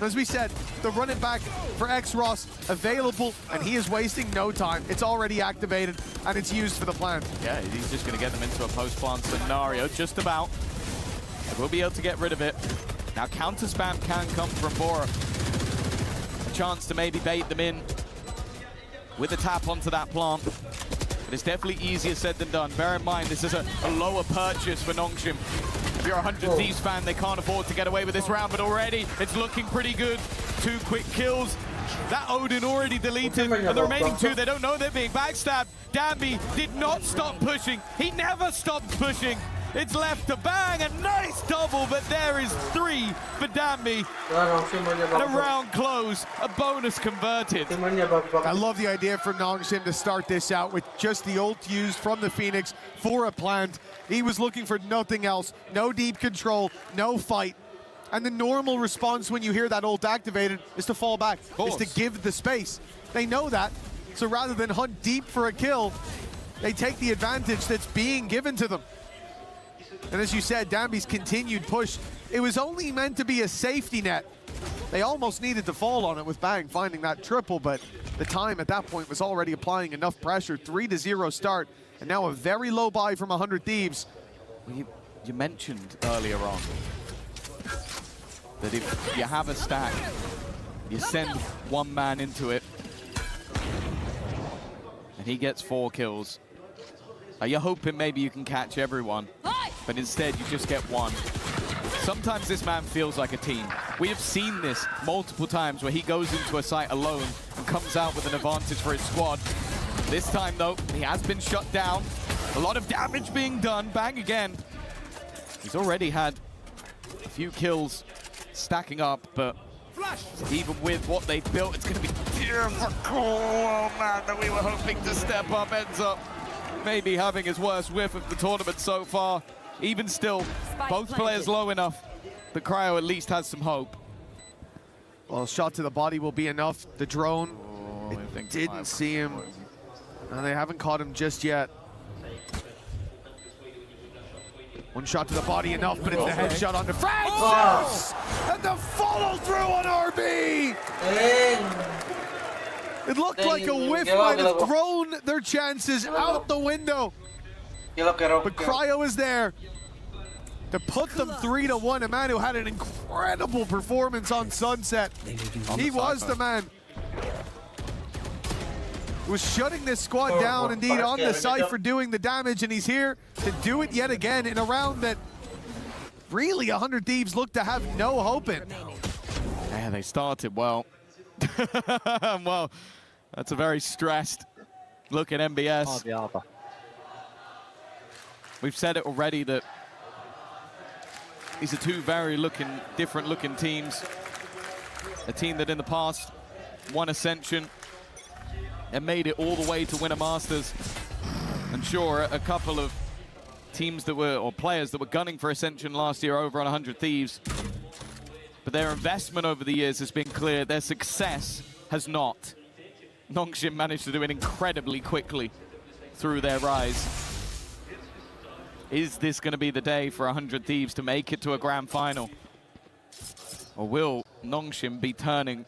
As we said, the run it back for Exros available, and he is wasting no time. It's already activated, and it's used for the plant. Yeah, he's just going to get them into a post-plant scenario, just about. We'll be able to get rid of it. Now, counter spam can come from Bora. A chance to maybe bait them in with a tap onto that plant. But it's definitely easier said than done. Bear in mind, this is a lower purchase for Nongshim. If you're a 100 Thieves fan, they can't afford to get away with this round, but already it's looking pretty good. 2 quick kills. That Odin already deleted, and the remaining 2, they don't know they're being backstabbed. Danby did not stop pushing. He never stopped pushing. It's left to bang, a nice double, but there is 3 for Danby. And a round close, a bonus converted. I love the idea from Nongshim to start this out with just the ult used from the Phoenix for a plant. He was looking for nothing else, no deep control, no fight. And the normal response when you hear that ult activated is to fall back, is to give the space. They know that, so rather than hunt deep for a kill, they take the advantage that's being given to them. And as you said, Danby's continued push, it was only meant to be a safety net. They almost needed to fall on it with Bang finding that triple, but the time at that point was already applying enough pressure. 3-0 start, and now a very low buy from 100 Thieves. Well, you mentioned earlier on that if you have a stack, you send one man into it, and he gets 4 kills. You're hoping maybe you can catch everyone, but instead you just get 1. Sometimes this man feels like a team. We have seen this multiple times where he goes into a site alone and comes out with an advantage for his squad. This time though, he has been shut down. A lot of damage being done. Bang again. He's already had a few kills stacking up, but even with what they've built, it's going to be difficult. Oh man, that we were hoping to step up ends up maybe having his worst whiff of the tournament so far. Even still, both players low enough that Cryo at least has some hope. Well, a shot to the body will be enough. The drone, it didn't see him. And they haven't caught him just yet. One shot to the body enough, but it's the headshot on the Francis! And the follow through on RB! It looked like a whiff might have thrown their chances out the window. But Cryo is there to put them 3-1. A man who had an incredible performance on Sunset. He was the man who was shutting this squad down, indeed, on the site for doing the damage, and he's here to do it yet again in a round that really 100 Thieves look to have no hope in. Yeah, they started well. Well, that's a very stressed look at MBS. We've said it already that these are 2 very different looking teams. A team that in the past won Ascension and made it all the way to win a Masters. And sure, a couple of teams that were, or players that were gunning for Ascension last year over on 100 Thieves. But their investment over the years has been clear. Their success has not. Nongshim managed to do it incredibly quickly through their rise. Is this going to be the day for 100 Thieves to make it to a grand final? Or will Nongshim be turning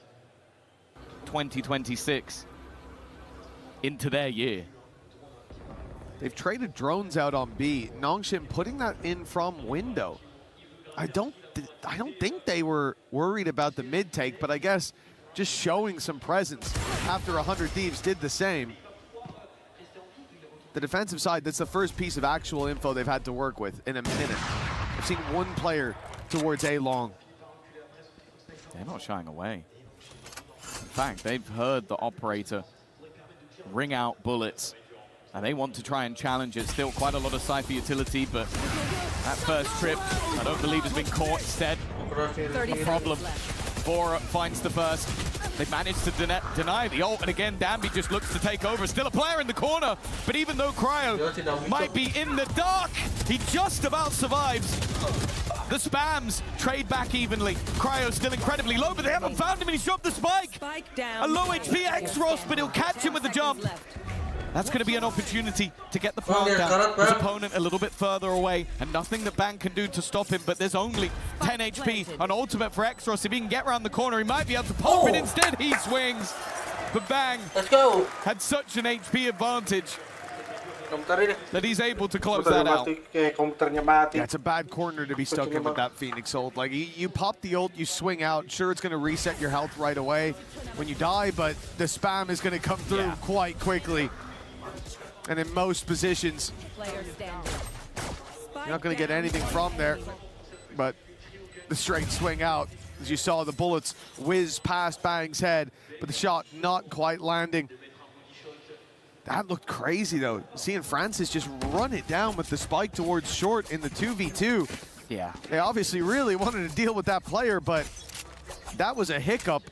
2026 into their year? They've traded drones out on B. Nongshim putting that in from window. I don't think they were worried about the mid take, but I guess just showing some presence after 100 Thieves did the same. The defensive side, that's the first piece of actual info they've had to work with in a minute. I've seen one player towards A long. They're not shying away. In fact, they've heard the operator ring out bullets, and they want to try and challenge it. Still quite a lot of Cypher utility, but that first trip, I don't believe has been caught instead. Problem. Vora finds the first. They managed to deny the ult, and again, Danby just looks to take over. Still a player in the corner, but even though Cryo might be in the dark, he just about survives. The spams trade back evenly. Cryo still incredibly low, but they haven't found him, and he's dropped the spike. A low HP X-Ross, but he'll catch him with the jump. That's going to be an opportunity to get the plant down. His opponent a little bit further away, and nothing that Bang can do to stop him, but there's only 10 HP, an ultimate for X-Ross. If he can get around the corner, he might be able to pop it. Instead, he swings. But Bang had such an HP advantage that he's able to close that out. Yeah, it's a bad corner to be stuck in with that Phoenix ult. Like, you pop the ult, you swing out. Sure, it's going to reset your health right away when you die, but the spam is going to come through quite quickly. And in most positions, you're not going to get anything from there. But the straight swing out, as you saw the bullets whiz past Bang's head, but the shot not quite landing. That looked crazy, though. Seeing Francis just run it down with the spike towards short in the 2v2. Yeah. They obviously really wanted to deal with that player, but that was a hiccup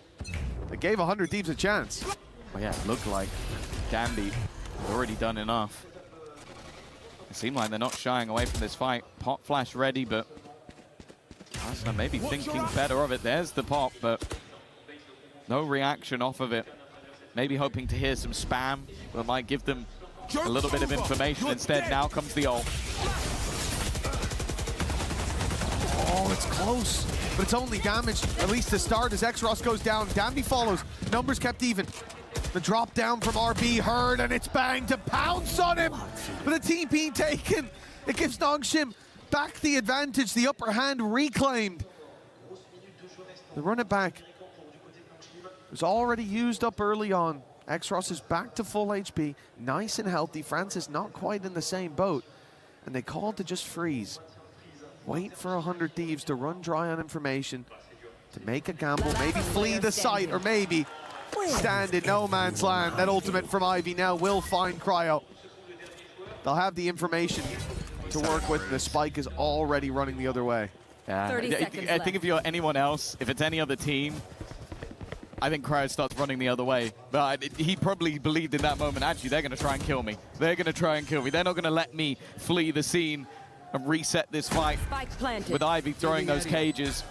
that gave 100 Thieves a chance. Well, yeah, it looked like Danby had already done enough. It seemed like they're not shying away from this fight. Pop flash ready, but Arsenal maybe thinking better of it. There's the pop, but no reaction off of it. Maybe hoping to hear some spam that might give them a little bit of information. Instead, now comes the ult. Oh, it's close, but it's only damage, at least to start, as X-Ross goes down. Danby follows, numbers kept even. The drop down from RB heard, and it's Bang to pounce on him. But the team being taken, it gives Nongshim back the advantage, the upper hand reclaimed. They run it back. It was already used up early on. X-Ross is back to full HP, nice and healthy. Francis not quite in the same boat. And they called to just freeze. Wait for 100 Thieves to run dry on information, to make a gamble, maybe flee the site, or maybe stand in no man's land. That ultimate from Ivy now will find Cryo. They'll have the information to work with. The spike is already running the other way. Yeah. I think if you're anyone else, if it's any other team, I think Cryo starts running the other way. But he probably believed in that moment, actually, they're going to try and kill me. They're going to try and kill me. They're not going to let me flee the scene and reset this fight. With Ivy throwing those cages,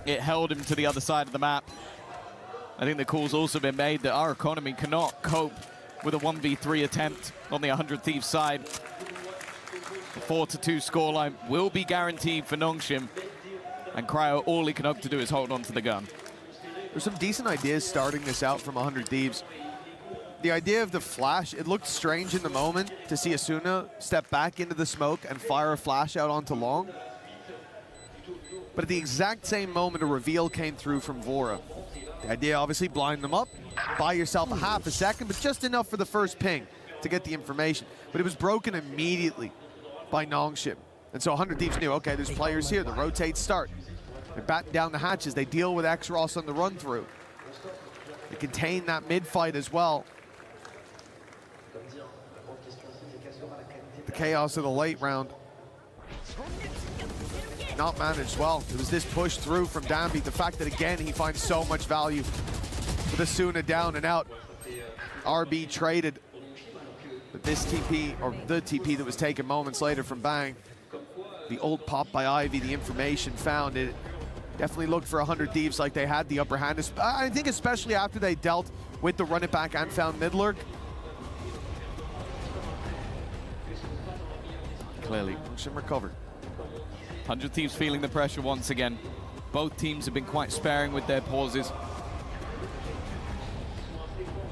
it held him to the other side of the map. I think the call's also been made that our economy cannot cope with a 1v3 attempt on the 100 Thieves side. The 4-2 scoreline will be guaranteed for Nongshim, and Cryo, all he can hope to do is hold on to the gun. There's some decent ideas starting this out from 100 Thieves. The idea of the flash, it looked strange in the moment to see Asuna step back into the smoke and fire a flash out onto long. But at the exact same moment, a reveal came through from Vora. The idea, obviously, blind them up, buy yourself a half a second, but just enough for the first ping to get the information. But it was broken immediately by Nongshim. And so 100 Thieves knew, okay, there's players here, the rotates start. They're batting down the hatches, they deal with X-Ross on the run through. They contain that mid-fight as well. The chaos of the late round. Not managed well. It was this push through from Danby. The fact that, again, he finds so much value with Asuna down and out. RB traded. But this TP, or the TP that was taken moments later from Bang. The ult pop by Ivy, the information found. It definitely looked for 100 Thieves like they had the upper hand. I think especially after they dealt with the run it back and found mid lurk. Clearly. Nongshim recovered. 100 Thieves feeling the pressure once again. Both teams have been quite sparing with their pauses.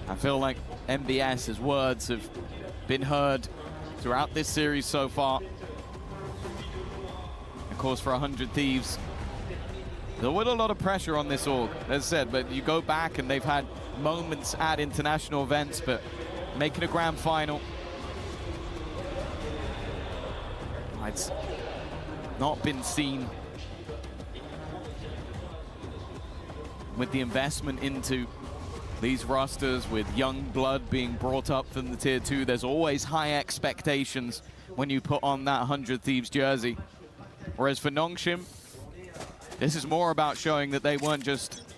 I feel like MBS's words have been heard throughout this series so far. Of course, for 100 Thieves, there was a lot of pressure on this org, as I said, but you go back and they've had moments at international events, but making a grand final, it's not been seen with the investment into these rosters, with young blood being brought up from the tier 2. There's always high expectations when you put on that 100 Thieves jersey. Whereas for Nongshim, this is more about showing that they weren't just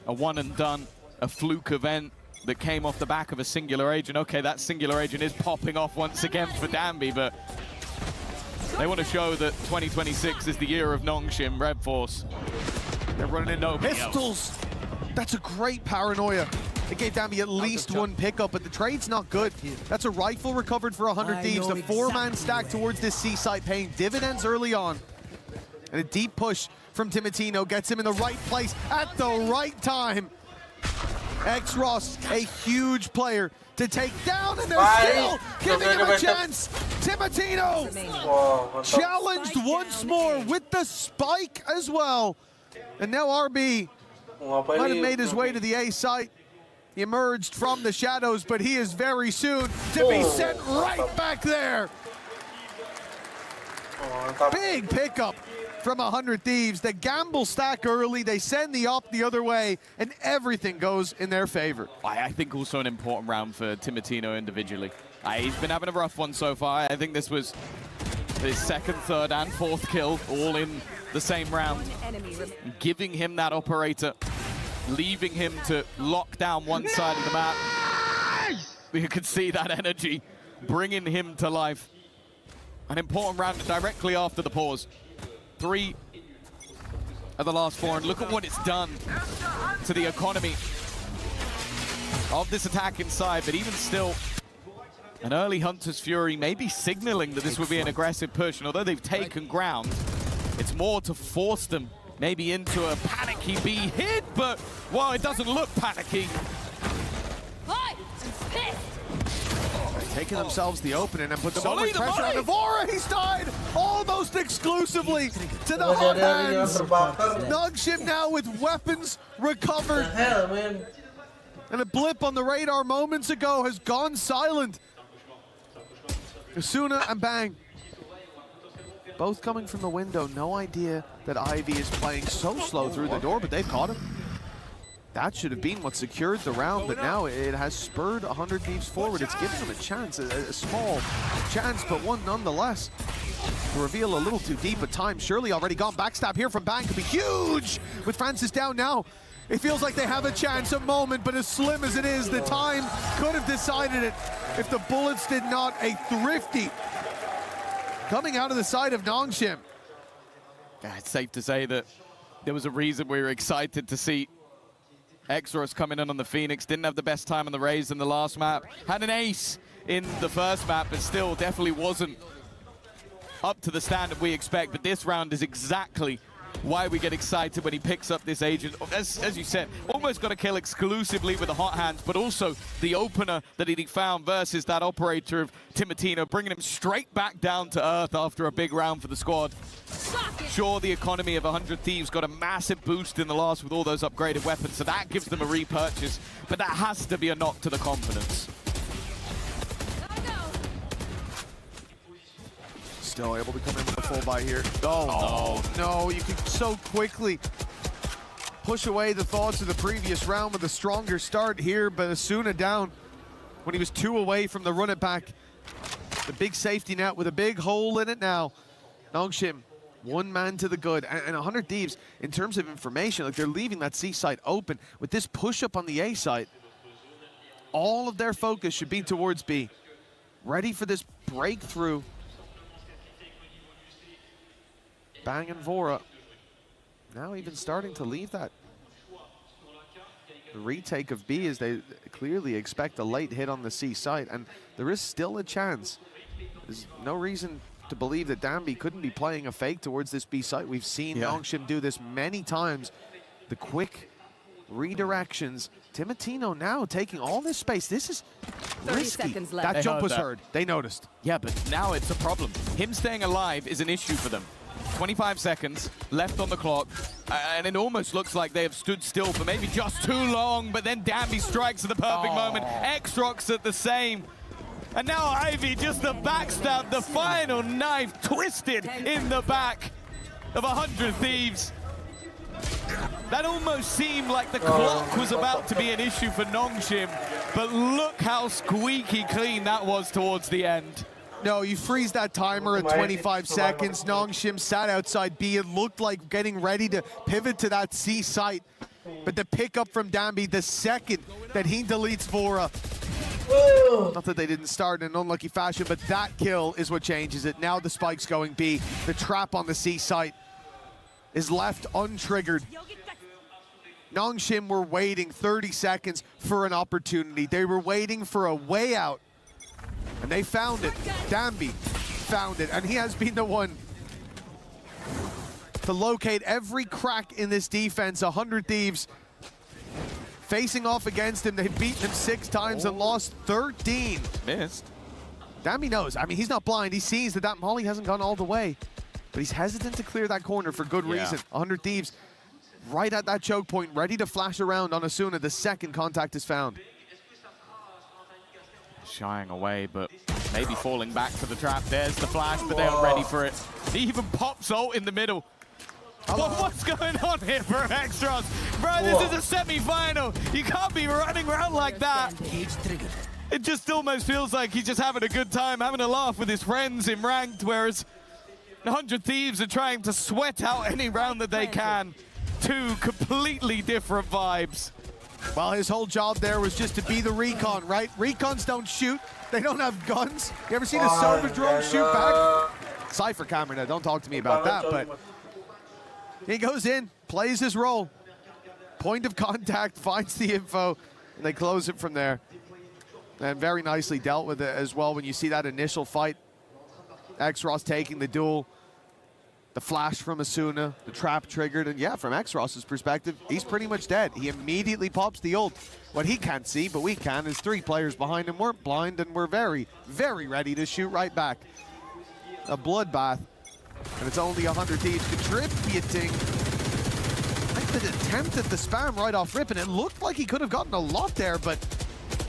a one and done, a fluke event that came off the back of a singular agent. Okay, that singular agent is popping off once again for Danby, but they want to show that 2026 is the year of Nongshim Red Force. They're running into Pistols! That's a great paranoia. It gave Danby at least one pickup, but the trade's not good. That's a rifle recovered for 100 Thieves. The four-man stack towards this C site paying dividends early on. And a deep push from Timotino gets him in the right place at the right time. X-Ross, a huge player to take down, and they're still giving him a chance. Timotino challenged once more with the spike as well. And now RB might have made his way to the A site. He emerged from the shadows, but he is very soon to be sent right back there. Big pickup from 100 Thieves. They gamble stack early, they send the op the other way, and everything goes in their favor. I think also an important round for Timotino individually. He's been having a rough one so far. I think this was his second, third, and fourth kill, all in the same round. Giving him that operator, leaving him to lock down one side of the map. You can see that energy bringing him to life. An important round directly after the pause. 3 of the last 4, and look at what it's done to the economy of this attack inside. But even still, an early Hunter's Fury may be signaling that this would be an aggressive push, and although they've taken ground, it's more to force them maybe into a panicky B hit, but, well, it doesn't look panicky. Taking themselves the opening and put so much pressure on Evora. He's died almost exclusively to the hot hands. Nongshim now with weapons recovered. And a blip on the radar moments ago has gone silent. Asuna and Bang, both coming from the window. No idea that Ivy is playing so slow through the door, but they've caught him. That should have been what secured the round, but now it has spurred 100 Thieves forward. It's given them a chance, a small chance, but one nonetheless. To reveal a little too deep, but time surely already gone. Backstab here from Bang could be huge! With Francis down now, it feels like they have a chance, a moment, but as slim as it is, the time could have decided it if the bullets did not. A thrifty coming out of the side of Nongshim. Yeah, it's safe to say that there was a reason we were excited to see X-Ross coming in on the Phoenix. Didn't have the best time on the Raze in the last map. Had an ace in the first map, but still definitely wasn't up to the standard we expect. But this round is exactly why we get excited when he picks up this agent. As you said, almost got a kill exclusively with the hot hands, but also the opener that he found versus that operator of Timotino, bringing him straight back down to earth after a big round for the squad. Sure, the economy of 100 Thieves got a massive boost in the last with all those upgraded weapons, so that gives them a repurchase, but that has to be a knock to the confidence. Still able to come in with a full buy here. Oh, no, you could so quickly push away the thoughts of the previous round with a stronger start here, but Asuna down when he was 2 away from the run it back. The big safety net with a big hole in it now. Nongshim, one man to the good, and 100 Thieves, in terms of information, like they're leaving that C site open. With this push up on the A site, all of their focus should be towards B. Ready for this breakthrough. Bang and Vora now even starting to leave that retake of B as they clearly expect a late hit on the C site, and there is still a chance. There's no reason to believe that Danby couldn't be playing a fake towards this B site. We've seen Nongshim do this many times. The quick redirections. Timotino now taking all this space. This is risky. That jump was heard. They noticed. Yeah, but now it's a problem. Him staying alive is an issue for them. 25 seconds left on the clock, and it almost looks like they have stood still for maybe just too long, but then Danby strikes at the perfect moment. X-Rocks at the same. And now Ivy just the backstab, the final knife twisted in the back of 100 Thieves. That almost seemed like the clock was about to be an issue for Nongshim, but look how squeaky clean that was towards the end. No, you freeze that timer at 25 seconds. Nongshim sat outside B. It looked like getting ready to pivot to that C site. But the pickup from Danby, the second that he deletes Vora. Not that they didn't start in an unlucky fashion, but that kill is what changes it. Now the spike's going B. The trap on the C site is left untriggered. Nongshim were waiting 30 seconds for an opportunity. They were waiting for a way out. And they found it. Danby found it, and he has been the one to locate every crack in this defense. 100 Thieves facing off against him. They've beaten him 6 times and lost 13. Missed. Danby knows. I mean, he's not blind. He sees that that molly hasn't gone all the way, but he's hesitant to clear that corner for good reason. 100 Thieves right at that choke point, ready to flash around on Asuna the second contact is found. Shying away, but maybe falling back to the trap. There's the flash, but they are ready for it. He even pops ult in the middle. What's going on here for Extras? Bro, this is a semi-final. You can't be running around like that. It just almost feels like he's just having a good time, having a laugh with his friends in ranked, whereas 100 Thieves are trying to sweat out any round that they can. 2 completely different vibes. Well, his whole job there was just to be the recon, right? Recons don't shoot. They don't have guns. You ever seen a Sova drone shoot back? Cypher camera now, don't talk to me about that, but he goes in, plays his role. Point of contact, finds the info, and they close it from there. And very nicely dealt with it as well when you see that initial fight. X-Ross taking the duel. The flash from Asuna, the trap triggered, and yeah, from X-Ross's perspective, he's pretty much dead. He immediately pops the ult. What he can't see, but we can, is 3 players behind him weren't blind and were very, very ready to shoot right back. A bloodbath, and it's only 100 Thieves contributing. I think the attempt at the spam right off rip, and it looked like he could have gotten a lot there, but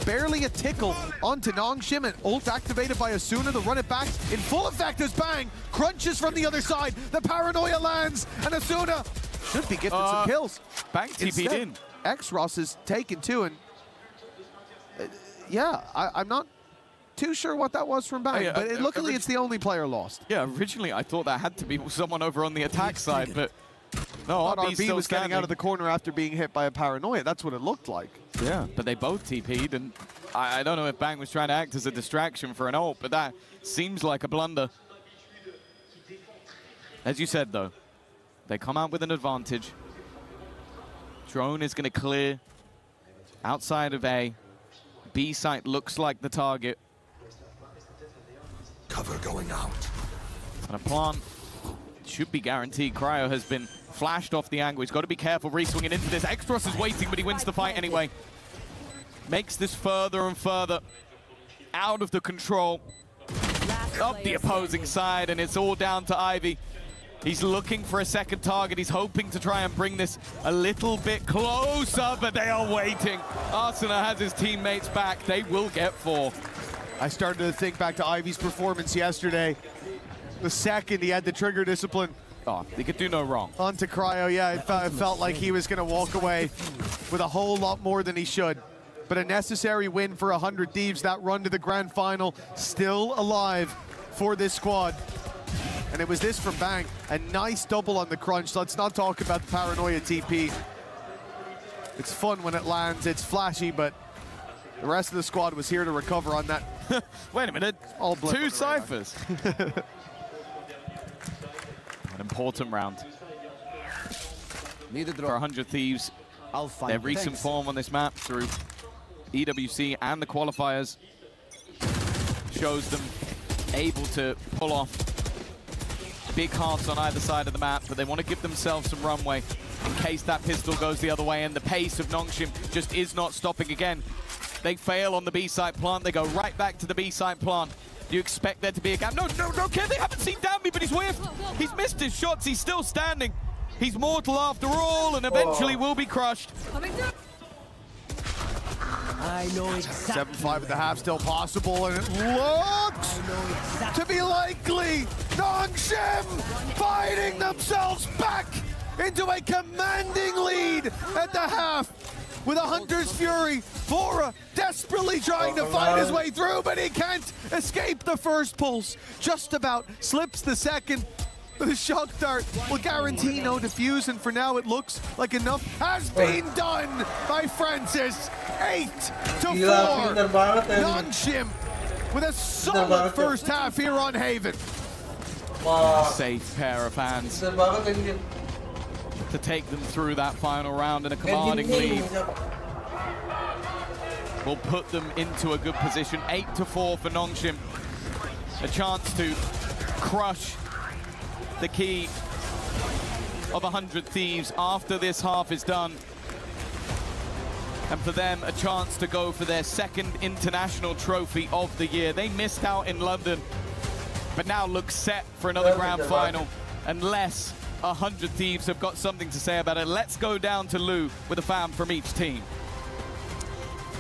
barely a tickle onto Nongshim, and ult activated by Asuna to run it back in full effect as Bang crunches from the other side. The paranoia lands, and Asuna should be gifted some kills. Bang TP'd in. X-Ross is taken too, and yeah, I'm not too sure what that was from Bang, but luckily it's the only player lost. Yeah, originally I thought that had to be someone over on the attack side, but no, RB was getting out of the corner after being hit by a paranoia. That's what it looked like. Yeah, but they both TP'd, and I don't know if Bang was trying to act as a distraction for an ult, but that seems like a blunder. As you said, though, they come out with an advantage. Drone is going to clear outside of A. B site looks like the target. Cover going out. And a plant should be guaranteed. Cryo has been flashed off the angle. He's got to be careful re-swinging into this. Extros is waiting, but he wins the fight anyway. Makes this further and further out of the control of the opposing side, and it's all down to Ivy. He's looking for a second target. He's hoping to try and bring this a little bit closer, but they are waiting. Arsenal has his teammates back. They will get 4. I started to think back to Ivy's performance yesterday. The second he had the trigger discipline. Oh, he could do no wrong. Onto Cryo, yeah, it felt like he was going to walk away with a whole lot more than he should. But a necessary win for 100 Thieves. That run to the grand final still alive for this squad. And it was this from Bang. A nice double on the crunch. Let's not talk about the paranoia TP. It's fun when it lands. It's flashy, but the rest of the squad was here to recover on that. Wait a minute. All 2 ciphers. An important round. for 100 Thieves. Their recent form on this map through EWC and the qualifiers shows them able to pull off big halves on either side of the map, but they want to give themselves some runway in case that pistol goes the other way, and the pace of Nongshim just is not stopping again. They fail on the B-side plant, they go right back to the B-side plant. Do you expect there to be a gap? No, Kev, they haven't seen Danby, but he's whiffed. He's missed his shots, he's still standing. He's mortal after all, and eventually will be crushed. I know exactly. 7-5 at the half, still possible, and it looks to be likely. Nongshim fighting themselves back into a commanding lead at the half with a Hunter's Fury. Vora desperately trying to fight his way through, but he can't escape the first pulse. Just about slips the second. The shock dart will guarantee no defuse, and for now it looks like enough has been done by Francis. 8-4. Nongshim with a solid first half here on Haven. Safe pair of hands to take them through that final round, and a commanding lead will put them into a good position. 8-4 for Nongshim. A chance to crush the key of 100 Thieves after this half is done. And for them, a chance to go for their second international trophy of the year. They missed out in London, but now look set for another grand final, unless 100 Thieves have got something to say about it. Let's go down to Lou with a fan from each team.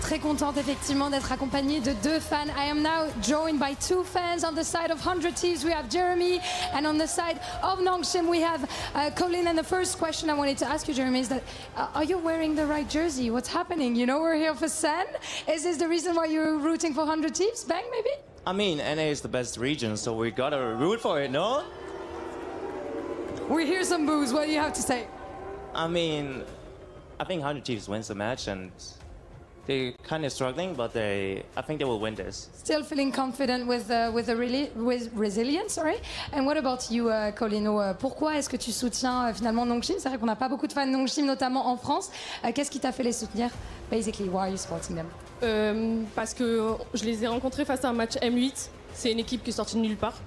Très contente effectivement d'être accompagnée de deux fans. I am now joined by two fans. On the side of 100 Thieves we have Jeremy, and on the side of Nongshim we have Colin. And the first question I wanted to ask you, Jeremy, is that are you wearing the right jersey? What's happening? You know, we're here for Sen. Is this the reason why you're rooting for 100 Thieves? Bang, maybe? I mean, NA is the best region, so we gotta root for it, no? We hear some boos. What do you have to say? I mean, I think 100 Thieves wins the match, and they're kind of struggling, but I think they will win this. Still feeling confident with resilience, sorry. And what about you, Colino? Pourquoi est-ce que tu soutiens finalement Nongshim? C'est vrai qu'on n'a pas beaucoup de fans de Nongshim, notamment en France. Qu'est-ce qui t'a fait les soutenir? Basically, why are you supporting them? Parce que je les ai rencontrés face à un match M8. C'est une équipe qui est sortie de nulle part.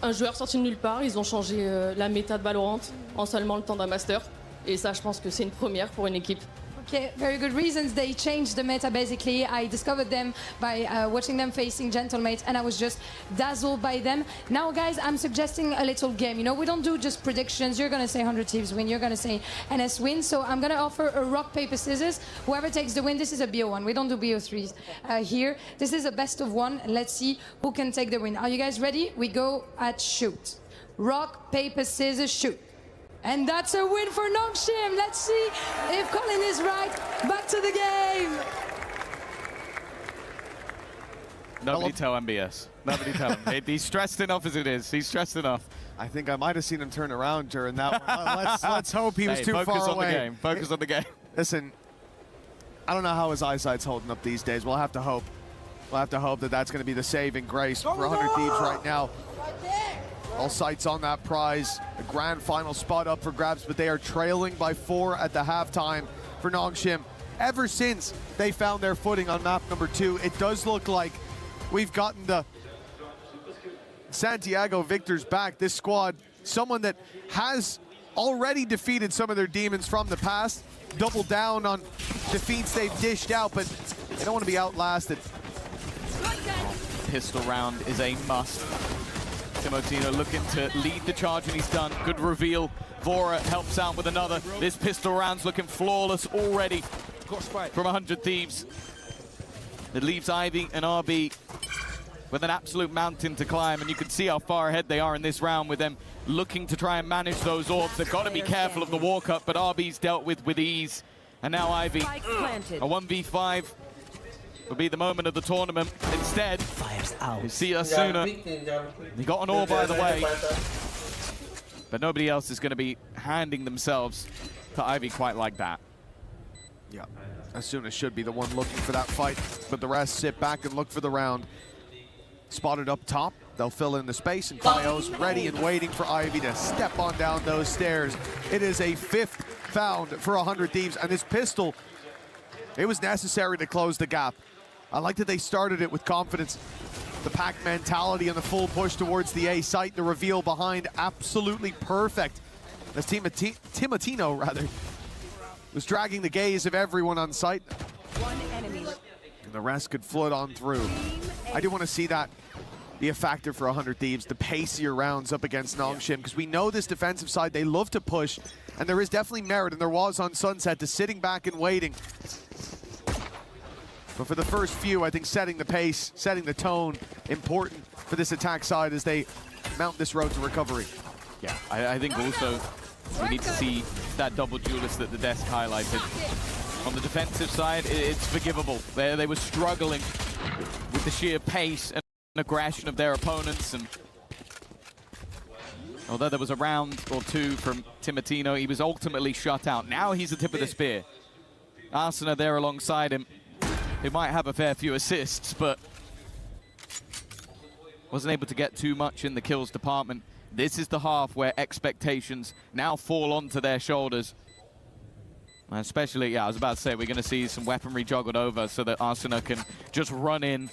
Un joueur sorti de nulle part. Ils ont changé la méta de Valorant en seulement le temps d'un master. Et ça, je pense que c'est une première pour une équipe. Okay, very good reasons. They changed the meta, basically. I discovered them by watching them facing Gentlemates, and I was just dazzled by them. Now, guys, I'm suggesting a little game. You know, we don't do just predictions. You're going to say 100 Thieves win. You're going to say NS win. So I'm going to offer a rock, paper, scissors. Whoever takes the win, this is a BO1. We don't do BO3s here. This is a best of one. Let's see who can take the win. Are you guys ready? We go at shoot. Rock, paper, scissors, shoot. And that's a win for Nongshim. Let's see if Colin is right. Back to the game. Nobody tell MBS. Nobody tell him. He's stressed enough as it is. He's stressed enough. I think I might have seen him turn around during that one. Let's hope he was too far away. Focus on the game. Focus on the game. Listen, I don't know how his eyesight's holding up these days. We'll have to hope. We'll have to hope that that's going to be the saving grace for 100 Thieves right now. All sights on that prize. A grand final spot up for grabs, but they are trailing by 4 at the halftime for Nongshim. Ever since they found their footing on map number 2, it does look like we've gotten the Santiago victors back. This squad, someone that has already defeated some of their demons from the past, double down on defeats they've dished out, but they don't want to be outlasted. Pistol round is a must. Timotino looking to lead the charge, and he's done. Good reveal. Vora helps out with another. This pistol round's looking flawless already from 100 Thieves. It leaves Ivy and RB with an absolute mountain to climb, and you can see how far ahead they are in this round with them looking to try and manage those orbs. They've got to be careful of the walk-up, but RB's dealt with ease. And now Ivy, a 1v5 will be the moment of the tournament. Instead, you see Asuna. He got an orb by the way, but nobody else is going to be handing themselves to Ivy quite like that. Yeah, Asuna should be the one looking for that fight, but the rest sit back and look for the round. Spotted up top, they'll fill in the space, and Kaio's ready and waiting for Ivy to step on down those stairs. It is a 5th found for 100 Thieves, and this pistol, it was necessary to close the gap. I like that they started it with confidence. The pack mentality and the full push towards the A site, the reveal behind, absolutely perfect. As Timotino, rather, was dragging the gaze of everyone on site. And the rest could flood on through. I do want to see that be a factor for 100 Thieves, the pacier rounds up against Nongshim, because we know this defensive side, they love to push, and there is definitely merit, and there was on Sunset, to sitting back and waiting. But for the first few, I think setting the pace, setting the tone, important for this attack side as they mount this road to recovery. Yeah, I think also we need to see that double duelist that the desk highlighted. On the defensive side, it's forgivable. They were struggling with the sheer pace and aggression of their opponents, and although there was a round or two from Timotino, he was ultimately shut out. Now he's the tip of the spear. Arsena there alongside him. He might have a fair few assists, but wasn't able to get too much in the kills department. This is the half where expectations now fall onto their shoulders. And especially, yeah, I was about to say, we're going to see some weaponry juggled over so that Arsena can just run in,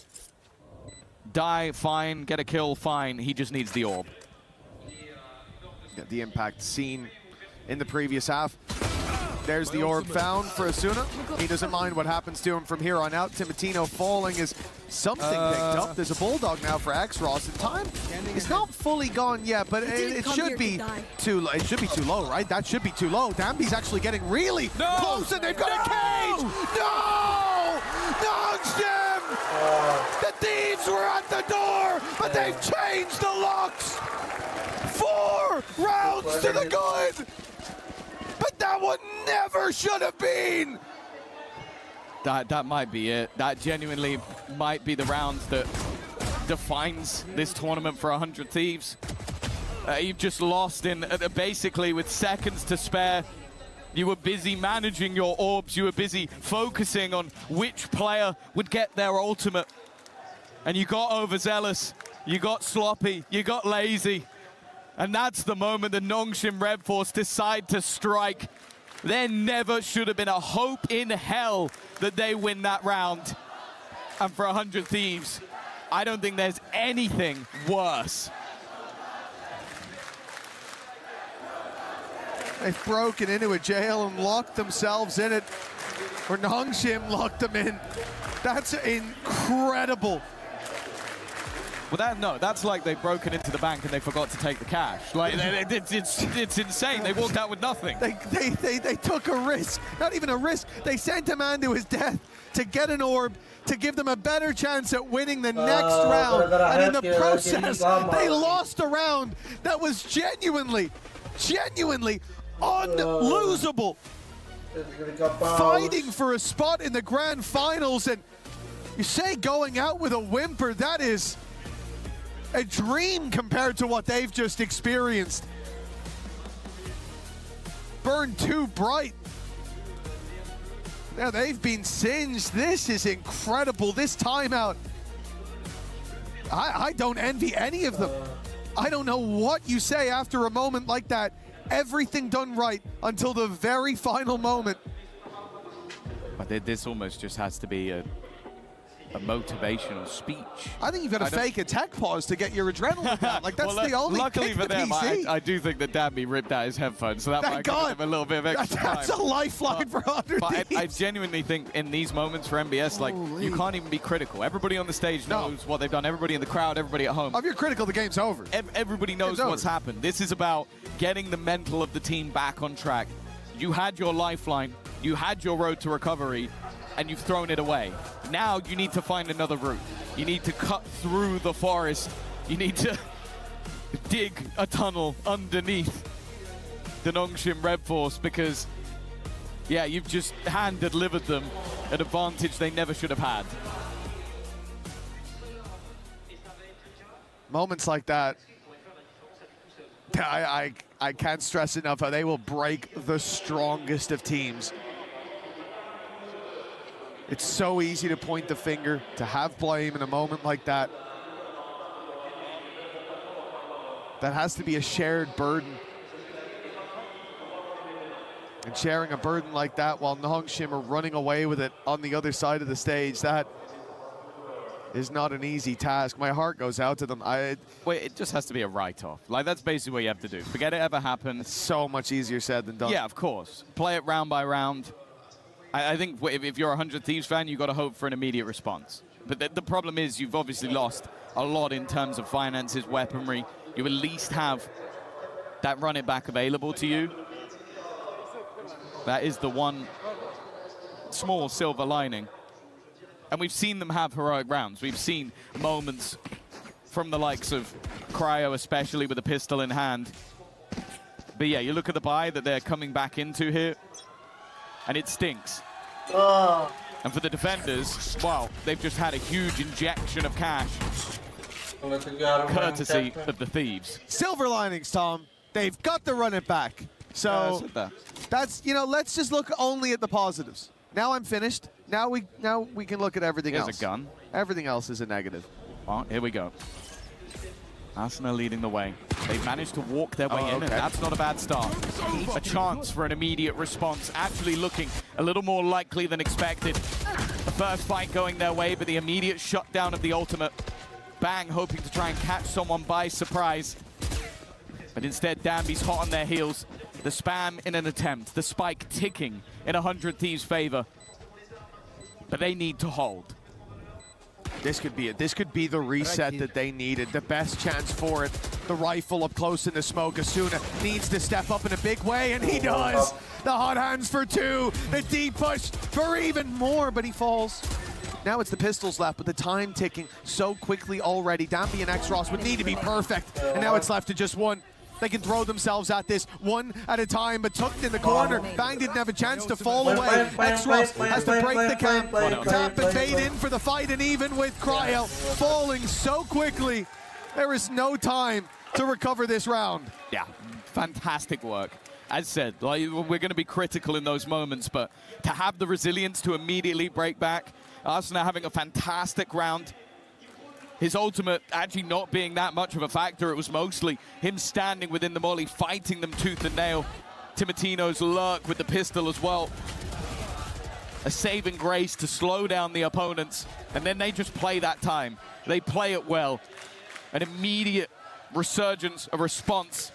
die, fine, get a kill, fine. He just needs the orb. Yeah, the impact seen in the previous half. There's the orb found for Asuna. He doesn't mind what happens to him from here on out. Timotino falling is something picked up. There's a bulldog now for X-Ross, and time is not fully gone yet, but it should be too low. It should be too low, right? That should be too low. Dambi's actually getting really close, and they've got a cage! No! Nongshim! The Thieves were at the door, but they've changed the locks! 4 rounds to the good! But that one never should have been! That might be it. That genuinely might be the round that defines this tournament for 100 Thieves. You've just lost in basically with seconds to spare. You were busy managing your orbs. You were busy focusing on which player would get their ultimate. And you got overzealous. You got sloppy. You got lazy. And that's the moment the Nongshim Red Force decide to strike. There never should have been a hope in hell that they win that round. And for 100 Thieves, I don't think there's anything worse. They've broken into a jail and locked themselves in it, or Nongshim locked them in. That's incredible. Well, that's like they've broken into the bank and they forgot to take the cash. Like, it's insane. They walked out with nothing. They took a risk. Not even a risk. They sent a man to his death to get an orb, to give them a better chance at winning the next round. And in the process, they lost a round that was genuinely unlosable. Fighting for a spot in the grand finals, and you say going out with a whimper, that is a dream compared to what they've just experienced. Burned too bright. Now they've been singed. This is incredible. This timeout. I don't envy any of them. I don't know what you say after a moment like that. Everything done right until the very final moment. But this almost just has to be a motivational speech. I think you've got to fake a tech pause to get your adrenaline down. Like, that's the only luckily kick for them, I do think that Dambi ripped out his headphones, so that might give him a little bit of extra time. That's a lifeline for 100 But I genuinely think in these moments for MBS, like, you can't even be critical. Everybody on the stage knows what they've done. Everybody in the crowd, everybody at home. If you're critical, the game's over. Everybody knows what's happened. This is about getting the mental of the team back on track. You had your lifeline. You had your road to recovery, and you've thrown it away. Now you need to find another route. You need to cut through the forest. You need to dig a tunnel underneath the Nongshim Red Force, because, yeah, you've just hand-delivered them an advantage they never should have had. Moments like that, I can't stress enough how they will break the strongest of teams. It's so easy to point the finger, to have blame in a moment like that. That has to be a shared burden. And sharing a burden like that while Nongshim are running away with it on the other side of the stage, that is not an easy task. My heart goes out to them. Wait, it just has to be a write-off. Like, that's basically what you have to do. Forget it ever happened. It's so much easier said than done. Yeah, of course. Play it round by round. I think if you're a 100 Thieves fan, you've got to hope for an immediate response. But the problem is you've obviously lost a lot in terms of finances, weaponry. You at least have that run it back available to you. That is the one small silver lining. And we've seen them have heroic rounds. We've seen moments from the likes of Cryo, especially with a pistol in hand. But yeah, you look at the buy that they're coming back into here, and it stinks. And for the defenders, well, they've just had a huge injection of cash, courtesy of the Thieves. Silver linings, Tom. They've got to run it back. So that's, you know, let's just look only at the positives. Now I'm finished. Now we can look at everything else. Here's a gun. Everything else is a negative. Oh, here we go. Arsenal leading the way. They've managed to walk their way in, and that's not a bad start. A chance for an immediate response, actually looking a little more likely than expected. The first fight going their way, but the immediate shutdown of the ultimate. Bang, hoping to try and catch someone by surprise. But instead, Danby's hot on their heels. The spam in an attempt, the spike ticking in 100 Thieves' favor. But they need to hold. This could be it. This could be the reset that they needed. The best chance for it. The rifle up close in the smoke. Asuna needs to step up in a big way, and he does. The hot hands for 2. The deep push for even more, but he falls. Now it's the pistols left, but the time ticking so quickly already. Danby and X-Ross would need to be perfect, and now it's left to just one. They can throw themselves at this one at a time, but tucked in the corner. Bang didn't have a chance to fall away. X-Ross has to break the camp. Tap and fade in for the fight, and even with Cryo falling so quickly, there is no time to recover this round. Yeah, fantastic work. As said, like, we're going to be critical in those moments, but to have the resilience to immediately break back, Arsenal having a fantastic round. His ultimate actually not being that much of a factor. It was mostly him standing within the molly, fighting them tooth and nail. Timotino's lurk with the pistol as well. A saving grace to slow down the opponents. And then they just play that time. They play it well. An immediate resurgence, a response.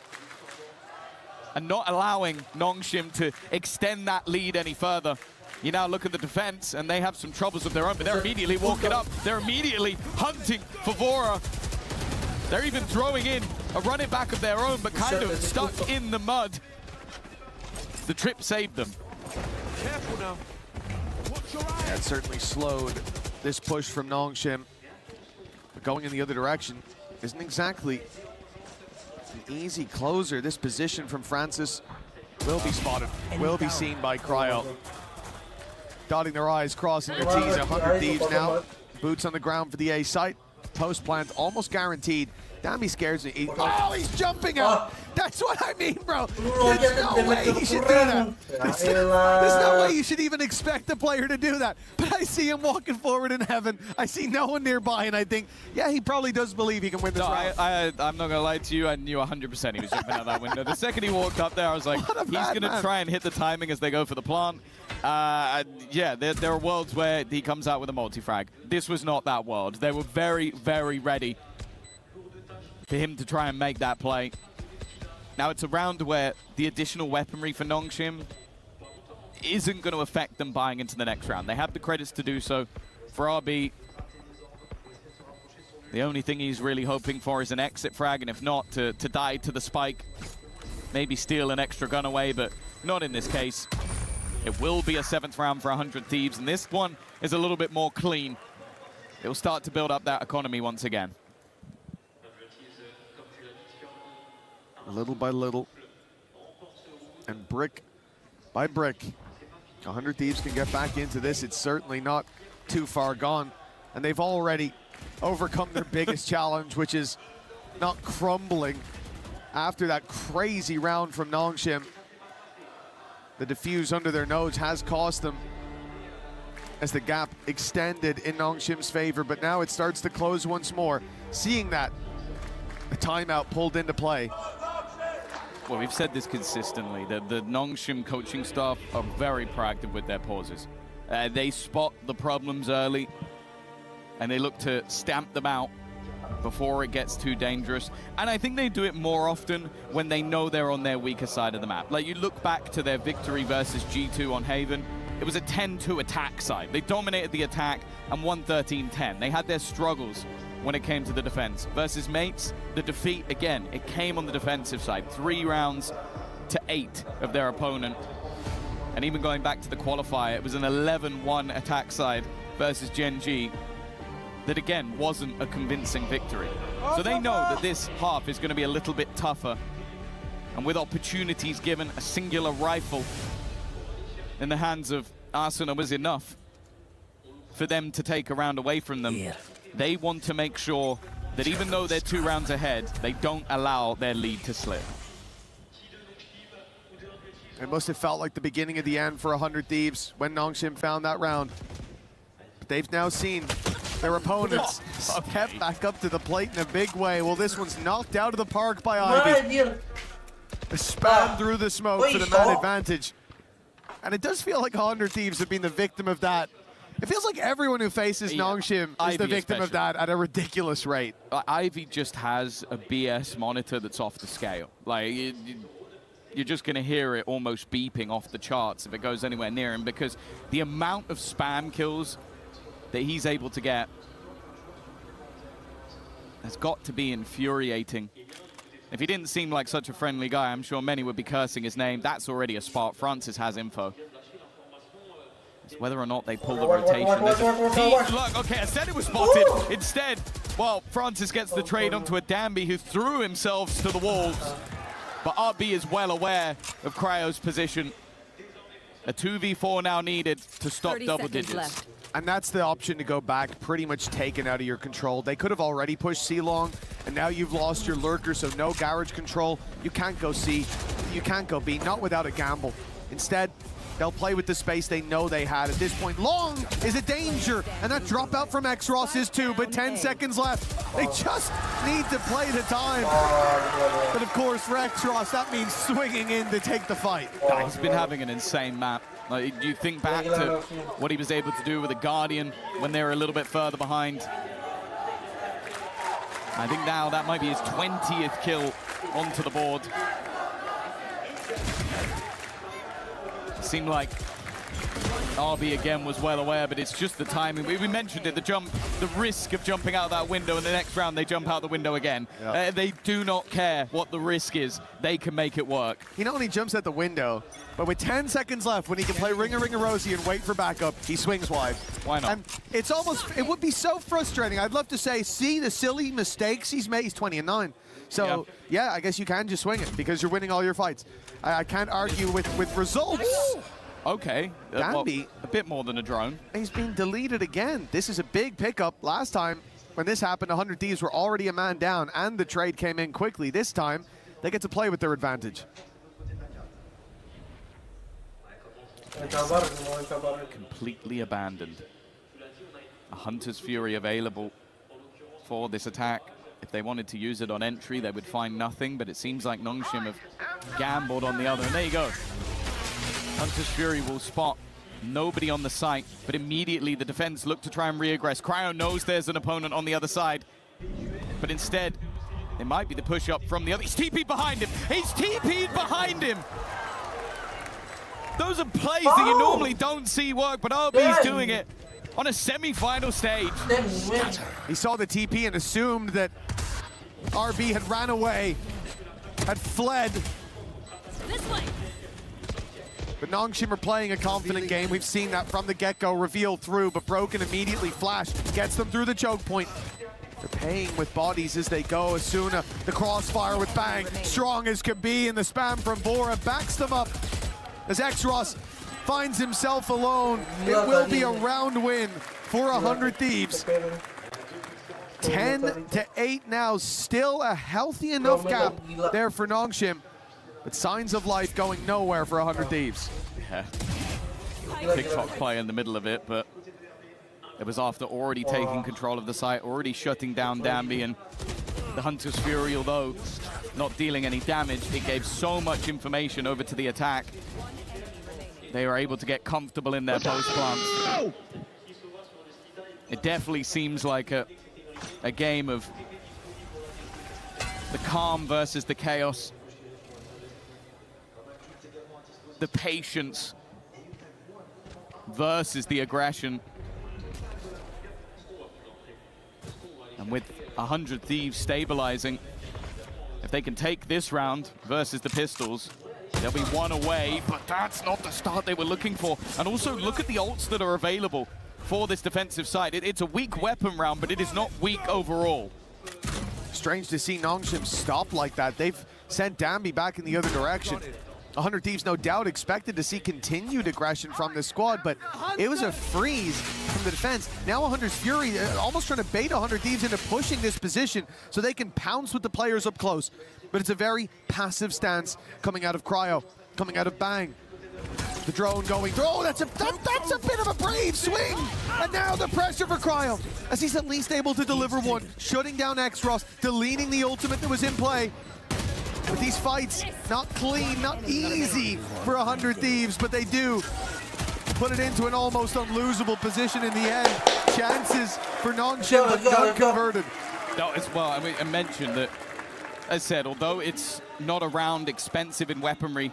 And not allowing Nongshim to extend that lead any further. You now look at the defense, and they have some troubles of their own, but they're immediately walking up. They're immediately hunting for Vora. They're even throwing in a run it back of their own, but kind of stuck in the mud. The trip saved them. Careful now. Yeah, it certainly slowed this push from Nongshim. But going in the other direction isn't exactly an easy closer. This position from Francis will be spotted, will be seen by Cryo. Dotting their I's, crossing their T's. 100 Thieves now. Boots on the ground for the A site. Post plant almost guaranteed. Danby scares me. Oh, he's jumping out. That's what I mean, bro. There's no way he should do that. There's no way you should even expect a player to do that. But I see him walking forward in heaven. I see no one nearby, and I think, yeah, he probably does believe he can win this round. I'm not going to lie to you. I knew 100% he was jumping out that window. The second he walked up there, I was like, he's going to try and hit the timing as they go for the plant. Yeah, there are worlds where he comes out with a multi-frag. This was not that world. They were very, very ready for him to try and make that play. Now it's a round where the additional weaponry for Nongshim isn't going to affect them buying into the next round. They have the credits to do so. For RB, the only thing he's really hoping for is an exit frag, and if not, to die to the spike. Maybe steal an extra gun away, but not in this case. It will be a 7th round for 100 Thieves, and this one is a little bit more clean. It will start to build up that economy once again. Little by little, and brick by brick, 100 Thieves can get back into this. It's certainly not too far gone, and they've already overcome their biggest challenge, which is not crumbling after that crazy round from Nongshim. The defuse under their nose has cost them as the gap extended in Nongshim's favor, but now it starts to close once more. Seeing that, a timeout pulled into play. well, we've said this consistently, that the Nongshim coaching staff are very proactive with their pauses. They spot the problems early, and they look to stamp them out before it gets too dangerous. And I think they do it more often when they know they're on their weaker side of the map. Like, you look back to their victory versus G2 on Haven, it was a 10-2 attack side. They dominated the attack and won 13-10. They had their struggles when it came to the defense. Versus Mates, the defeat, again, it came on the defensive side. 3 rounds to 8 of their opponent. And even going back to the qualifier, it was an 11-1 attack side versus Gen G that, again, wasn't a convincing victory. So they know that this half is going to be a little bit tougher. And with opportunities given, a singular rifle in the hands of Arsenal was enough for them to take a round away from them. Yeah. They want to make sure that even though they're 2 rounds ahead, they don't allow their lead to slip. It must have felt like the beginning of the end for 100 Thieves when Nongshim found that round. But they've now seen their opponents step back up to the plate in a big way. Well, this one's knocked out of the park by Ivy. A spam through the smoke for the man advantage. And it does feel like 100 Thieves have been the victim of that. It feels like everyone who faces Nongshim is the victim of that at a ridiculous rate. Ivy just has a BS monitor that's off the scale. Like, you're just going to hear it almost beeping off the charts if it goes anywhere near him, because the amount of spam kills that he's able to get has got to be infuriating. If he didn't seem like such a friendly guy, I'm sure many would be cursing his name. That's already a spot. Francis has info. It's whether or not they pull the rotation. Look, okay, I said it was spotted. Instead, well, Francis gets the trade onto a Danby who threw himself to the walls. But RB is well aware of Cryo's position. A 2v4 now needed to stop double digits. Left. And that's the option to go back, pretty much taken out of your control. They could have already pushed C long, and now you've lost your lurker, so no garage control. You can't go C, you can't go B, not without a gamble. Instead, they'll play with the space they know they had. At this point, long is a danger, and that dropout from X-Ross is too, but 10 seconds left. They just need to play the time. But of course, for X-Ross, that means swinging in to take the fight. He's been having an insane map. Like, you think back to what he was able to do with the Guardian when they were a little bit further behind. I think now that might be his 20th kill onto the board. It seemed like RB again was well aware, but it's just the timing. We mentioned it, the risk of jumping out that window, and the next round they jump out the window again. Yep. They do not care what the risk is. They can make it work. He not only jumps out the window, but with 10 seconds left, when he can play Ring a Rosie and wait for backup, he swings wide. Why not? And it's almost, it would be so frustrating. I'd love to say, see the silly mistakes he's made. He's 20-9. So, yeah, I guess you can just swing it because you're winning all your fights. I can't argue with results. Okay, well, a bit more than a drone. He's been deleted again. This is a big pickup. Last time when this happened, 100 Thieves were already a man down and the trade came in quickly. This time, they get to play with their advantage. Completely abandoned. A Hunter's Fury available for this attack. If they wanted to use it on entry, they would find nothing, but it seems like Nongshim have gambled on the other. And there you go. Hunter's Fury will spot nobody on the site, but immediately the defense look to try and re-aggress. Cryo knows there's an opponent on the other side, but instead, it might be the push-up from the other. He's TP'd behind him. He's TP'd behind him. Those are plays that you normally don't see work, but RB's doing it on a semi-final stage. He saw the TP and assumed that RB had ran away, had fled. This way. But Nongshim are playing a confident game. We've seen that from the get-go, reveal through, but Broken immediately flash, gets them through the choke point. They're paying with bodies as they go. Asuna, the crossfire with Bang, strong as could be, and the spam from Bora backs them up. As X-Ross finds himself alone, it will be a round win for 100 Thieves. 10-8 now, still a healthy enough gap there for Nongshim. But signs of life going nowhere for 100 Thieves. Yeah. TikTok play in the middle of it, but it was after already taking control of the site, already shutting down Danby, and the Hunter's Fury, although not dealing any damage. It gave so much information over to the attack. They were able to get comfortable in their post plants. It definitely seems like a game of the calm versus the chaos. The patience versus the aggression. And with 100 Thieves stabilizing, if they can take this round versus the Pistols, they'll be one away, but that's not the start they were looking for. And also look at the ults that are available for this defensive side. It's a weak weapon round, but it is not weak overall. Strange to see Nongshim stop like that. They've sent Dambi back in the other direction. 100 Thieves, no doubt, expected to see continued aggression from this squad, but it was a freeze from the defense. Now 100's Fury almost trying to bait 100 Thieves into pushing this position so they can pounce with the players up close. But it's a very passive stance coming out of Cryo, coming out of Bang. The drone going through. Oh, that's a bit of a brave swing. And now the pressure for Cryo, as he's at least able to deliver one, shutting down X-Ross, deleting the ultimate that was in play. But these fights, not clean, not easy for 100 Thieves, but they do put it into an almost unlosable position in the end. Chances for Nongshim, but none converted. No, as well, I mean, I mentioned that, as said, although it's not a round expensive in weaponry,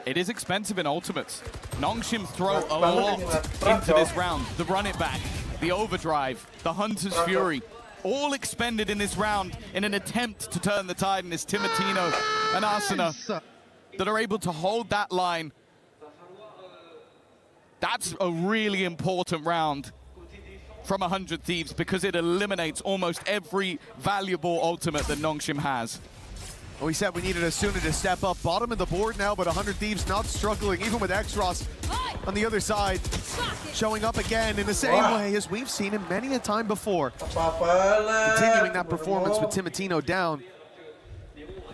it is expensive in ultimates. Nongshim throw a lot into this round. The run it back, the overdrive, the Hunter's Fury, all expended in this round in an attempt to turn the tide, and it's Timotino and Asuna that are able to hold that line. That's a really important round from 100 Thieves because it eliminates almost every valuable ultimate that Nongshim has. We said we needed Asuna to step up. Bottom of the board now, but 100 Thieves not struggling, even with X-Ross on the other side, showing up again in the same way as we've seen him many a time before. Continuing that performance with Timotino down.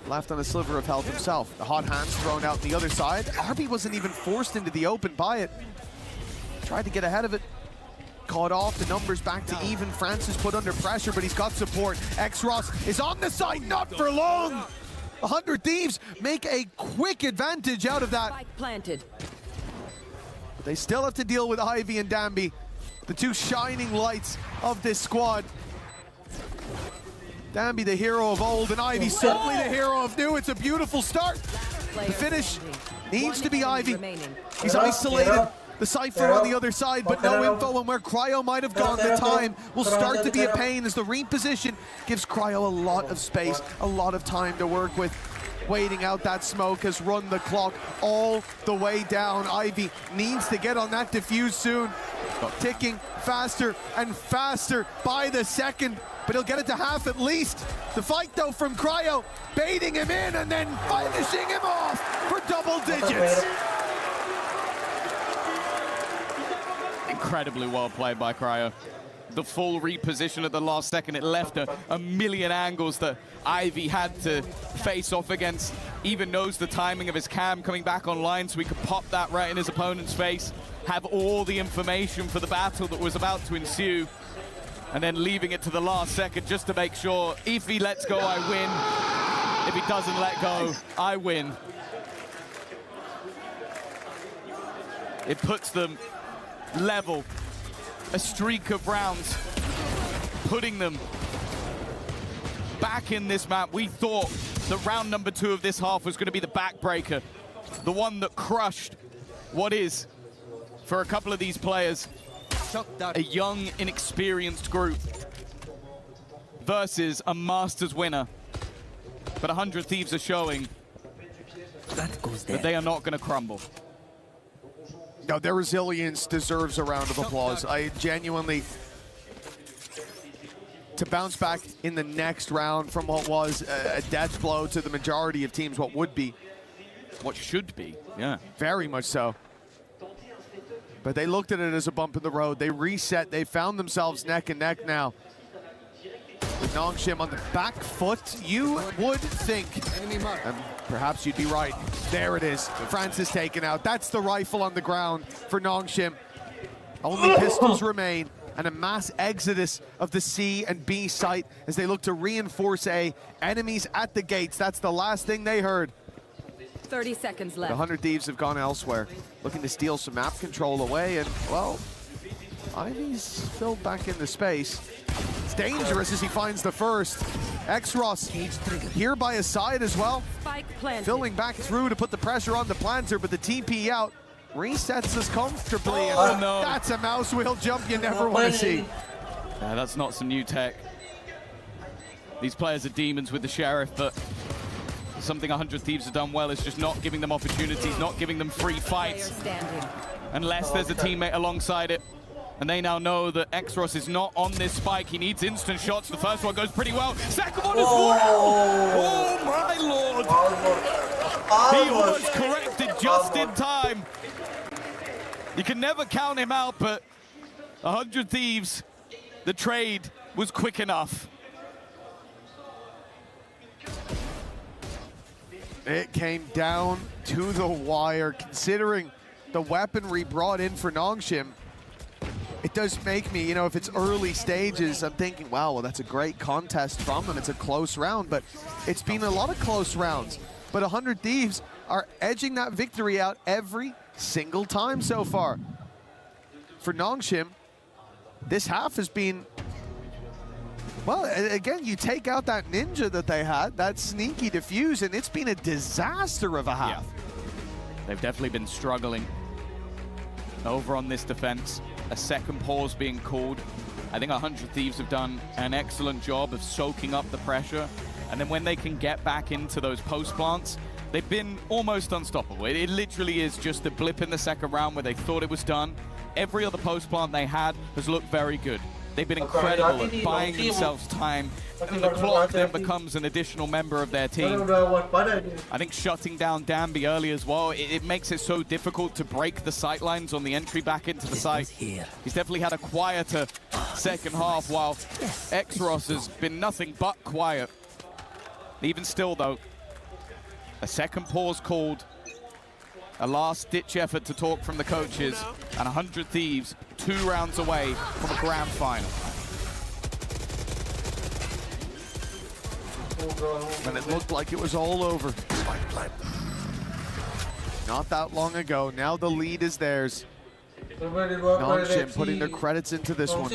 Left on a sliver of health himself. The hot hands thrown out the other side. Arby wasn't even forced into the open by it. Tried to get ahead of it. Caught off, the numbers back to even. Francis put under pressure, but he's got support. X-Ross is on the side, not for long. 100 Thieves make a quick advantage out of that. Planted. But they still have to deal with Ivy and Dambi, the two shining lights of this squad. Dambi, the hero of old, and Ivy certainly the hero of new. It's a beautiful start. The finish needs to be Ivy. He's isolated. The Cypher on the other side, but no info on where Cryo might have gone. The time will start to be a pain as the reposition gives Cryo a lot of space, a lot of time to work with. Waiting out that smoke has run the clock all the way down. Ivy needs to get on that defuse soon. Ticking faster and faster by the second, but he'll get it to half at least. The fight though from Cryo, baiting him in and then finishing him off for double digits. Incredibly well played by Cryo. The full reposition at the last second, it left a million angles that Ivy had to face off against. Even knows the timing of his cam coming back online so he could pop that right in his opponent's face, have all the information for the battle that was about to ensue, and then leaving it to the last second just to make sure if he lets go, I win. If he doesn't let go, I win. It puts them level, a streak of rounds, putting them back in this map. We thought that round number 2 of this half was going to be the backbreaker, the one that crushed what is, for a couple of these players, a young, inexperienced group versus a Masters winner. But 100 Thieves are showing that they are not going to crumble. No, their resilience deserves a round of applause. I genuinely, to bounce back in the next round from what was a death blow to the majority of teams, what would be. What should be, yeah. Very much so. But they looked at it as a bump in the road. They reset, they found themselves neck and neck now. With Nongshim on the back foot, you would think, and perhaps you'd be right. There it is, Francis taken out. That's the rifle on the ground for Nongshim. Only pistols remain, and a mass exodus of the C and B site as they look to reinforce A. Enemies at the gates, that's the last thing they heard. 30 seconds left. The 100 Thieves have gone elsewhere, looking to steal some map control away, and, well, Ivy's filled back into space. It's dangerous as he finds the first. X-Ross here by his side as well. Filling back through to put the pressure on the planter, but the TP out resets us comfortably. Oh, no. That's a mouse wheel jump you never want to see. Yeah, that's not some new tech. These players are demons with the Sheriff, but something 100 Thieves have done well is just not giving them opportunities, not giving them free fights, unless there's a teammate alongside it. And they now know that X-Ross is not on this spike. He needs instant shots. The first one goes pretty well. Second one as well. Oh, my lord. He was corrected just in time. You can never count him out, but 100 Thieves, the trade was quick enough. It came down to the wire, considering the weaponry brought in for Nongshim. It does make me, you know, if it's early stages, I'm thinking, wow, well, that's a great contest from them. It's a close round, but it's been a lot of close rounds. But 100 Thieves are edging that victory out every single time so far. For Nongshim, this half has been, well, again, you take out that ninja that they had, that sneaky defuse, and it's been a disaster of a half. Yeah. They've definitely been struggling over on this defense. A second pause being called. I think 100 Thieves have done an excellent job of soaking up the pressure. And then when they can get back into those post plants, they've been almost unstoppable. It literally is just a blip in the second round where they thought it was done. Every other post plant they had has looked very good. They've been incredible at buying themselves time, and the clock then becomes an additional member of their team. I think shutting down Danby early as well, it makes it so difficult to break the sight lines on the entry back into the site. He's definitely had a quieter second half, while X-Ross has been nothing but quiet. Even still, though, a second pause called, a last-ditch effort to talk from the coaches, and 100 Thieves 2 rounds away from a grand final. And it looked like it was all over. Not that long ago. Now the lead is theirs. Nongshim putting their credits into this one.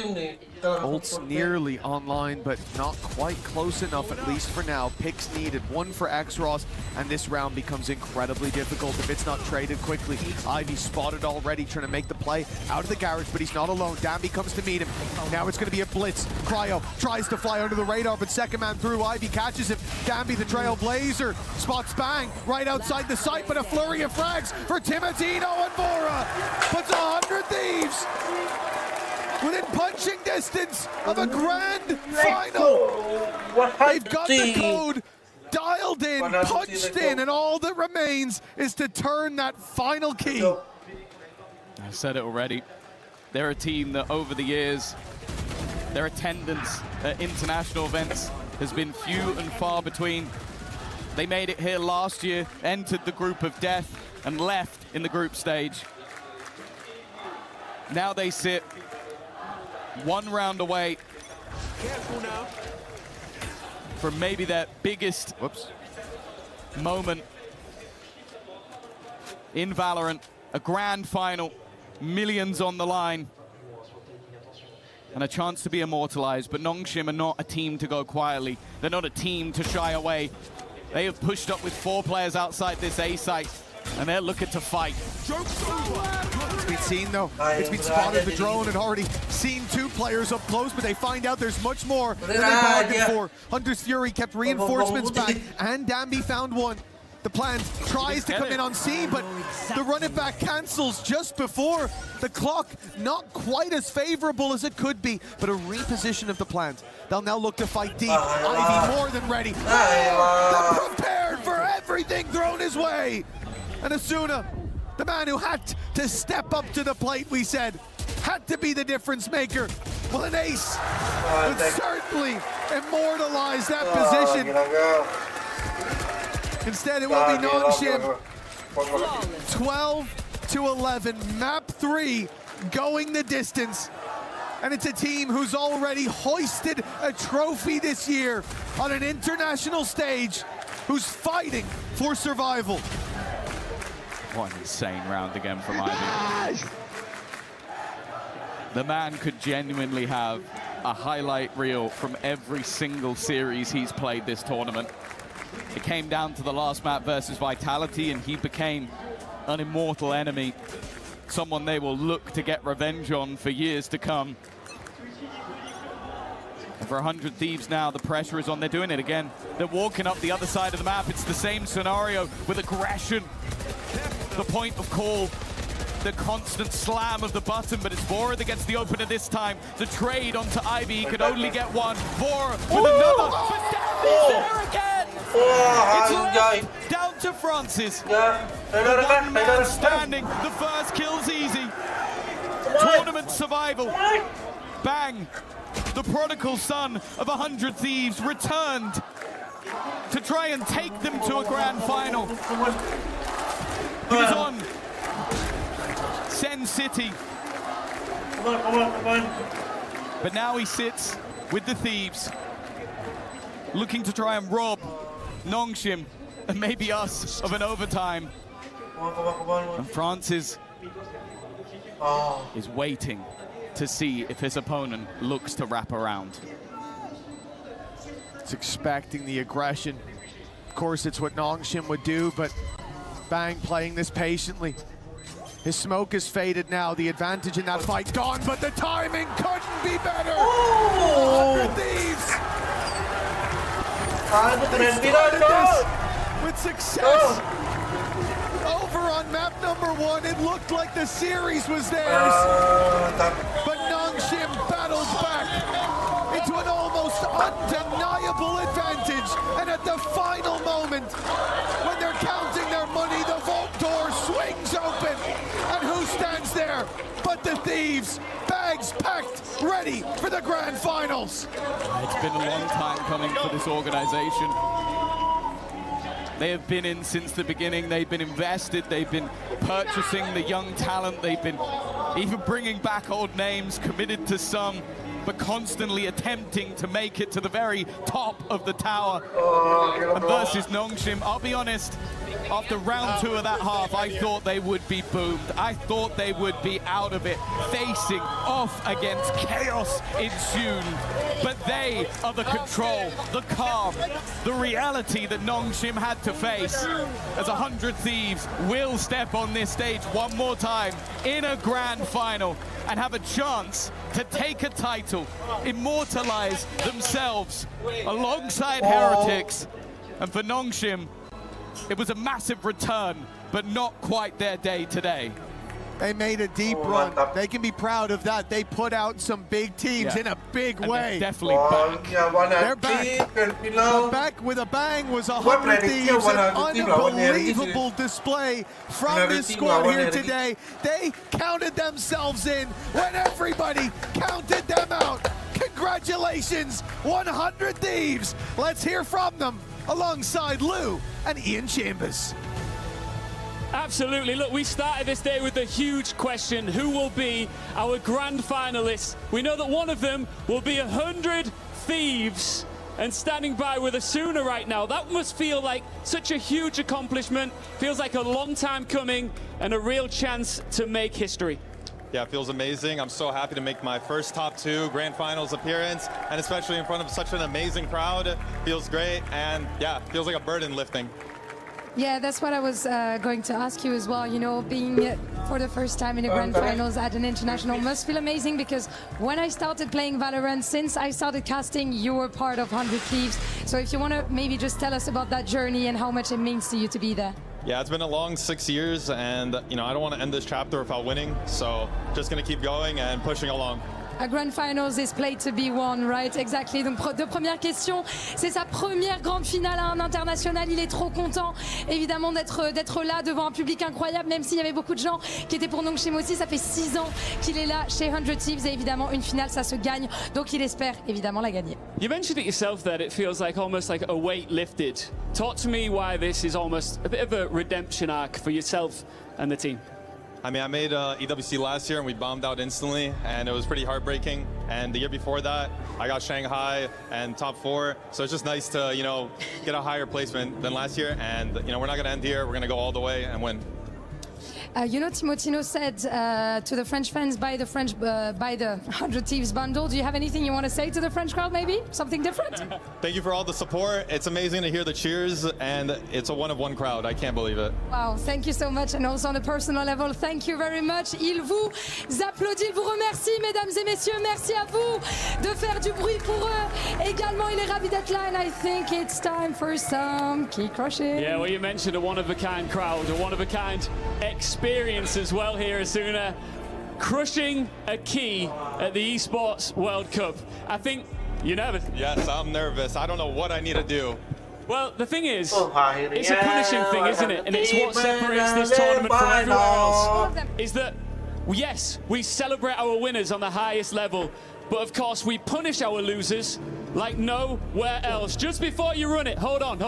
Ult's nearly online, but not quite close enough, at least for now. Picks needed, 1 for X-Ross, and this round becomes incredibly difficult if it's not traded quickly. Ivy spotted already, trying to make the play out of the garage, but he's not alone. Danby comes to meet him. Now it's going to be a blitz. Cryo tries to fly under the radar, but second man through. Ivy catches him. Danby, the trailblazer, spots Bang right outside the site, but a flurry of frags for Timotino, and Mora puts 100 Thieves within punching distance of a grand final. They've got the code dialed in, punched in, and all that remains is to turn that final key. I said it already. They're a team that over the years, their attendance at international events has been few and far between. They made it here last year, entered the group of death, and left in the group stage. Now they sit 1 round away from maybe their biggest moment in Valorant, a grand final, millions on the line, and a chance to be immortalized. But Nongshim are not a team to go quietly. They're not a team to shy away. They have pushed up with 4 players outside this A site, and they're looking to fight. It's been seen, though. It's been spotted. The drone had already seen 2 players up close, but they find out there's much more than they bargained for. Hunter's Fury kept reinforcements back, and Danby found 1. The plan tries to come in on C, but the run it back cancels just before the clock. Not quite as favorable as it could be, but a reposition of the plant. They'll now look to fight deep. Ivy more than ready. They're prepared for everything thrown his way. And Asuna, the man who had to step up to the plate, we said, had to be the difference maker. Well, an ace would certainly immortalize that position. Instead, it will be Nongshim. 12-11, map 3, going the distance. And it's a team who's already hoisted a trophy this year on an international stage, who's fighting for survival. What an insane round again from Ivy. The man could genuinely have a highlight reel from every single series he's played this tournament. It came down to the last map versus Vitality, and he became an immortal enemy, someone they will look to get revenge on for years to come. And for 100 Thieves now, the pressure is on. They're doing it again. They're walking up the other side of the map. It's the same scenario with aggression. The point of call, the constant slam of the button, but it's Vora that gets the opener this time. The trade onto Ivy, he could only get one. Vora with another, but Danny's there again! It's left down to Francis. One man standing, the first kill's easy. Tournament survival. Bang! The prodigal son of 100 Thieves returned to try and take them to a grand final. He was on Sen City. But now he sits with the Thieves, looking to try and rob Nongshim and maybe us of an overtime. And Francis is waiting to see if his opponent looks to wrap around. It's expecting the aggression. Of course, it's what Nongshim would do, but Bang playing this patiently. His smoke is faded now, the advantage in that fight gone, but the timing couldn't be better! 100 Thieves! They started this with success! Over on map number 1, it looked like the series was theirs, but Nongshim battles back into an almost undeniable advantage, and at the final moment, when they're counting their money, the vault door swings open, and who stands there but the Thieves, bags packed, ready for the grand finals. It's been a long time coming for this organization. They have been in since the beginning. They've been invested. They've been purchasing the young talent. They've been even bringing back old names, committed to some, but constantly attempting to make it to the very top of the tower. And versus Nongshim, I'll be honest, after round 2 of that half, I thought they would be boomed. I thought they would be out of it, facing off against chaos ensued. But they are the control, the calm, the reality that Nongshim had to face, as 100 Thieves will step on this stage one more time in a grand final and have a chance to take a title, immortalize themselves alongside Heretics. And for Nongshim, it was a massive return, but not quite their day today. They made a deep run. They can be proud of that. They put out some big teams in a big way. Definitely back. They're back. But back with a bang was 100 Thieves. An unbelievable display from this squad here today. They counted themselves in when everybody counted them out. Congratulations, 100 Thieves. Let's hear from them alongside Lou and Ian Chambers. Absolutely. Look, we started this day with a huge question. Who will be our grand finalists? We know that one of them will be 100 Thieves. And standing by with Asuna right now, that must feel like such a huge accomplishment. Feels like a long time coming and a real chance to make history. Yeah, it feels amazing. I'm so happy to make my first top 2 grand finals appearance, and especially in front of such an amazing crowd. It feels great, and yeah, feels like a burden lifting. Yeah, that's what I was going to ask you as well. You know, being for the first time in the grand finals at an international must feel amazing, because when I started playing Valorant, since I started casting, you were part of 100 Thieves. So if you want to maybe just tell us about that journey and how much it means to you to be there. Yeah, it's been a long 6 years, and you know, I don't want to end this chapter without winning, so just going to keep going and pushing along. A grand finals is played to be won, right? Exactly. Donc, deux premières questions. C'est sa première grande finale à un international. Il est trop content, évidemment, d'être là devant un public incroyable, même s'il y avait beaucoup de gens qui étaient pour Nongshim aussi. Ça fait 6 ans qu'il est là chez 100 Thieves, et évidemment, une finale, ça se gagne. Donc, il espère évidemment la gagner. You mentioned it yourself that it feels like almost like a weight lifted. Talk to me why this is almost a bit of a redemption arc for yourself and the team. I mean, I made EWC last year and we bombed out instantly, and it was pretty heartbreaking. And the year before that, I got Shanghai and top 4. So it's just nice to, you know, get a higher placement than last year. And, you know, we're not going to end here. We're going to go all the way and win. You know, Timotino said to the French fans, buy the 100 Thieves bundle. Do you have anything you want to say to the French crowd, maybe? Something different? Thank you for all the support. It's amazing to hear the cheers, and it's a one-of-one crowd. I can't believe it. Wow, thank you so much. And also on a personal level, thank you very much. Il vous applaudit, il vous remercie, mesdames et messieurs. Merci à vous de faire du bruit pour eux. Également, il est ravi d'être là, and I think it's time for some key crushing. Yeah, well, you mentioned a one-of-a-kind crowd, a one-of-a-kind experience as well here, Asuna. Crushing a key at the Esports World Cup. I think you're nervous. Yes, I'm nervous. I don't know what I need to do. Well, the thing is, it's a punishing thing, isn't it? And it's what separates this tournament from everywhere else. Is that, yes, we celebrate our winners on the highest level, but of course we punish our losers like nowhere else. Just before you run it, hold on.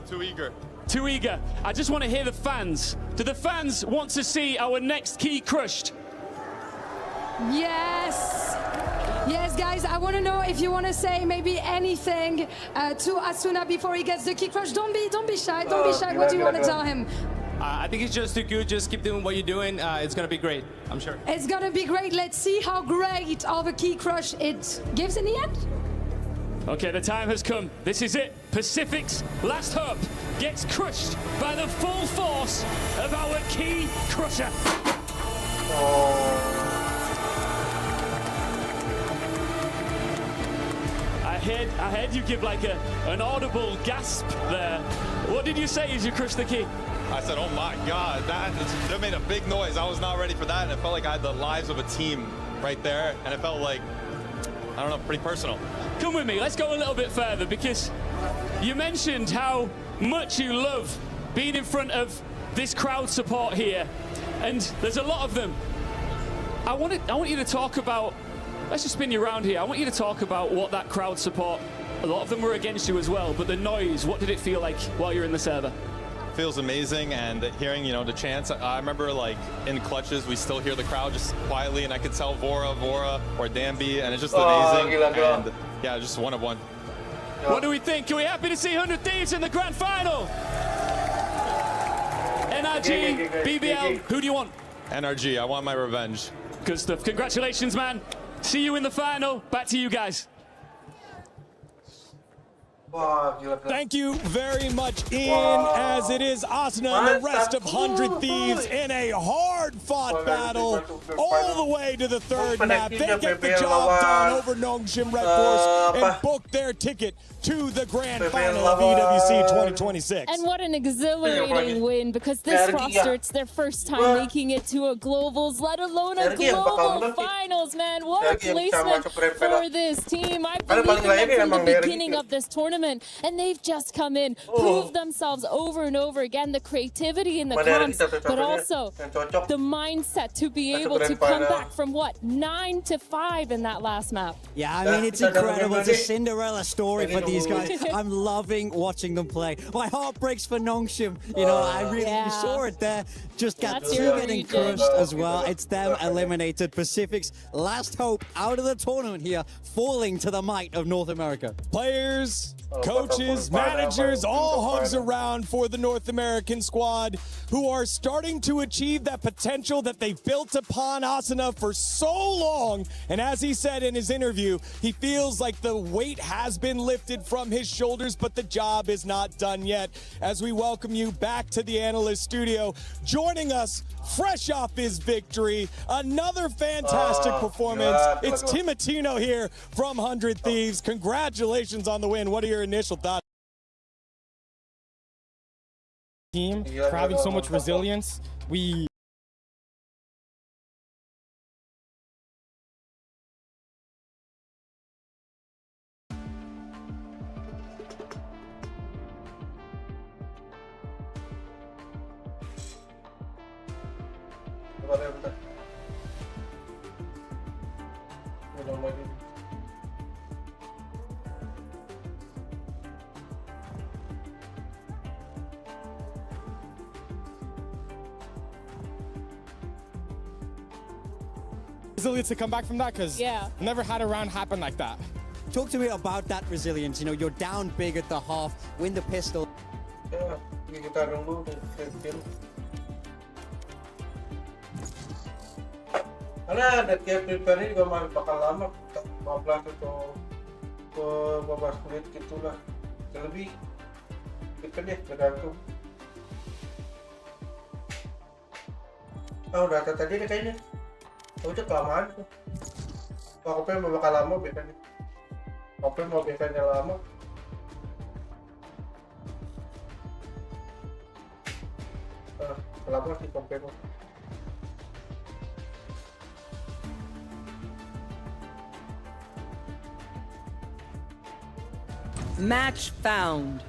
Too eager. Too eager. I just want to hear the fans. Do the fans want to see our next key crushed? Yes. Yes, guys, I want to know if you want to say maybe anything to Asuna before he gets the key crush. Don't be shy. Don't be shy. What do you want to tell him? I think it's just too good. Just keep doing what you're doing. It's going to be great, I'm sure. It's going to be great. Let's see how great of a key crush it gives in the end. Okay, the time has come. This is it. Pacific's last hope gets crushed by the full force of our key crusher. I heard you give like an audible gasp there. What did you say as you crushed the key? I said, oh my God, that made a big noise. I was not ready for that, and it felt like I had the lives of a team right there, and it felt like, I don't know, pretty personal. Come with me, let's go a little bit further, because you mentioned how much you love being in front of this crowd support here, and there's a lot of them. I want you to talk about, let's just spin you around here. I want you to talk about what that crowd support, a lot of them were against you as well, but the noise, what did it feel like while you're in the server? Feels amazing, and hearing, you know, the chants. I remember, like, in clutches, we still hear the crowd just quietly, and I could tell Vora, or Danby, and it's just amazing. And yeah, just one of one. What do we think? Are we happy to see 100 Thieves in the grand final? NRG, BBL, who do you want? NRG, I want my revenge. Good stuff. Congratulations, man. See you in the final. Back to you guys. Thank you very much, Ian, as it is Asuna and the rest of 100 Thieves in a hard-fought battle all the way to the third map. They get the job done over Nongshim Red Force and book their ticket to the grand final of EWC 2026. And what an exhilarating win, because this roster, it's their first time making it to a globals, let alone a global finals, man. What a placement for this team. I believe in them from the beginning of this tournament. And they've just come in, proved themselves over and over again, the creativity in the comps, but also the mindset to be able to come back from, what, 9 to 5 in that last map. Yeah, I mean, it's incredible. It's a Cinderella story for these guys. I'm loving watching them play. My heart breaks for Nongshim. You know, I really saw it there. Just got two getting crushed as well. It's them eliminated. Pacific's last hope out of the tournament here, falling to the might of North America. Players, coaches, managers, all hugs around for the North American squad, who are starting to achieve that potential that they've built upon Asuna for so long. And as he said in his interview, he feels like the weight has been lifted from his shoulders, but the job is not done yet. As we welcome you back to the analyst studio, joining us fresh off his victory, another fantastic performance. It's Timotino here from 100 Thieves. Congratulations on the win. What are your initial thoughts? Team for having so much resilience. We resilience to come back from that because never had a round happen like that. Talk to me about that resilience. You know, you're down big at the half, win the pistol. Kita nunggu kill. Karena ada tiap prepare juga bakal lama, 15 atau ke 15 menit gitulah. Lebih itu deh tergantung. Udah tadi deh kayaknya. Udah kelamaan tuh. Aku pengen bakal lama biasanya. Aku mau biasanya lama. Lama sih kompen. Match found.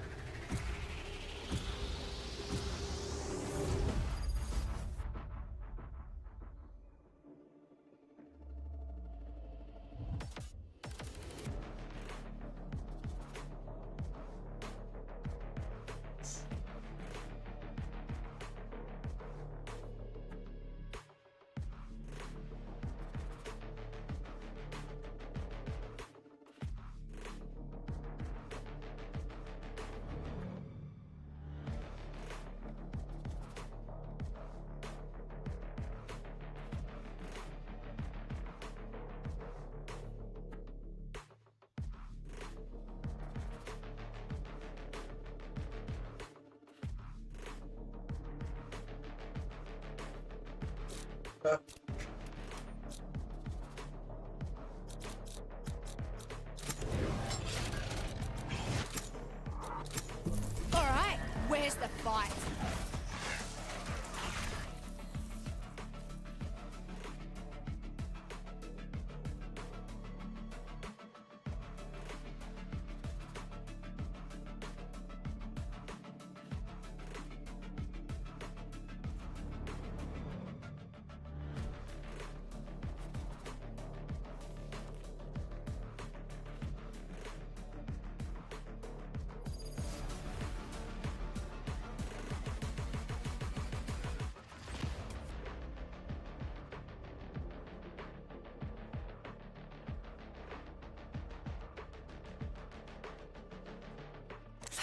All right, where's the fight?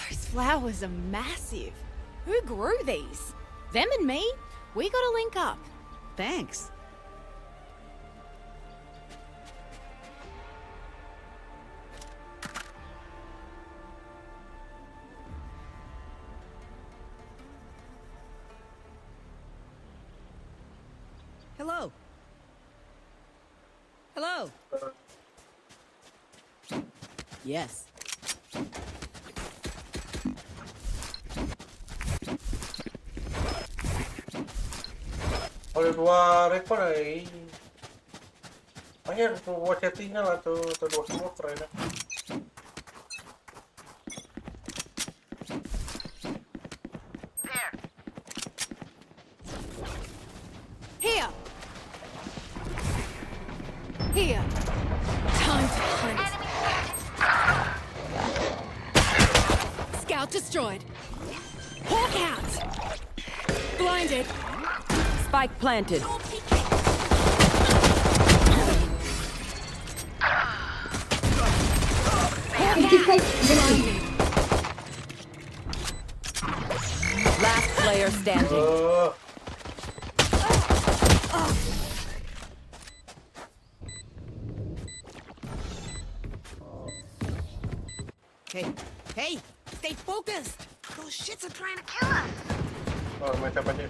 Those flowers are massive. Who grew these? Them and me? We gotta link up. Thanks. Hello. Hello. Yes. Oleh dua rekor ay hanya dua settingan lah atau dua semua keren. Here. Here. Time to hunt. Scout destroyed. Hawk out. Blinded. Spike planted. Last player standing. Hey, hey, stay focused. Those shits are trying to kill us. Oh, macam apa ni?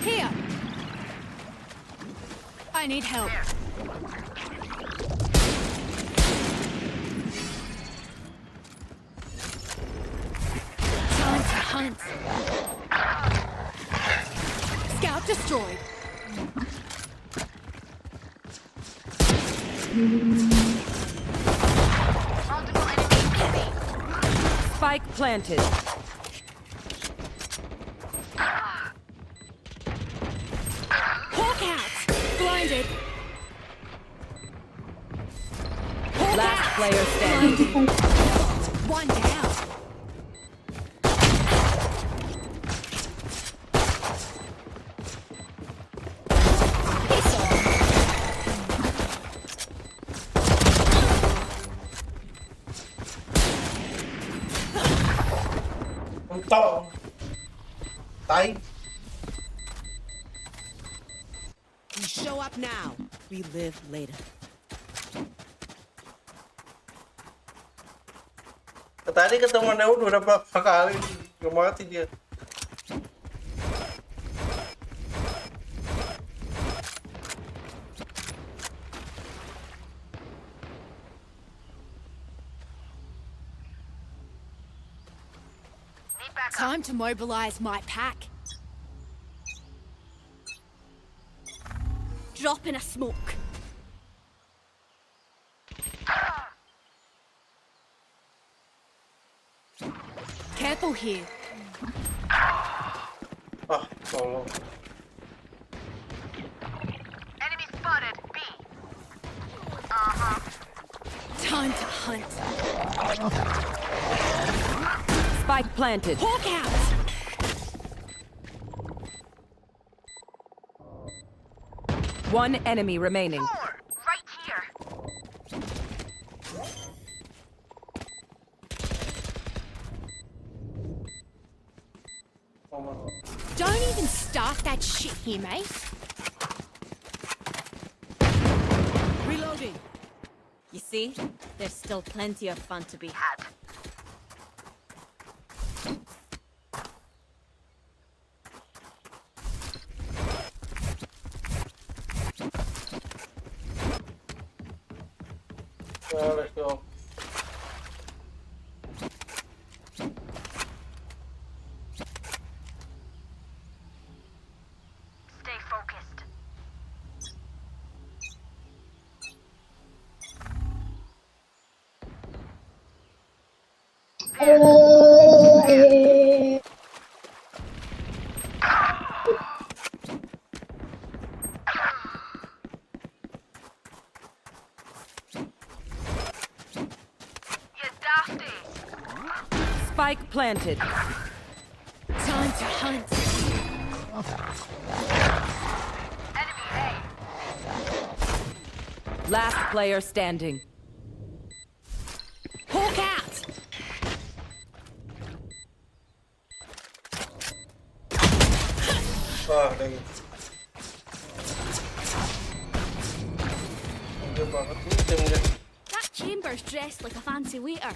Here. I need help. Time to hunt. Scout destroyed. Spike planted. Hawk out! Blinded. Last player standing. One down. To. Tay. We show up now. We live later. Tadi ketemu Neo udah berapa kali gak mati dia. Time to mobilize my pack. Drop in a smoke. Careful here. Ah, tolong. Enemy spotted. B. Time to hunt. Spike planted. Hawk out. One enemy remaining. Right here. Don't even start that shit here, mate. Reloading. You see, there's still plenty of fun to be had. Let's go. Stay focused. Spike planted. Time to hunt. Last player standing. Hawk out. Ah, dang it. Gede banget nih timnya. That chamber's dressed like a fancy waiter.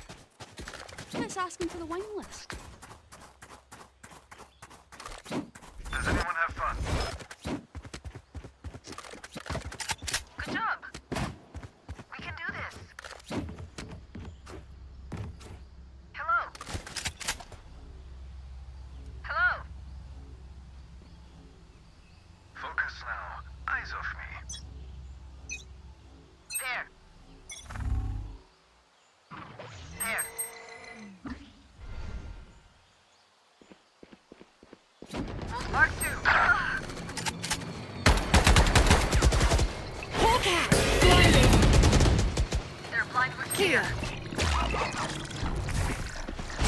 Let's ask him for the wine list. Does anyone have fun? Good job. We can do this. Hello. Hello. Focus now. Eyes off me. There. There. Mark 2. Hawk out. Blinded. They're blind with here.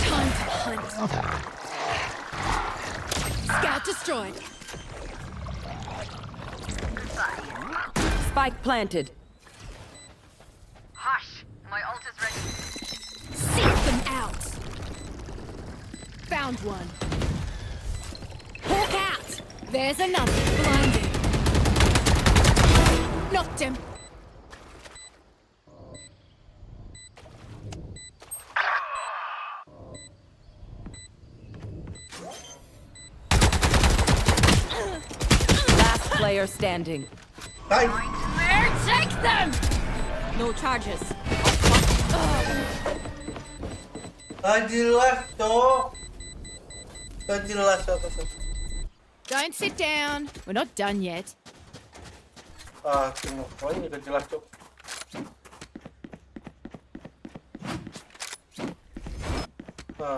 Time to hunt. Scout destroyed. Spike planted. Hush. My ult is ready. Seek them out. Found one. Hawk out. There's another. Blinded. Knocked him. Last player standing. Where? Take them! No charges. Gak jelas, Cok. Gak jelas apa-apa. Don't sit down. We're not done yet. Ah, semua ini gak jelas, Cok. They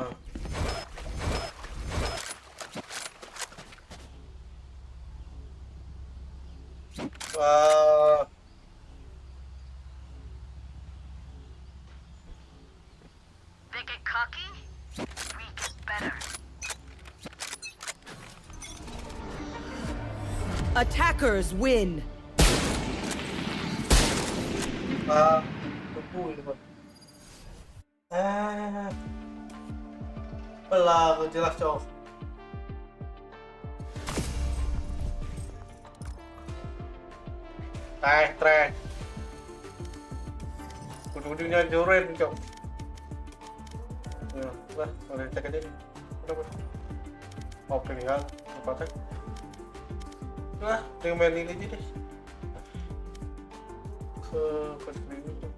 get cocky, we get better. Attackers win. Pelang jelas cowok. Trek. Ujung-ujungnya joren cok. Ya, lah, boleh cek aja nih. Udah. Oke lihat, apa cek? Lah, tinggal main ini aja deh. Ke screen itu.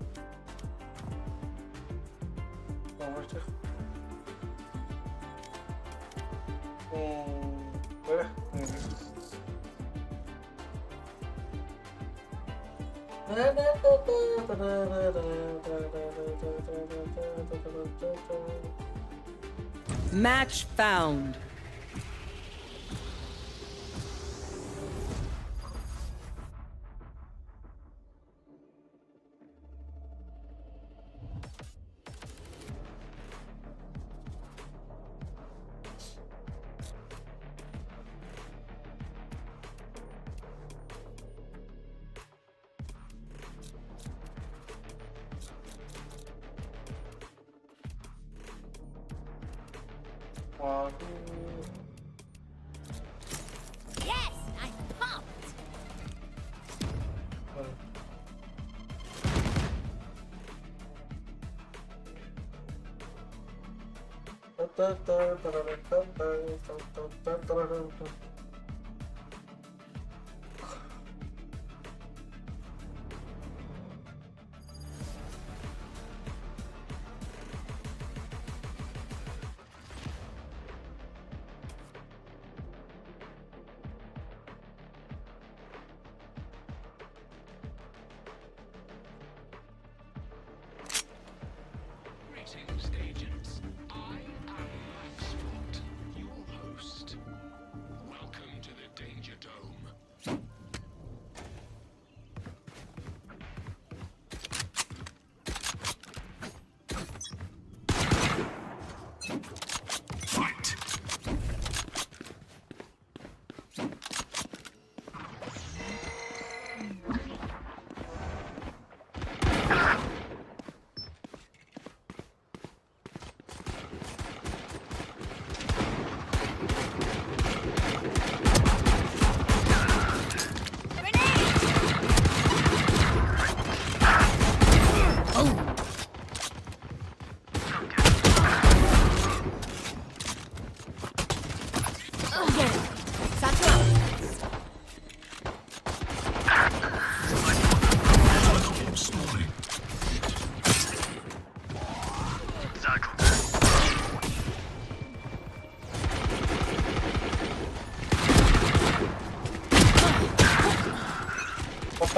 Nomor cek. Boleh. Match found. Yes, I'm pumped. Greetings, agents. I am Maxport, your host. Welcome to the Danger Dome. Fight!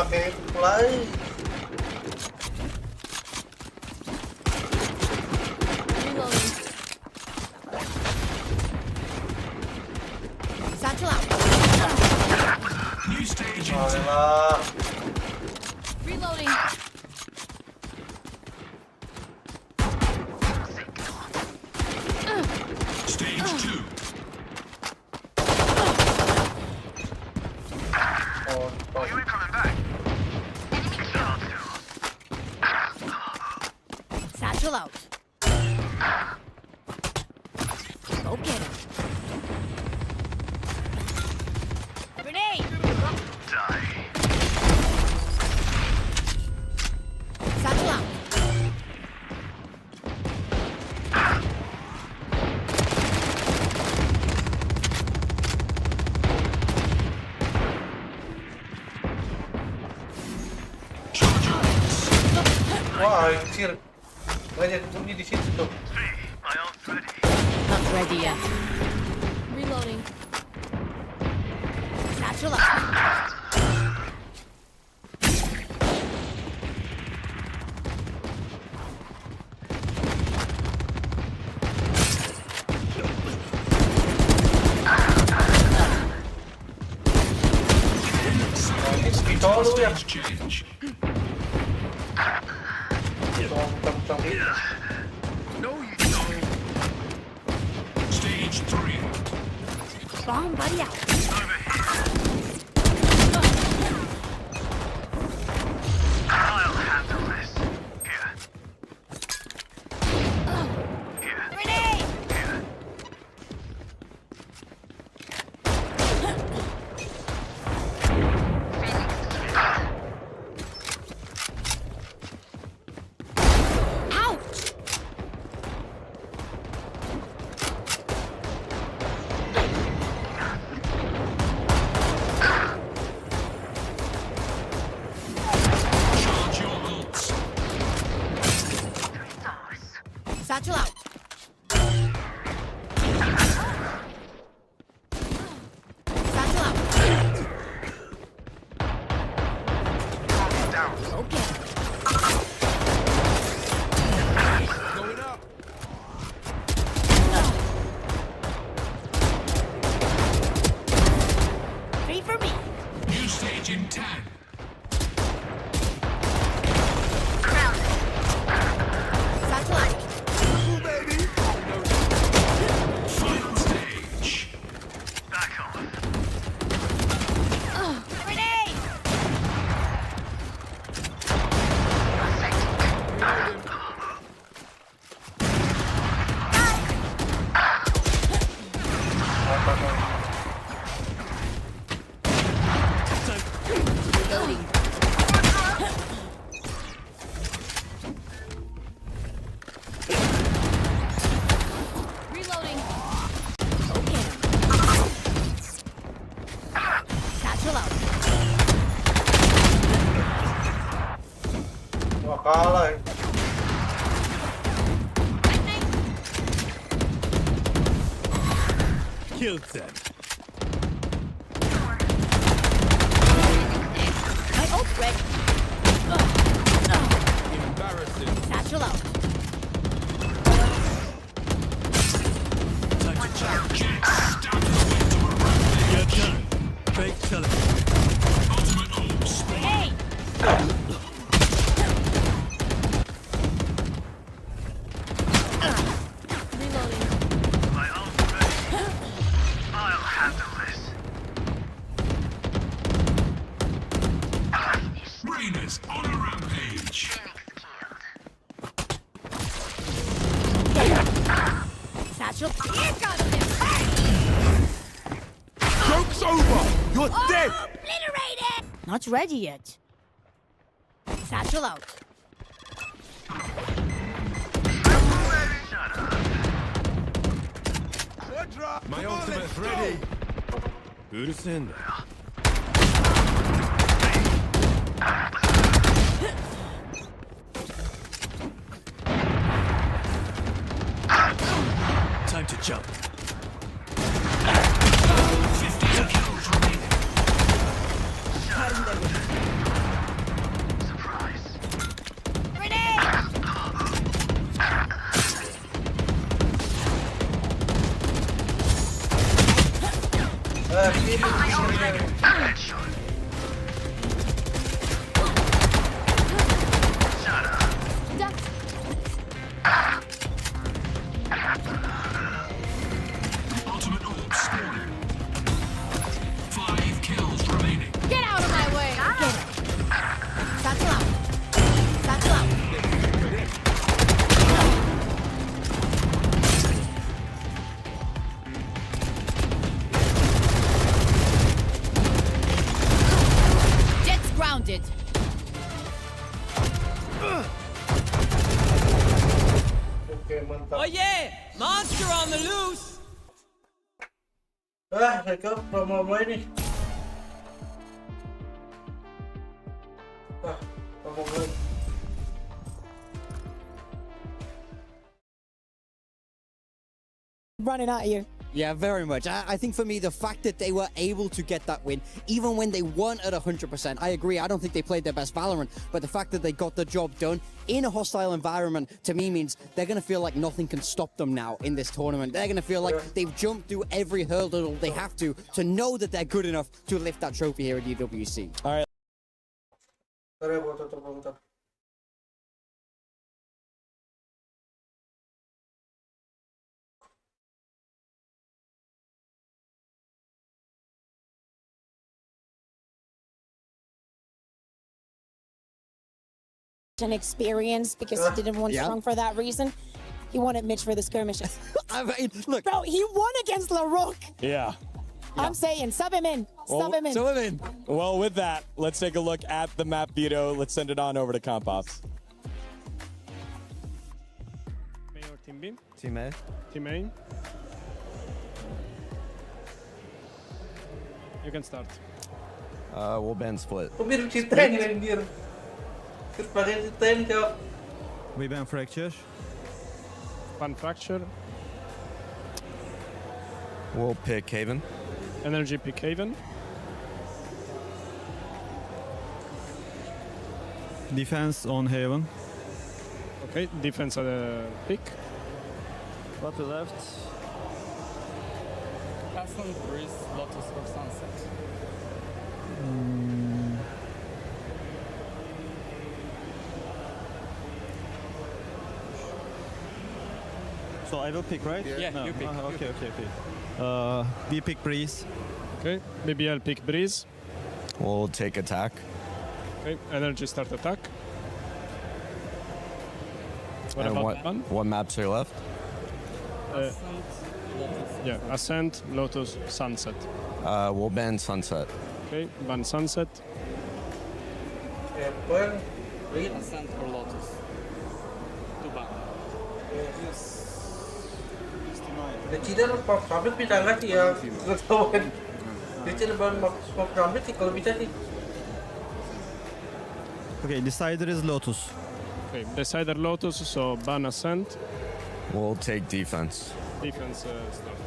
Pakai play. Satchel out. New stage. Reloading. Stage 2. Oh, you ain't coming back. Satchel out. Go get him. Grenade. Die. Satchel out. Wah, anjir. Banyak bunyi di situ tuh. Not ready yet. Reloading. Satchel out. lu ya? Change. No, you don't. Stage 3. Bomb buddy out. I'll handle this. Here. Here. Grenade! Here. Ouch! Charge your ults. Satchel out. Satchel out. Okay. Going up. Three for me. New stage in 10. Satchel out. Final stage. Back off. Grenade! Reloading. Reloading. Okay. Satchel out. Wah, kalah ya. Killed them. My ult's ready. Embarrassing. Satchel out. Time to charge. Down to the way to a rampage. You're done. Fake telephone. Ultimate orbs. Hey! Reloading. My ult's ready. I'll handle this. Raiders on a rampage. Satchel. Here comes him. Joke's over. You're dead. Obliterated. Not ready yet. Satchel out. My ultimate's ready. Urusenda. Time to jump. 15 kills remaining. Surprise. Grenade! Headshot. Shut up. Duck. Ultimate orb spawning. 5 kills remaining. Get out of my way. Get it. Satchel out. Satchel out. Jet's grounded. Oke, mantap. Oh yeah! Monster on the loose! Mereka belum mulai nih. Ngomong lagi. Running out of you. Yeah, very much. I think for me, the fact that they were able to get that win, even when they weren't at 100%, I agree. I don't think they played their best Valorant, but the fact that they got the job done in a hostile environment, to me, means they're going to feel like nothing can stop them now in this tournament. They're going to feel like they've jumped through every hurdle they have to know that they're good enough to lift that trophy here at EWC. All right. Ntar ya, gua tutup bentar. An experience because he didn't want strong for that reason. He wanted Mitch for the skirmishes. I mean, look, bro, he won against LaRoque. Yeah. I'm saying, sub him in. Sub him in. Well, with that, let's take a look at the map veto. Let's send it on over to Comp Ops. Main or Team B? Team A. Team A. You can start. We'll ban split. Kok biar ceritain anjir. Terus pakai ceritain, Cok. We ban fracture. Ban fracture. We'll pick Haven. Energy pick Haven. Defense on Haven. Okay, defense at the pick. What we left? Ascent, Breeze, Lotus, or Sunset. So I will pick, right? Yeah, No. you pick. Okay. We pick Breeze. Okay, maybe I'll pick Breeze. We'll take attack. Okay, energy start attack. What And about ban? what maps are left? Yeah, Ascent, Lotus, Sunset. We'll ban Sunset. Okay, ban Sunset. Apple, Reed. Ascent or Lotus. To ban. Dia Cina pop trumpet bisa nggak sih ya? Nggak tahu kan. Dia Cina pop trumpet sih kalau bisa sih. Okay, decider is Lotus. Okay, Decider Lotus, so ban Ascent. We'll take defense. Defense start.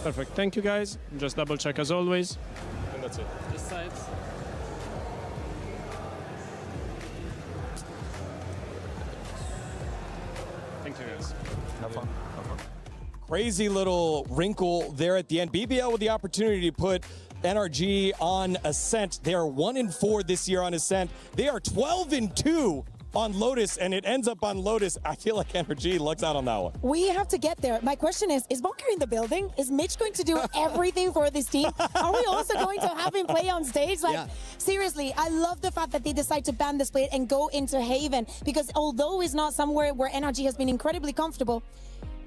Perfect, thank you guys. Just double check as always. And that's it. This side. Thank you guys. Have fun. Crazy little wrinkle there at the end. BBL with the opportunity to put NRG on Ascent. They are 1-4 this year on Ascent. They are 12-2 on Lotus, and it ends up on Lotus. I feel like NRG lucks out on that one. We have to get there. My question is Bunker in the building? Is Mitch going to do everything for this team? Are we also going to have him play on stage? Like, seriously, I love the fact that they decide to ban the split and go into Haven, because although it's not somewhere where NRG has been incredibly comfortable,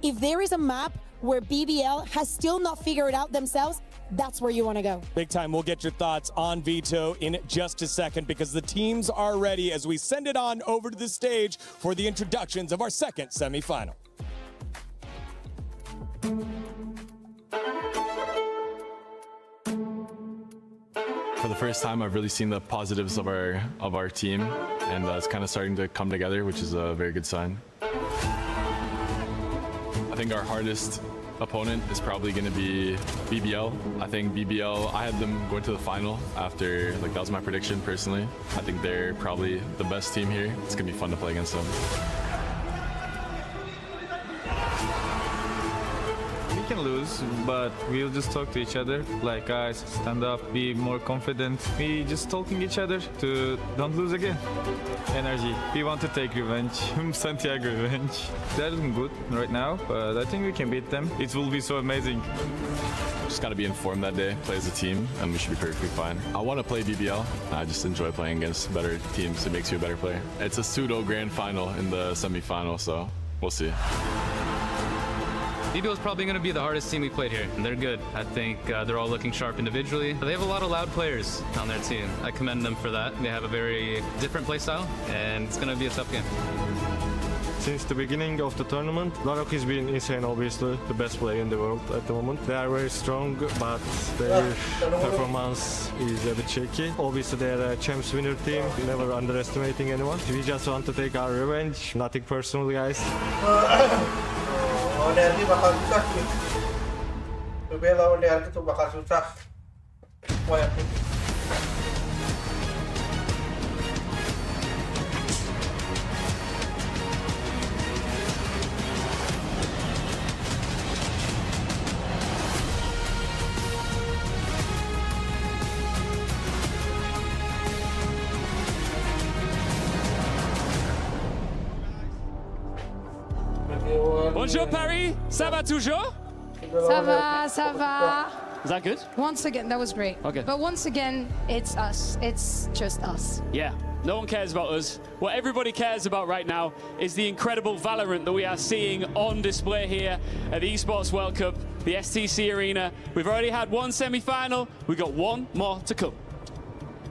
if there is a map where BBL has still not figured it out themselves, that's where you want to go. Big time. We'll get your thoughts on Veto in just a second, because the teams are ready as we send it on over to the stage for the introductions of our second semifinal. For the first time, I've really seen the positives of our team, and it's kind of starting to come together, which is a very good sign. I think our hardest opponent is probably going to be BBL. I think BBL, I had them going to the final after, like, that was my prediction personally. I think they're probably the best team here. It's going to be fun to play against them. We can lose, but we'll just talk to each other. Like, guys, stand up, be more confident. We just talking each other to don't lose again. Energy. We want to take revenge. Santiago revenge. They're looking good right now, but I think we can beat them. It will be so amazing. Just got to be informed that day, play as a team, and we should be perfectly fine. I want to play BBL. I just enjoy playing against better teams. It makes you a better player. It's a pseudo grand final in the semifinal, so we'll see. BBL is probably going to be the hardest team we played here, and they're good. I think they're all looking sharp individually. They have a lot of loud players on their team. I commend them for that. They have a very different play style, and it's going to be a tough game. Since the beginning of the tournament, LaRoque has been insane, obviously, the best player in the world at the moment. They are very strong, but their performance is a bit shaky. Obviously, they're a champs winner team, never underestimating anyone. We just want to take our revenge, nothing personal, guys. Oh, dari bakal susah sih. BBL lawan dari itu bakal susah. Wah, yakin. Bonjour Paris, ça va toujours? Ça va, ça va. Is that good? Once again, that was great. Okay. But once again, it's us. It's just us. Yeah, no one cares about us. What everybody cares about right now is the incredible Valorant that we are seeing on display here at the Esports World Cup, the STC Arena. We've already had one semi-final. We've got one more to come.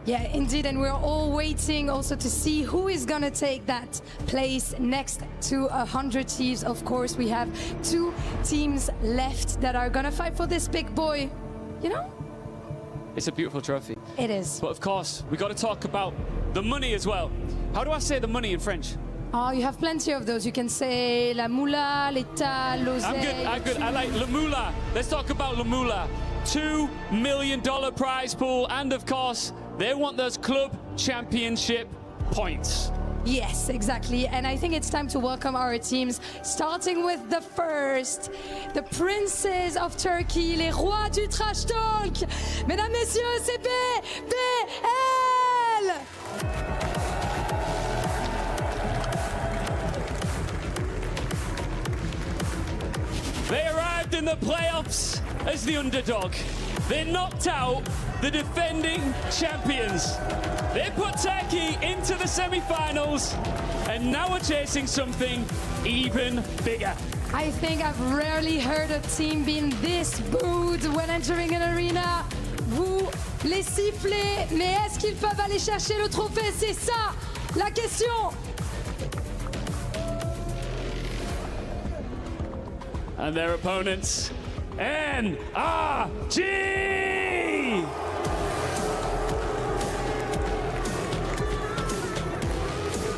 Yeah, indeed, and we're all waiting also to see who is gonna take that place next to 100 Thieves. Of course, we have 2 teams left that are gonna fight for this big boy, you know? It's a beautiful trophy. It is. But of course, we got to talk about the money as well. How do I say the money in French? Oh, you have plenty of those. You can say la moula, l'état, l'oseille. I'm good. I like La Moula. Let's talk about La Moula. $2 million prize pool, and of course, they want those club championship points. Yes, exactly. And I think it's time to welcome our teams, starting with the first, the princes of Turkey, les rois du trash talk. Mesdames, messieurs, c'est BBL. They arrived in the playoffs as the underdog. They knocked out the defending champions. They put Turkey into the semi-finals and now are chasing something even bigger. I think I've rarely heard a team being this booed when entering an arena. Vous les sifflez, mais est-ce qu'ils peuvent aller chercher le trophée? C'est ça la question. And their opponents, NRG!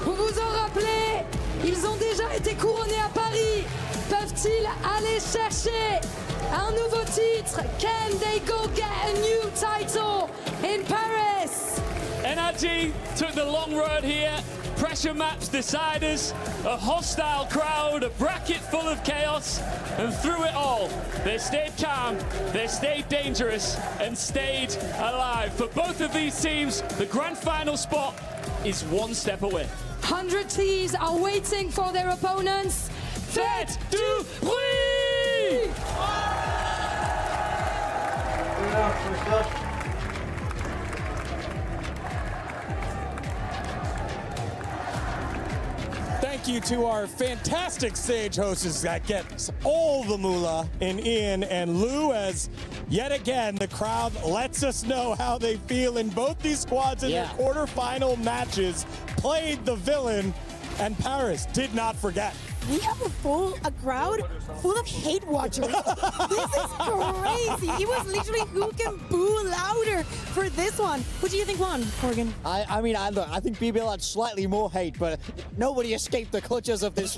Vous vous en rappelez, ils ont déjà été couronnés à Paris. Peuvent-ils aller chercher un nouveau titre? Can they go get a new title in Paris? NRG took the long road here. Pressure maps, deciders, a hostile crowd, a bracket full of chaos, and through it all, they stayed calm, they stayed dangerous, and stayed alive. For both of these teams, the grand final spot is one step away. 100 Thieves are waiting for their opponents. Faites du bruit! Thank you to our fantastic stage hosts that gets all the moolah in Ian and Lou, as yet again the crowd lets us know how they feel in both these squads in their quarterfinal matches. Played the villain, and Paris did not forget. We have a crowd full of hate watchers. This is crazy. It was literally who can boo louder for this one. What do you think won, Morgan? I mean, I think BBL had slightly more hate, but nobody escaped the clutches of this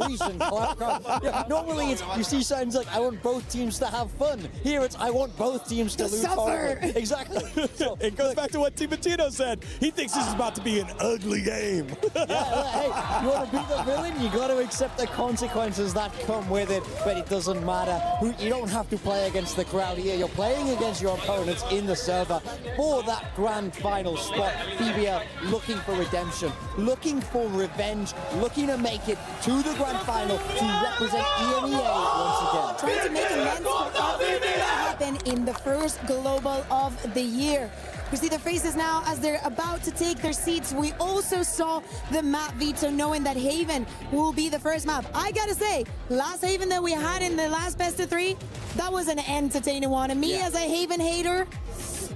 recent crowd. Yeah, normally it's, you see signs like, I want both teams to have fun. Here it's, I want both teams to lose. Suffer. Exactly. So, it goes back to what Timatino said. He thinks this is about to be an ugly game. Hey, you want to beat the villain, you got to accept the consequences that come with it, but it doesn't matter. You don't have to play against the crowd here. You're playing against your opponents in the server for that grand final spot. BBL looking for redemption, looking for revenge, looking to make it to the grand final to represent EMEA once again. Trying to make amends for everything that happened in the first global of the year. We see their faces now as they're about to take their seats. We also saw the map veto, knowing that Haven will be the first map. I gotta say, last Haven that we had in the last best of 3, that was an entertaining one. And me as a Haven hater,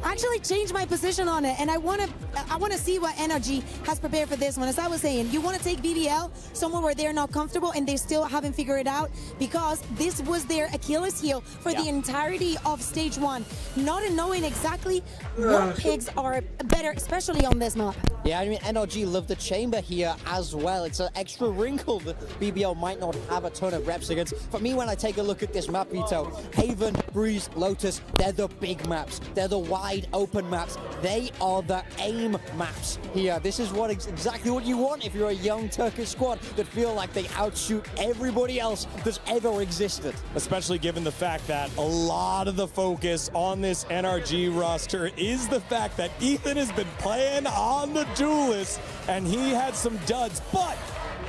actually changed my position on it, and I want to see what NRG has prepared for this one. As I was saying, you want to take BBL somewhere where they're not comfortable and they still haven't figured it out, because this was their Achilles heel for the entirety of stage 1, not knowing exactly what pigs are better, especially on this map. Yeah, I mean, NRG love the chamber here as well. It's an extra wrinkle that BBL might not have a ton of reps against. For me, when I take a look at this map, Vito, Haven, Breeze, Lotus, they're the big maps. They're the wide open maps. They are the aim maps here. This is what exactly what you want if you're a young Turkish squad that feel like they outshoot everybody else that's ever existed. Especially given the fact that a lot of the focus on this NRG roster is the fact that Ethan has been playing on the duelist, and he had some duds, but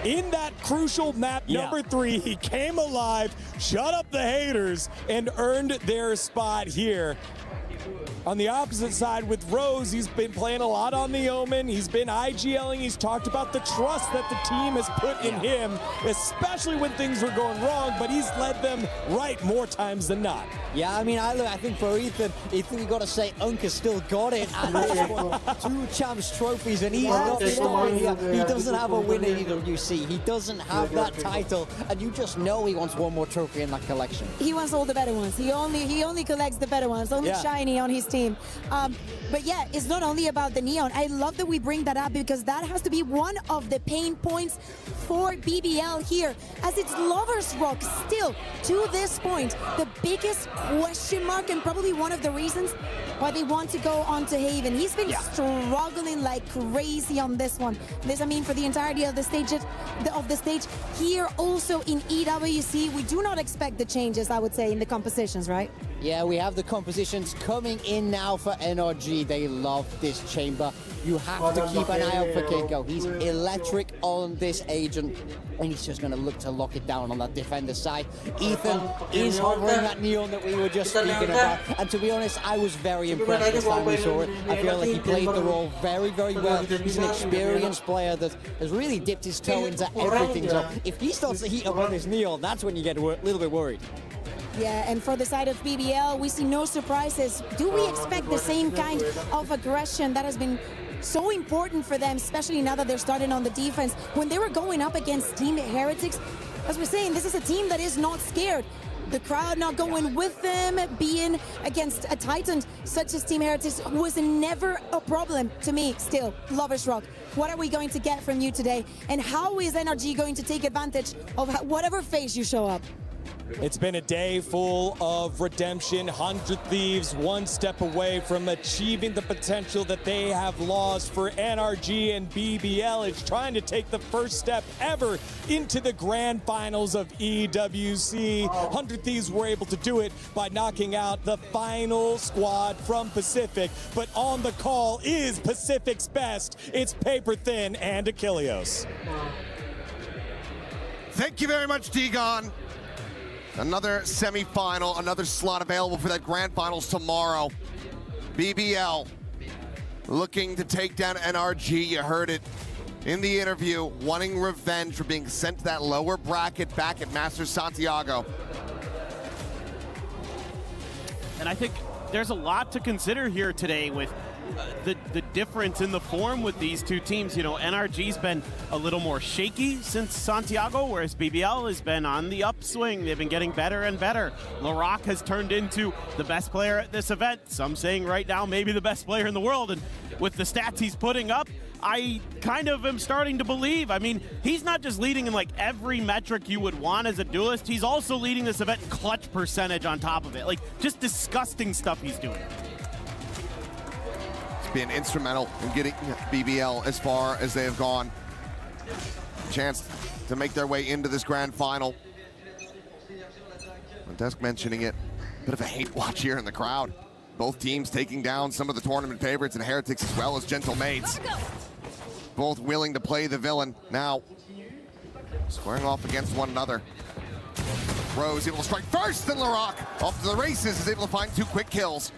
in that crucial map number 3. He came alive, shut up the haters, and earned their spot here. On the opposite side with Rose, he's been playing a lot on the Omen. He's been IGLing. He's talked about the trust that the team has put in him, especially when things were going wrong, but he's led them right more times than not. Yeah, I mean, I think for Ethan, you got to say Unk has still got it. And he's won 2 champs trophies, and he's not stopping here. He doesn't have a win in EWC. He doesn't have that title, and you just know he wants one more trophy in that collection. He wants all the better ones. He only collects the better ones, only shiny on his team. But yeah, it's not only about the neon. I love that we bring that up because that has to be one of the pain points for BBL here, as it's Lover's Rock still, to this point, the biggest question mark and probably one of the reasons why they want to go on to Haven. He's been struggling like crazy on this one. This, I mean, for the entirety of the stage, here also in EWC, we do not expect the changes, I would say, in the compositions, right? Yeah, we have the compositions coming in now for NRG. They love this chamber. You have to keep an eye out for Kinko. He's electric on this agent, and he's just going to look to lock it down on that defender side. Ethan is hovering that neon that we were just speaking about. And to be honest, I was very impressed this time we saw it. I feel like he played the role very, very well. He's an experienced player that has really dipped his toe into everything. So if he starts to heat up on this neon, that's when you get a little bit worried. Yeah, and for the side of BBL, we see no surprises. Do we expect the same kind of aggression that has been so important for them, especially now that they're starting on the defense? When they were going up against Team Heretics, as we're saying, this is a team that is not scared. The crowd not going with them, being against a Titan such as Team Heretics was never a problem to me still. Lover's Rock, what are we going to get from you today? And how is NRG going to take advantage of whatever phase you show up? It's been a day full of redemption. 100 Thieves one step away from achieving the potential that they have lost. For NRG and BBL, it's trying to take the first step ever into the grand finals of EWC. 100 Thieves were able to do it by knocking out the final squad from Pacific. But on the call is Pacific's best. It's Paper Thin and Achilleos. Thank you very much, Degon. Another semifinal, another slot available for that grand finals tomorrow. BBL looking to take down NRG. You heard it in the interview, wanting revenge for being sent to that lower bracket back at Masters Santiago. And I think there's a lot to consider here today with the difference in the form with these two teams. You know, NRG's been a little more shaky since Santiago, whereas BBL has been on the upswing. They've been getting better and better. Laroc has turned into the best player at this event. Some saying right now maybe the best player in the world. And with the stats he's putting up, I kind of am starting to believe. I mean, he's not just leading in like every metric you would want as a duelist. He's also leading this event in clutch percentage on top of it. Like, just disgusting stuff he's doing. Been instrumental in getting BBL as far as they have gone. Chance to make their way into this grand final. Desk mentioning it. Bit of a hate watch here in the crowd. Both teams taking down some of the tournament favorites and Heretics as well as Gentle Maids. Both willing to play the villain. Now, squaring off against one another. Rose able to strike first, and Laroc off to the races is able to find 2 quick kills.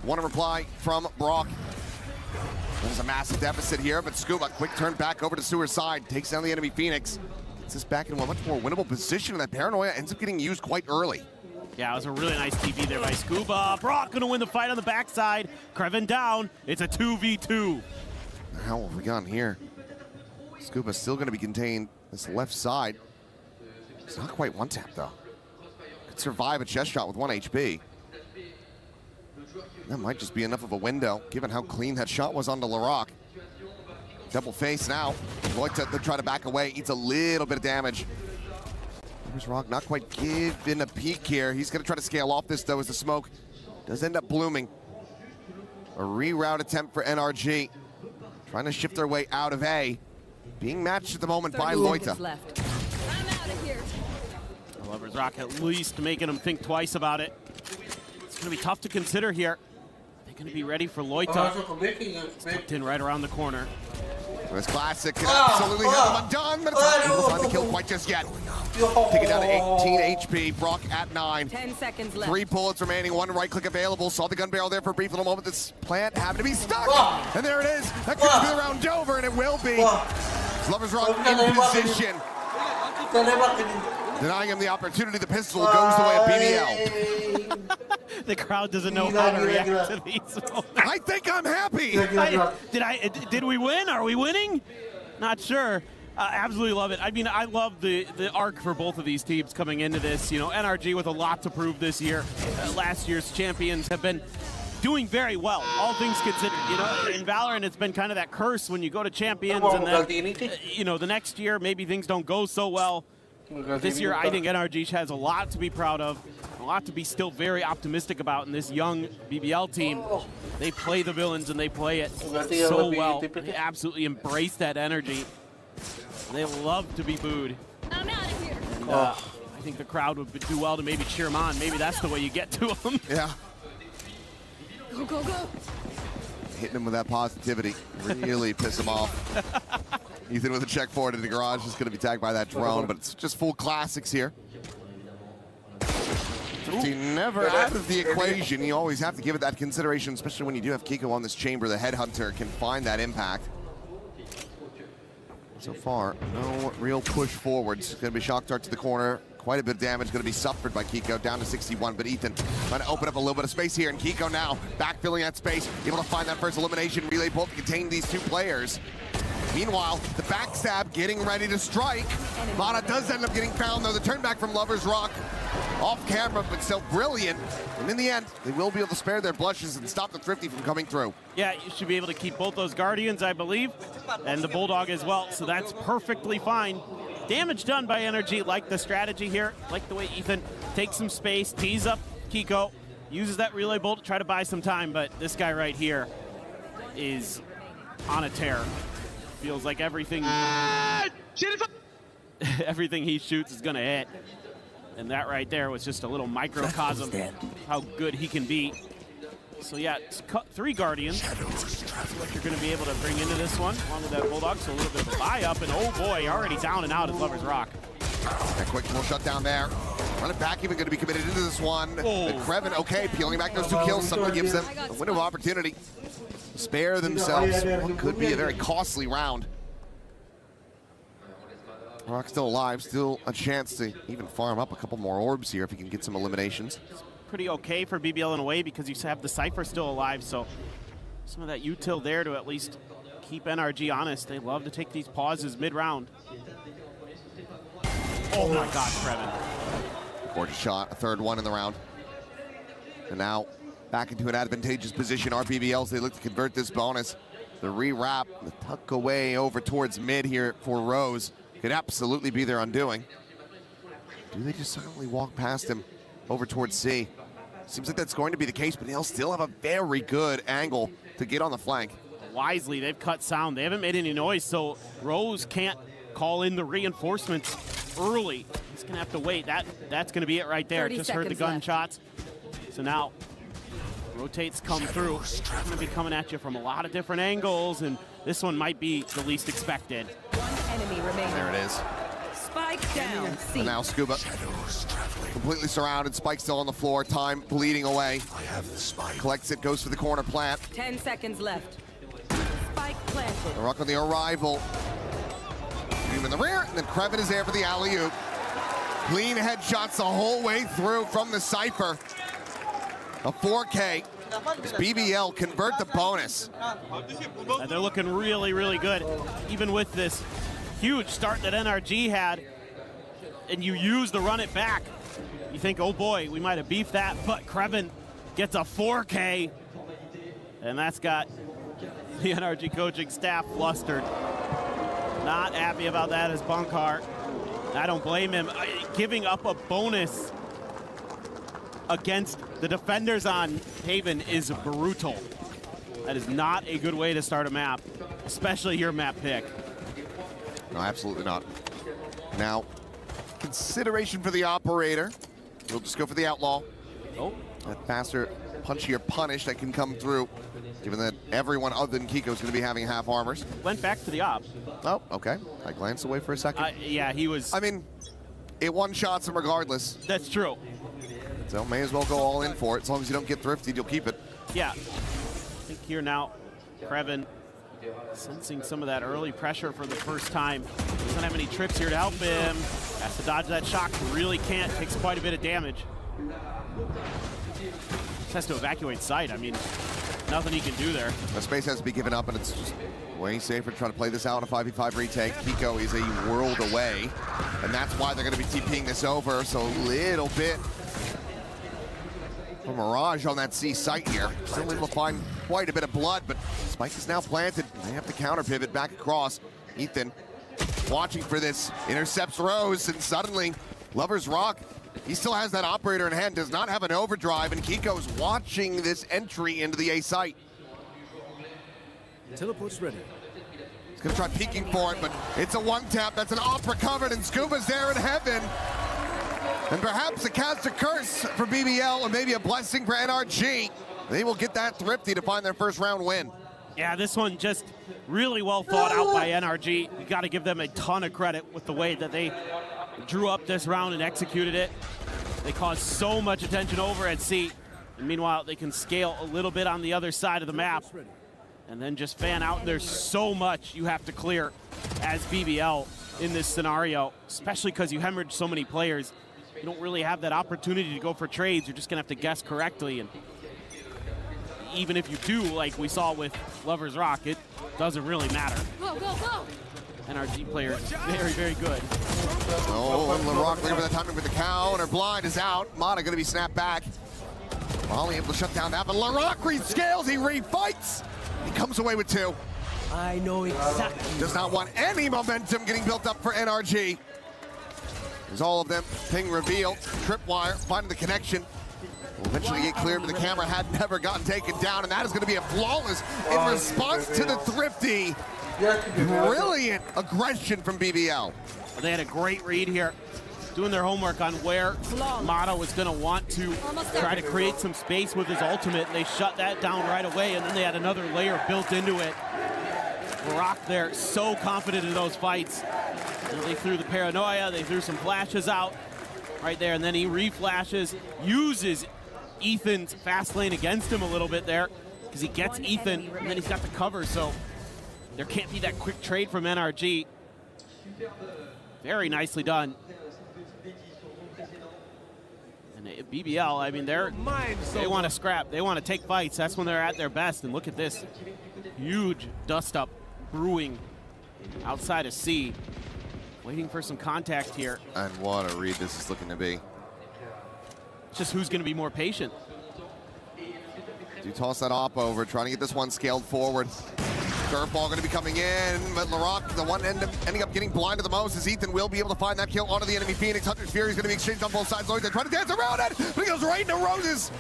One reply from Brock. There's a massive deficit here, but Scuba, quick turn back over to Sewer's side, takes down the enemy Phoenix. Gets us back into a much more winnable position, and that Paranoia ends up getting used quite early. Yeah, it was a really nice TP there by Scuba. Brock gonna win the fight on the backside. Kreven down. It's a 2v2. How have we gone here? Scuba still gonna be contained this left side. It's not quite one tap though. Could survive a chest shot with 1 HP. That might just be enough of a window, given how clean that shot was onto Laroc. Double face now. Loita to try to back away, eats a little bit of damage. Here's Rock, not quite giving a peek here. He's gonna try to scale off this though, as the smoke does end up blooming. A reroute attempt for NRG. Trying to shift their way out of A. Being matched at the moment by Loita. Lover's Rock at least making him think twice about it. It's gonna be tough to consider here. They're gonna be ready for Loita. Tucked in right around the corner. This classic can absolutely have them undone, but it's not able to find the kill quite just yet. Take it down to 18 HP. Brock at 9. 10 seconds left. 3 bullets remaining, 1 right click available. Saw the gun barrel there for a brief little moment. This plant happened to be stuck. And there it is. That could be the round over, and it will be. Lovers Rock in position. Denying him the opportunity. The pistol goes the way of BBL. The crowd doesn't know how to react to these moments. I think I'm happy. Did we win? Are we winning? Not sure. Absolutely love it. I mean, I love the arc for both of these teams coming into this. You know, NRG with a lot to prove this year. Last year's champions have been doing very well, all things considered. You know, in Valorant, it's been kind of that curse when you go to champions and then, you know, the next year maybe things don't go so well. This year, I think NRG has a lot to be proud of, a lot to be still very optimistic about in this young BBL team. They play the villains and they play it so well. They absolutely embrace that energy. They love to be booed. I'm out of here. And, I think the crowd would do well to maybe cheer them on. Maybe that's the way you get to them. Yeah. Go, go, go. Hitting him with that positivity. Really piss him off. Ethan with a check forward in the garage is going to be tagged by that drone, but it's just full classics here. 15 never out of the equation. You always have to give it that consideration, especially when you do have Kiko on this chamber. The headhunter can find that impact. So far, no real push forwards. Going to be shock dart to the corner. Quite a bit of damage going to be suffered by Kiko, down to 61, but Ethan trying to open up a little bit of space here, and Kiko now backfilling that space, able to find that first elimination. Relay bolt to contain these 2 players. Meanwhile, the backstab getting ready to strike. Mana does end up getting found, though. The turn back from Lovers Rock off camera, but still brilliant. And in the end, they will be able to spare their blushes and stop the Thrifty from coming through. Yeah, you should be able to keep both those Guardians, I believe, and the Bulldog as well, so that's perfectly fine. Damage done by NRG, like the strategy here, like the way Ethan takes some space, tees up Kiko, uses that relay bolt to try to buy some time, but this guy right here is on a tear. Feels like everything, everything he shoots is gonna hit. And that right there was just a little microcosm of how good he can be. So yeah, it's 3 Guardians. That's what you're gonna be able to bring into this one, along with that Bulldog. So a little bit of a buy up, and oh boy, already down and out at Lovers Rock. That quick little shutdown there. Running back, even going to be committed into this one. Oh. Kreven, okay, peeling back those 2 kills. Someone gives them a window of opportunity. Spare themselves what could be a very costly round. Rock still alive, still a chance to even farm up a couple more orbs here if he can get some eliminations. Pretty okay for BBL in a way because you have the Cypher still alive, so some of that util there to at least keep NRG honest. They love to take these pauses mid-round. Oh my God, Kreven. Gorgeous shot, a 3rd one in the round. And now back into an advantageous position. Our BBLs, they look to convert this bonus. The re-wrap, the tuck away over towards mid here for Rose could absolutely be their undoing. Do they just silently walk past him over towards C? Seems like that's going to be the case, but they'll still have a very good angle to get on the flank. Wisely, they've cut sound. They haven't made any noise, so Rose can't call in the reinforcements early. He's gonna have to wait. That's gonna be it right there. Just heard the gunshots. So now rotates come through. Gonna be coming at you from a lot of different angles, and this one might be the least expected. One enemy remaining. There it is. Spike down. And now Scuba completely surrounded. Spike still on the floor. Time bleeding away. Collects it, goes for the corner plant. 10 seconds left. Spike planted. The Rock on the arrival. Hume in the rear, and then Kreven is there for the alley-oop. Clean headshots the whole way through from the Cypher. A 4K. Does BBL convert the bonus? And they're looking really, really good. Even with this huge start that NRG had, and you use the run it back, you think, oh boy, we might have beefed that, but Kreven gets a 4K, and that's got the NRG coaching staff flustered. Not happy about that as Bunkheart. I don't blame him. Giving up a bonus against the defenders on Haven is brutal. That is not a good way to start a map, especially your map pick. No, absolutely not. Now, consideration for the operator. We'll just go for the outlaw. Oh, that faster, punchier punish that can come through, given that everyone other than Kiko is going to be having half armors. Went back to the op. Oh, okay. I glanced away for a second. Yeah, he was... I mean, it one-shots him regardless. That's true. So may as well go all in for it. As long as you don't get thrifty, you'll keep it. Yeah. I think here now, Krevin sensing some of that early pressure for the first time. Doesn't have any trips here to help him. Has to dodge that shock. Really can't. Takes quite a bit of damage. Just has to evacuate site. I mean, nothing he can do there. The space has to be given up, and it's just way safer to try to play this out in a 5v5 retake. Kiko is a world away, and that's why they're going to be TPing this over. So a little bit of Mirage on that C site here. Still able to find quite a bit of blood, but Spike is now planted. They have to counter pivot back across. Ethan watching for this, intercepts Rose, and suddenly Lover's Rock, he still has that operator in hand, does not have an overdrive, and Kiko's watching this entry into the A site. Teleport's ready. He's gonna try peeking for it, but it's a one-tap. That's an op recovered, and Scuba's there in heaven. And perhaps a cast a curse for BBL, or maybe a blessing for NRG. They will get that thrifty to find their first round win. Yeah, this one just really well thought out by NRG. You got to give them a ton of credit with the way that they drew up this round and executed it. They caused so much attention over at C. And meanwhile, they can scale a little bit on the other side of the map and then just fan out. There's so much you have to clear as BBL in this scenario, especially because you hemorrhage so many players. You don't really have that opportunity to go for trades. You're just going to have to guess correctly. And even if you do, like we saw with Lover's Rock, it doesn't really matter. Go, go, go! NRG players, very, very good. Oh, and LaRock looking for the timing with the counter. Blind is out. Mata going to be snapped back. Molly able to shut down that, but LaRock rescales, he refights. He comes away with two. I know exactly. Does not want any momentum getting built up for NRG. There's all of them. Ping revealed. Tripwire finding the connection. Will eventually get cleared, but the camera had never gotten taken down, and that is going to be a flawless in response to the thrifty. Brilliant aggression from BBL. They had a great read here, doing their homework on where Mata was going to want to try to create some space with his ultimate. They shut that down right away, and then they had another layer built into it. Rock there, so confident in those fights. And they threw the paranoia, they threw some flashes out right there, and then he reflashes, uses Ethan's fast lane against him a little bit there, because he gets Ethan, and then he's got the cover, so there can't be that quick trade from NRG. Very nicely done. And BBL, I mean, they want to scrap. They want to take fights. That's when they're at their best. And look at this huge dust-up brewing outside of C. Waiting for some contact here. And what a read this is looking to be. Just who's going to be more patient. Do toss that op over, trying to get this one scaled forward. Curveball going to be coming in, but LaRock, the one ending up getting blinded the most, as Ethan will be able to find that kill onto the enemy Phoenix. Hunter's Fury is going to be exchanged on both sides. Lloyd, they try to dance around it, but he goes right into Rose's.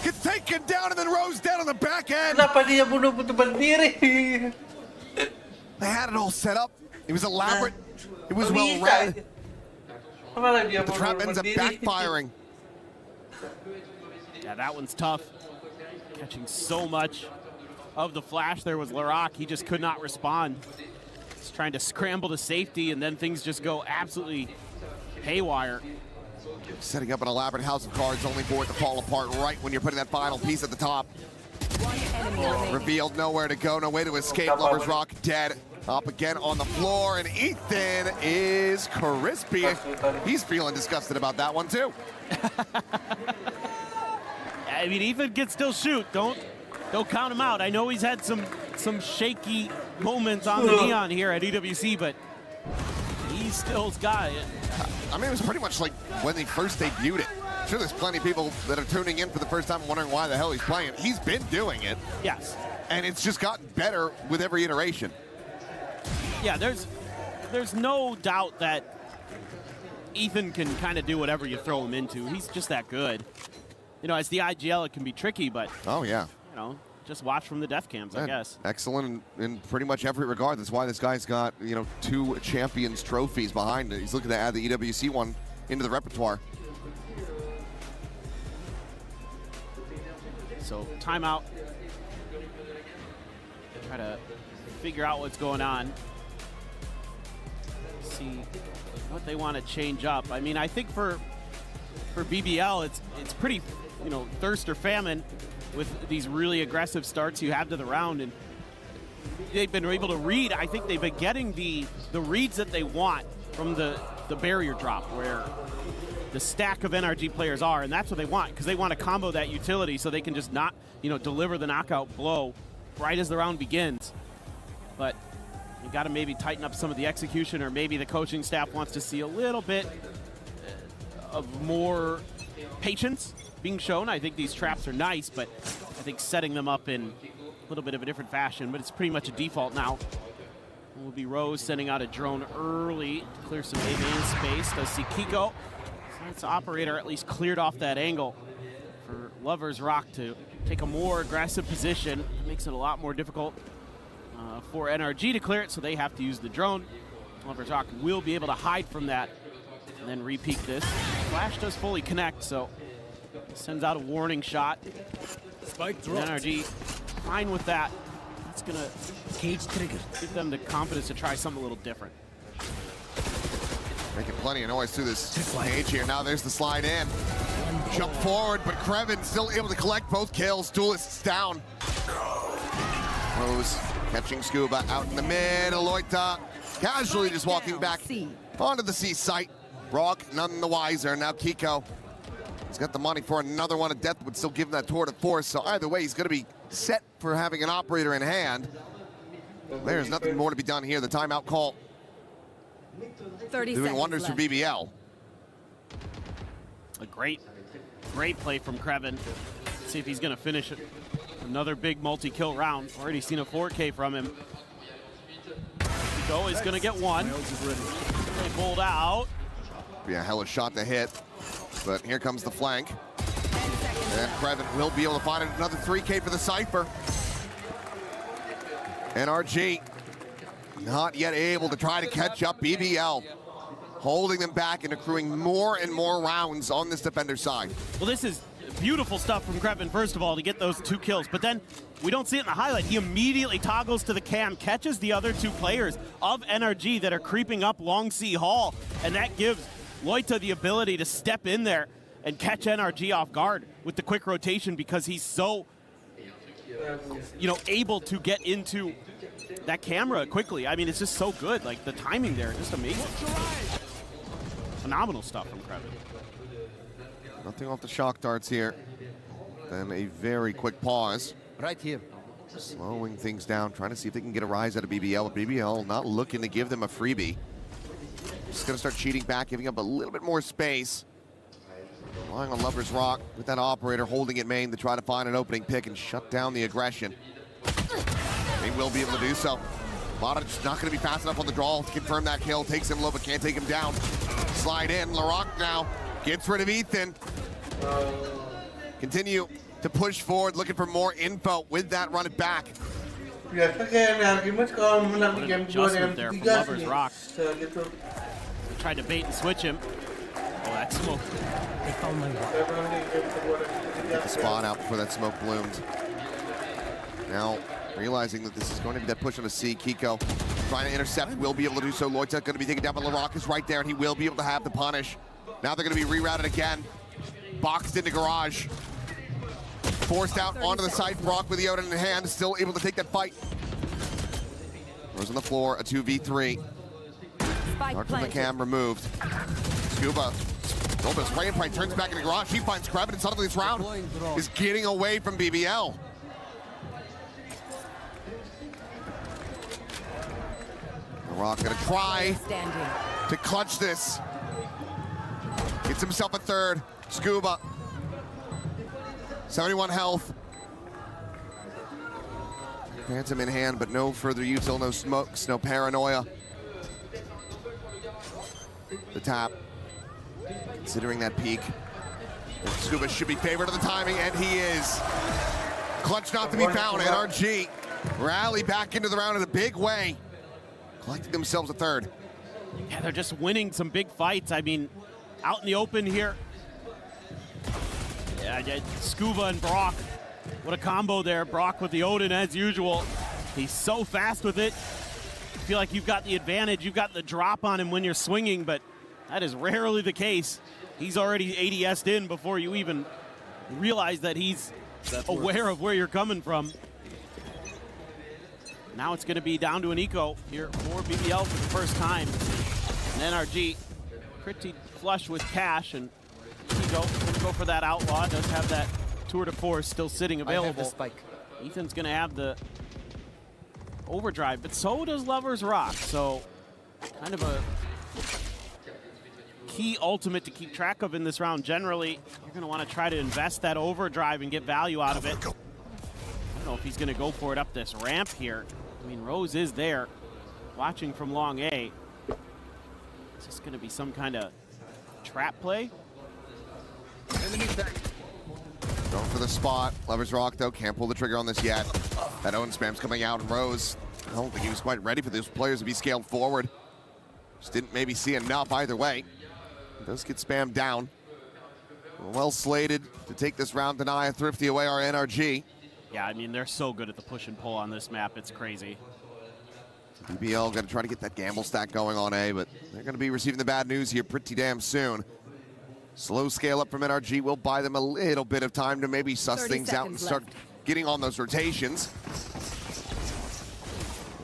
Gets taken down, and then Rose down on the back end. They had it all set up. It was elaborate. It was well read. The trap ends up backfiring. Yeah, that one's tough. Catching so much of the flash there was LaRock. He just could not respond. He's trying to scramble to safety, and then things just go absolutely haywire. Setting up an elaborate house of cards only for it to fall apart right when you're putting that final piece at the top. Revealed, nowhere to go, no way to escape. Lover's Rock dead. Up again on the floor, and Ethan is crispy. He's feeling disgusted about that one too. I mean, Ethan can still shoot. Don't count him out. I know he's had some shaky moments on the neon here at EWC, but he still's got it. I mean, it was pretty much like when they first debuted it. I'm sure there's plenty of people that are tuning in for the first time and wondering why the hell he's playing. He's been doing it. Yes. And it's just gotten better with every iteration. Yeah, there's no doubt that Ethan can kind of do whatever you throw him into. He's just that good. You know, as the IGL, it can be tricky, but oh yeah, you know, just watch from the def cams, I guess. Excellent in pretty much every regard. That's why this guy's got, you know, 2 champions trophies behind it. He's looking to add the EWC one into the repertoire. So timeout. Try to figure out what's going on. See what they want to change up. I mean, I think for BBL, it's pretty, you know, thirst or famine with these really aggressive starts you have to the round, and they've been able to read. I think they've been getting the reads that they want from the barrier drop, where the stack of NRG players are, and that's what they want, because they want to combo that utility so they can just not, you know, deliver the knockout blow right as the round begins. But you got to maybe tighten up some of the execution, or maybe the coaching staff wants to see a little bit of more patience being shown. I think these traps are nice, but I think setting them up in a little bit of a different fashion, but it's pretty much a default now. It will be Rose sending out a drone early to clear some A-main space. Does see Kiko. Science operator at least cleared off that angle for Lover's Rock to take a more aggressive position. It makes it a lot more difficult for NRG to clear it, so they have to use the drone. Lover's Rock will be able to hide from that and then repeat this. Flash does fully connect, so sends out a warning shot. Spike dropped. NRG fine with that. That's gonna give them the confidence to try something a little different. Making plenty of noise through this page here. Now there's the slide in. Jump forward, but Krevin still able to collect both kills. Duelists down. Rose catching Scuba out in the middle. Loita casually just walking back onto the C site. Brock none the wiser. Now Kiko, he's got the money for another one. A death would still give him that tour de force. So either way, he's going to be set for having an operator in hand. There's nothing more to be done here. The timeout call 30 doing seconds wonders left. for BBL. A great play from Krevin. See if he's going to finish it. Another big multi-kill round. Already seen a 4K from him. Kiko is going to get one. They pulled out. Yeah, hella shot to hit. But here comes the flank. And Krevin will be able to find another 3K for the Cypher. NRG not yet able to try to catch up. BBL holding them back and accruing more and more rounds on this defender side. Well, this is beautiful stuff from Krevin, first of all, to get those 2 kills. But then we don't see it in the highlight. He immediately toggles to the cam, catches the other 2 players of NRG that are creeping up Long C Hall. And that gives Loita the ability to step in there and catch NRG off guard with the quick rotation, because he's so, you know, able to get into that camera quickly. I mean, it's just so good. Like, the timing there, just amazing. Phenomenal stuff from Krevin. Nothing off the shock darts here. Then a very quick pause. Right here. Slowing things down, trying to see if they can get a rise out of BBL. But BBL not looking to give them a freebie. Just gonna start cheating back, giving up a little bit more space. Relying on Lover's Rock with that operator holding it main to try to find an opening pick and shut down the aggression. They will be able to do so. Mata just not going to be fast enough on the draw to confirm that kill. Takes him low, but can't take him down. Slide in. Larocque now gets rid of Ethan. Continue to push forward, looking for more info with that run it back. Biasa kayak Nargimus kalau menang di game 2 Adjustment dan there from 3 Lover's sih. Rock. Gitu. Tried to bait and switch him. Oh, that smoke. They found my rock. Saya menang di game kedua dan ketiga. Get the spawn out before that smoke bloomed. Now, realizing that this is going to be that push on a C, Kiko trying to intercept, will be able to do so. Loita going to be taken down, but Larocque is right there, and he will be able to have the punish. Now they're going to be rerouted again. Boxed into garage. Forced out onto the side. Brock with the Odin in hand, still able to take that fight. Rose on the floor, a 2v3. Dark from the cam removed. Scuba. Robus right in front, turns back into garage. He finds Krevin, and suddenly this round is getting away from BBL. Rock gonna try to clutch this. Gets himself a third. Scuba. 71 health. Phantom in hand, but no further util, no smokes, no paranoia. The tap. Considering that peak. Scuba should be favored of the timing, and he is. Clutch not to be found. NRG rally back into the round in a big way. Collecting themselves a third. Yeah, they're just winning some big fights. I mean, out in the open here. Yeah, Scuba and Brock What a combo there. Brock with the Odin as usual. He's so fast with it. I feel like you've got the advantage. You've got the drop on him when you're swinging, but that is rarely the case. He's already ADS'd in before you even realize that he's aware of where you're coming from. Now it's going to be down to an eco here for BBL for the first time. And NRG pretty flush with cash, and Eco going to go for that outlaw. Does have that tour de force still sitting available. I have the spike. Ethan's going to have the overdrive, but so does Lover's Rock. So kind of a key ultimate to keep track of in this round. Generally, you're going to want to try to invest that overdrive and get value out of it. I don't know if he's going to go for it up this ramp here. I mean, Rose is there, watching from long A. Is this going to be some kind of trap play? Going for the spot. Lover's Rock, though, can't pull the trigger on this yet. That Owen spam's coming out, and Rose, I don't think he was quite ready for those players to be scaled forward. Just didn't maybe see enough either way. He does get spammed down. Well slated to take this round, deny a thrifty away our NRG. Yeah, I mean, they're so good at the push and pull on this map. It's crazy. BBL going to try to get that gamble stack going on A, but they're going to be receiving the bad news here pretty damn soon. Slow scale up from NRG will buy them a little bit of time to maybe suss things out and start getting on those rotations.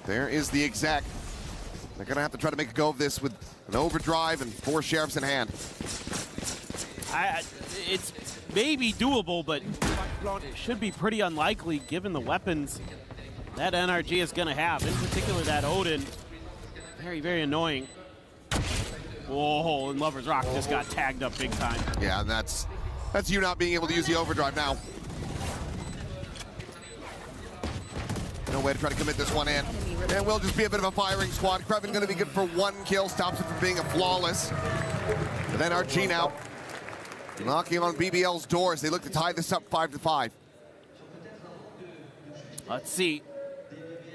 There is the exec. They're going to have to try to make a go of this with an overdrive and 4 sheriffs in hand. It's maybe doable, but it should be pretty unlikely given the weapons that NRG is going to have. In particular, that Odin. Very, very annoying. Whoa, and Lover's Rock just got tagged up big time. Yeah, and that's you not being able to use the overdrive now. No way to try to commit this one in. And will just be a bit of a firing squad. Kreven going to be good for 1 kill, stops it from being a flawless. But then NRG now knocking on BBL's doors. They look to tie this up 5-5. Let's see.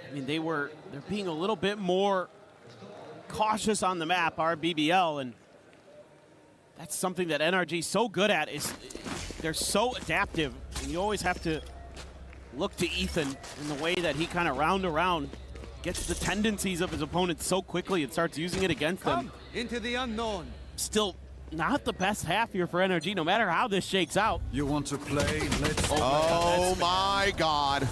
I mean, they're being a little bit more cautious on the map, our BBL, and that's something that NRG is so good at. Is they're so adaptive, and you always have to look to Ethan in the way that he kind of round around gets the tendencies of his opponents so quickly and starts using it against them. Into the unknown. Still not the best half here for NRG, no matter how this shakes out. You want to play? Let's Oh my God.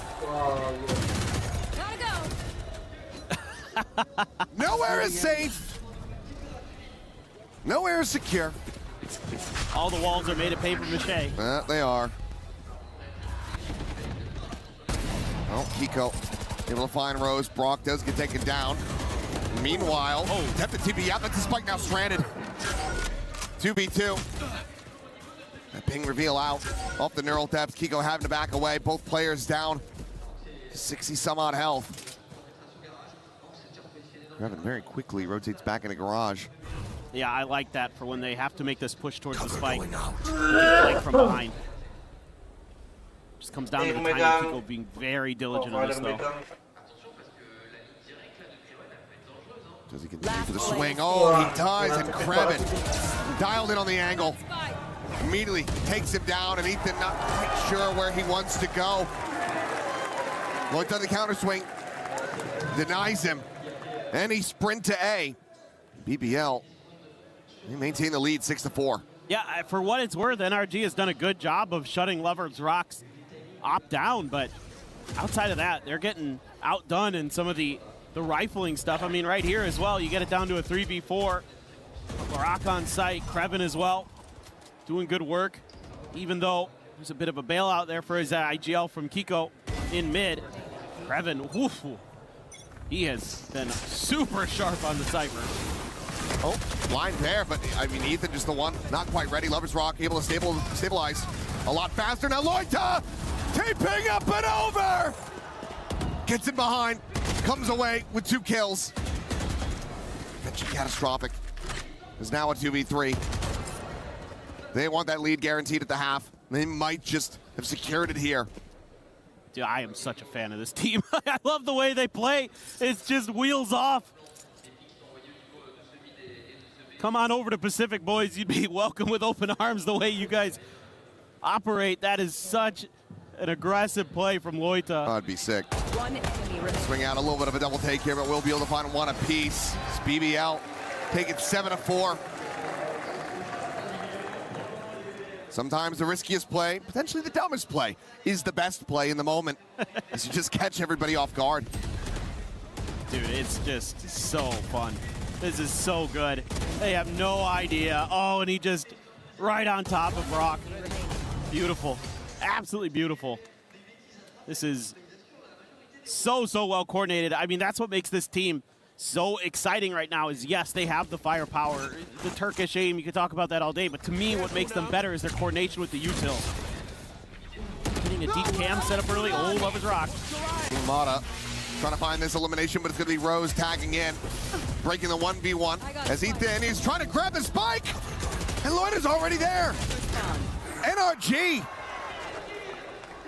Nowhere is safe. Nowhere is secure. All the walls are made of paper mache. They are. Oh, Kiko able to find Rose. Brock does get taken down. Meanwhile, attempt the TP out. That's the spike now stranded. 2v2. That ping reveal out off the neural depths. Kiko having to back away. Both players down. 60 some odd health. Kreven very quickly rotates back in a garage. Yeah, I like that for when they have to make this push towards the spike. Like from behind. Just comes down to the timing. Kiko being very diligent on this, though. Does he continue for the swing? Oh, he does, and Kreven dialed in on the angle. Immediately takes him down, and Ethan not quite sure where he wants to go. Lloyd does the counter swing, denies him, and he sprint to A. BBL, they maintain the lead 6-4. Yeah, for what it's worth, NRG has done a good job of shutting Lover's Rock's op down, but outside of that, they're getting outdone in some of the rifling stuff. I mean, right here as well, you get it down to a 3v4. Barak on site, Kreven as well, doing good work, even though there's a bit of a bailout there for his IGL from Kiko in mid. Kreven, woof, he has been super sharp on the Cypher. Oh, blind there, but I mean, Ethan just the one, not quite ready. Lover's Rock able to stabilize a lot faster. Now Loita, taping up and over! Gets it behind, comes away with 2 kills. Eventually catastrophic. Is now a 2v3. They want that lead guaranteed at the half. They might just have secured it here. Dude, I am such a fan of this team. I love the way they play. It's just wheels off. Come on over to Pacific, boys. You'd be welcome with open arms the way you guys operate. That is such an aggressive play from Loita. Oh, it'd be sick. One enemy remaining. Swing out a little bit of a double take here, but we'll be able to find one apiece. It's BBL taking 7-4. Sometimes the riskiest play, potentially the dumbest play, is the best play in the moment. As you just catch everybody off guard. Dude, it's just so fun. This is so good. They have no idea. Oh, and he just right on top of Brock. Beautiful. Absolutely beautiful. This is so well coordinated. I mean, that's what makes this team so exciting right now is, yes, they have the firepower, the Turkish aim, you could talk about that all day, but to me, what makes them better is their coordination with the util. Getting a deep cam set up early. Oh, love his rock. Umada trying to find this elimination, but it's going to be Rose tagging in, breaking the 1v1 as he's trying to grab the spike, and Lloyd is already there. NRG.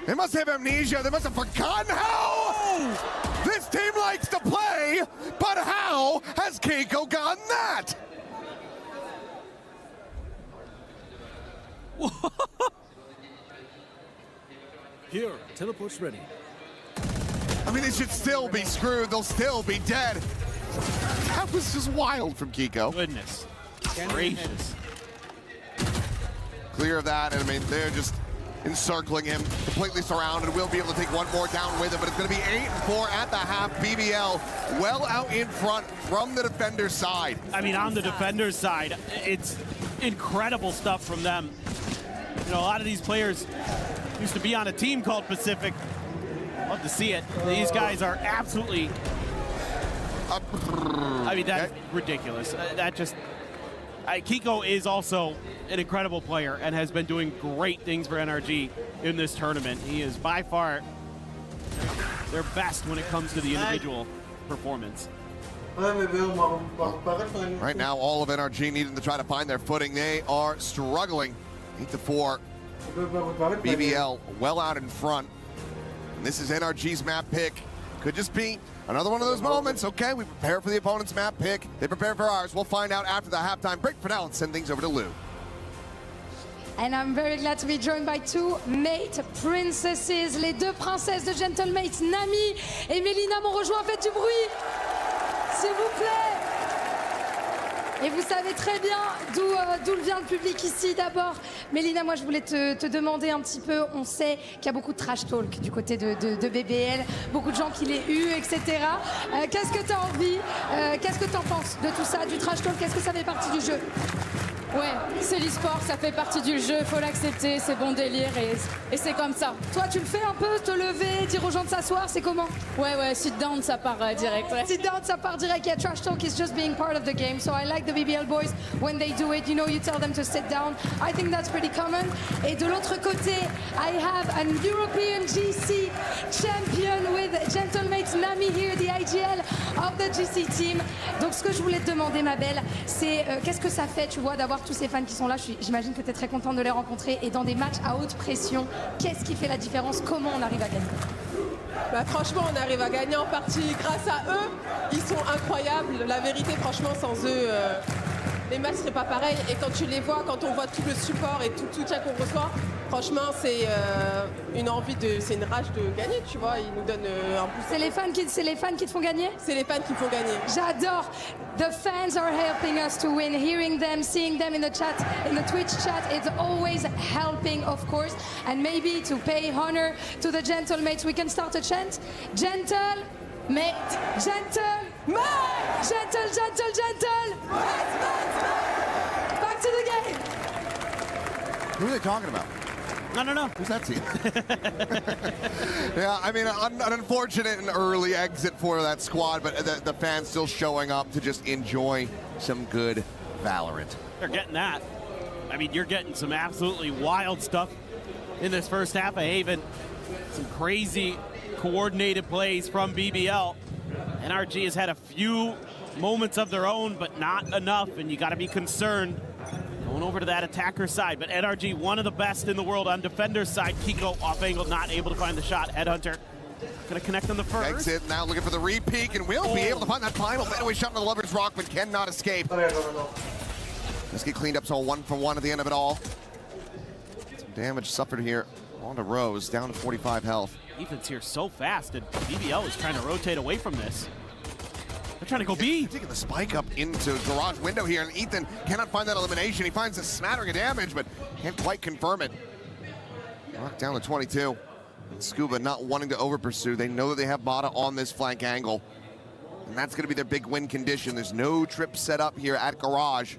They must have amnesia. They must have forgotten how this team likes to play, but how has Keiko gotten that? Here, teleport's ready. I mean, they should still be screwed. They'll still be dead. That was just wild from Keiko. Goodness gracious. Clear of that, and I mean, they're just encircling him, completely surrounded. We'll be able to take one more down with him, but it's going to be 8-4 at the half. BBL well out in front from the defender's side. I mean, on the defender's side, it's incredible stuff from them. You know, a lot of these players used to be on a team called Pacific. Love to see it. These guys are absolutely, I mean, that's ridiculous. Keiko is also an incredible player and has been doing great things for NRG in this tournament. He is by far their best when it comes to the individual performance. Right now, all of NRG needing to try to find their footing. They are struggling. 8-4. BBL well out in front. And this is NRG's map pick. Could just be another one of those moments. Okay, we prepare for the opponent's map pick. They prepare for ours. We'll find out after the halftime break. For now, let's send things over to Lou. And I'm very glad to be joined by two mate princesses, les deux princesses de Gentlemates, Nami et Mélina m'ont rejoint. Faites du bruit, s'il vous plaît. Et vous savez très bien d'où vient le public ici. D'abord, Mélina, moi je voulais te demander un petit peu, on sait qu'il y a beaucoup de trash talk du côté de BBL, beaucoup de gens qui les huent, etc. Qu'est-ce que tu as envie, qu'est-ce que tu en penses de tout ça, du trash talk? Qu'est-ce que ça fait partie du jeu? Ouais, c'est l'e-sport, ça fait partie du jeu, faut l'accepter, c'est bon délire et c'est comme ça. Toi, tu le fais un peu, te lever, dire aux gens de s'asseoir, c'est comment? Ouais, sit down, ça part direct. Ouais. Sit down, ça part direct. Yeah, trash talk is just being part of the game. So I like the BBL boys when they do it. You know, you tell them to sit down. I think that's pretty common. Et de l'autre côté, I have an European GC champion with Gentlemates Nami here, the IGL of the GC team. Donc, ce que je voulais te demander, ma belle, c'est qu'est-ce que ça fait, tu vois, d'avoir tous ces fans qui sont là. J'imagine que tu es très contente de les rencontrer. Et dans des matchs à haute pression, qu'est-ce qui fait la différence? Comment on arrive à gagner? Bah, franchement, on arrive à gagner en partie grâce à eux. Ils sont incroyables. La vérité, franchement, sans eux, les matchs ne seraient pas pareils. Et quand tu les vois, quand on voit tout le support et tout le soutien qu'on reçoit, franchement, c'est c'est une rage de gagner, tu vois. Ils nous donnent un boost. C'est les fans qui te font gagner? C'est les fans qui font gagner. J'adore. The fans are helping us to win. Hearing them, seeing them in the chat, in the Twitch chat, it's always helping, of course. And maybe to pay honor to the Gentlemates, we can start a chant. Gentle. Mate. Gentle. Mate. Gentle. Back to the game. Who are they talking about? No. Who's that team? Yeah, I mean, an unfortunate and early exit for that squad, but the fans still showing up to just enjoy some good Valorant. They're getting that. I mean, you're getting some absolutely wild stuff in this first half of Haven. Some crazy coordinated plays from BBL. NRG has had a few moments of their own, but not enough, and you got to be concerned going over to that attacker side. But NRG, one of the best in the world on defender's side. Kiko off angle, not able to find the shot. Headhunter gonna connect on the first. Exit now, looking for the re-peek, and will be able to find that final fadeaway shot on the Lover's Rock, but cannot escape. Let's get cleaned up, so 1 for 1 at the end of it all. Some damage suffered here On to Rose, down to 45 health. Ethan's here so fast, and BBL is trying to rotate away from this. They're trying to go B. They're taking the spike up into garage window here, and Ethan cannot find that elimination. He finds a smattering of damage, but can't quite confirm it. Knocked down to 22. And Scuba not wanting to over-pursue. They know that they have Mata on this flank angle. And that's going to be their big win condition. There's no trip set up here at garage.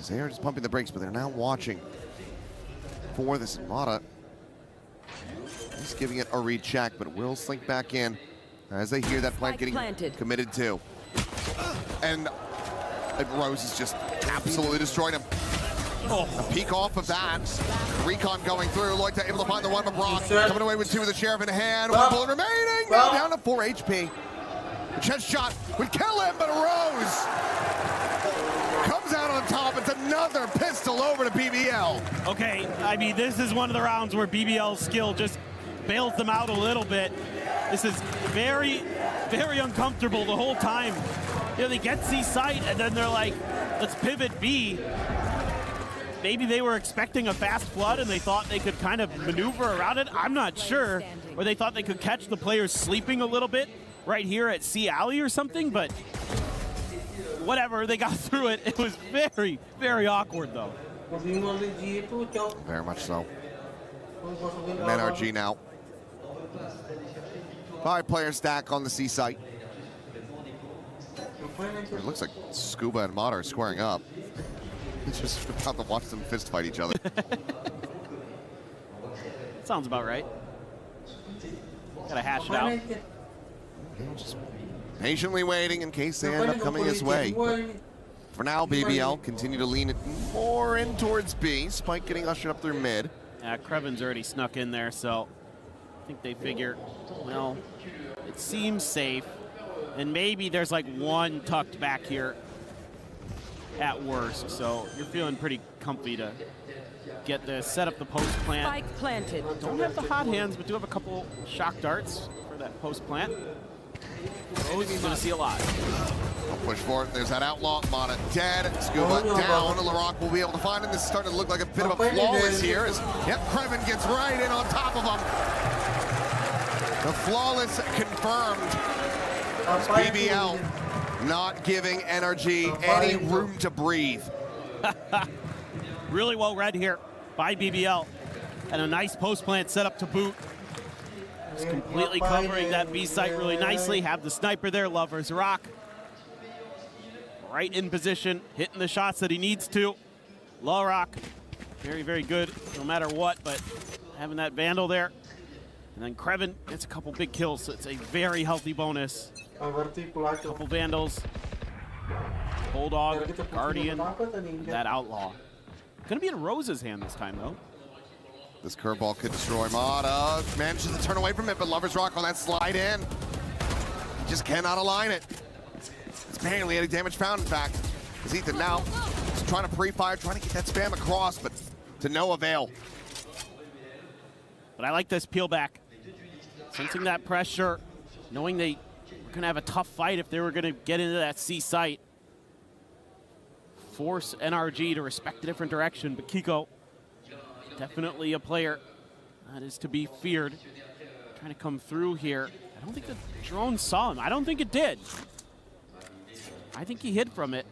They are just pumping the brakes, but they're now watching for this. Mata is giving it a recheck, but will slink back in as they hear that plant getting committed to. And Rose has just absolutely destroyed him. A peek off of that. Recon going through. Loita able to find the one, but Brock coming away with two with the Sheriff in hand. One bullet remaining. Now down to 4 HP. The chest shot would kill him, but Rose comes out on top. It's another pistol over to BBL. Okay, I mean, this is one of the rounds where BBL's skill just bails them out a little bit. This is very, very uncomfortable the whole time. You know, they get C site, and then they're like, let's pivot B. Maybe they were expecting a fast flood and they thought they could kind of maneuver around it. I'm not sure. Or they thought they could catch the players sleeping a little bit right here at C Alley or something, but whatever, they got through it. It was very, very awkward though. Very much so. NRG now. 5-player stack on the C site. It looks like Scuba and Mata are squaring up. It's just about to watch them fist fight each other. Sounds about right. Gotta hash it out. Just patiently waiting in case they end up coming his way. But for now, BBL continue to lean it more in towards B. Spike getting ushered up through mid. Yeah, Krevin's already snuck in there, so I think they figure, well, it seems safe. And maybe there's like one tucked back here at worst, so you're feeling pretty comfy to get this, set up the post plant. Spike planted. Don't have the hot hands, but do have a couple shock darts for that post plant. Rose is going to see a lot. I'll push for it. There's that outlaw. Mata dead. Scuba down. LaRock will be able to find him. This is starting to look like a bit of a flawless here. Krevin gets right in on top of him. The flawless confirmed. It's BBL not giving NRG any room to breathe. Really well read here by BBL. And a nice post plant set up to boot. Just completely covering that B site really nicely. Have the sniper there, Lover's Rock. Right in position, hitting the shots that he needs to. Low Rock, very, very good no matter what, but having that Vandal there. And then Krevin gets a couple big kills, so it's a very healthy bonus. Couple Vandals. Bulldog, Guardian, that Outlaw. Gonna be in Rose's hand this time, though. This curveball could destroy Mata. Manages to turn away from it, but Lover's Rock on that slide in. He just cannot align it. It's barely any damage found, in fact. As Ethan now is trying to pre-fire, trying to get that spam across, but to no avail. But I like this peel back. Sensing that pressure, knowing they were gonna have a tough fight if they were gonna get into that C site. Force NRG to respect a different direction, but Kiko, definitely a player that is to be feared. Trying to come through here. I don't think the drone saw him. I don't think it did. I think he hid from it.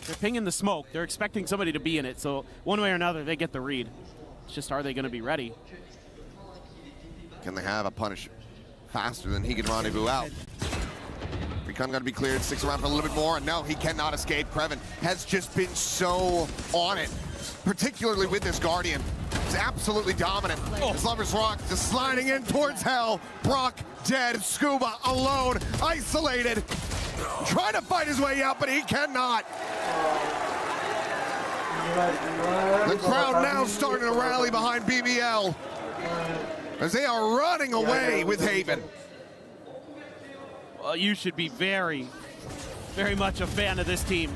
They're pinging the smoke. They're expecting somebody to be in it, so one way or another, they get the read. It's just, are they gonna be ready? Can they have a punish faster than he can rendezvous out? Recon got to be cleared, sticks around for a little bit more, and no, he cannot escape. Krevin has just been so on it, particularly with this Guardian. He's absolutely dominant. As Lover's Rock just sliding in towards hell. Brock dead, Scuba alone, isolated, trying to fight his way out, but he cannot. The crowd now starting to rally behind BBL as they are running away with Haven. Well, you should be very, very much a fan of this team.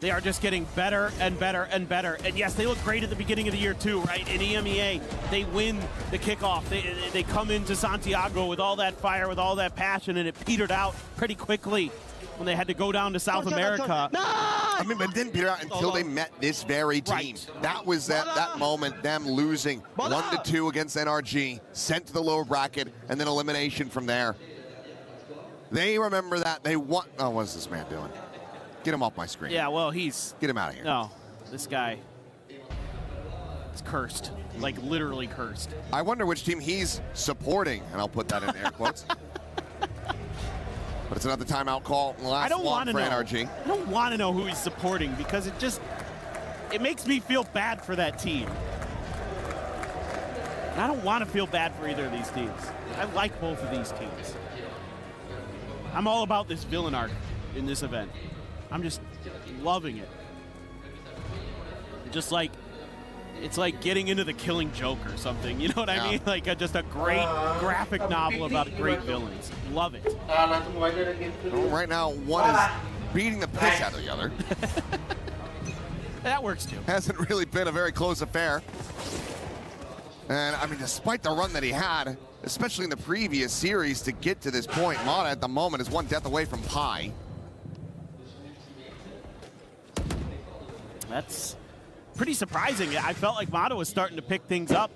They are just getting better and better and better. And yes, they look great at the beginning of the year too, right? In EMEA, they win the kickoff. They come into Santiago with all that fire, with all that passion, and it petered out pretty quickly when they had to go down to South America. I mean, but it didn't peter out until they met this very team. Right. That was that moment, them losing 1-2 against NRG, sent to the lower bracket, and then elimination from there. They remember that. They want. Oh, what is this man doing? Get him off my screen. Yeah, well, he's... Get him out of here. No, this guy is cursed. Like, literally cursed. I wonder which team he's supporting, and I'll put that in air quotes. But it's another timeout call. Last one for NRG. I don't want to know who he's supporting because it makes me feel bad for that team. And I don't want to feel bad for either of these teams. I like both of these teams. I'm all about this villain arc in this event. I'm just loving it. Just like, it's like getting into The Killing Joke or something. You know what I mean? Like just a great graphic novel about great villains. Love it. Well, right now, one is beating the piss out of the other. That works too. Hasn't really been a very close affair. And I mean, despite the run that he had, especially in the previous series to get to this point, Mata at the moment is one death away from Pi. That's pretty surprising. I felt like Mata was starting to pick things up.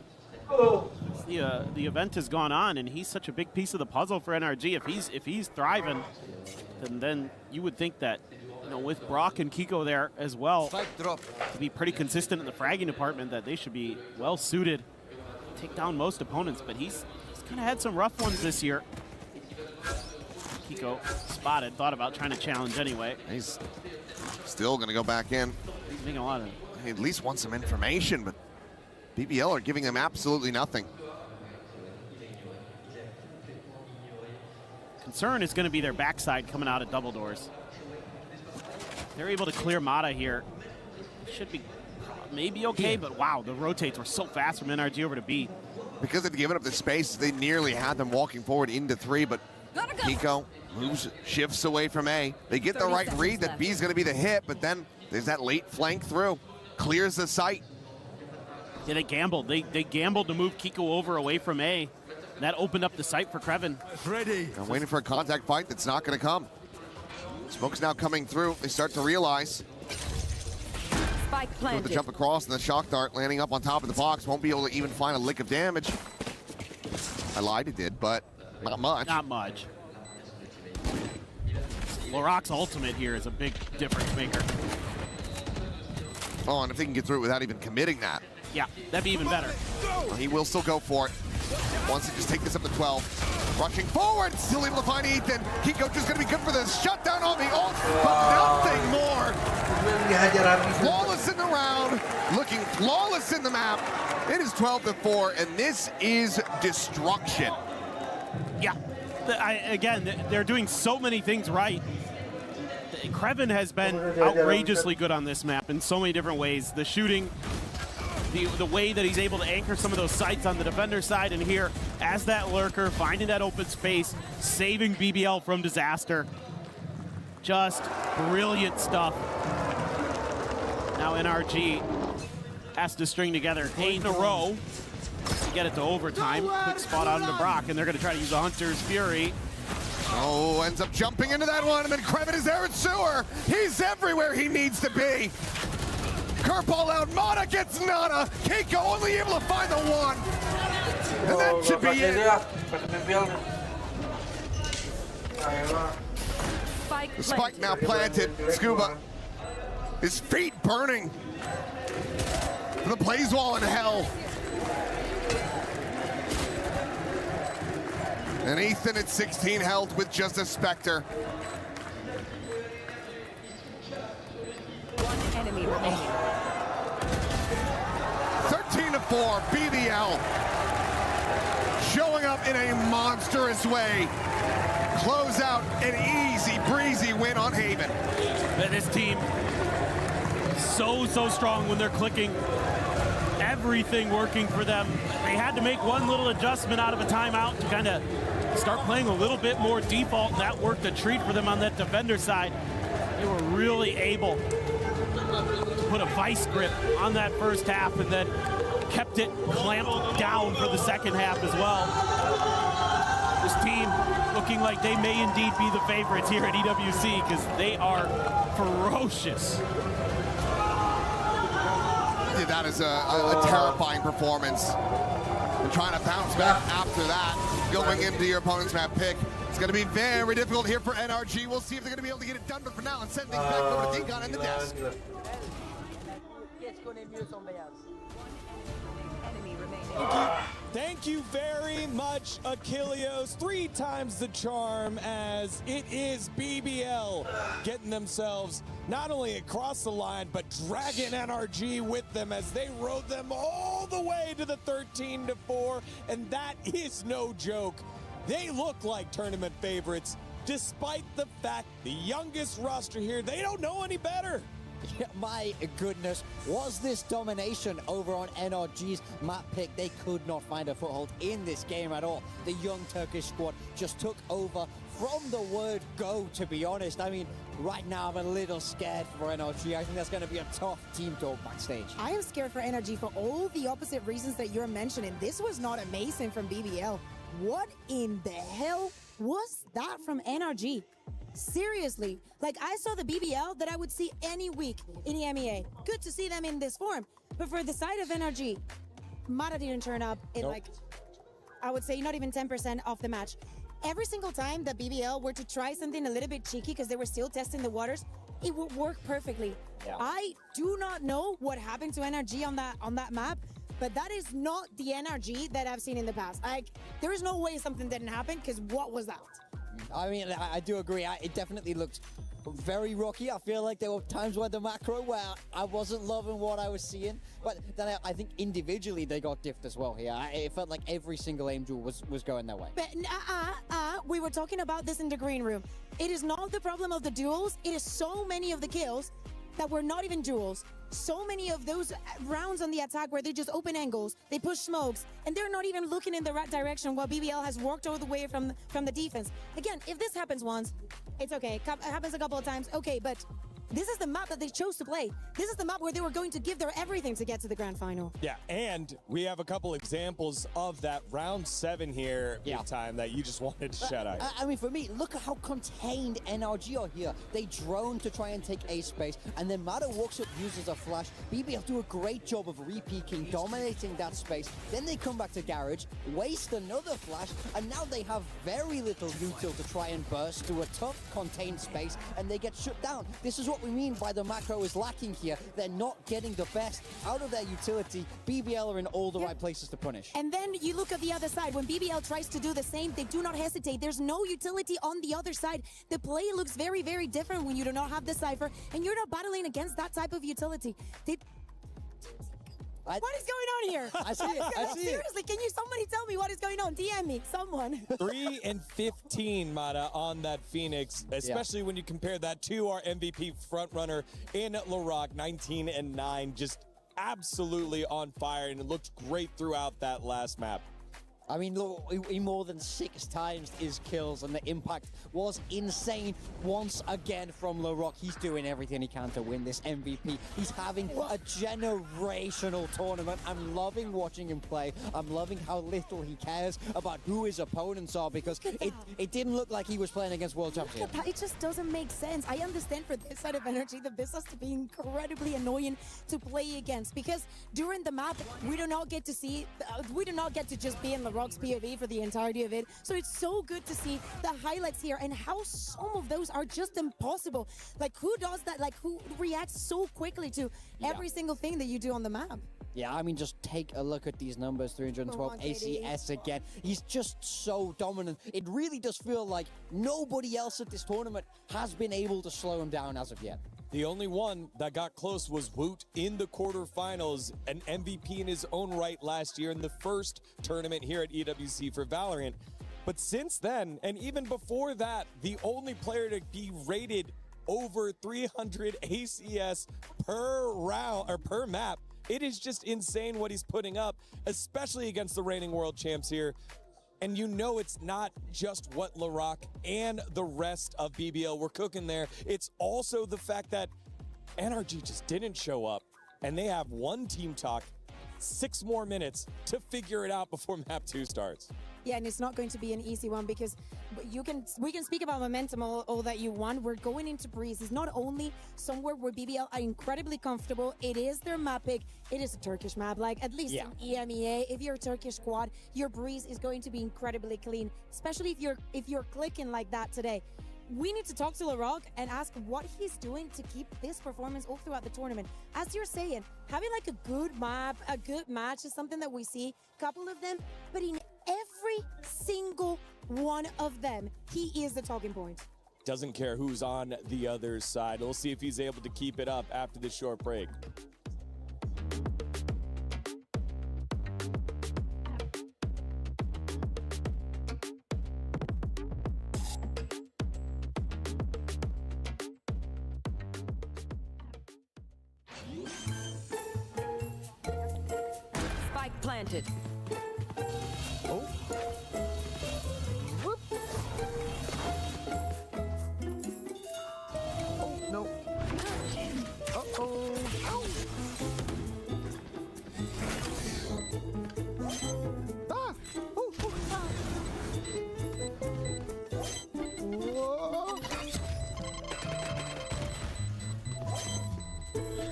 The event has gone on, and he's such a big piece of the puzzle for NRG. If he's thriving, then you would think that, you know, with Brock and Kiko there as well, to be pretty consistent in the fragging department, that they should be well suited to take down most opponents. But he's kind of had some rough ones this year. Kiko spotted, thought about trying to challenge anyway. He's still going to go back in. He's making a lot of... He at least wants some information, but BBL are giving him absolutely nothing. Concern is going to be their backside coming out of double doors. They're able to clear Mata here. Should be maybe okay, but wow, the rotates were so fast from NRG over to B. Because they've given up the space, they nearly had them walking forward into 3, but Kiko moves, shifts away from A. They get the right read that B's going to be the hit, but then there's that late flank through. Clears the sight. Yeah, they gambled. They gambled to move Kiko over away from A. That opened up the sight for Kreven. Ready. I'm waiting for a contact fight that's not going to come. Smoke's now coming through. They start to realize. Spike planted. With the jump across and the shock dart landing up on top of the box. Won't be able to even find a lick of damage. I lied, it did, but not much. Not much. Loroc's ultimate here is a big difference maker. Oh, and if they can get through it without even committing that. Yeah, that'd be even better. Well, he will still go for it. Wants to just take this up to 12. Rushing forward, still able to find Ethan. Kiko just gonna be good for the shutdown on the ult, but nothing more. Flawless in the round, looking flawless in the map. It is 12-4, and this is destruction. Yeah, again, they're doing so many things right. Kreven has been outrageously good on this map in so many different ways. The shooting, the way that he's able to anchor some of those sights on the defender side, and here, as that lurker, finding that open space, saving BBL from disaster. Just brilliant stuff. Now NRG has to string together 8 in a row to get it to overtime. Quick spot out into Brock, and they're going to try to use a Hunter's Fury. Oh, ends up jumping into that one, and then Kreven is there in sewer. He's everywhere he needs to be. Curveball out, Mata gets nada. Keiko only able to find the one. And that should be it. The spike now planted. Scuba, his feet burning. The blaze wall in hell. And Ethan at 16 health with just a Spectre. One enemy remaining. 13-4, BBL. Showing up in a monstrous way. Close out an easy breezy win on Haven. This team, so strong when they're clicking. Everything working for them. They had to make one little adjustment out of a timeout to kind of start playing a little bit more default, and that worked a treat for them on that defender side. They were really able to put a vice grip on that first half and then kept it clamped down for the second half as well. This team looking like they may indeed be the favorites here at EWC because they are ferocious. Yeah, that is a terrifying performance. And trying to bounce back after that, going into your opponent's map pick. It's going to be very difficult here for NRG. We'll see if they're going to be able to get it done, but for now, let's send things back over to Deacon and the desk. Thank you very much, Achilleos. 3 times the charm, as it is BBL getting themselves not only across the line, but dragging NRG with them as they rode them all the way to the 13-4, and that is no joke. They look like tournament favorites, despite the fact the youngest roster here, they don't know any better. Yeah, my goodness, was this domination over on NRG's map pick? They could not find a foothold in this game at all. The young Turkish squad just took over from the word go, to be honest. I mean, right now I'm a little scared for NRG. I think that's going to be a tough team talk backstage. I am scared for NRG for all the opposite reasons that you're mentioning. This was not amazing from BBL. What in the hell was that from NRG? Seriously, like I saw the BBL that I would see any week in EMEA. Good to see them in this form. But for the side of NRG, Mata didn't turn up in like, I would say not even 10% of the match. Every single time that BBL were to try something a little bit cheeky because they were still testing the waters, it would work perfectly. Yeah. I do not know what happened to NRG on that map, but that is not the NRG that I've seen in the past. Like, there is no way something didn't happen, because what was that? I mean, I do agree. It definitely looked very rocky. I feel like there were times where the macro where I wasn't loving what I was seeing, but then I think individually they got diffed as well here. It felt like every single aim duel was going their way. But we were talking about this in the green room. It is not the problem of the duels. It is so many of the kills that were not even duels. So many of those rounds on the attack where they just open angles, they push smokes, and they're not even looking in the right direction while BBL has worked all the way from the defense. Again, if this happens once, it's okay. It happens a couple of times, okay, but this is the map that they chose to play. This is the map where they were going to give their everything to get to the grand final. Yeah, and we have a couple examples of that round 7 here, big time, that you just wanted to shout out. I mean, for me, look at how contained NRG are here. They drone to try and take A space, and then Mata walks up, uses a flash. BBL do a great job of re-peeking, dominating that space. Then they come back to Garage, waste another flash, and now they have very little util to try and burst to a tough, contained space, and they get shut down. This is what we mean by the macro is lacking here. They're not getting the best out of their utility. BBL are in all the right places to punish. And then you look at the other side. When BBL tries to do the same, they do not hesitate. There's no utility on the other side. The play looks very, very different when you do not have the Cypher, and you're not battling against that type of utility. What is going on here? I see it. Seriously, can you somebody tell me what is going on? DM me, someone. 3 and 15, Mata, on that Phoenix, especially when you compare that to our MVP frontrunner in Laroc, 19 and 9, just absolutely on fire, and it looked great throughout that last map. I mean, look, he more than 6 times his kills, and the impact was insane once again from Laroc. He's doing everything he can to win this MVP. He's having a generational tournament. I'm loving watching him play. I'm loving how little he cares about who his opponents are, because it didn't look like he was playing against world champions. It just doesn't make sense. I understand for this side of energy that this has to be incredibly annoying to play against, because during the map, we do not get to see, we do not get to just be in the Rock's POV for the entirety of it. So it's so good to see the highlights here and how some of those are just impossible. Like, who does that? Like, who reacts so quickly to every single thing that you do on the map? Yeah, I mean, just take a look at these numbers. 312 ACS again. He's just so dominant. It really does feel like nobody else at this tournament has been able to slow him down as of yet. The only one that got close was Woot in the quarterfinals, an MVP in his own right last year in the first tournament here at EWC for Valorant. But since then, and even before that, the only player to be rated over 300 ACS per round or per map, it is just insane what he's putting up, especially against the reigning world champs here. And you know it's not just what Laroc and the rest of BBL were cooking there. It's also the fact that NRG just didn't show up, and they have one team talk, 6 more minutes to figure it out before map 2 starts. Yeah, and it's not going to be an easy one because we can speak about momentum all that you want. We're going into Breeze. It's not only somewhere where BBL are incredibly comfortable. It is their map pick. It is a Turkish map. Like, at least in EMEA, if you're a Turkish squad, your Breeze is going to be incredibly clean, especially if you're clicking like that today. We need to talk to LaRock and ask what he's doing to keep this performance all throughout the tournament. As you're saying, having like a good map, a good match is something that we see, a couple of them, but in every single one of them, he is the talking point. Doesn't care who's on the other side. We'll see if he's able to keep it up after this short break. Spike planted. Oh. Whoop. Oh, no. Uh-oh. Ah! Ooh, ooh, ah. Whoa.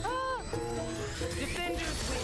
Ah! Defenders win.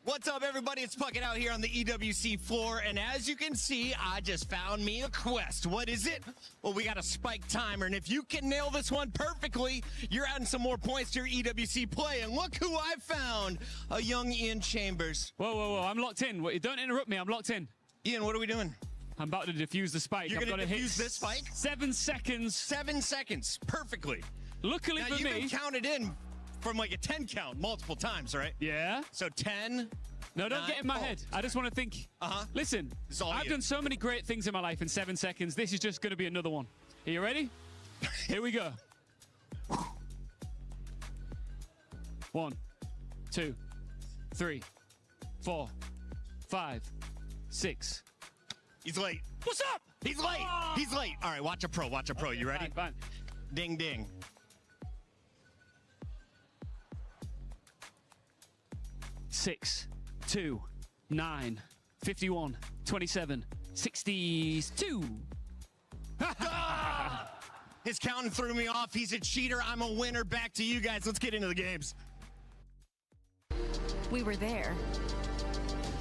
What's up, everybody? It's Puckett out here on the EWC floor, and as you can see, I just found me a quest. What is it? Well, we got a spike timer, and if you can nail this one perfectly, you're adding some more points to your EWC play, and look who I found, a young Ian Chambers. Whoa, whoa, whoa, I'm locked in. Don't interrupt me, I'm locked in. Ian, what are we doing? I'm about to defuse the spike. You're going to hit defuse this spike? 7 seconds. 7 seconds, perfectly. Luckily now, for you've me... been counted in from like a 10 count multiple times, right? Yeah. So 10... No, don't get in my head. I just want to think. Listen, I've done so many great things in my life in 7 seconds. This is just going to be another one. Are you ready? Here we go. 1, 2, 3, 4, 5, 6. He's late. What's up? He's late. Oh! He's late. All right, watch a pro. Watch a pro. You ready? Fine. Ding, ding. Six, 2, 9, 51, 27, 62. His counting threw me off. He's a cheater. I'm a winner. Back to you guys. Let's get into the games. We were there.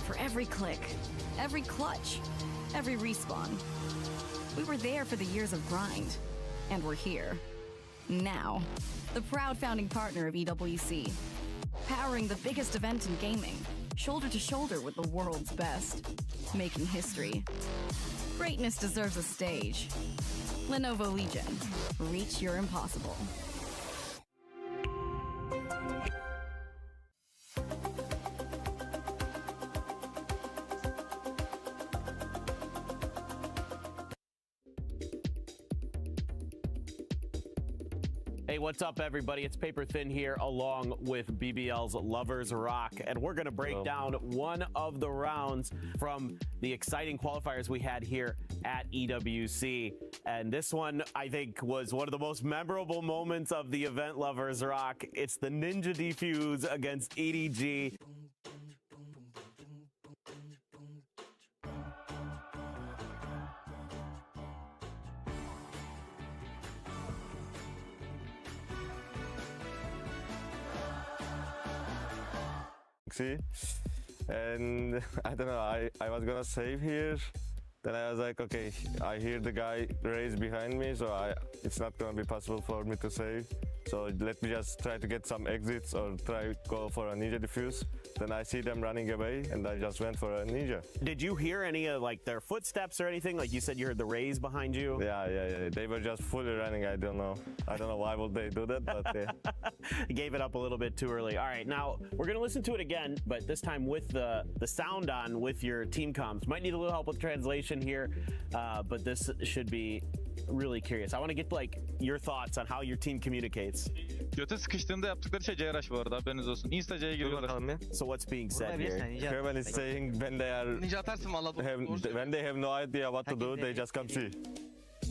For every click, every clutch, every respawn. We were there for the years of grind. And we're here. Now. The proud founding partner of EWC. Powering the biggest event in gaming. Shoulder to shoulder with the world's best. Making history. Greatness deserves a stage. Lenovo Legion. Reach your impossible. Hey, what's up, everybody? It's Paper Thin here, along with BBL's Lovers Rock, and we're going to break down one of the rounds from the exciting qualifiers we had here at EWC. And this one, I think, was one of the most memorable moments of the event, Lovers Rock. It's the Ninja Defuse against EDG. And I don't know, I was gonna save here, then I was like, okay, I hear the guy raise behind me, so it's not gonna be possible for me to save, so let me just try to get some exits or try to go for a ninja defuse. Then I see them running away, and I just went for a ninja. Did you hear any of like their footsteps or anything? Like you said, you heard the raise behind you. Yeah. They were just fully running. I don't know why would they do that, but yeah. Gave it up a little bit too early. All right, now we're gonna listen to it again, but this time with the sound on with your team comms. Might need a little help with translation here, but this should be really curious. I want to get like your thoughts on how your team communicates. Göte sıkıştığında yaptıkları şey C-Rush bu arada, haberiniz olsun. Insta C'ye giriyorlar. So what's being said here? Kevin is saying when they are Ninja atarsın valla. when they have no idea what to do, they just come see.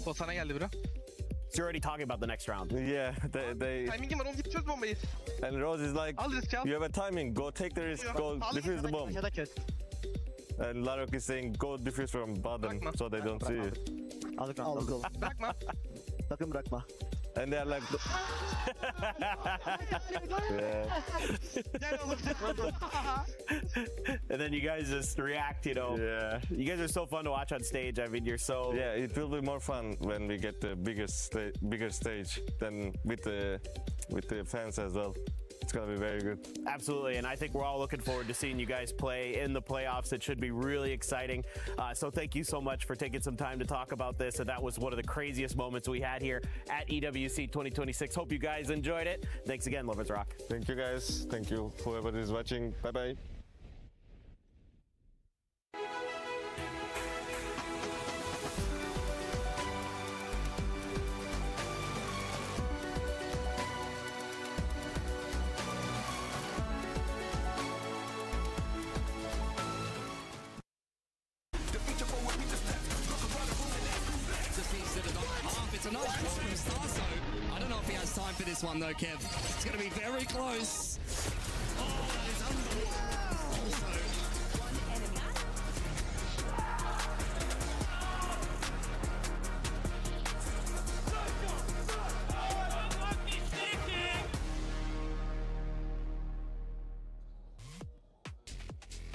O sana geldi bro. So you're already talking about the next round. Yeah, they Timing'im var, onu git çöz bombayı. and Rose is like, Al risk al. you have a timing, go take the risk, go defuse the bomb. And Larok is saying, go defuse from bottom, so they don't see it. Bırakma. Sakın bırakma. And they're like, yeah. And then you guys just react, you know. Yeah. You guys are so fun to watch on stage. I mean, you're so... Yeah, it will be more fun when we get the bigger stage than with the fans as well. It's gonna be very good. Absolutely, and I think we're all looking forward to seeing you guys play in the playoffs. It should be really exciting. So thank you so much for taking some time to talk about this. And that was one of the craziest moments we had here at EWC 2026. Hope you guys enjoyed it. Thanks again, Lovers Rock. Thank you guys. Thank you whoever is watching. Bye bye. It's a nice shot from Starso. I don't know if he has time for this one though, Kev. It's going to be very close. Oh, that is unbelievable. Also, one enemy.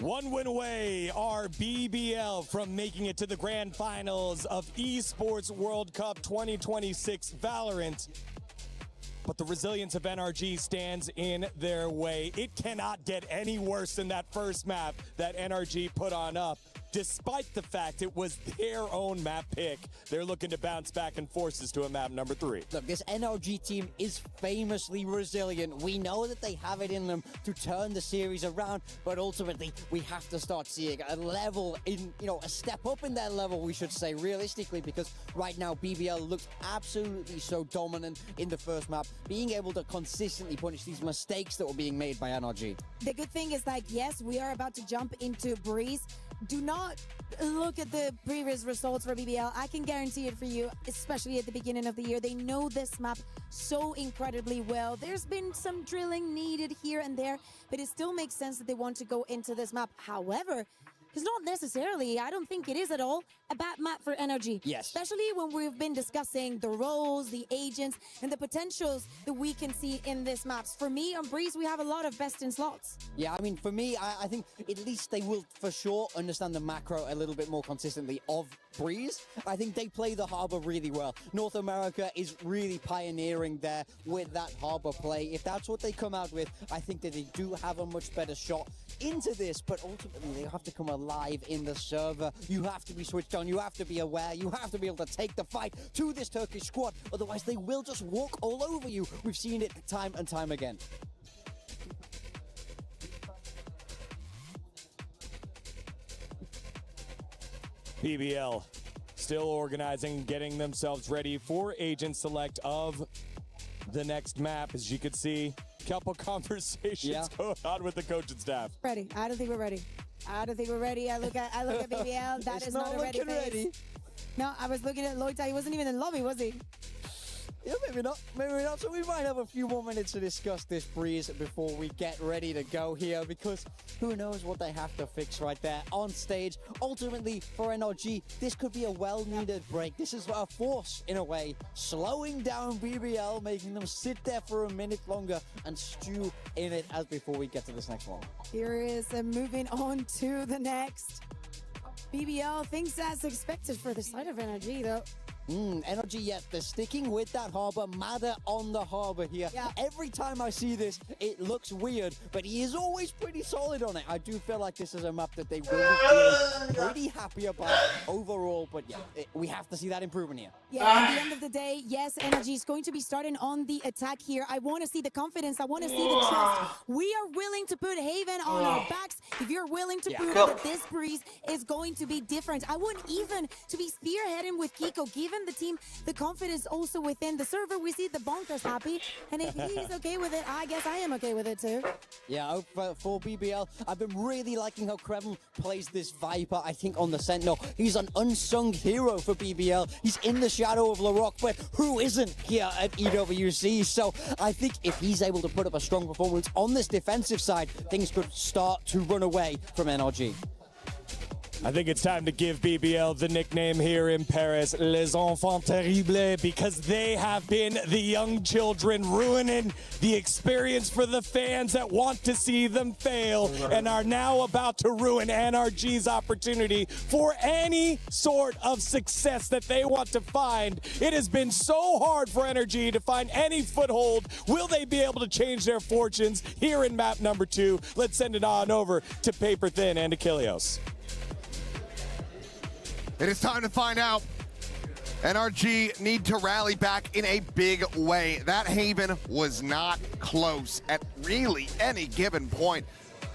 One win away are BBL from making it to the grand finals of Esports World Cup 2026 Valorant. But the resilience of NRG stands in their way. It cannot get any worse than that first map that NRG put on up. Despite the fact it was their own map pick, they're looking to bounce back and force us to a map number 3. Look, this NRG team is famously resilient. We know that they have it in them to turn the series around, but ultimately we have to start seeing a level in, a step up in their level, we should say, realistically, because right now BBL looks absolutely so dominant in the first map, being able to consistently punish these mistakes that were being made by NRG. The good thing is, yes, we are about to jump into Breeze. Do not look at the previous results for BBL. I can guarantee it for you, especially at the beginning of the year. They know this map so incredibly well. There's been some drilling needed here and there, but it still makes sense that they want to go into this map. However, it's not necessarily, I don't think it is at all, a bad map for NRG. Yes. Especially when we've been discussing the roles, the agents, and the potentials that we can see in this maps. For me, on Breeze, we have a lot of best in slots. Yeah, I mean, for me, I think at least they will for sure understand the macro a little bit more consistently of Breeze. I think they play the Harbor really well. North America is really pioneering there with that Harbor play. If that's what they come out with, I think that they do have a much better shot into this, but ultimately they have to come alive in the server. You have to be switched on, you have to be aware, you have to be able to take the fight to this Turkish squad, otherwise they will just walk all over you. We've seen it time and time again. BBL still organizing, getting themselves ready for agent select of the next map. As you can see, couple conversations going on with the coaching staff. Ready. I don't think we're ready. I don't think we're ready. I look at BBL. That is not a ready face. No, I was looking at Loita. He wasn't even in the lobby, was he? Yeah, maybe not. Maybe not. So we might have a few more minutes to discuss this Breeze before we get ready to go here, because who knows what they have to fix right there on stage. Ultimately, for NRG, this could be a well-needed break. This is a force, in a way, slowing down BBL, making them sit there for a minute longer and stew in it as before we get to this next one. Here is moving on to the next. BBL thinks as expected for the side of NRG, though. Energy, yes, they're sticking with that Harbor. Mada on the Harbor here. Yeah. Every time I see this, it looks weird, but he is always pretty solid on it. I do feel like this is a map that they will be feeling pretty happy about overall, but yeah, we have to see that improvement here. Yeah, at the end of the day, yes, Energy is going to be starting on the attack here. I want to see the confidence. I want to see the trust. We are willing to put Haven on our backs if you're willing to prove that this Breeze is going to be different. I want even to be spearheading with Kiko, given and the team, the confidence also within the server. We see the Bonkers happy, and if he's okay with it, I guess I am okay with it too. Yeah, for BBL, I've been really liking how Kreven plays this Viper, I think, on the Sentinel. He's an unsung hero for BBL. He's in the shadow of LaRock, but who isn't here at EWC? So I think if he's able to put up a strong performance on this defensive side, things could start to run away from NRG. I think it's time to give BBL the nickname here in Paris, Les Enfants Terribles, because they have been the young children ruining the experience for the fans that want to see them fail and are now about to ruin NRG's opportunity for any sort of success that they want to find. It has been so hard for NRG to find any foothold. Will they be able to change their fortunes here in map number 2? Let's send it on over to Paper Thin and Achilleos. It is time to find out. NRG need to rally back in a big way. That Haven was not close at really any given point.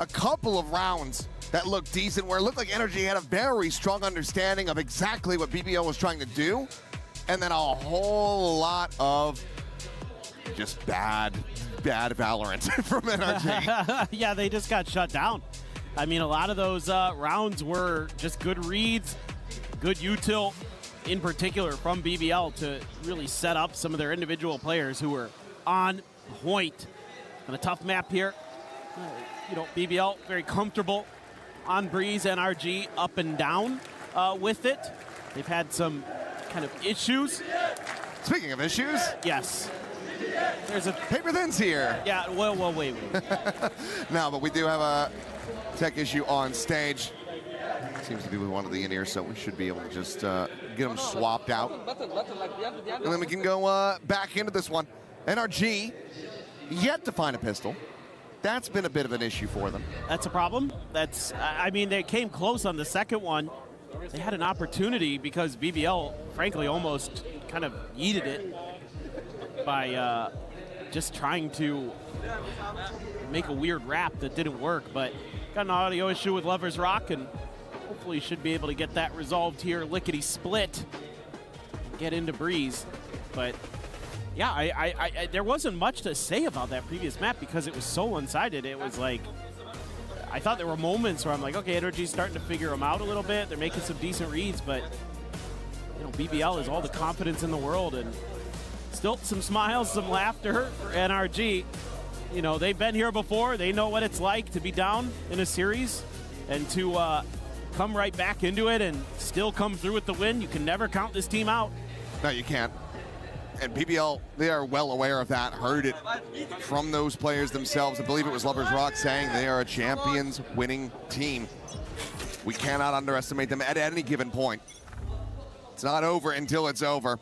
A couple of rounds that looked decent, where it looked like NRG had a very strong understanding of exactly what BBL was trying to do, and then a whole lot of just bad Valorant from NRG. Yeah, they just got shut down. I mean, a lot of those rounds were just good reads, good util, in particular from BBL, to really set up some of their individual players who were on point. On a tough map here, you know, BBL very comfortable on Breeze, NRG up and down with it. They've had some kind of issues. Speaking of issues, yes, there's a Paper Thin's here. Yeah, well, wait. No, but we do have a tech issue on stage. Seems to be with one of the in-ears, so we should be able to just get them swapped out. And then we can go back into this one. NRG yet to find a pistol. That's been a bit of an issue for them. That's a problem. I mean, they came close on the second one. They had an opportunity because BBL, frankly, almost kind of yeeted it by just trying to make a weird rap that didn't work. But got an audio issue with Lover's Rock, and hopefully should be able to get that resolved here. Lickety split, get into Breeze. But yeah, I there wasn't much to say about that previous map because it was so one-sided. It was like, I thought there were moments where I'm like, okay, NRG's starting to figure them out a little bit. They're making some decent reads, but you know, BBL has all the confidence in the world, and still some smiles, some laughter for NRG. You know, they've been here before. They know what it's like to be down in a series and to come right back into it and still come through with the win. You can never count this team out. No, you can't. And BBL, they are well aware of that, heard it from those players themselves. I believe it was Lover's Rock saying they are a champions winning team. We cannot underestimate them at any given point. It's not over until it's over.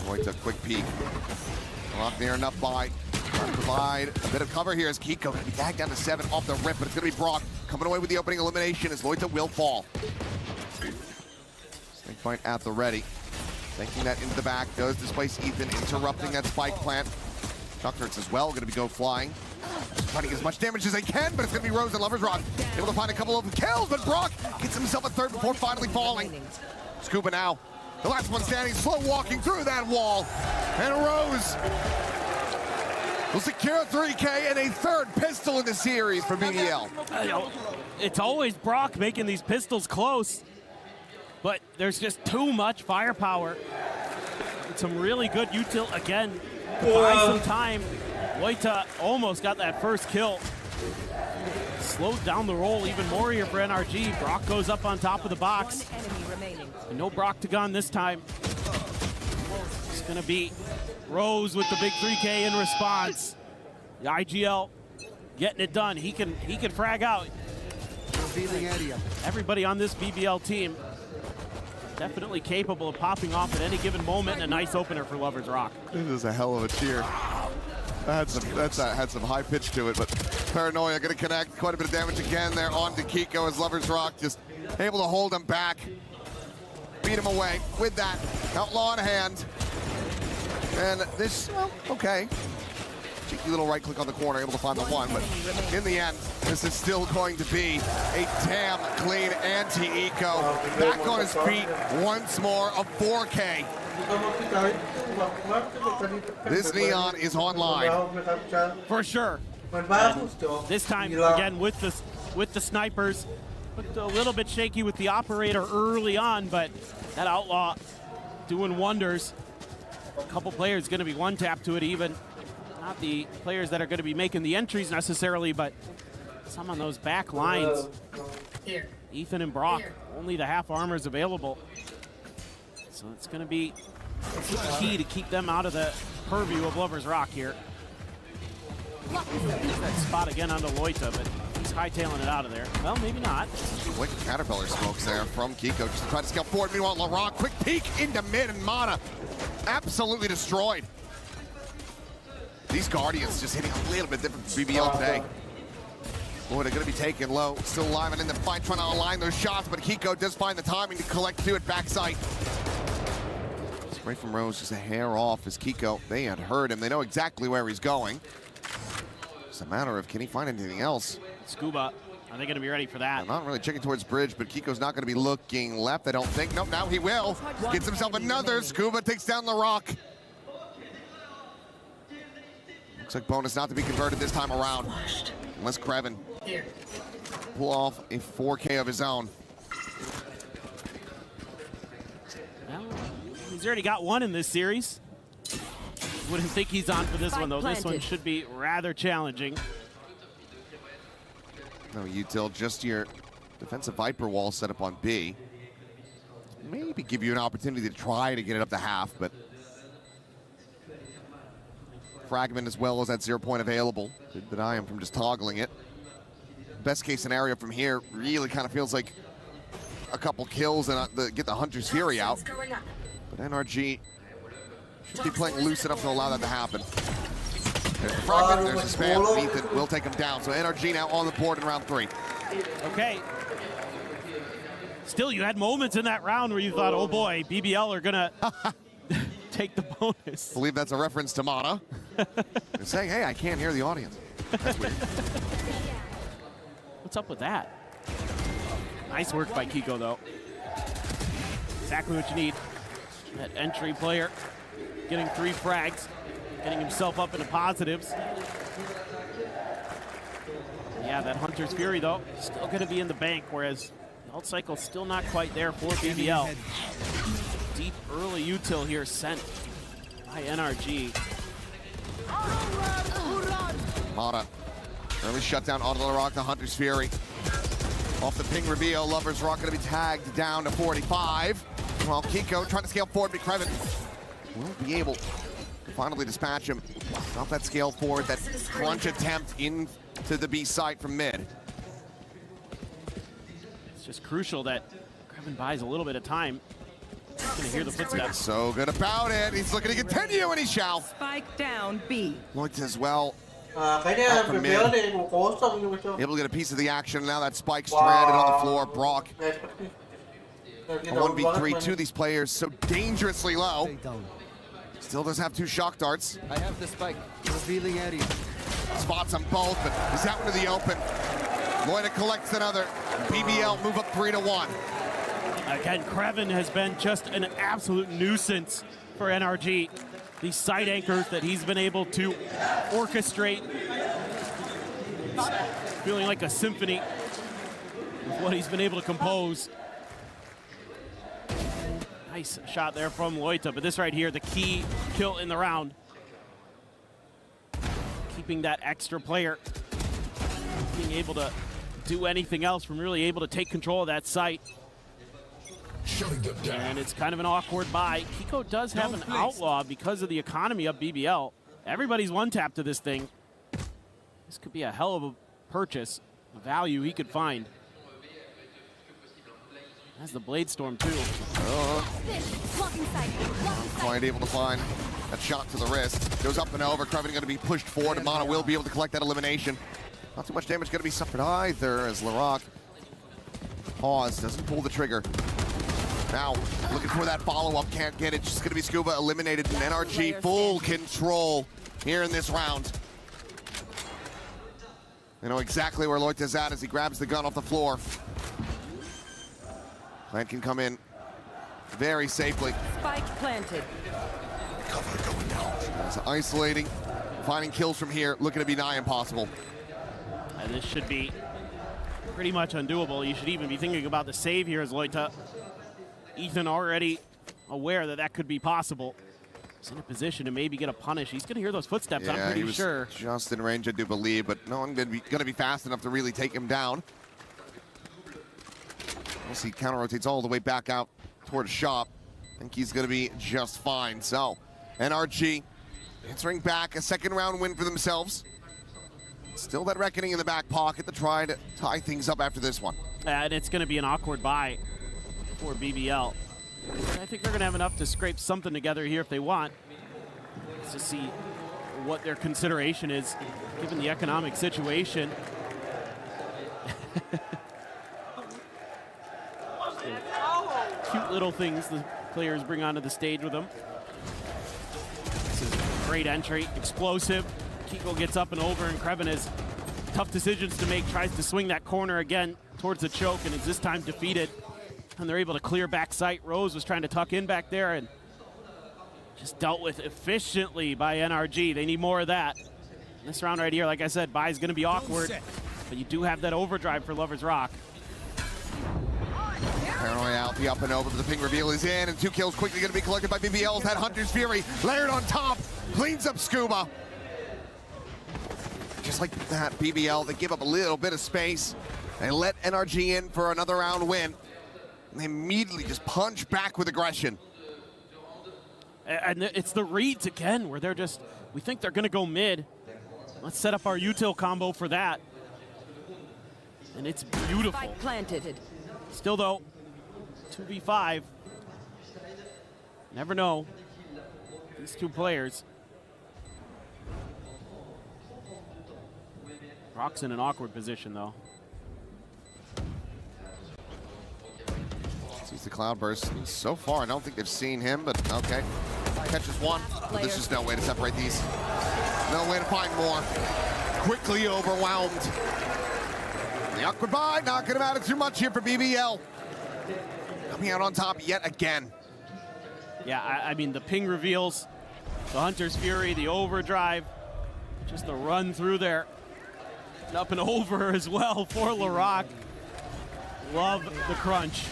Going to a quick peek. Not near enough by. Trying to provide a bit of cover here as Kiko going to be tagged down to 7 off the rip, but it's going to be Brock coming away with the opening elimination as Loita will fall. Snake point at the ready. Taking that into the back, does displace Ethan, interrupting that spike plant. Chuckers as well, going to be go flying. Fighting as much damage as they can, but it's going to be Rose and Lover's Rock able to find a couple of kills, but Brock gets himself a third before finally falling. Scuba now, the last one standing, slow walking through that wall. And Rose will secure a 3K and a third pistol in the series for BBL. It's always Brock making these pistols close, but there's just too much firepower. It's some really good util again. Buy some time. Loita almost got that first kill. Slowed down the roll even more here for NRG. Brock goes up on top of the box. No Brock to gun this time. It's gonna be Rose with the big 3K in response. The IGL getting it done. He can frag out. Everybody on this BBL team definitely capable of popping off at any given moment, and a nice opener for Lover's Rock. This is a hell of a cheer. That had some high pitch to it, but Paranoia going to connect. Quite a bit of damage again there onto Kiko as Lover's Rock just able to hold him back. Beat him away with that Outlaw in hand. And this, well, okay. Cheeky sneaky little right click on the corner, able to find the one, but in the end, this is still going to be a damn clean anti-eco. Back on his feet once more, a 4K. This Neon is online. For sure. And this time, again, with the snipers. Looked a little bit shaky with the operator early on, but that Outlaw doing wonders. A couple players going to be one tap to it even. Not the players that are going to be making the entries necessarily, but some on those back lines. Ethan and Brock, only the half armors available. So it's going to be key to keep them out of the purview of Lover's Rock here. That spot again onto Loita, but he's hightailing it out of there. Well, maybe not. Quick Caterpillar smokes there from Kiko, just trying to scale forward. Meanwhile, LaRock, quick peek into mid, and Mana absolutely destroyed. These Guardians just hitting a little bit different from BBL today. Boy, they're going to be taken low. Still alive and in the fight, trying to align those shots, but Kiko does find the timing to collect two at backside. Spray from Rose, just a hair off as Kiko, they had heard him. They know exactly where he's going. It's a matter of, can he find anything else? Scuba, are they going to be ready for that? Not really checking towards bridge, but Kiko's not going to be looking left, I don't think. Nope, now he will. Gets himself another. Scuba takes down the rock. Looks like bonus not to be converted this time around. Unless Krevin pull off a 4K of his own. Well, he's already got one in this series. Wouldn't think he's on for this one, though. This one should be rather challenging. No, Util, just your defensive Viper wall set up on B. Maybe give you an opportunity to try to get it up to half, but Fragment as well as that 0 point available. Did deny him from just toggling it. Best case scenario from here really kind of feels like a couple kills and get the Hunter's Fury out. But NRG should be playing loose enough to allow that to happen. There's the Fragment, there's the spam. Ethan will take him down. So NRG now on the board in round 3. Okay. Still, you had moments in that round where you thought, oh boy, BBL are gonna take the bonus. I believe that's a reference to Mana. They're saying, hey, I can't hear the audience. That's weird. What's up with that? Nice work by Kiko, though. Exactly what you need. That entry player getting 3 frags, getting himself up into positives. Yeah, that Hunter's Fury, though, still going to be in the bank, whereas the ult cycle still not quite there for BBL. Deep early util here sent by NRG. Mana, early shutdown onto the rock, the Hunter's Fury. Off the ping reveal, Lover's Rock going to be tagged down to 45. While Kiko trying to scale forward, but Krevin will be able to finally dispatch him. Off that scale forward, that crunch attempt into the B site from mid. It's just crucial that Krevin buys a little bit of time. He's going to hear the footsteps. So good about it. He's looking to continue, and he shall. Spike down B. Looked as well. Out from mid. Able to get a piece of the action. Now that Spike stranded on the floor. Brock. A 1v3, 2 of these players so dangerously low. Still does have 2 shock darts. I have the Spike. Revealing area. Spots them both, but he's out into the open. Loita collects another. BBL move up 3-1. Again, Krevin has been just an absolute nuisance for NRG. These side anchors that he's been able to orchestrate. It's feeling like a symphony with what he's been able to compose. Nice shot there from Loita, but this right here, the key kill in the round. Keeping that extra player, being able to do anything else, from really able to take control of that site. And it's kind of an awkward buy. Kiko does have an outlaw because of the economy of BBL. Everybody's one tap to this thing. This could be a hell of a purchase, a value he could find. Has the Blade Storm too. Quite able to find that shot to the wrist. Goes up and over. Krevin going to be pushed forward, and Mana will be able to collect that elimination. Not too much damage going to be suffered either as LaRock pause, doesn't pull the trigger. Now, looking for that follow-up, can't get it. Just going to be Scuba eliminated, and NRG full control here in this round. They know exactly where Loita's at as he grabs the gun off the floor. Plant can come in very safely. Spike planted. Cover going down. It's isolating, finding kills from here, looking to be nigh impossible. And this should be pretty much undoable. You should even be thinking about the save here as Loita. Ethan already aware that that could be possible. He's in a position to maybe get a punish. He's going to hear those footsteps, Yeah, I'm pretty he was sure. just in range, I do believe, but no one going to be fast enough to really take him down. We'll see, counter rotates all the way back out toward a shop. I think he's going to be just fine. So, NRG answering back, a second round win for themselves. Still that reckoning in the back pocket to try to tie things up after this one. And it's going to be an awkward bye for BBL. I think they're going to have enough to scrape something together here if they want. Let's just see what their consideration is, given the economic situation. Cute little things the players bring onto the stage with them. This is a great entry, explosive. Kiko gets up and over, and Kreven has tough decisions to make, tries to swing that corner again towards the choke, and is this time defeated. And they're able to clear back sight. Rose was trying to tuck in back there and just dealt with efficiently by NRG. They need more of that. This round right here, like I said, bye is going to be awkward, but you do have that overdrive for Lover's Rock. Paranoia out, the up and over, but the ping reveal is in, and 2 kills quickly going to be collected by BBL. That Hunter's Fury layered on top, cleans up Scuba. Just like that, BBL, they give up a little bit of space. They let NRG in for another round win. And they immediately just punch back with aggression. And it's the reads again, where they're just, we think they're going to go mid. Let's set up our util combo for that. And it's beautiful. Spike planted. Still though, 2v5. Never know. These two players. Rock's in an awkward position though. Sees the Cloudburst. So far, I don't think they've seen him, but okay. Catches one, but there's just no way to separate these. No way to find more. Quickly overwhelmed. The awkward bye, not gonna matter too much here for BBL. Coming out on top yet again. Yeah, I mean, the ping reveals, the Hunter's Fury, the overdrive, just the run through there. And up and over as well for LaRock. Love the crunch.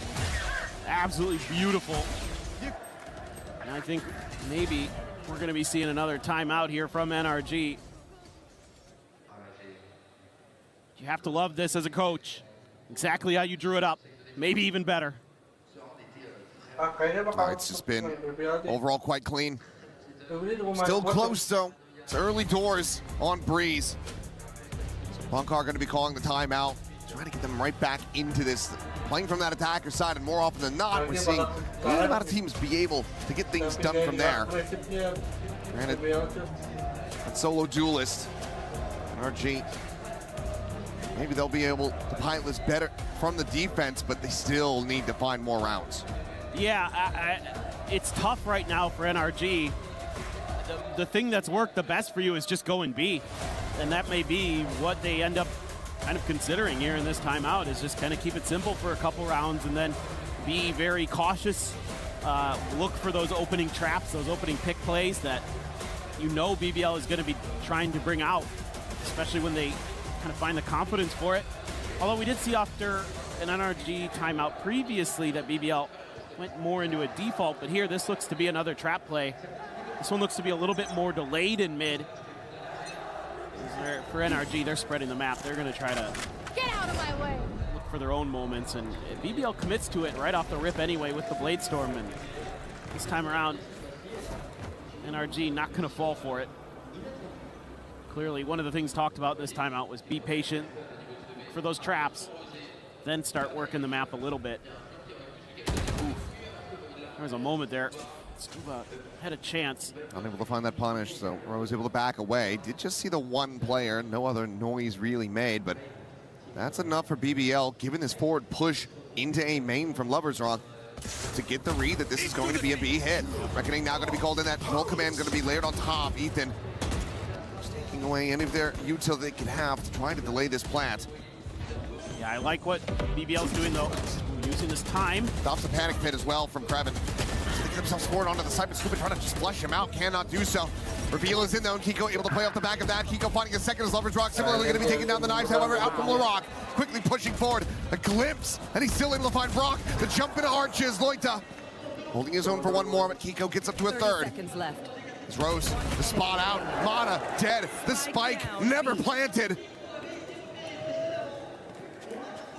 Absolutely beautiful. And I think maybe we're going to be seeing another timeout here from NRG. You have to love this as a coach. Exactly how you drew it up. Maybe even better. It's just been overall quite clean. Still close though. It's early doors on Breeze. Bunkar going to be calling the timeout, trying to get them right back into this. Playing from that attacker side, and more often than not, we're seeing a good amount of teams be able to get things done from there. Granted, that solo duelist, NRG, maybe they'll be able to pilot this better from the defense, but they still need to find more rounds. Yeah, it's tough right now for NRG. The thing that's worked the best for you is just go and B. And that may be what they end up kind of considering here in this timeout, is just kind of keep it simple for a couple rounds and then be very cautious. Look for those opening traps, those opening pick plays that you know BBL is going to be trying to bring out, especially when they kind of find the confidence for it. Although we did see after an NRG timeout previously that BBL went more into a default, but here this looks to be another trap play. This one looks to be a little bit more delayed in mid. For NRG, they're spreading the map. They're going to try to get out of my way. Look for their own moments, and BBL commits to it right off the rip anyway with the Blade Storm, and this time around, NRG not going to fall for it. Clearly, one of the things talked about this timeout was be patient for those traps, then start working the map a little bit. Oof. There was a moment there. Scuba had a chance. Unable to find that punish, so Rose was able to back away. Did just see the one player, no other noise really made, but that's enough for BBL, given this forward push into a main from Lover's Rock to get the read that this is going to be a B hit. Reckoning now going to be called in, that null command going to be layered on top. Ethan just taking taking away any of their util they can have to try to delay this plant. Yeah, I like what BBL's doing though, using this time. Stops the panic pit as well from Kreven. Thinking himself forward onto the side, but Scuba trying to just flush him out, cannot do so. Reveal is in though, and Kiko able to play off the back of that. Kiko finding a second as Lovers Rock, similarly going to be taking down the knives, however, out from LaRock. Quickly pushing forward, a glimpse, and he's still able to find Brock. The jump into arches, Loita holding his own for one more, but Kiko gets up to a third. 30 seconds left. It's Rose, the spot out, Mana dead, the spike never planted.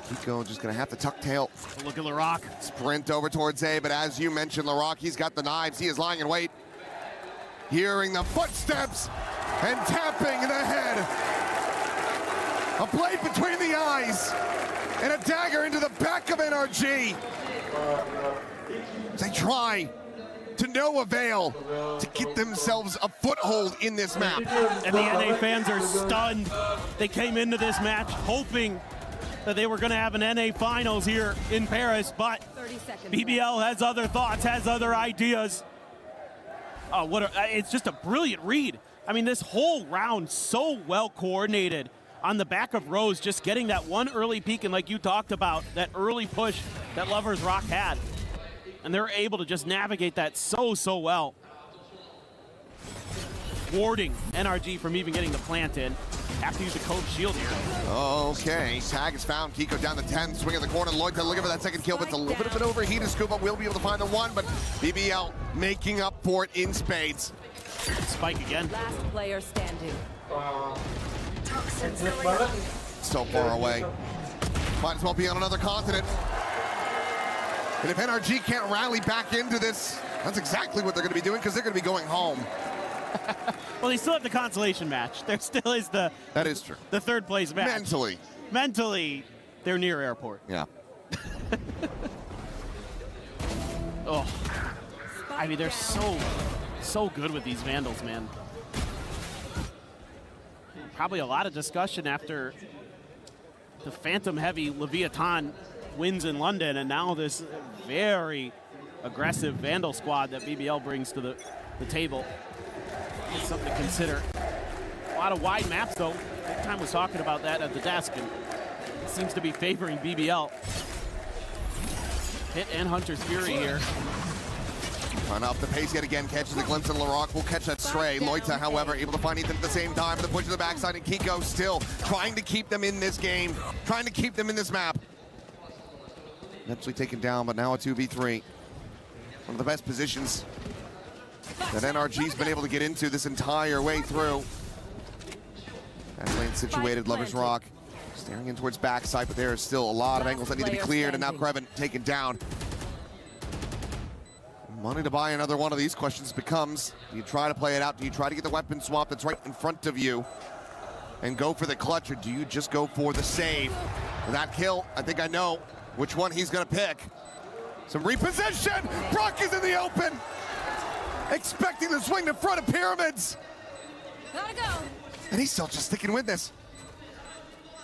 Kiko just gonna have to tuck tail. Look at LaRock. Sprint over towards A, but as you mentioned, LaRock, he's got the knives, he is lying in wait. Hearing the footsteps and tapping the head. A blade between the eyes and a dagger into the back of NRG. They try to no avail to get themselves a foothold in this map. And the NA fans are stunned. They came into this match hoping that they were going to have an NA finals here in Paris, but BBL has other thoughts, has other ideas. Oh, it's just a brilliant read. I mean, this whole round so well coordinated on the back of Rose, just getting that one early peek, and like you talked about, that early push that Lovers Rock had. And they're able to just navigate that so well. Thwarting NRG from even getting the plant in. Have to use the Cove Shield here. Okay, tag is found. Kiko down the 10, swing in the corner. Loita looking for that second kill, but it's a little bit of an overheated scoop, but will be able to find the one, but BBL making up for it in spades. Spike again. Last player standing. So far away. Might as well be on another continent. And if NRG can't rally back into this, that's exactly what they're going to be doing, because they're going to be going home. Well, they still have the consolation match. There still is the... That is true. The third place match. Mentally, they're near airport. Yeah. Oh. I mean, they're so good with these Vandals, man. Probably a lot of discussion after the Phantom-heavy Leviathan wins in London, and now this very aggressive Vandal squad that BBL brings to the table. It's something to consider. A lot of wide maps, though. Big Time was talking about that at the desk, and it seems to be favoring BBL. Hit and Hunter's Fury here. Trying to up the pace yet again, catches a glimpse of LaRock, will catch that stray. Loita, however, able to find Ethan at the same time. The push to the backside, and Kiko still trying to keep them in this game, trying to keep them in this map. Eventually taken down, but now a 2v3. One of the best positions that NRG's been able to get into this entire way through. That lane situated, Lovers Rock staring in towards backside, but there is still a lot of angles that need to be cleared, and now Kreven taken down. Money to buy another one of these questions becomes, do you try to play it out? Do you try to get the weapon swap that's right in front of you and go for the clutch, or do you just go for the save? For that kill, I think I know which one he's gonna pick. Some reposition, Brock is in the open. Expecting the swing to front of Pyramids. Gotta go. And he's still just sticking with this.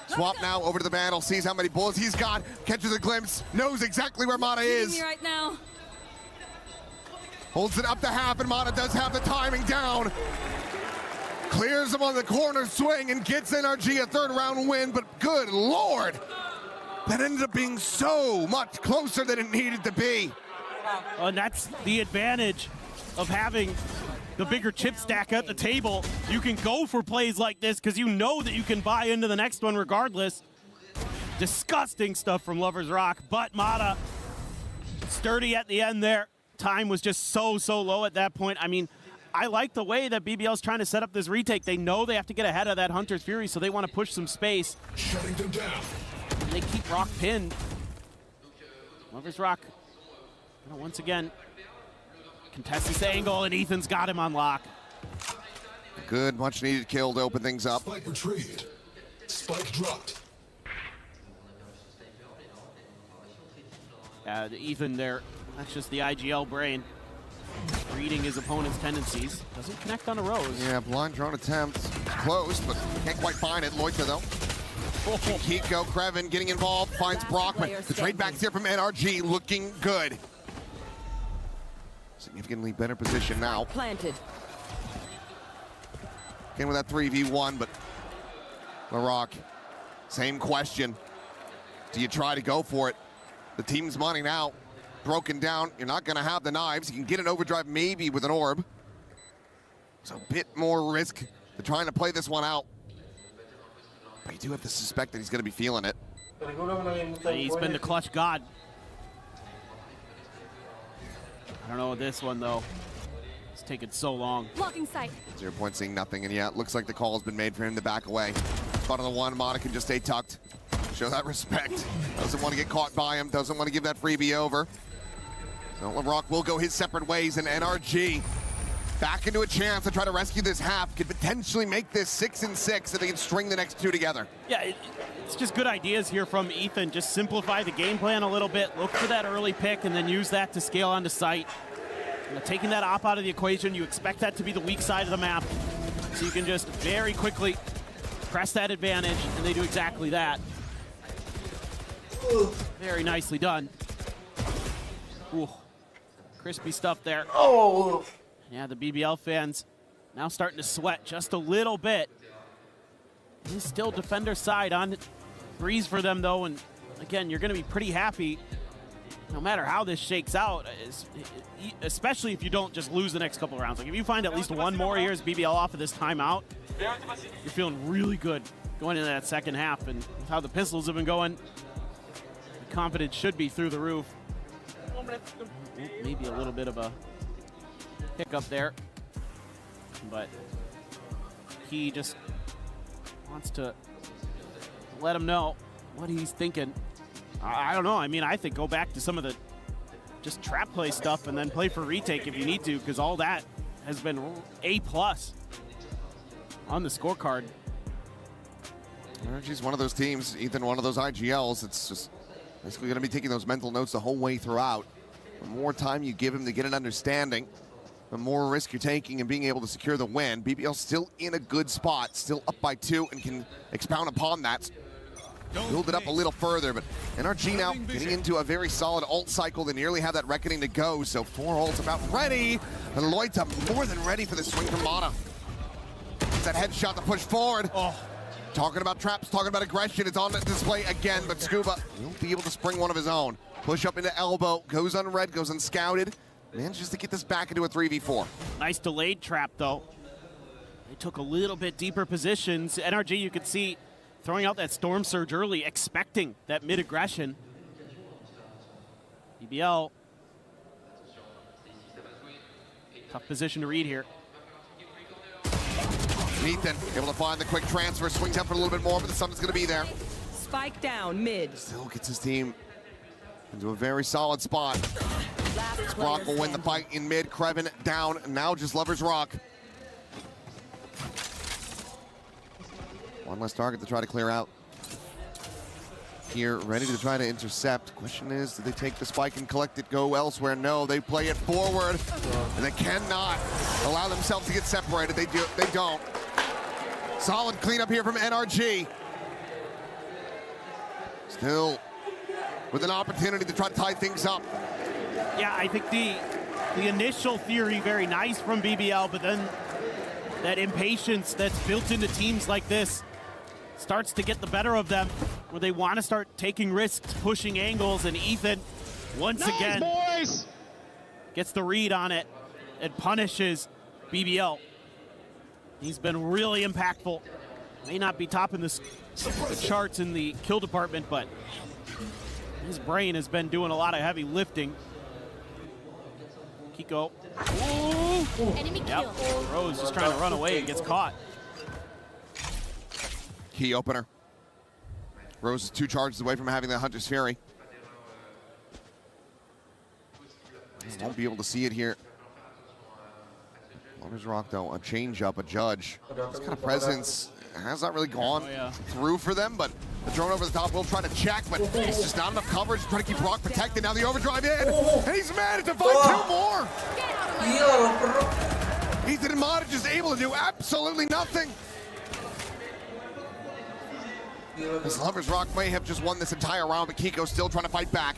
Swap now over to the battle, sees how many bullets he's got, catches a glimpse, knows exactly where Mana is. Me right now. Holds it up to half, and Mana does have the timing down. Clears him on the corner swing and gets NRG a third round win, but good Lord. That ended up being so much closer than it needed to be. And that's the advantage of having the bigger chip stack at the table. You can go for plays like this because you know that you can buy into the next one regardless. Disgusting stuff from Lovers Rock, but Mata sturdy at the end there. Time was just so low at that point. I mean, I like the way that BBL's trying to set up this retake. They know they have to get ahead of that Hunter's Fury, so they want to push some space. Shutting them down. And they keep Rock pinned. Lovers Rock, once again, contest this angle, and Ethan's got him on lock. Good, much needed kill to open things up. Spike retrieved. Spike dropped. Ethan there, that's just the IGL brain. Reading his opponent's tendencies. Doesn't connect on a Rose. Yeah, blind drone attempt. Close, but can't quite find it. Loita, though. Kiko, Kreven getting involved, finds Brockman. The trade backs here from NRG looking good. Significantly better position now. Planted. Again with that 3v1, but LaRock, same question. Do you try to go for it? The team's money now broken down. You're not going to have the knives. You can get an overdrive maybe with an orb. So a bit more risk to trying to play this one out. But you do have to suspect that he's going to be feeling it. He's been the clutch god. I don't know with this one, though. It's taken so long. Blocking sight. 0 point, seeing nothing, and yeah, it looks like the call has been made for him to back away. Spot on the one, Mata can just stay tucked. Show that respect. Doesn't want to get caught by him, doesn't want to give that freebie over. So LaRock will go his separate ways, and NRG back into a chance to try to rescue this half. Could potentially make this 6-6 if they can string the next two together. Yeah, it's just good ideas here from Ethan. Just simplify the game plan a little bit, look for that early pick, and then use that to scale onto sight. You know, taking that op out of the equation, you expect that to be the weak side of the map. So you can just very quickly press that advantage, and they do exactly that. Very nicely done. Ooh, crispy stuff there. Oh! Yeah, the BBL fans now starting to sweat just a little bit. It is still defender side on Breeze for them, though, and again, you're going to be pretty happy no matter how this shakes out, especially if you don't just lose the next couple of rounds. Like, if you find at least one more here as BBL off of this timeout, you're feeling really good going into that second half, and with how the pistols have been going, the confidence should be through the roof. Maybe a little bit of a hiccup there, but he just wants to let him know what he's thinking. I don't know. I mean, I think go back to some of the just trap play stuff and then play for retake if you need to, because all that has been A+ on the scorecard. NRG's one of those teams, Ethan, one of those IGLs. It's just basically going to be taking those mental notes the whole way throughout. The more time you give him to get an understanding, the more risk you're taking and being able to secure the win. BBL still in a good spot, still up by 2, and can expound upon that. Build it up a little further, but NRG now getting into a very solid ult cycle. They nearly have that reckoning to go, so 4 ults about ready. And Loita more than ready for the swing from Mata. It's that headshot to push forward. Oh. Talking about traps, talking about aggression. It's on display again, but Scuba will be able to spring one of his own. Push up into elbow, goes on red, goes unscouted. Manages to get this back into a 3v4. Nice delayed trap, though. They took a little bit deeper positions. NRG, you could see, throwing out that Storm Surge early, expecting that mid-aggression. BBL. Tough position to read here. Ethan able to find the quick transfer, swings up for a little bit more, but the sun is going to be there. Spike down mid. Still gets his team into a very solid spot. Brock will win the fight in mid. Kreven down, now just Lover's Rock. One less target to try to clear out. Here, ready to try to intercept. Question is, do they take the spike and collect it, go elsewhere? No, they play it forward, and they cannot allow themselves to get separated. They don't. Solid cleanup here from NRG. Still with an opportunity to try to tie things up. Yeah, I think the initial theory, very nice from BBL, but then that impatience that's built into teams like this starts to get the better of them, where they want to start taking risks, pushing angles, and Ethan, once again, gets the read on it and punishes BBL. He's been really impactful. May not be topping the charts in the kill department, but his brain has been doing a lot of heavy lifting. Kiko. Ooh. Enemy kill. Yep. Rose just trying to run away and gets caught. Key opener. Rose is 2 charges away from having that Hunter's Fury. Won't be able to see it here. Lover's Rock, though, a change-up, a judge. This kind of presence has not really gone through for them, but the drone over the top will try to check, but it's just not enough coverage to try to keep Rock protected. Now the overdrive in, and he's managed to find 2 more. Ethan and Mata just able to do absolutely nothing. This Lover's Rock may have just won this entire round, but Kiko's still trying to fight back.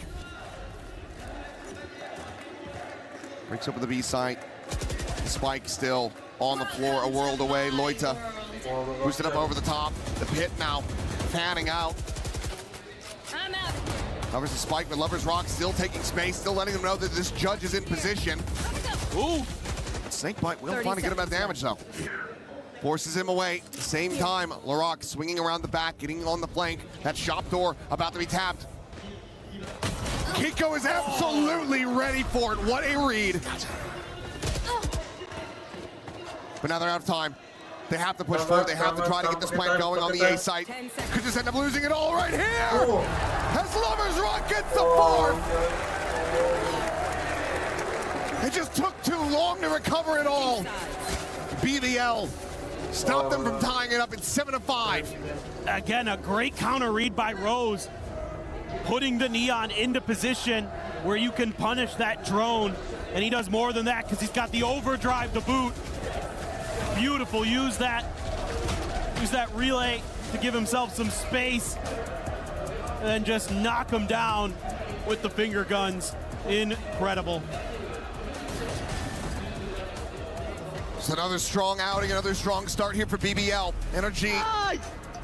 Breaks open the B site. The spike still on the floor, a world away. Loita boosted up over the top. The pit now fanning out. I'm out. Covers the spike, but Lover's Rock still taking space, still letting them know that this judge is in position. Ooh. Snakebite will finally get him that damage though. Forces him away. At the same time, Larocque swinging around the back, getting on the flank. That shop door about to be tapped. Kiko is absolutely ready for it. What a read. But now they're out of time. They have to push forward. They have to try to get this plant going on the A site. Could just end up losing it all right here. As Lover's Rock gets the fourth. It just took too long to recover it all. BBL stopped them from tying it up at 7-5. Again, a great counter read by Rose, putting the Neon into position where you can punish that drone, and he does more than that because he's got the overdrive to boot. Beautiful, use that relay to give himself some space, and then just knock him down with the finger guns. Incredible. It's another strong outing, another strong start here for BBL. Energy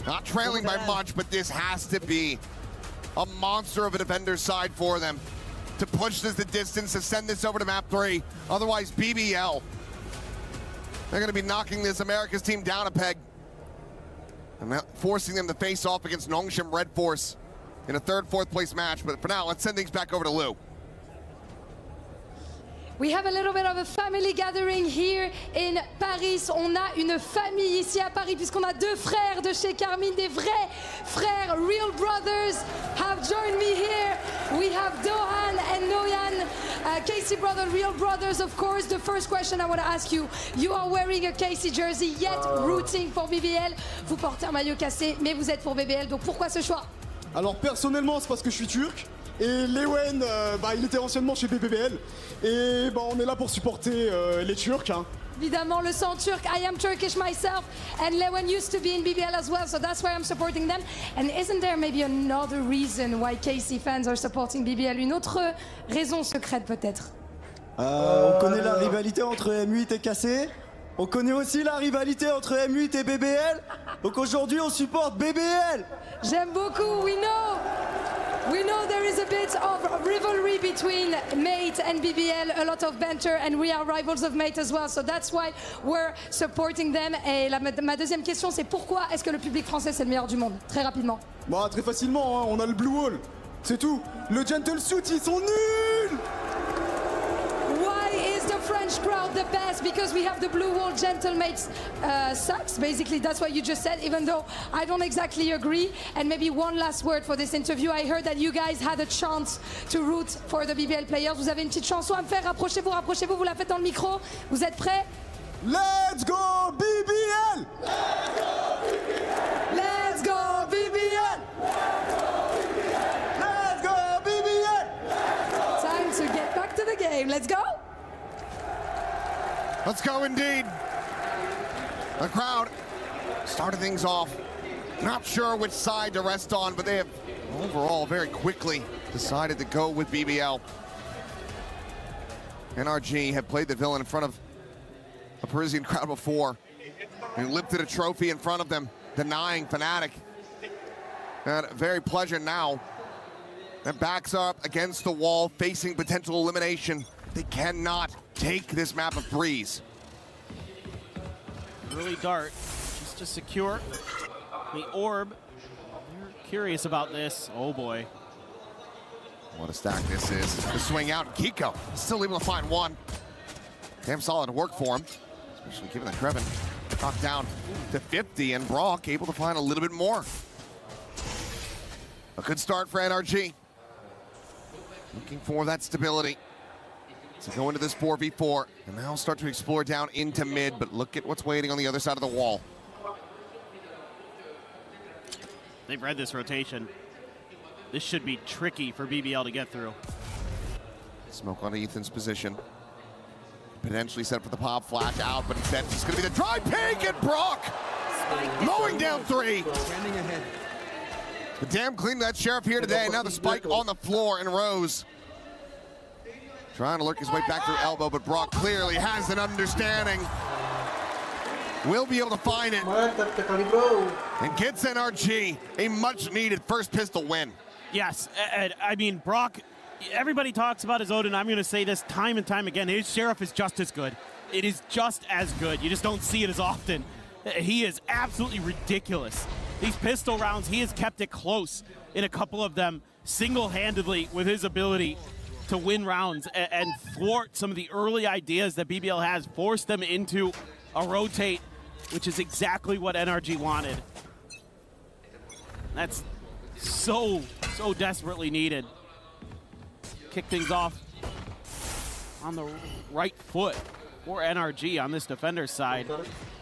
not trailing by much, but this has to be a monster of a defender's side for them to push this the distance, to send this over to map 3. Otherwise, BBL, they're going to be knocking this America's team down a peg and forcing them to face off against Nongshim Red Force in a third, fourth place match. But for now, let's send things back over to Lou. We have a little bit of a family gathering here in Paris. On a une famille ici à Paris puisqu'on a deux frères de chez Carmine, des vrais frères, real brothers have joined me here. We have Dohan and Noyan, Casey brother, real brothers of course. The first question I want to ask you, you are wearing a Casey jersey yet rooting for BBL. Vous portez un maillot cassé mais vous êtes pour BBL, donc pourquoi ce choix? Alors personnellement c'est parce que je suis turc. Et Lewen, il était anciennement chez BBL. Et on est là pour supporter les Turcs. Hein. Évidemment, le sang turc. I am Turkish myself. And Lewen used to be in BBL as well, so that's why I'm supporting them. And isn't there maybe another reason why KC fans are supporting BBL? Une autre raison secrète peut-être? On connaît la rivalité entre M8 et KC. On connaît aussi la rivalité entre M8 et BBL. Donc aujourd'hui, on supporte BBL. J'aime beaucoup, we know. We know there is a bit of rivalry between Mate and BBL, a lot of banter, and we are rivals of Mate as well, so that's why we're supporting them. Et ma deuxième question, c'est pourquoi est-ce que le public français c'est le meilleur du monde? Très rapidement. Très facilement, hein, on a le Blue Wall, c'est tout. Le Gentle Suit, ils sont nuls! Why is the French crowd the best? Because we have the Blue Wall Gentle Mates sucks. Basically, that's what you just said, even though I don't exactly agree. And maybe one last word for this interview. I heard that you guys had a chance to root for the BBL players. Vous avez une petite chanson à me faire. Rapprochez-vous, rapprochez-vous. Vous la faites dans le micro. Vous êtes prêts? Let's go BBL! Let's go BBL! Let's go BBL! Time to get back to the game. Let's go. Let's go indeed. The crowd started things off. Not sure which side to rest on, but they have overall very quickly decided to go with BBL. NRG have played the villain in front of a Parisian crowd before. They lifted a trophy in front of them, denying Fnatic. And very pleasant now. Their backs up against the wall, facing potential elimination. They cannot take this map of Breeze. Early dart, just to secure the orb. They're curious about this. Oh boy. What a stack this is. The swing out, Kiko still able to find one. Damn solid work for him, especially given that Trevin knocked down to 50 and Brock able to find a little bit more. A good start for NRG. Looking for that stability to go into this 4v4 and now start to explore down into mid, but look at what's waiting on the other side of the wall. They've read this rotation. This should be tricky for BBL to get through. Smoke on Ethan's position. Potentially set for the pop, flash out, but instead it's gonna be the dry pig and Brock mowing down 3. But damn clean that Sheriff here today. Now the spike on the floor and Rose trying to lurk his way back through elbow, but Brock clearly has an understanding. will be able to find it. And gets NRG a much-needed first pistol win. Yes, and I mean, Brock, everybody talks about his Odin. I'm going to say this time and time again. His Sheriff is just as good. It is just as good. You just don't see it as often. He is absolutely ridiculous. These pistol rounds, he has kept it close in a couple of them single-handedly with his ability to win rounds and thwart some of the early ideas that BBL has, forced them into a rotate, which is exactly what NRG wanted. That's so desperately needed. Kick things off on the right foot for NRG on this defender's side.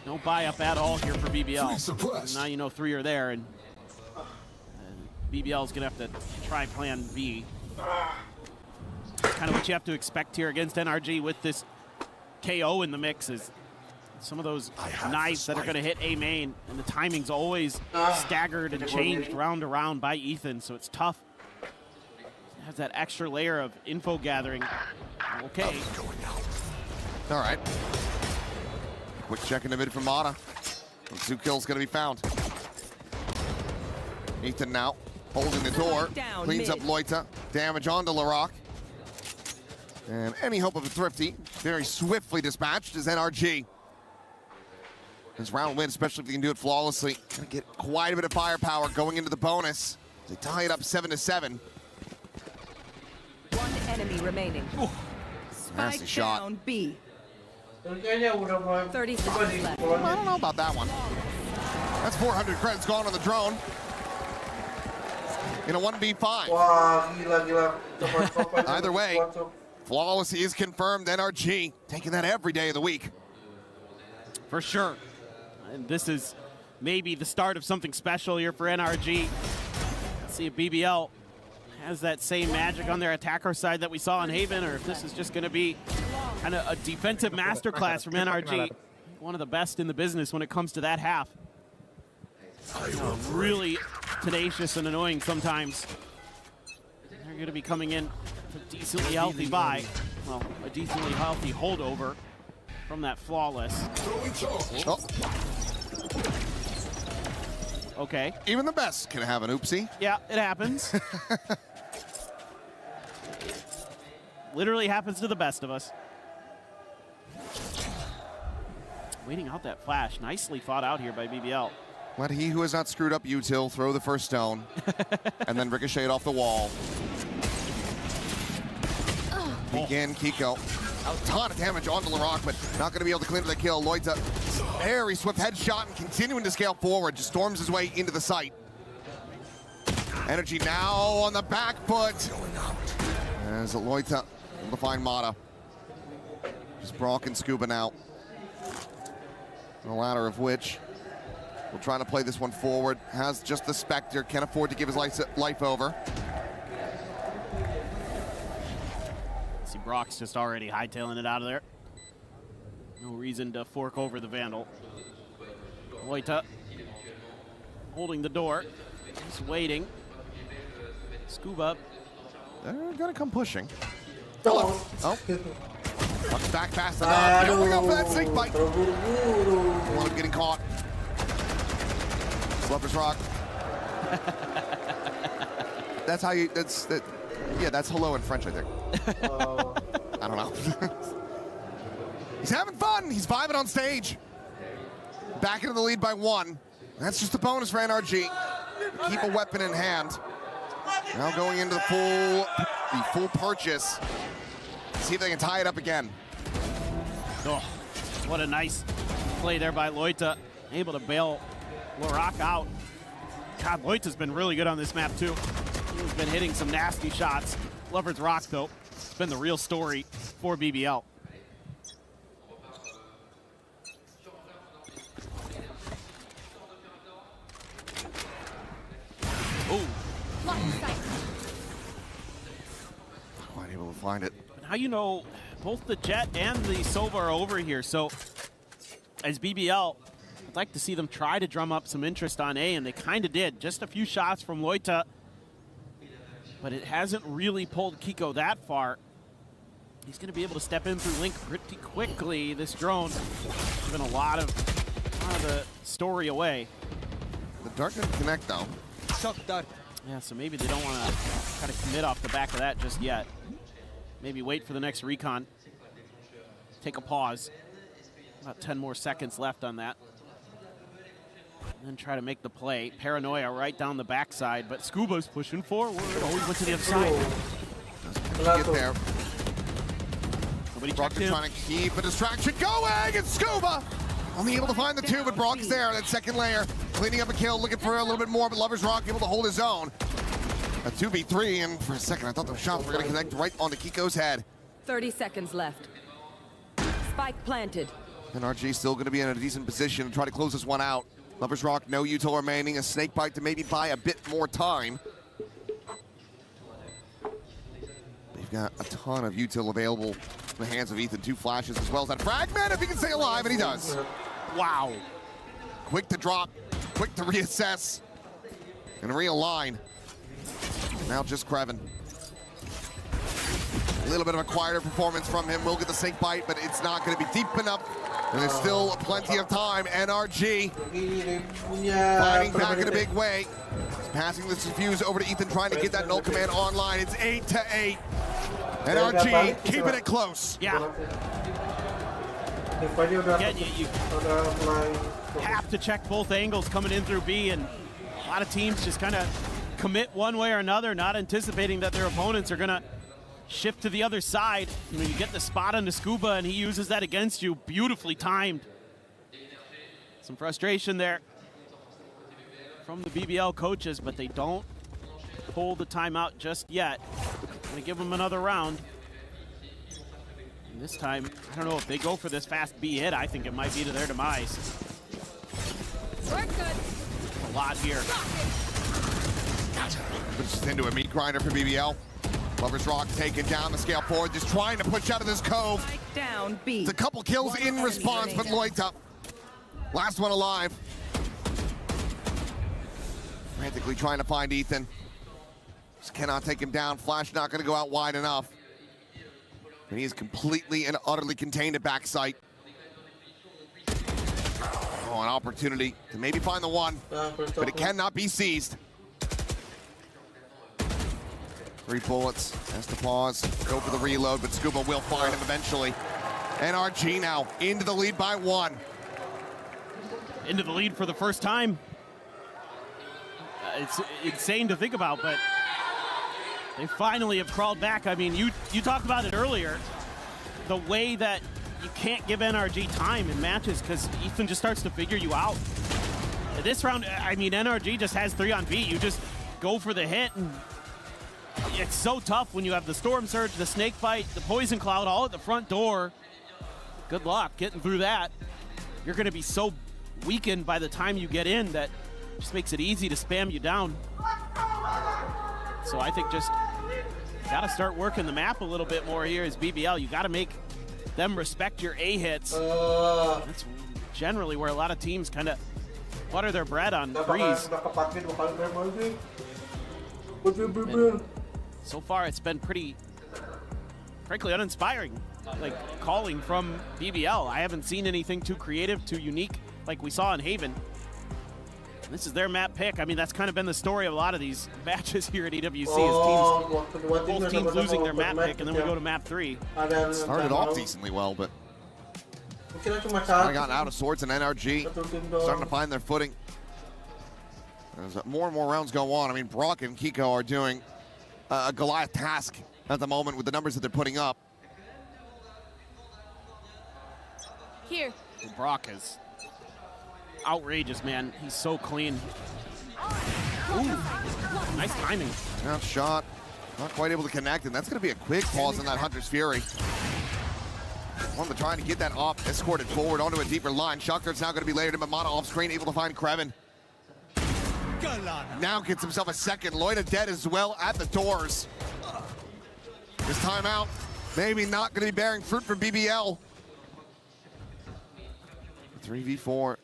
No buy up at all here for BBL. Now you know 3 are there, and BBL is going to have to try plan B. Kind of what you have to expect here against NRG with this KO in the mix is some of those knives that are going to hit A main, and the timing's always staggered and changed round to round by Ethan, so it's tough. It has that extra layer of info gathering. Okay. All right. Quick check in the mid from Mata. 2 kills going to be found. Ethan now holding the door. Cleans up Loita. Damage onto Larock. And any hope of a thrifty, very swiftly dispatched, is NRG. This round win, especially if they can do it flawlessly. Gonna get quite a bit of firepower going into the bonus. They tie it up 7-7. 1 enemy remaining. Nasty Spike shot. down B. 30 seconds left. I don't know about that one. That's 400 credits gone on the drone. In a 1v5. Either way, flawless is confirmed. NRG taking that every day of the week. For sure. And this is maybe the start of something special here for NRG. Let's see if BBL has that same magic on their attacker side that we saw in Haven, or if this is just going to be kind of a defensive masterclass from NRG. One of the best in the business when it comes to that half. Really tenacious and annoying sometimes. They're going to be coming in with a decently healthy buy. Well, a decently healthy holdover from that flawless. Oh. Okay. Even the best can have an oopsie. Yeah, it happens. Literally happens to the best of us. Waiting out that flash. Nicely fought out here by BBL. Let he who has not screwed up util throw the first stone and then ricochet it off the wall. Begin Kiko. A ton of damage onto Larock, but not going to be able to clean up the kill. Loita, very swift headshot and continuing to scale forward. Just storms his way into the site. Energy now on the back foot. As Loita able to find Mata. Just Brock and Scuba now. The latter of which will try to play this one forward. Has just the Spectre, can't afford to give his life over. See, Brock's just already hightailing it out of there. No reason to fork over the Vandal. Loita holding the door, just waiting. Scuba. They're gonna come pushing. Hello. Oh. Bucks back fast enough. Here we go for that snake bite. One of getting caught. Slupper's Rock. That's how you, yeah, that's hello in French, I think. I don't know. He's having fun. He's vibing on stage. Back into the lead by 1. That's just a bonus for NRG. Keep a weapon in hand. Now going into the full purchase. See if they can tie it up again. Oh, what a nice play there by Loita. Able to bail Larock out. God, Loita's been really good on this map too. He's been hitting some nasty shots. Lover's Rock, though, it's been the real story for BBL. Oh. Quite able to find it. Now you know both the Jet and the Sova are over here, so as BBL, I'd like to see them try to drum up some interest on A, and they kind of did. Just a few shots from Loita, but it hasn't really pulled Kiko that far. He's going to be able to step in through Link pretty quickly. This drone, given a lot of the story away. The dart didn't connect though. Shock dart. Yeah, so maybe they don't want to kind of commit off the back of that just yet. Maybe wait for the next recon. Take a pause. About 10 more seconds left on that. And then try to make the play. Paranoia right down the backside, but Scuba's pushing forward. Always went to the other side. Get there. Nobody Brock checked him. trying to keep a distraction going, and Scuba only able to find the two, but Brock's there. That second layer, cleaning up a kill, looking for a little bit more, but Lovers Rock able to hold his own. A 2v3, and for a second, I thought those shots were going to connect right onto Kiko's head. 30 seconds left. Spike planted. And RG still going to be in a decent position to try to close this one out. Lovers Rock, no util remaining, a snake bite to maybe buy a bit more time. They've got a ton of util available in the hands of Ethan. 2 flashes as well as that fragment, if he can stay alive, and he does. Wow. Quick to drop, quick to reassess, and realign. Now just Kreven. A little bit of a quieter performance from him. Will get the snake bite, but it's not going to be deep enough. And there's still plenty of time. NRG fighting back in a big way. Passing this defuse over to Ethan, trying to get that null command online. It's 8-8. NRG keeping it close. Yeah. Again, you have to check both angles coming in through B, and a lot of teams just kind of commit one way or another, not anticipating that their opponents are going to shift to the other side. You know, you get the spot on the Scuba, and he uses that against you. Beautifully timed. Some frustration there from the BBL coaches, but they don't hold the timeout just yet. Gonna give them another round. And this time, I don't know if they go for this fast B hit. I think it might be to their demise. We're good. A lot here. Puts into a meat grinder for BBL. Lovers Rock taking down the scale forward, just trying to push out of this cove. Down B. It's a couple kills in response, but Loita, last one alive. Frantically trying to find Ethan. Just cannot take him down. Flash not going to go out wide enough. And he is completely and utterly contained at backside. Oh, an opportunity to maybe find the one, but it cannot be seized. 3 bullets, has to pause, go for the reload, but Scuba will find him eventually. NRG now into the lead by 1. Into the lead for the first time. It's insane to think about, but they finally have crawled back. I mean, you talked about it earlier, the way that you can't give NRG time in matches because Ethan just starts to figure you out. This round, I mean, NRG just has 3 on B. You just go for the hit, and it's so tough when you have the Storm Surge, the Snake Bite, the Poison Cloud all at the front door. Good luck getting through that. You're going to be so weakened by the time you get in that just makes it easy to spam you down. So I think just got to start working the map a little bit more here as BBL. You got to make them respect your A hits. That's generally where a lot of teams kind of butter their bread on Breeze. So far, it's been pretty, frankly, uninspiring. Like, calling from BBL. I haven't seen anything too creative, too unique, like we saw in Haven. This is their map pick. I mean, that's kind of been the story of a lot of these matches here at EWC, is teams, both teams losing their map pick, and then we go to map 3. Started off decently well, but kind of gotten out of sorts, and NRG starting to find their footing. As more and more rounds go on, I mean, Brock and Kiko are doing a Goliath task at the moment with the numbers that they're putting up. Here. Brock is outrageous, man. He's so clean. Ooh, nice timing. Now shot, not quite able to connect, and that's going to be a quick pause on that Hunter's Fury. One to trying to get that off, escorted forward onto a deeper line. Shockdart's now going to be layered in, but Mana off screen, able to find Kreven. Now gets himself a second. Loita dead as well at the doors. This time out, maybe not going to be bearing fruit for BBL. 3v4.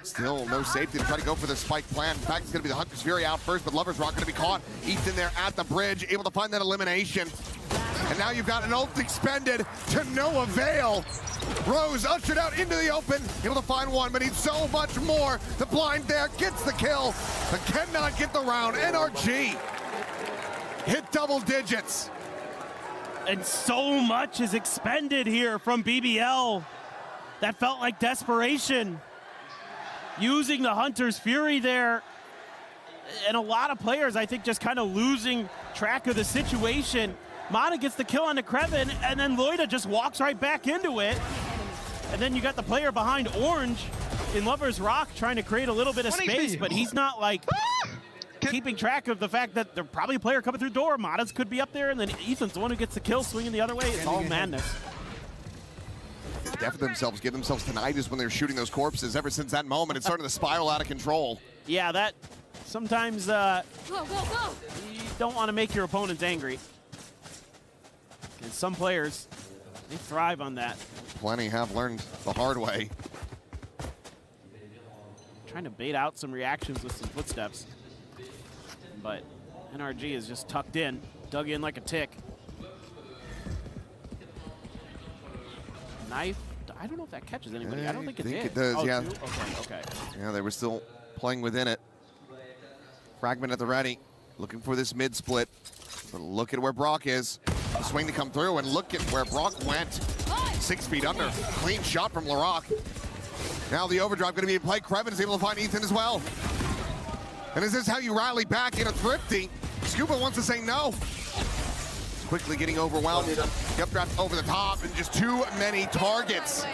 Still no safety to try to go for the spike plan. In fact, it's going to be the Hunter's Fury out first, but Lovers Rock going to be caught. Ethan there at the bridge, able to find that elimination. And now you've got an ult expended to no avail. Rose ushered out into the open, able to find one, but needs so much more. The blind there gets the kill, but cannot get the round. NRG hit double digits. And so much is expended here from BBL. That felt like desperation. Using the Hunter's Fury there. And a lot of players, I think, just kind of losing track of the situation. Mana gets the kill on the Kreven, and then Loida just walks right back into it. And then you got the player behind Orange in Lover's Rock trying to create a little bit of space, but he's not like keeping track of the fact that there's probably a player coming through the door. Madas could be up there, and then Ethan's the one who gets the kill, swinging the other way. It's all madness. Deafen themselves, give themselves tinnitus when they're shooting those corpses. Ever since that moment, it's starting to spiral out of control. Yeah, that sometimes Go, go, go! you don't want to make your opponents angry. And some players, they thrive on that. Plenty have learned the hard way. Trying to bait out some reactions with some footsteps. But NRG is just tucked in, dug in like a tick. Knife, I don't know if that catches anybody. I don't think it did. It does, oh, yeah. Okay. Yeah, they were still playing within it. Fragment at the ready, looking for this mid split. But look at where Brock is. The swing to come through, and look at where Brock went. 6 feet under. Clean shot from Larock. Now the overdrive going to be in play. Kreven is able to find Ethan as well. And is this how you rally back in a thrifty? Scuba wants to say no. Quickly getting overwhelmed. The updraft over the top, and just too many targets.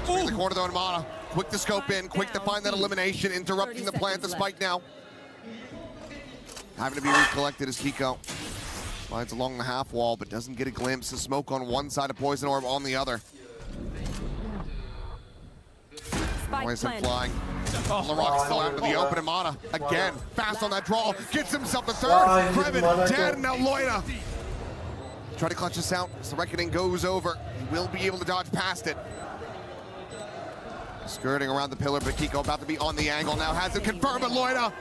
In the corner though, and Mana. Quick to scope in, quick to find that elimination, interrupting the plant, the spike now. Having to be recollected as Kiko slides along the half wall, but doesn't get a glimpse. The smoke on one side, of Poison Orb on the other. Poison flying. Larock still out into the open, and Mana again, fast on that draw, gets himself the third. Kreven dead, and now Loida. Try to clutch this out as the reckoning goes over. He will be able to dodge past it. Skirting around the pillar, but Kiko about to be on the angle now, has it confirmed, but Loida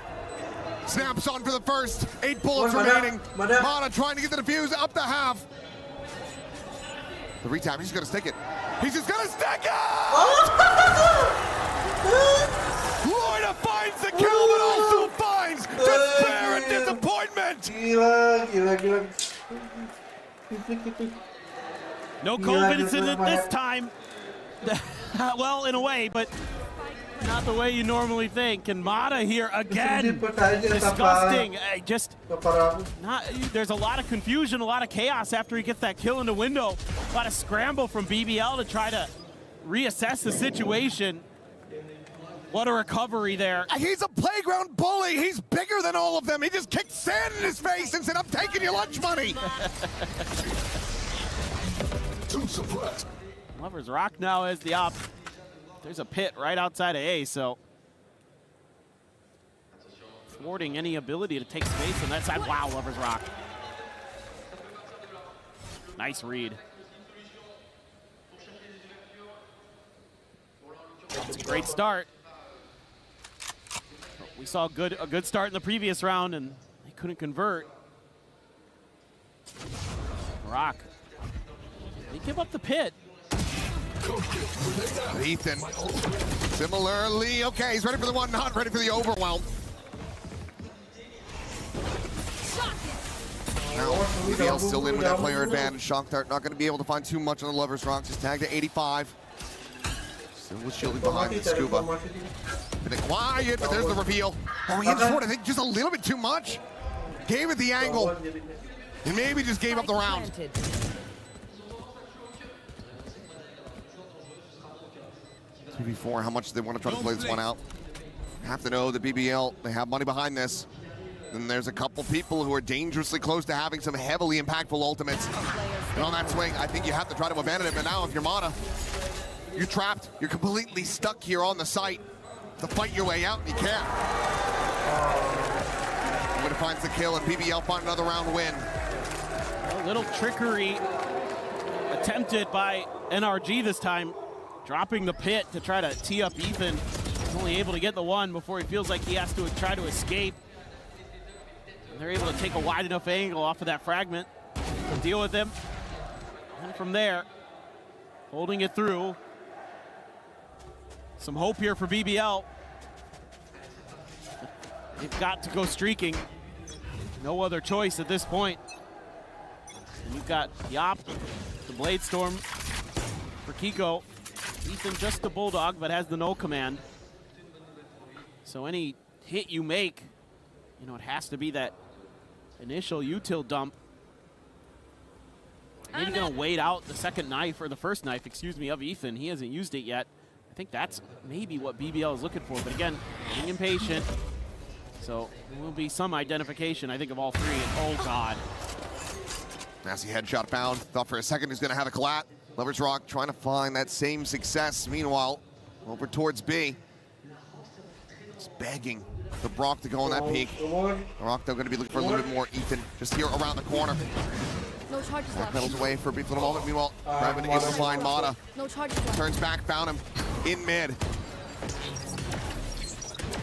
snaps on for the first. 8 bullets remaining. Mana trying to get the defuse up the half. The retime, he's gonna stick it. He's just gonna stick it! Loida finds the kill, but also finds despair and disappointment! No confidence in it this time. Well, in a way, but not the way you normally think. And Mata here again, disgusting. There's a lot of confusion, a lot of chaos after he gets that kill in the window. A lot of scramble from BBL to try to reassess the situation. What a recovery there. He's a playground bully. He's bigger than all of them. He just kicked sand in his face and said, I'm taking your lunch money. Lover's Rock now as the op. There's a pit right outside of A, so thwarting any ability to take space on that side. Wow, Lover's Rock. Nice read. It's a great start. We saw a good start in the previous round, and they couldn't convert. Rock. They give up the pit. Ethan, similarly, okay, he's ready for the one, not ready for the overwhelm. Now, BBL still in with that player advantage. Shock Dart not going to be able to find too much on the Lover's Rock. Just tagged at 85. Still was shielding behind the Scuba. Been quiet, but there's the reveal. Oh, he hit forward, I think, just a little bit too much. Gave it the angle. And maybe just gave up the round. 2v4, how much do they want to try to play this one out? Have to know that BBL, they have money behind this. Then there's a couple people who are dangerously close to having some heavily impactful ultimates. And on that swing, I think you have to try to abandon it. But now if you're Mana, you're trapped. You're completely stuck here on the site. To fight your way out, and you can't. When it finds the kill, and BBL find another round win. A little trickery attempted by NRG this time. Dropping the pit to try to tee up Ethan. He's only able to get the one before he feels like he has to try to escape. And they're able to take a wide enough angle off of that fragment. deal with him. And from there, holding it through. Some hope here for BBL. They've got to go streaking. No other choice at this point. And you've got Yop, the Blade Storm for Kiko. Ethan just the Bulldog, but has the no command. So any hit you make, you know, it has to be that initial util dump. Maybe gonna wait out the second knife, or the first knife, excuse me, of Ethan. He hasn't used it yet. I think that's maybe what BBL is looking for, but again, being impatient. So there will be some identification, I think, of all three. And oh God. Nasty headshot found. Thought for a second he's gonna have a collat. Lover's Rock trying to find that same success. Meanwhile, over towards B. Just begging the Brock to go on that peak. Rock though gonna be looking for a little bit more. Ethan just here around the corner. No charges left. Pedals away for a brief little moment. Meanwhile, Raven able to find Mata. No charges left. Turns back, found him in mid.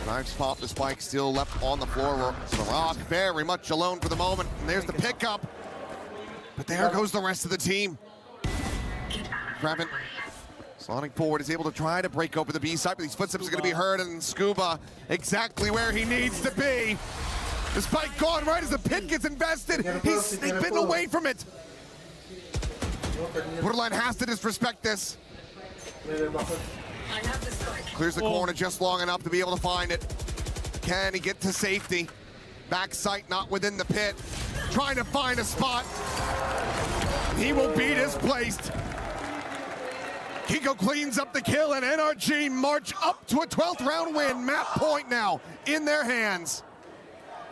Drives pop, the spike still left on the floor. So Rock very much alone for the moment. And there's the pickup. But there goes the rest of the team. Raven sliding forward is able to try to break open the B side, but these footsteps are going to be heard, and Scuba exactly where he needs to be. The spike gone right as the pit gets invested. He's been away from it. Borderline has to disrespect this. Clears the corner just long enough to be able to find it. Can he get to safety? Back sight not within the pit. Trying to find a spot. He will be displaced. Kiko cleans up the kill, and NRG march up to a 12th round win. Map point now in their hands.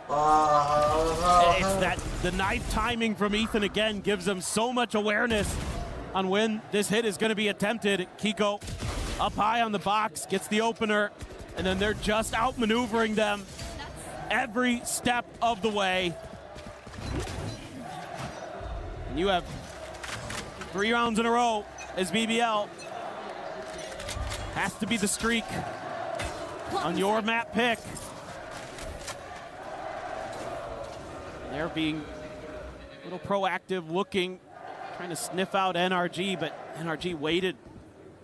It's that the knife timing from Ethan again gives them so much awareness on when this hit is going to be attempted. Kiko up high on the box, gets the opener, and then they're just outmaneuvering them every step of the way. And you have 3 rounds in a row as BBL. Has to be the streak on your map pick. They're being a little proactive, looking, trying to sniff out NRG, but NRG waited.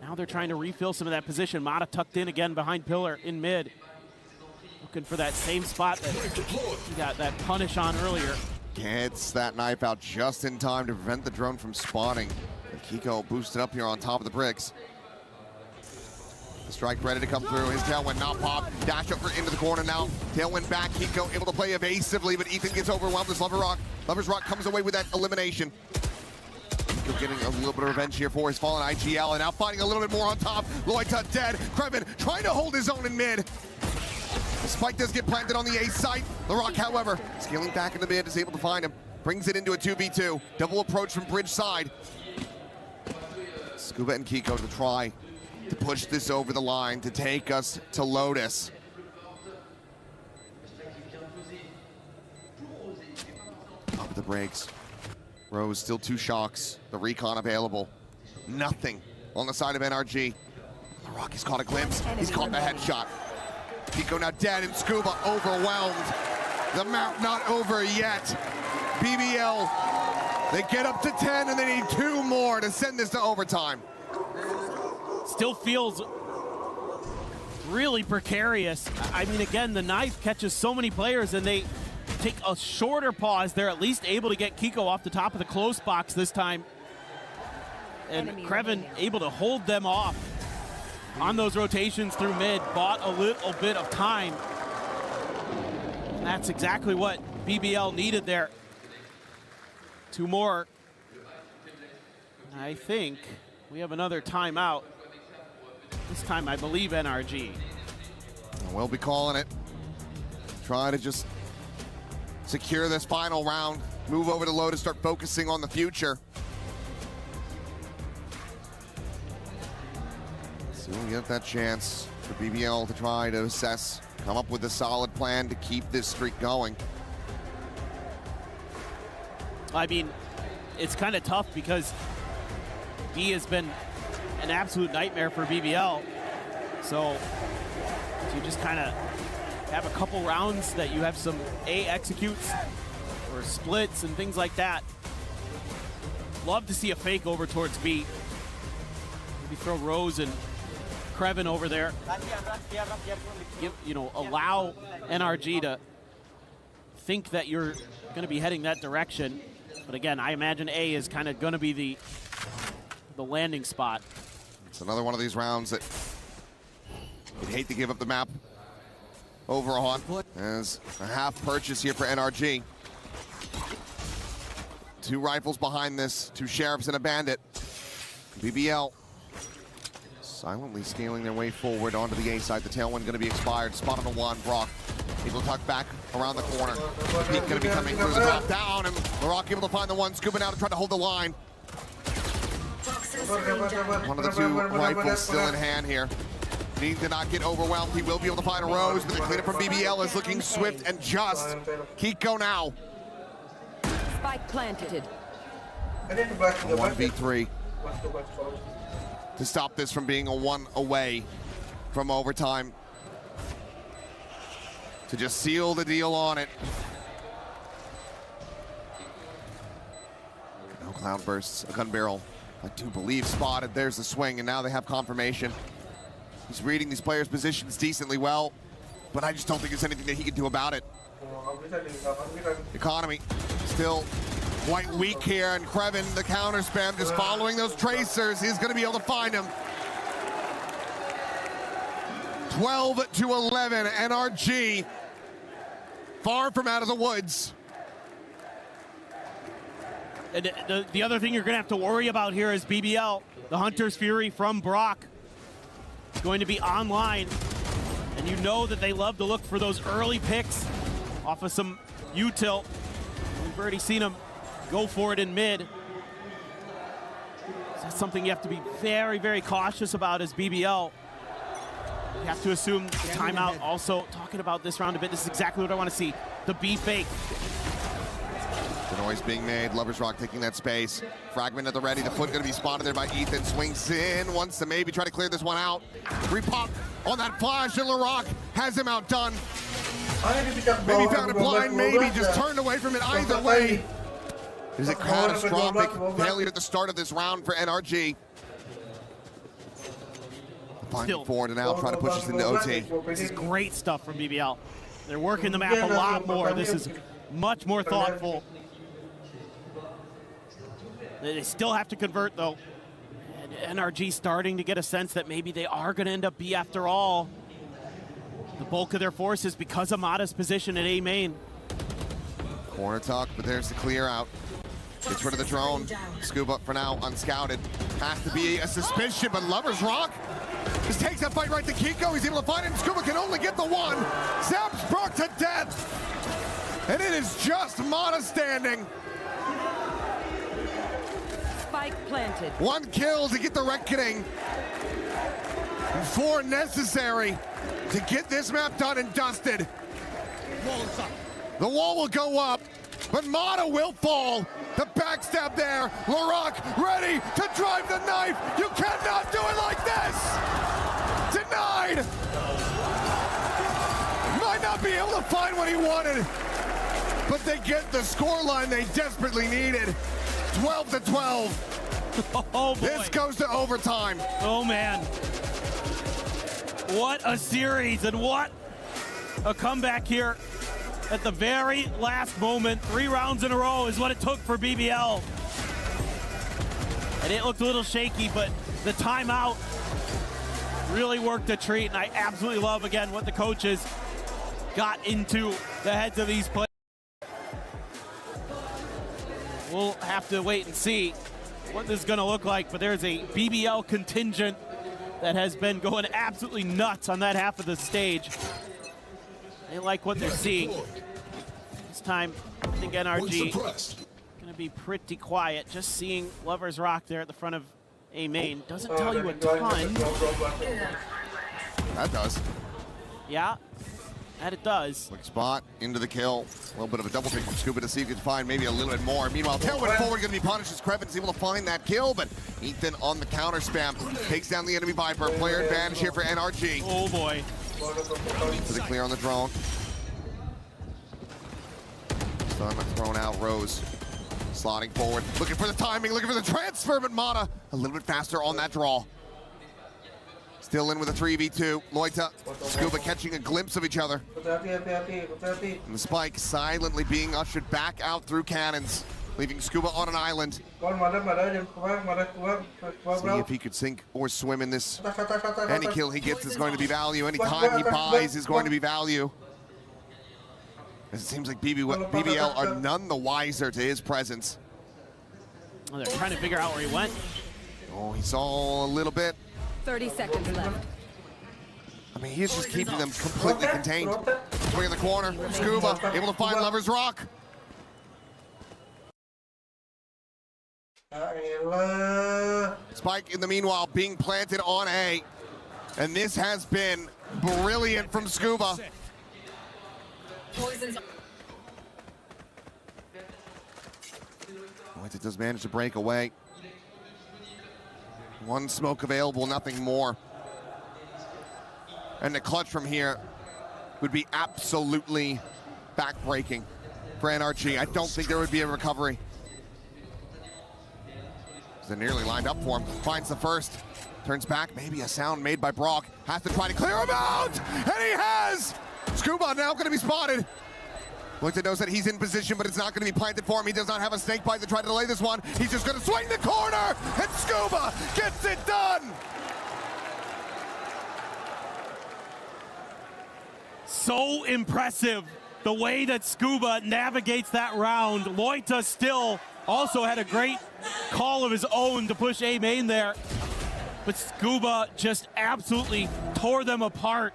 Now they're trying to refill some of that position. Mata tucked in again behind pillar in mid. Looking for that same spot that he got that punish on earlier. Gets that knife out just in time to prevent the drone from spawning. And Kiko boosted up here on top of the bricks. The strike ready to come through. His tailwind not pop. Dash over into the corner now. Tailwind back. Kiko able to play evasively, but Ethan gets overwhelmed as Lover's Rock. Lover's Rock comes away with that elimination. Kiko getting a little bit of revenge here for his fallen IGL, and now fighting a little bit more on top. Loita dead. Kreven trying to hold his own in mid. The spike does get planted on the A site. The Rock, however, scaling back in the mid, is able to find him. Brings it into a 2v2. Double approach from bridge side. Scuba and Kiko to try to push this over the line to take us to Lotus. Top of the brakes. Rose still 2 shocks. The recon available. Nothing on the side of NRG. The Rock has caught a glimpse. He's caught the headshot. Kiko now dead, and Scuba overwhelmed. The map not over yet. BBL, they get up to 10, and they need 2 more to send this to overtime. Still feels really precarious. I mean, again, the knife catches so many players, and they take a shorter pause. They're at least able to get Kiko off the top of the close box this time. And Kreven able to hold them off on those rotations through mid, bought a little bit of time. And that's exactly what BBL needed there. 2 more. I think we have another timeout. This time, I believe NRG. We'll be calling it. Try to just secure this final round. Move over to Lotus, start focusing on the future. So we'll get that chance for BBL to try to assess, come up with a solid plan to keep this streak going. I mean, it's kind of tough because B has been an absolute nightmare for BBL. So you just kind of have a couple rounds that you have some A executes or splits and things like that. love to see a fake over towards B. Maybe throw Rose and Kreven over there. Allow NRG to think that you're going to be heading that direction. But again, I imagine A is kind of going to be the landing spot. It's another one of these rounds that you'd hate to give up the map over on. As a half purchase here for NRG. 2 rifles behind this, 2 sheriffs and a bandit. BBL silently scaling their way forward onto the A side. The tailwind going to be expired. Spot on the one. Brock able to tuck back around the corner. Peak going to be coming through the drop down, and Larock able to find the one. Scooping out and trying to hold the line. One of the 2 rifles still in hand here. Need to not get overwhelmed. He will be able to find a Rose, but the cleanup from BBL is looking swift and just. Kiko now. Spike planted. 1v3 to stop this from being a 1 away from overtime. To just seal the deal on it. No cloud bursts, a gun barrel, I do believe spotted. There's the swing, and now they have confirmation. He's reading these players' positions decently well, but I just don't think there's anything that he can do about it. Economy still quite weak here, and Kreven, the counter spam, just following those tracers. He's going to be able to find him. 12-11, NRG far from out of the woods. And the other thing you're going to have to worry about here is BBL. The Hunter's Fury from Brock is going to be online. And you know that they love to look for those early picks off of some util. We've already seen them go for it in mid. So that's something you have to be very, very cautious about as BBL. You have to assume the timeout. Also, talking about this round a bit, this is exactly what I want to see. The B fake. The noise being made, Lovers Rock taking that space. Fragment at the ready, the foot gonna be spotted there by Ethan. Swings in, wants to maybe try to clear this one out. Repop on that flash, and LaRock has him outdone. Maybe found it blind, maybe just turned away from it. Either way, is a catastrophic failure at the start of this round for NRG. Finding forward and now trying to push us into OT. This is great stuff from BBL. They're working the map a lot more. This is much more thoughtful. They still have to convert, though. And NRG starting to get a sense that maybe they are going to end up B after all. The bulk of their forces because of Mata's position at A main. Corner tuck, but there's the clear out. Gets rid of the drone. Scoop up for now, unscouted. Has to be a suspicion, but Lovers Rock just takes that fight right to Kiko. He's able to find him. Scuba can only get the one. Zaps Brock to death. And it is just Mata standing. Spike planted. 1 kill to get the reckoning. 4 necessary to get this map done and dusted. The wall will go up, but Mata will fall. The backstab there. LaRock ready to drive the knife. You cannot do it like this. Denied. Might not be able to find what he wanted, but they get the scoreline they desperately needed. 12-12. Oh boy. This goes to overtime. Oh man. What a series and what a comeback here at the very last moment. 3 rounds in a row is what it took for BBL. And it looked a little shaky, but the timeout really worked a treat, and I absolutely love, again, what the coaches got into the heads of these players. We'll have to wait and see what this is going to look like, but there's a BBL contingent that has been going absolutely nuts on that half of the stage. They like what they're seeing. This time, I think NRG going to be pretty quiet. Just seeing Lovers Rock there at the front of A main doesn't tell you a ton. That does. Yeah, that it does. Quick spot, into the kill. A little bit of a double pick from Scuba to see if he can find maybe a little bit more. Meanwhile, tailwind forward going to be punished as Kreven is able to find that kill, but Ethan on the counter spam takes down the enemy Viper. Player advantage here for NRG. Oh boy. To the clear on the drone. Stun thrown out, Rose Slotting forward, looking for the timing, looking for the transfer, but Mata a little bit faster on that draw. Still in with a 3v2. Loita, Scuba catching a glimpse of each other. And the spike silently being ushered back out through cannons, leaving Scuba on an island. See if he could sink or swim in this. Any kill he gets is going to be value. Any time he buys is going to be value. It seems like BBL are none the wiser to his presence. Oh, they're trying to figure out where he went. Oh, he saw a little bit. 30 seconds left. I mean, he's just keeping them completely contained. Swing in the corner. Scuba able to find Lover's Rock. Spike in the meanwhile being planted on A. And this has been brilliant from Scuba. It does manage to break away. One smoke available, nothing more. And the clutch from here would be absolutely back-breaking for NRG. I don't think there would be a recovery. They're nearly lined up for him. Finds the first. Turns back. Maybe a sound made by Brock. Has to try to clear him out! And he has! Scuba now going to be spotted. Loita knows that he's in position, but it's not going to be planted for him. He does not have a snake bite to try to delay this one. He's just going to swing the corner, and Scuba gets it done! So impressive the way that Scuba navigates that round. Loita still also had a great call of his own to push A main there. But Scuba just absolutely tore them apart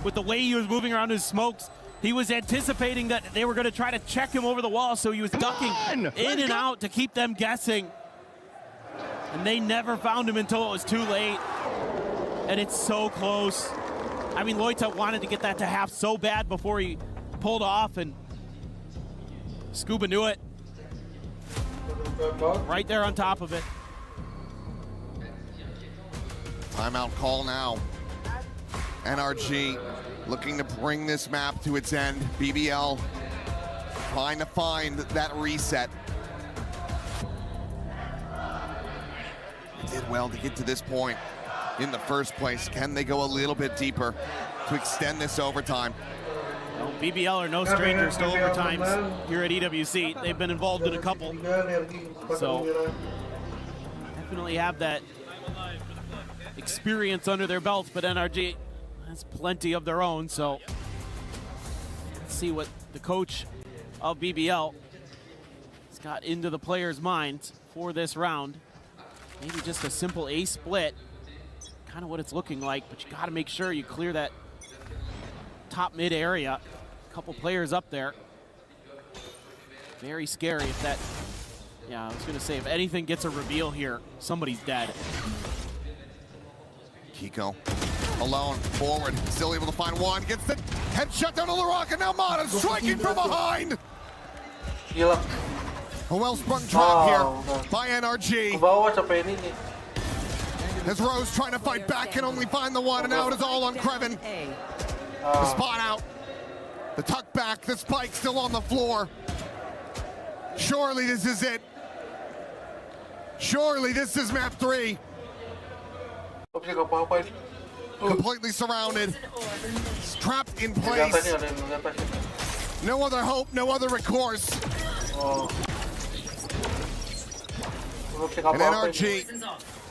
with the way he was moving around his smokes. He was anticipating that they were going to try to check him over the wall, so he was ducking in and out to keep them guessing. And they never found him until it was too late. And it's so close. I mean, Loita wanted to get that to half so bad before he pulled off, and Scuba knew it. Right there on top of it. Timeout call now. NRG looking to bring this map to its end. BBL trying to find that reset. They did well to get to this point in the first place. Can they go a little bit deeper to extend this overtime? Well, BBL are no strangers to overtimes here at EWC. They've been involved in a couple. So definitely have that experience under their belts, but NRG has plenty of their own. So let's see what the coach of BBL has got into the players' minds for this round. Maybe just a simple A split, kind of what it's looking like, but you got to make sure you clear that top mid area. A couple players up there. Very scary if that, yeah, I was going to say, if anything gets a reveal here, somebody's dead. Kiko alone, forward, still able to find one, gets the headshot down on the rock, and now Mata striking from behind! A well-sprung trap here by NRG. As Rose trying to fight back, can only find the one, and now it is all on Kreven. The spot out, the tuck back, the spike still on the floor. Surely this is it. Surely this is map 3. Completely surrounded, trapped in place. No other hope, no other recourse. And NRG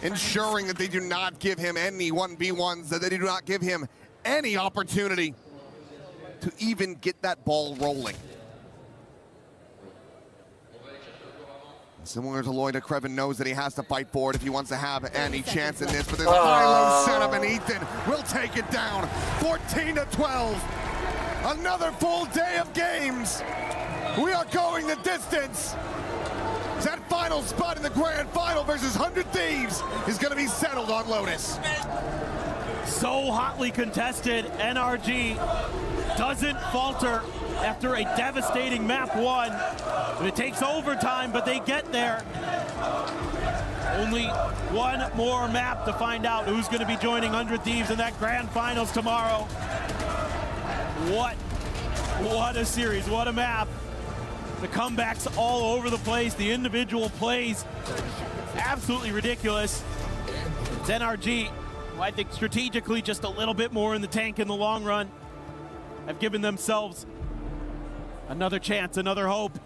ensuring that they do not give him any 1v1s, that they do not give him any opportunity to even get that ball rolling. Similar to Loita, Kreven knows that he has to fight for it if he wants to have any chance in this, but there's a high-low setup, and Ethan will take it down. 14-12. Another full day of games. We are going the distance. That final spot in the grand final versus 100 Thieves is going to be settled on Lotus. So hotly contested, NRG doesn't falter after a devastating map 1. It takes overtime, but they get there. Only one more map to find out who's going to be joining 100 Thieves in that grand finals tomorrow. What a series, what a map. The comebacks all over the place. The individual plays absolutely ridiculous. It's NRG, who I think strategically just a little bit more in the tank in the long run, have given themselves another chance, another hope.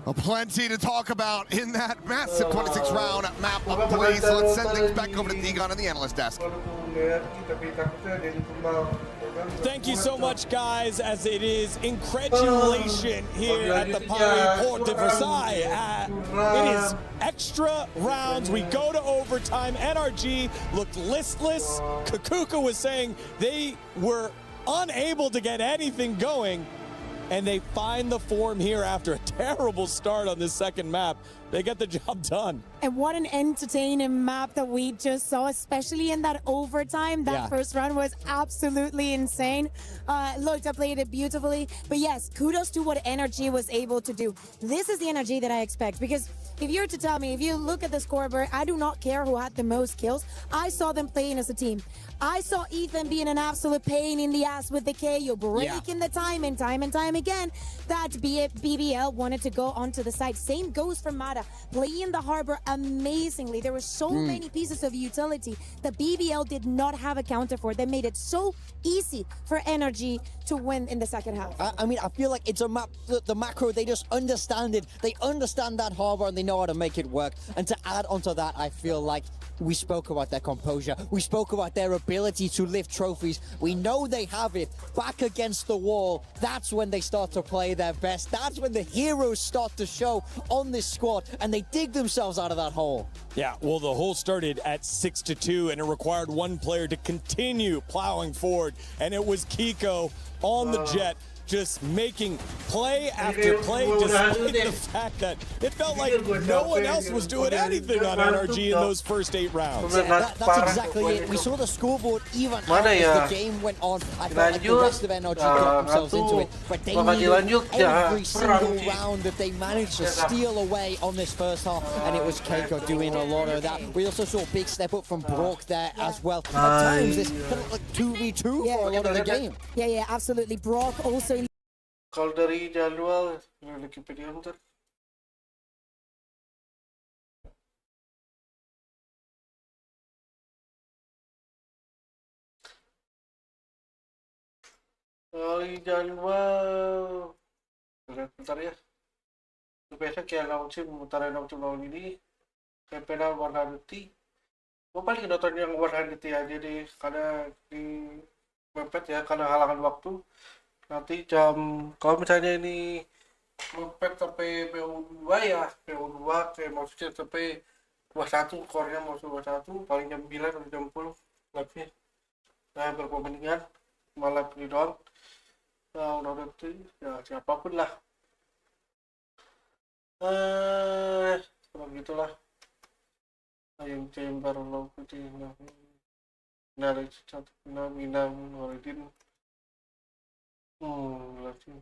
Well, plenty to talk about in that massive 26 round map of play. So let's send things back over to Digon on the analyst desk. Thank you so much, guys, as it is incredulation here at the Palais Port de Versailles. It is extra rounds. We go to overtime. NRG looked listless. Kakuka was saying they were unable to get anything going, and they find the form here after a terrible start on this second map. They get the job done. And what an entertaining map that we just saw, especially in that overtime. That first run was absolutely insane. Looked, I played it beautifully. But yes, kudos to what NRG was able to do. This is the energy that I expect, because if you're to tell me, if you look at the scoreboard, I do not care who had the most kills. I saw them playing as a team. I saw Ethan being an absolute pain in the ass with the KO, breaking the time and time again. That BBL wanted to go onto the side. Same goes for Mata, playing the harbor amazingly. There were so many pieces of utility that BBL did not have a counter for. They made it so easy for NRG to win in the second half. I mean, I feel like it's a map, the macro, they just understand it. They understand that harbor and they know how to make it work. And to add onto that, I feel like we spoke about their composure. We spoke about their ability to lift trophies. We know they have it. Back against the wall, that's when they start to play their best. That's when the heroes start to show on this squad, and they dig themselves out of that hole. Yeah, well, the hole started at 6-2, and it required one player to continue plowing forward, and it was Kiko on the jet, just making play after play, despite the fact that it felt like no one else was doing anything on NRG in those first 8 rounds. Yeah, that's exactly it. We saw the scoreboard even as the game went on. I felt like the rest of NRG got themselves into it, but they needed every single round that they managed to steal away on this first half, and it was Keiko doing a lot of that. We also saw a big step up from Brock there as well. At times, this kind of like 2v2 for a lot of the game. Yeah, absolutely. Brock also. Kalau dari jadwal Wikipedia bentar. Dari jadwal bentar ya. Biasa kayak mutaran lawan ini kayak penal warna putih. Gue paling nonton yang warna putih aja deh, karena di mepet ya, karena halangan waktu. Nanti kalau misalnya ini mepet sampai PO2 ya, PO2 kayak maksudnya sampai 21, core-nya mau 21, paling jam 9 atau jam 10 live-nya. Nah, berperbandingan malam ini doang. Nah, udah nanti ya siapapun lah. Begitulah. Ayam chamber lo putih dari satu minam Waridin. Lagi.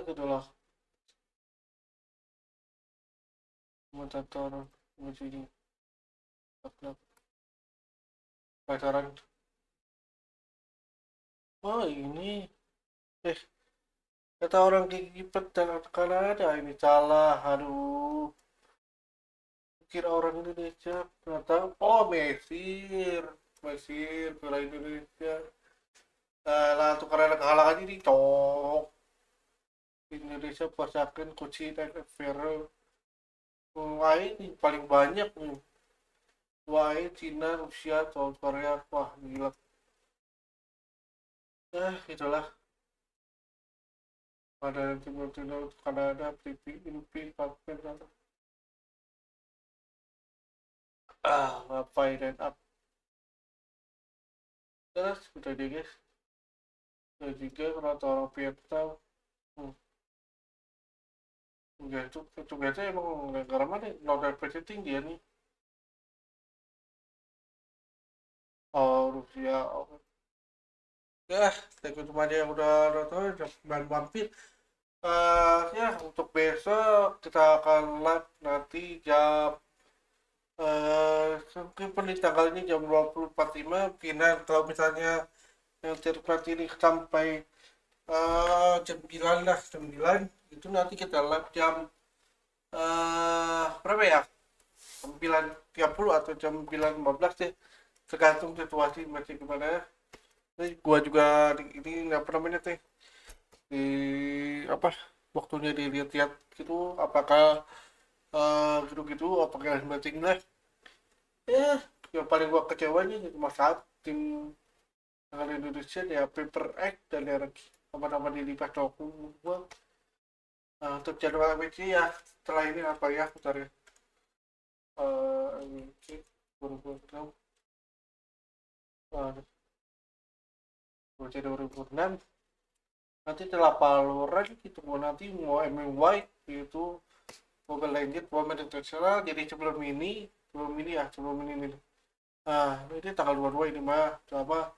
Gitulah. Komentator begini. Pacaran. Oh ini. Kata orang kikipet dan Kanada ini salah. Aduh. Kira orang Indonesia. Ternyata Mesir bela Indonesia. Lah tukaran kehalangan ini cok. Indonesia pasakan kunci dan Vero. Ini paling banyak nih. Cina, Rusia, South Korea. Wah gila. Itulah. Ada timur-timur Kanada, Filipina, Pakistan. Ngapain dan up. Terus udah deh guys. Udah juga rata-rata Vietnam. Ya itu biasa emang negara mana nodal visiting dia nih. Oh Rusia. Ya, itu cuma dia yang udah tahu dan mampir. Ya untuk besok kita akan live nanti jam mungkin di tanggal ini jam 20.45 final. Kalau misalnya yang terplat ini sampai jam 9 lah, jam 9 itu nanti kita live jam berapa ya, jam 9.30 atau jam 9.15 deh, tergantung situasi masih gimana. Ini gua juga ini apa namanya teh di apa waktunya dilihat-lihat gitu, apakah gitu-gitu apakah matching lah ya. Yang paling gua kecewanya cuma saat tim dengan Indonesia ya paper egg dan dari nama-nama di pas dukung gua. Untuk jadwal match ya setelah ini apa ya bentar ya, ini baru 2006 nanti setelah Valorant gitu, mau nanti mau MMY itu Mobile Legends Women International. Jadi sebelum ini ini tanggal 22 ini mah coba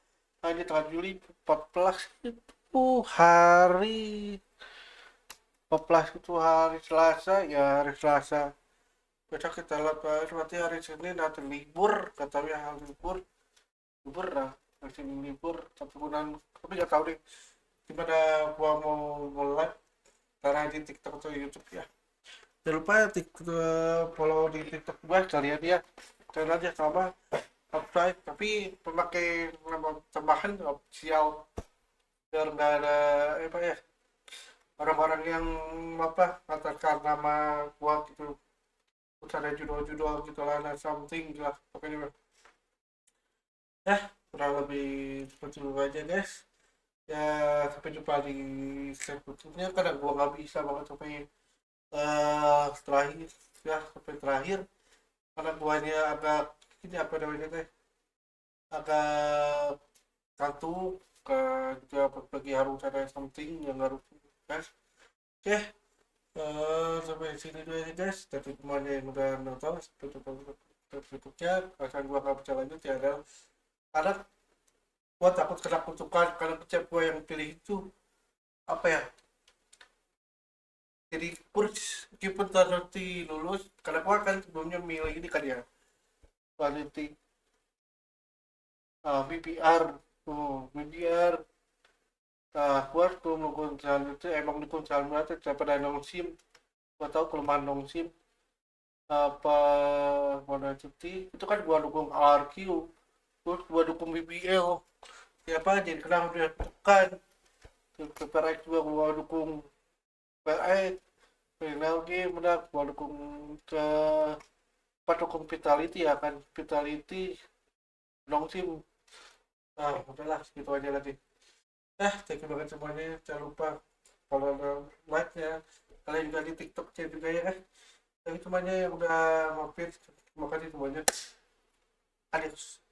ini tanggal Juli 14 itu hari 14 itu hari Selasa ya, hari Selasa besok kita lihat nanti hari Senin nanti libur katanya, hari libur lah masih libur 1 bulan, tapi nggak tahu deh gimana gua mau mulai karena di TikTok atau YouTube ya. Jangan lupa ya follow di TikTok gua kalian ya, channel aja sama subscribe, tapi memakai nama tambahan official biar nggak ada apa ya orang-orang yang katakan nama gua gitu terus ada judul-judul gitu lah, something lah pokoknya kurang lebih seperti itu aja guys ya. Sampai jumpa di slide berikutnya, karena gua nggak bisa banget sampai terakhir ya, sampai terakhir karena guanya agak ini apa namanya teh agak kantuk juga berbagi harus ada something yang harus guys. Oke, sampai sini dulu aja guys, tapi semuanya yang udah nonton berikutnya akan gua nggak bisa lanjut ya, karena gua takut kena kutukan karena kecap gua yang pilih itu apa ya, jadi kurs meskipun nanti lulus karena gua kan sebelumnya milih ini kan ya quality BPR BPR. Gua tuh menggunakan selanjutnya emang dukung Salam Peace daripada nongsim. Gua tahu kelemahan nongsim apa mana cuti itu kan gua dukung RQ, terus gua dukung BBL siapa jadi kenapa dia tekan PRX juga gua dukung PRX final game benar gua dukung ke dukung Vitality ya kan, Vitality nongsim. Udahlah segitu aja lagi. Thank you banget semuanya, jangan lupa follow like ya, kalian juga di TikTok juga ya kan. Thank you semuanya yang udah mampir, terima kasih semuanya. Adios.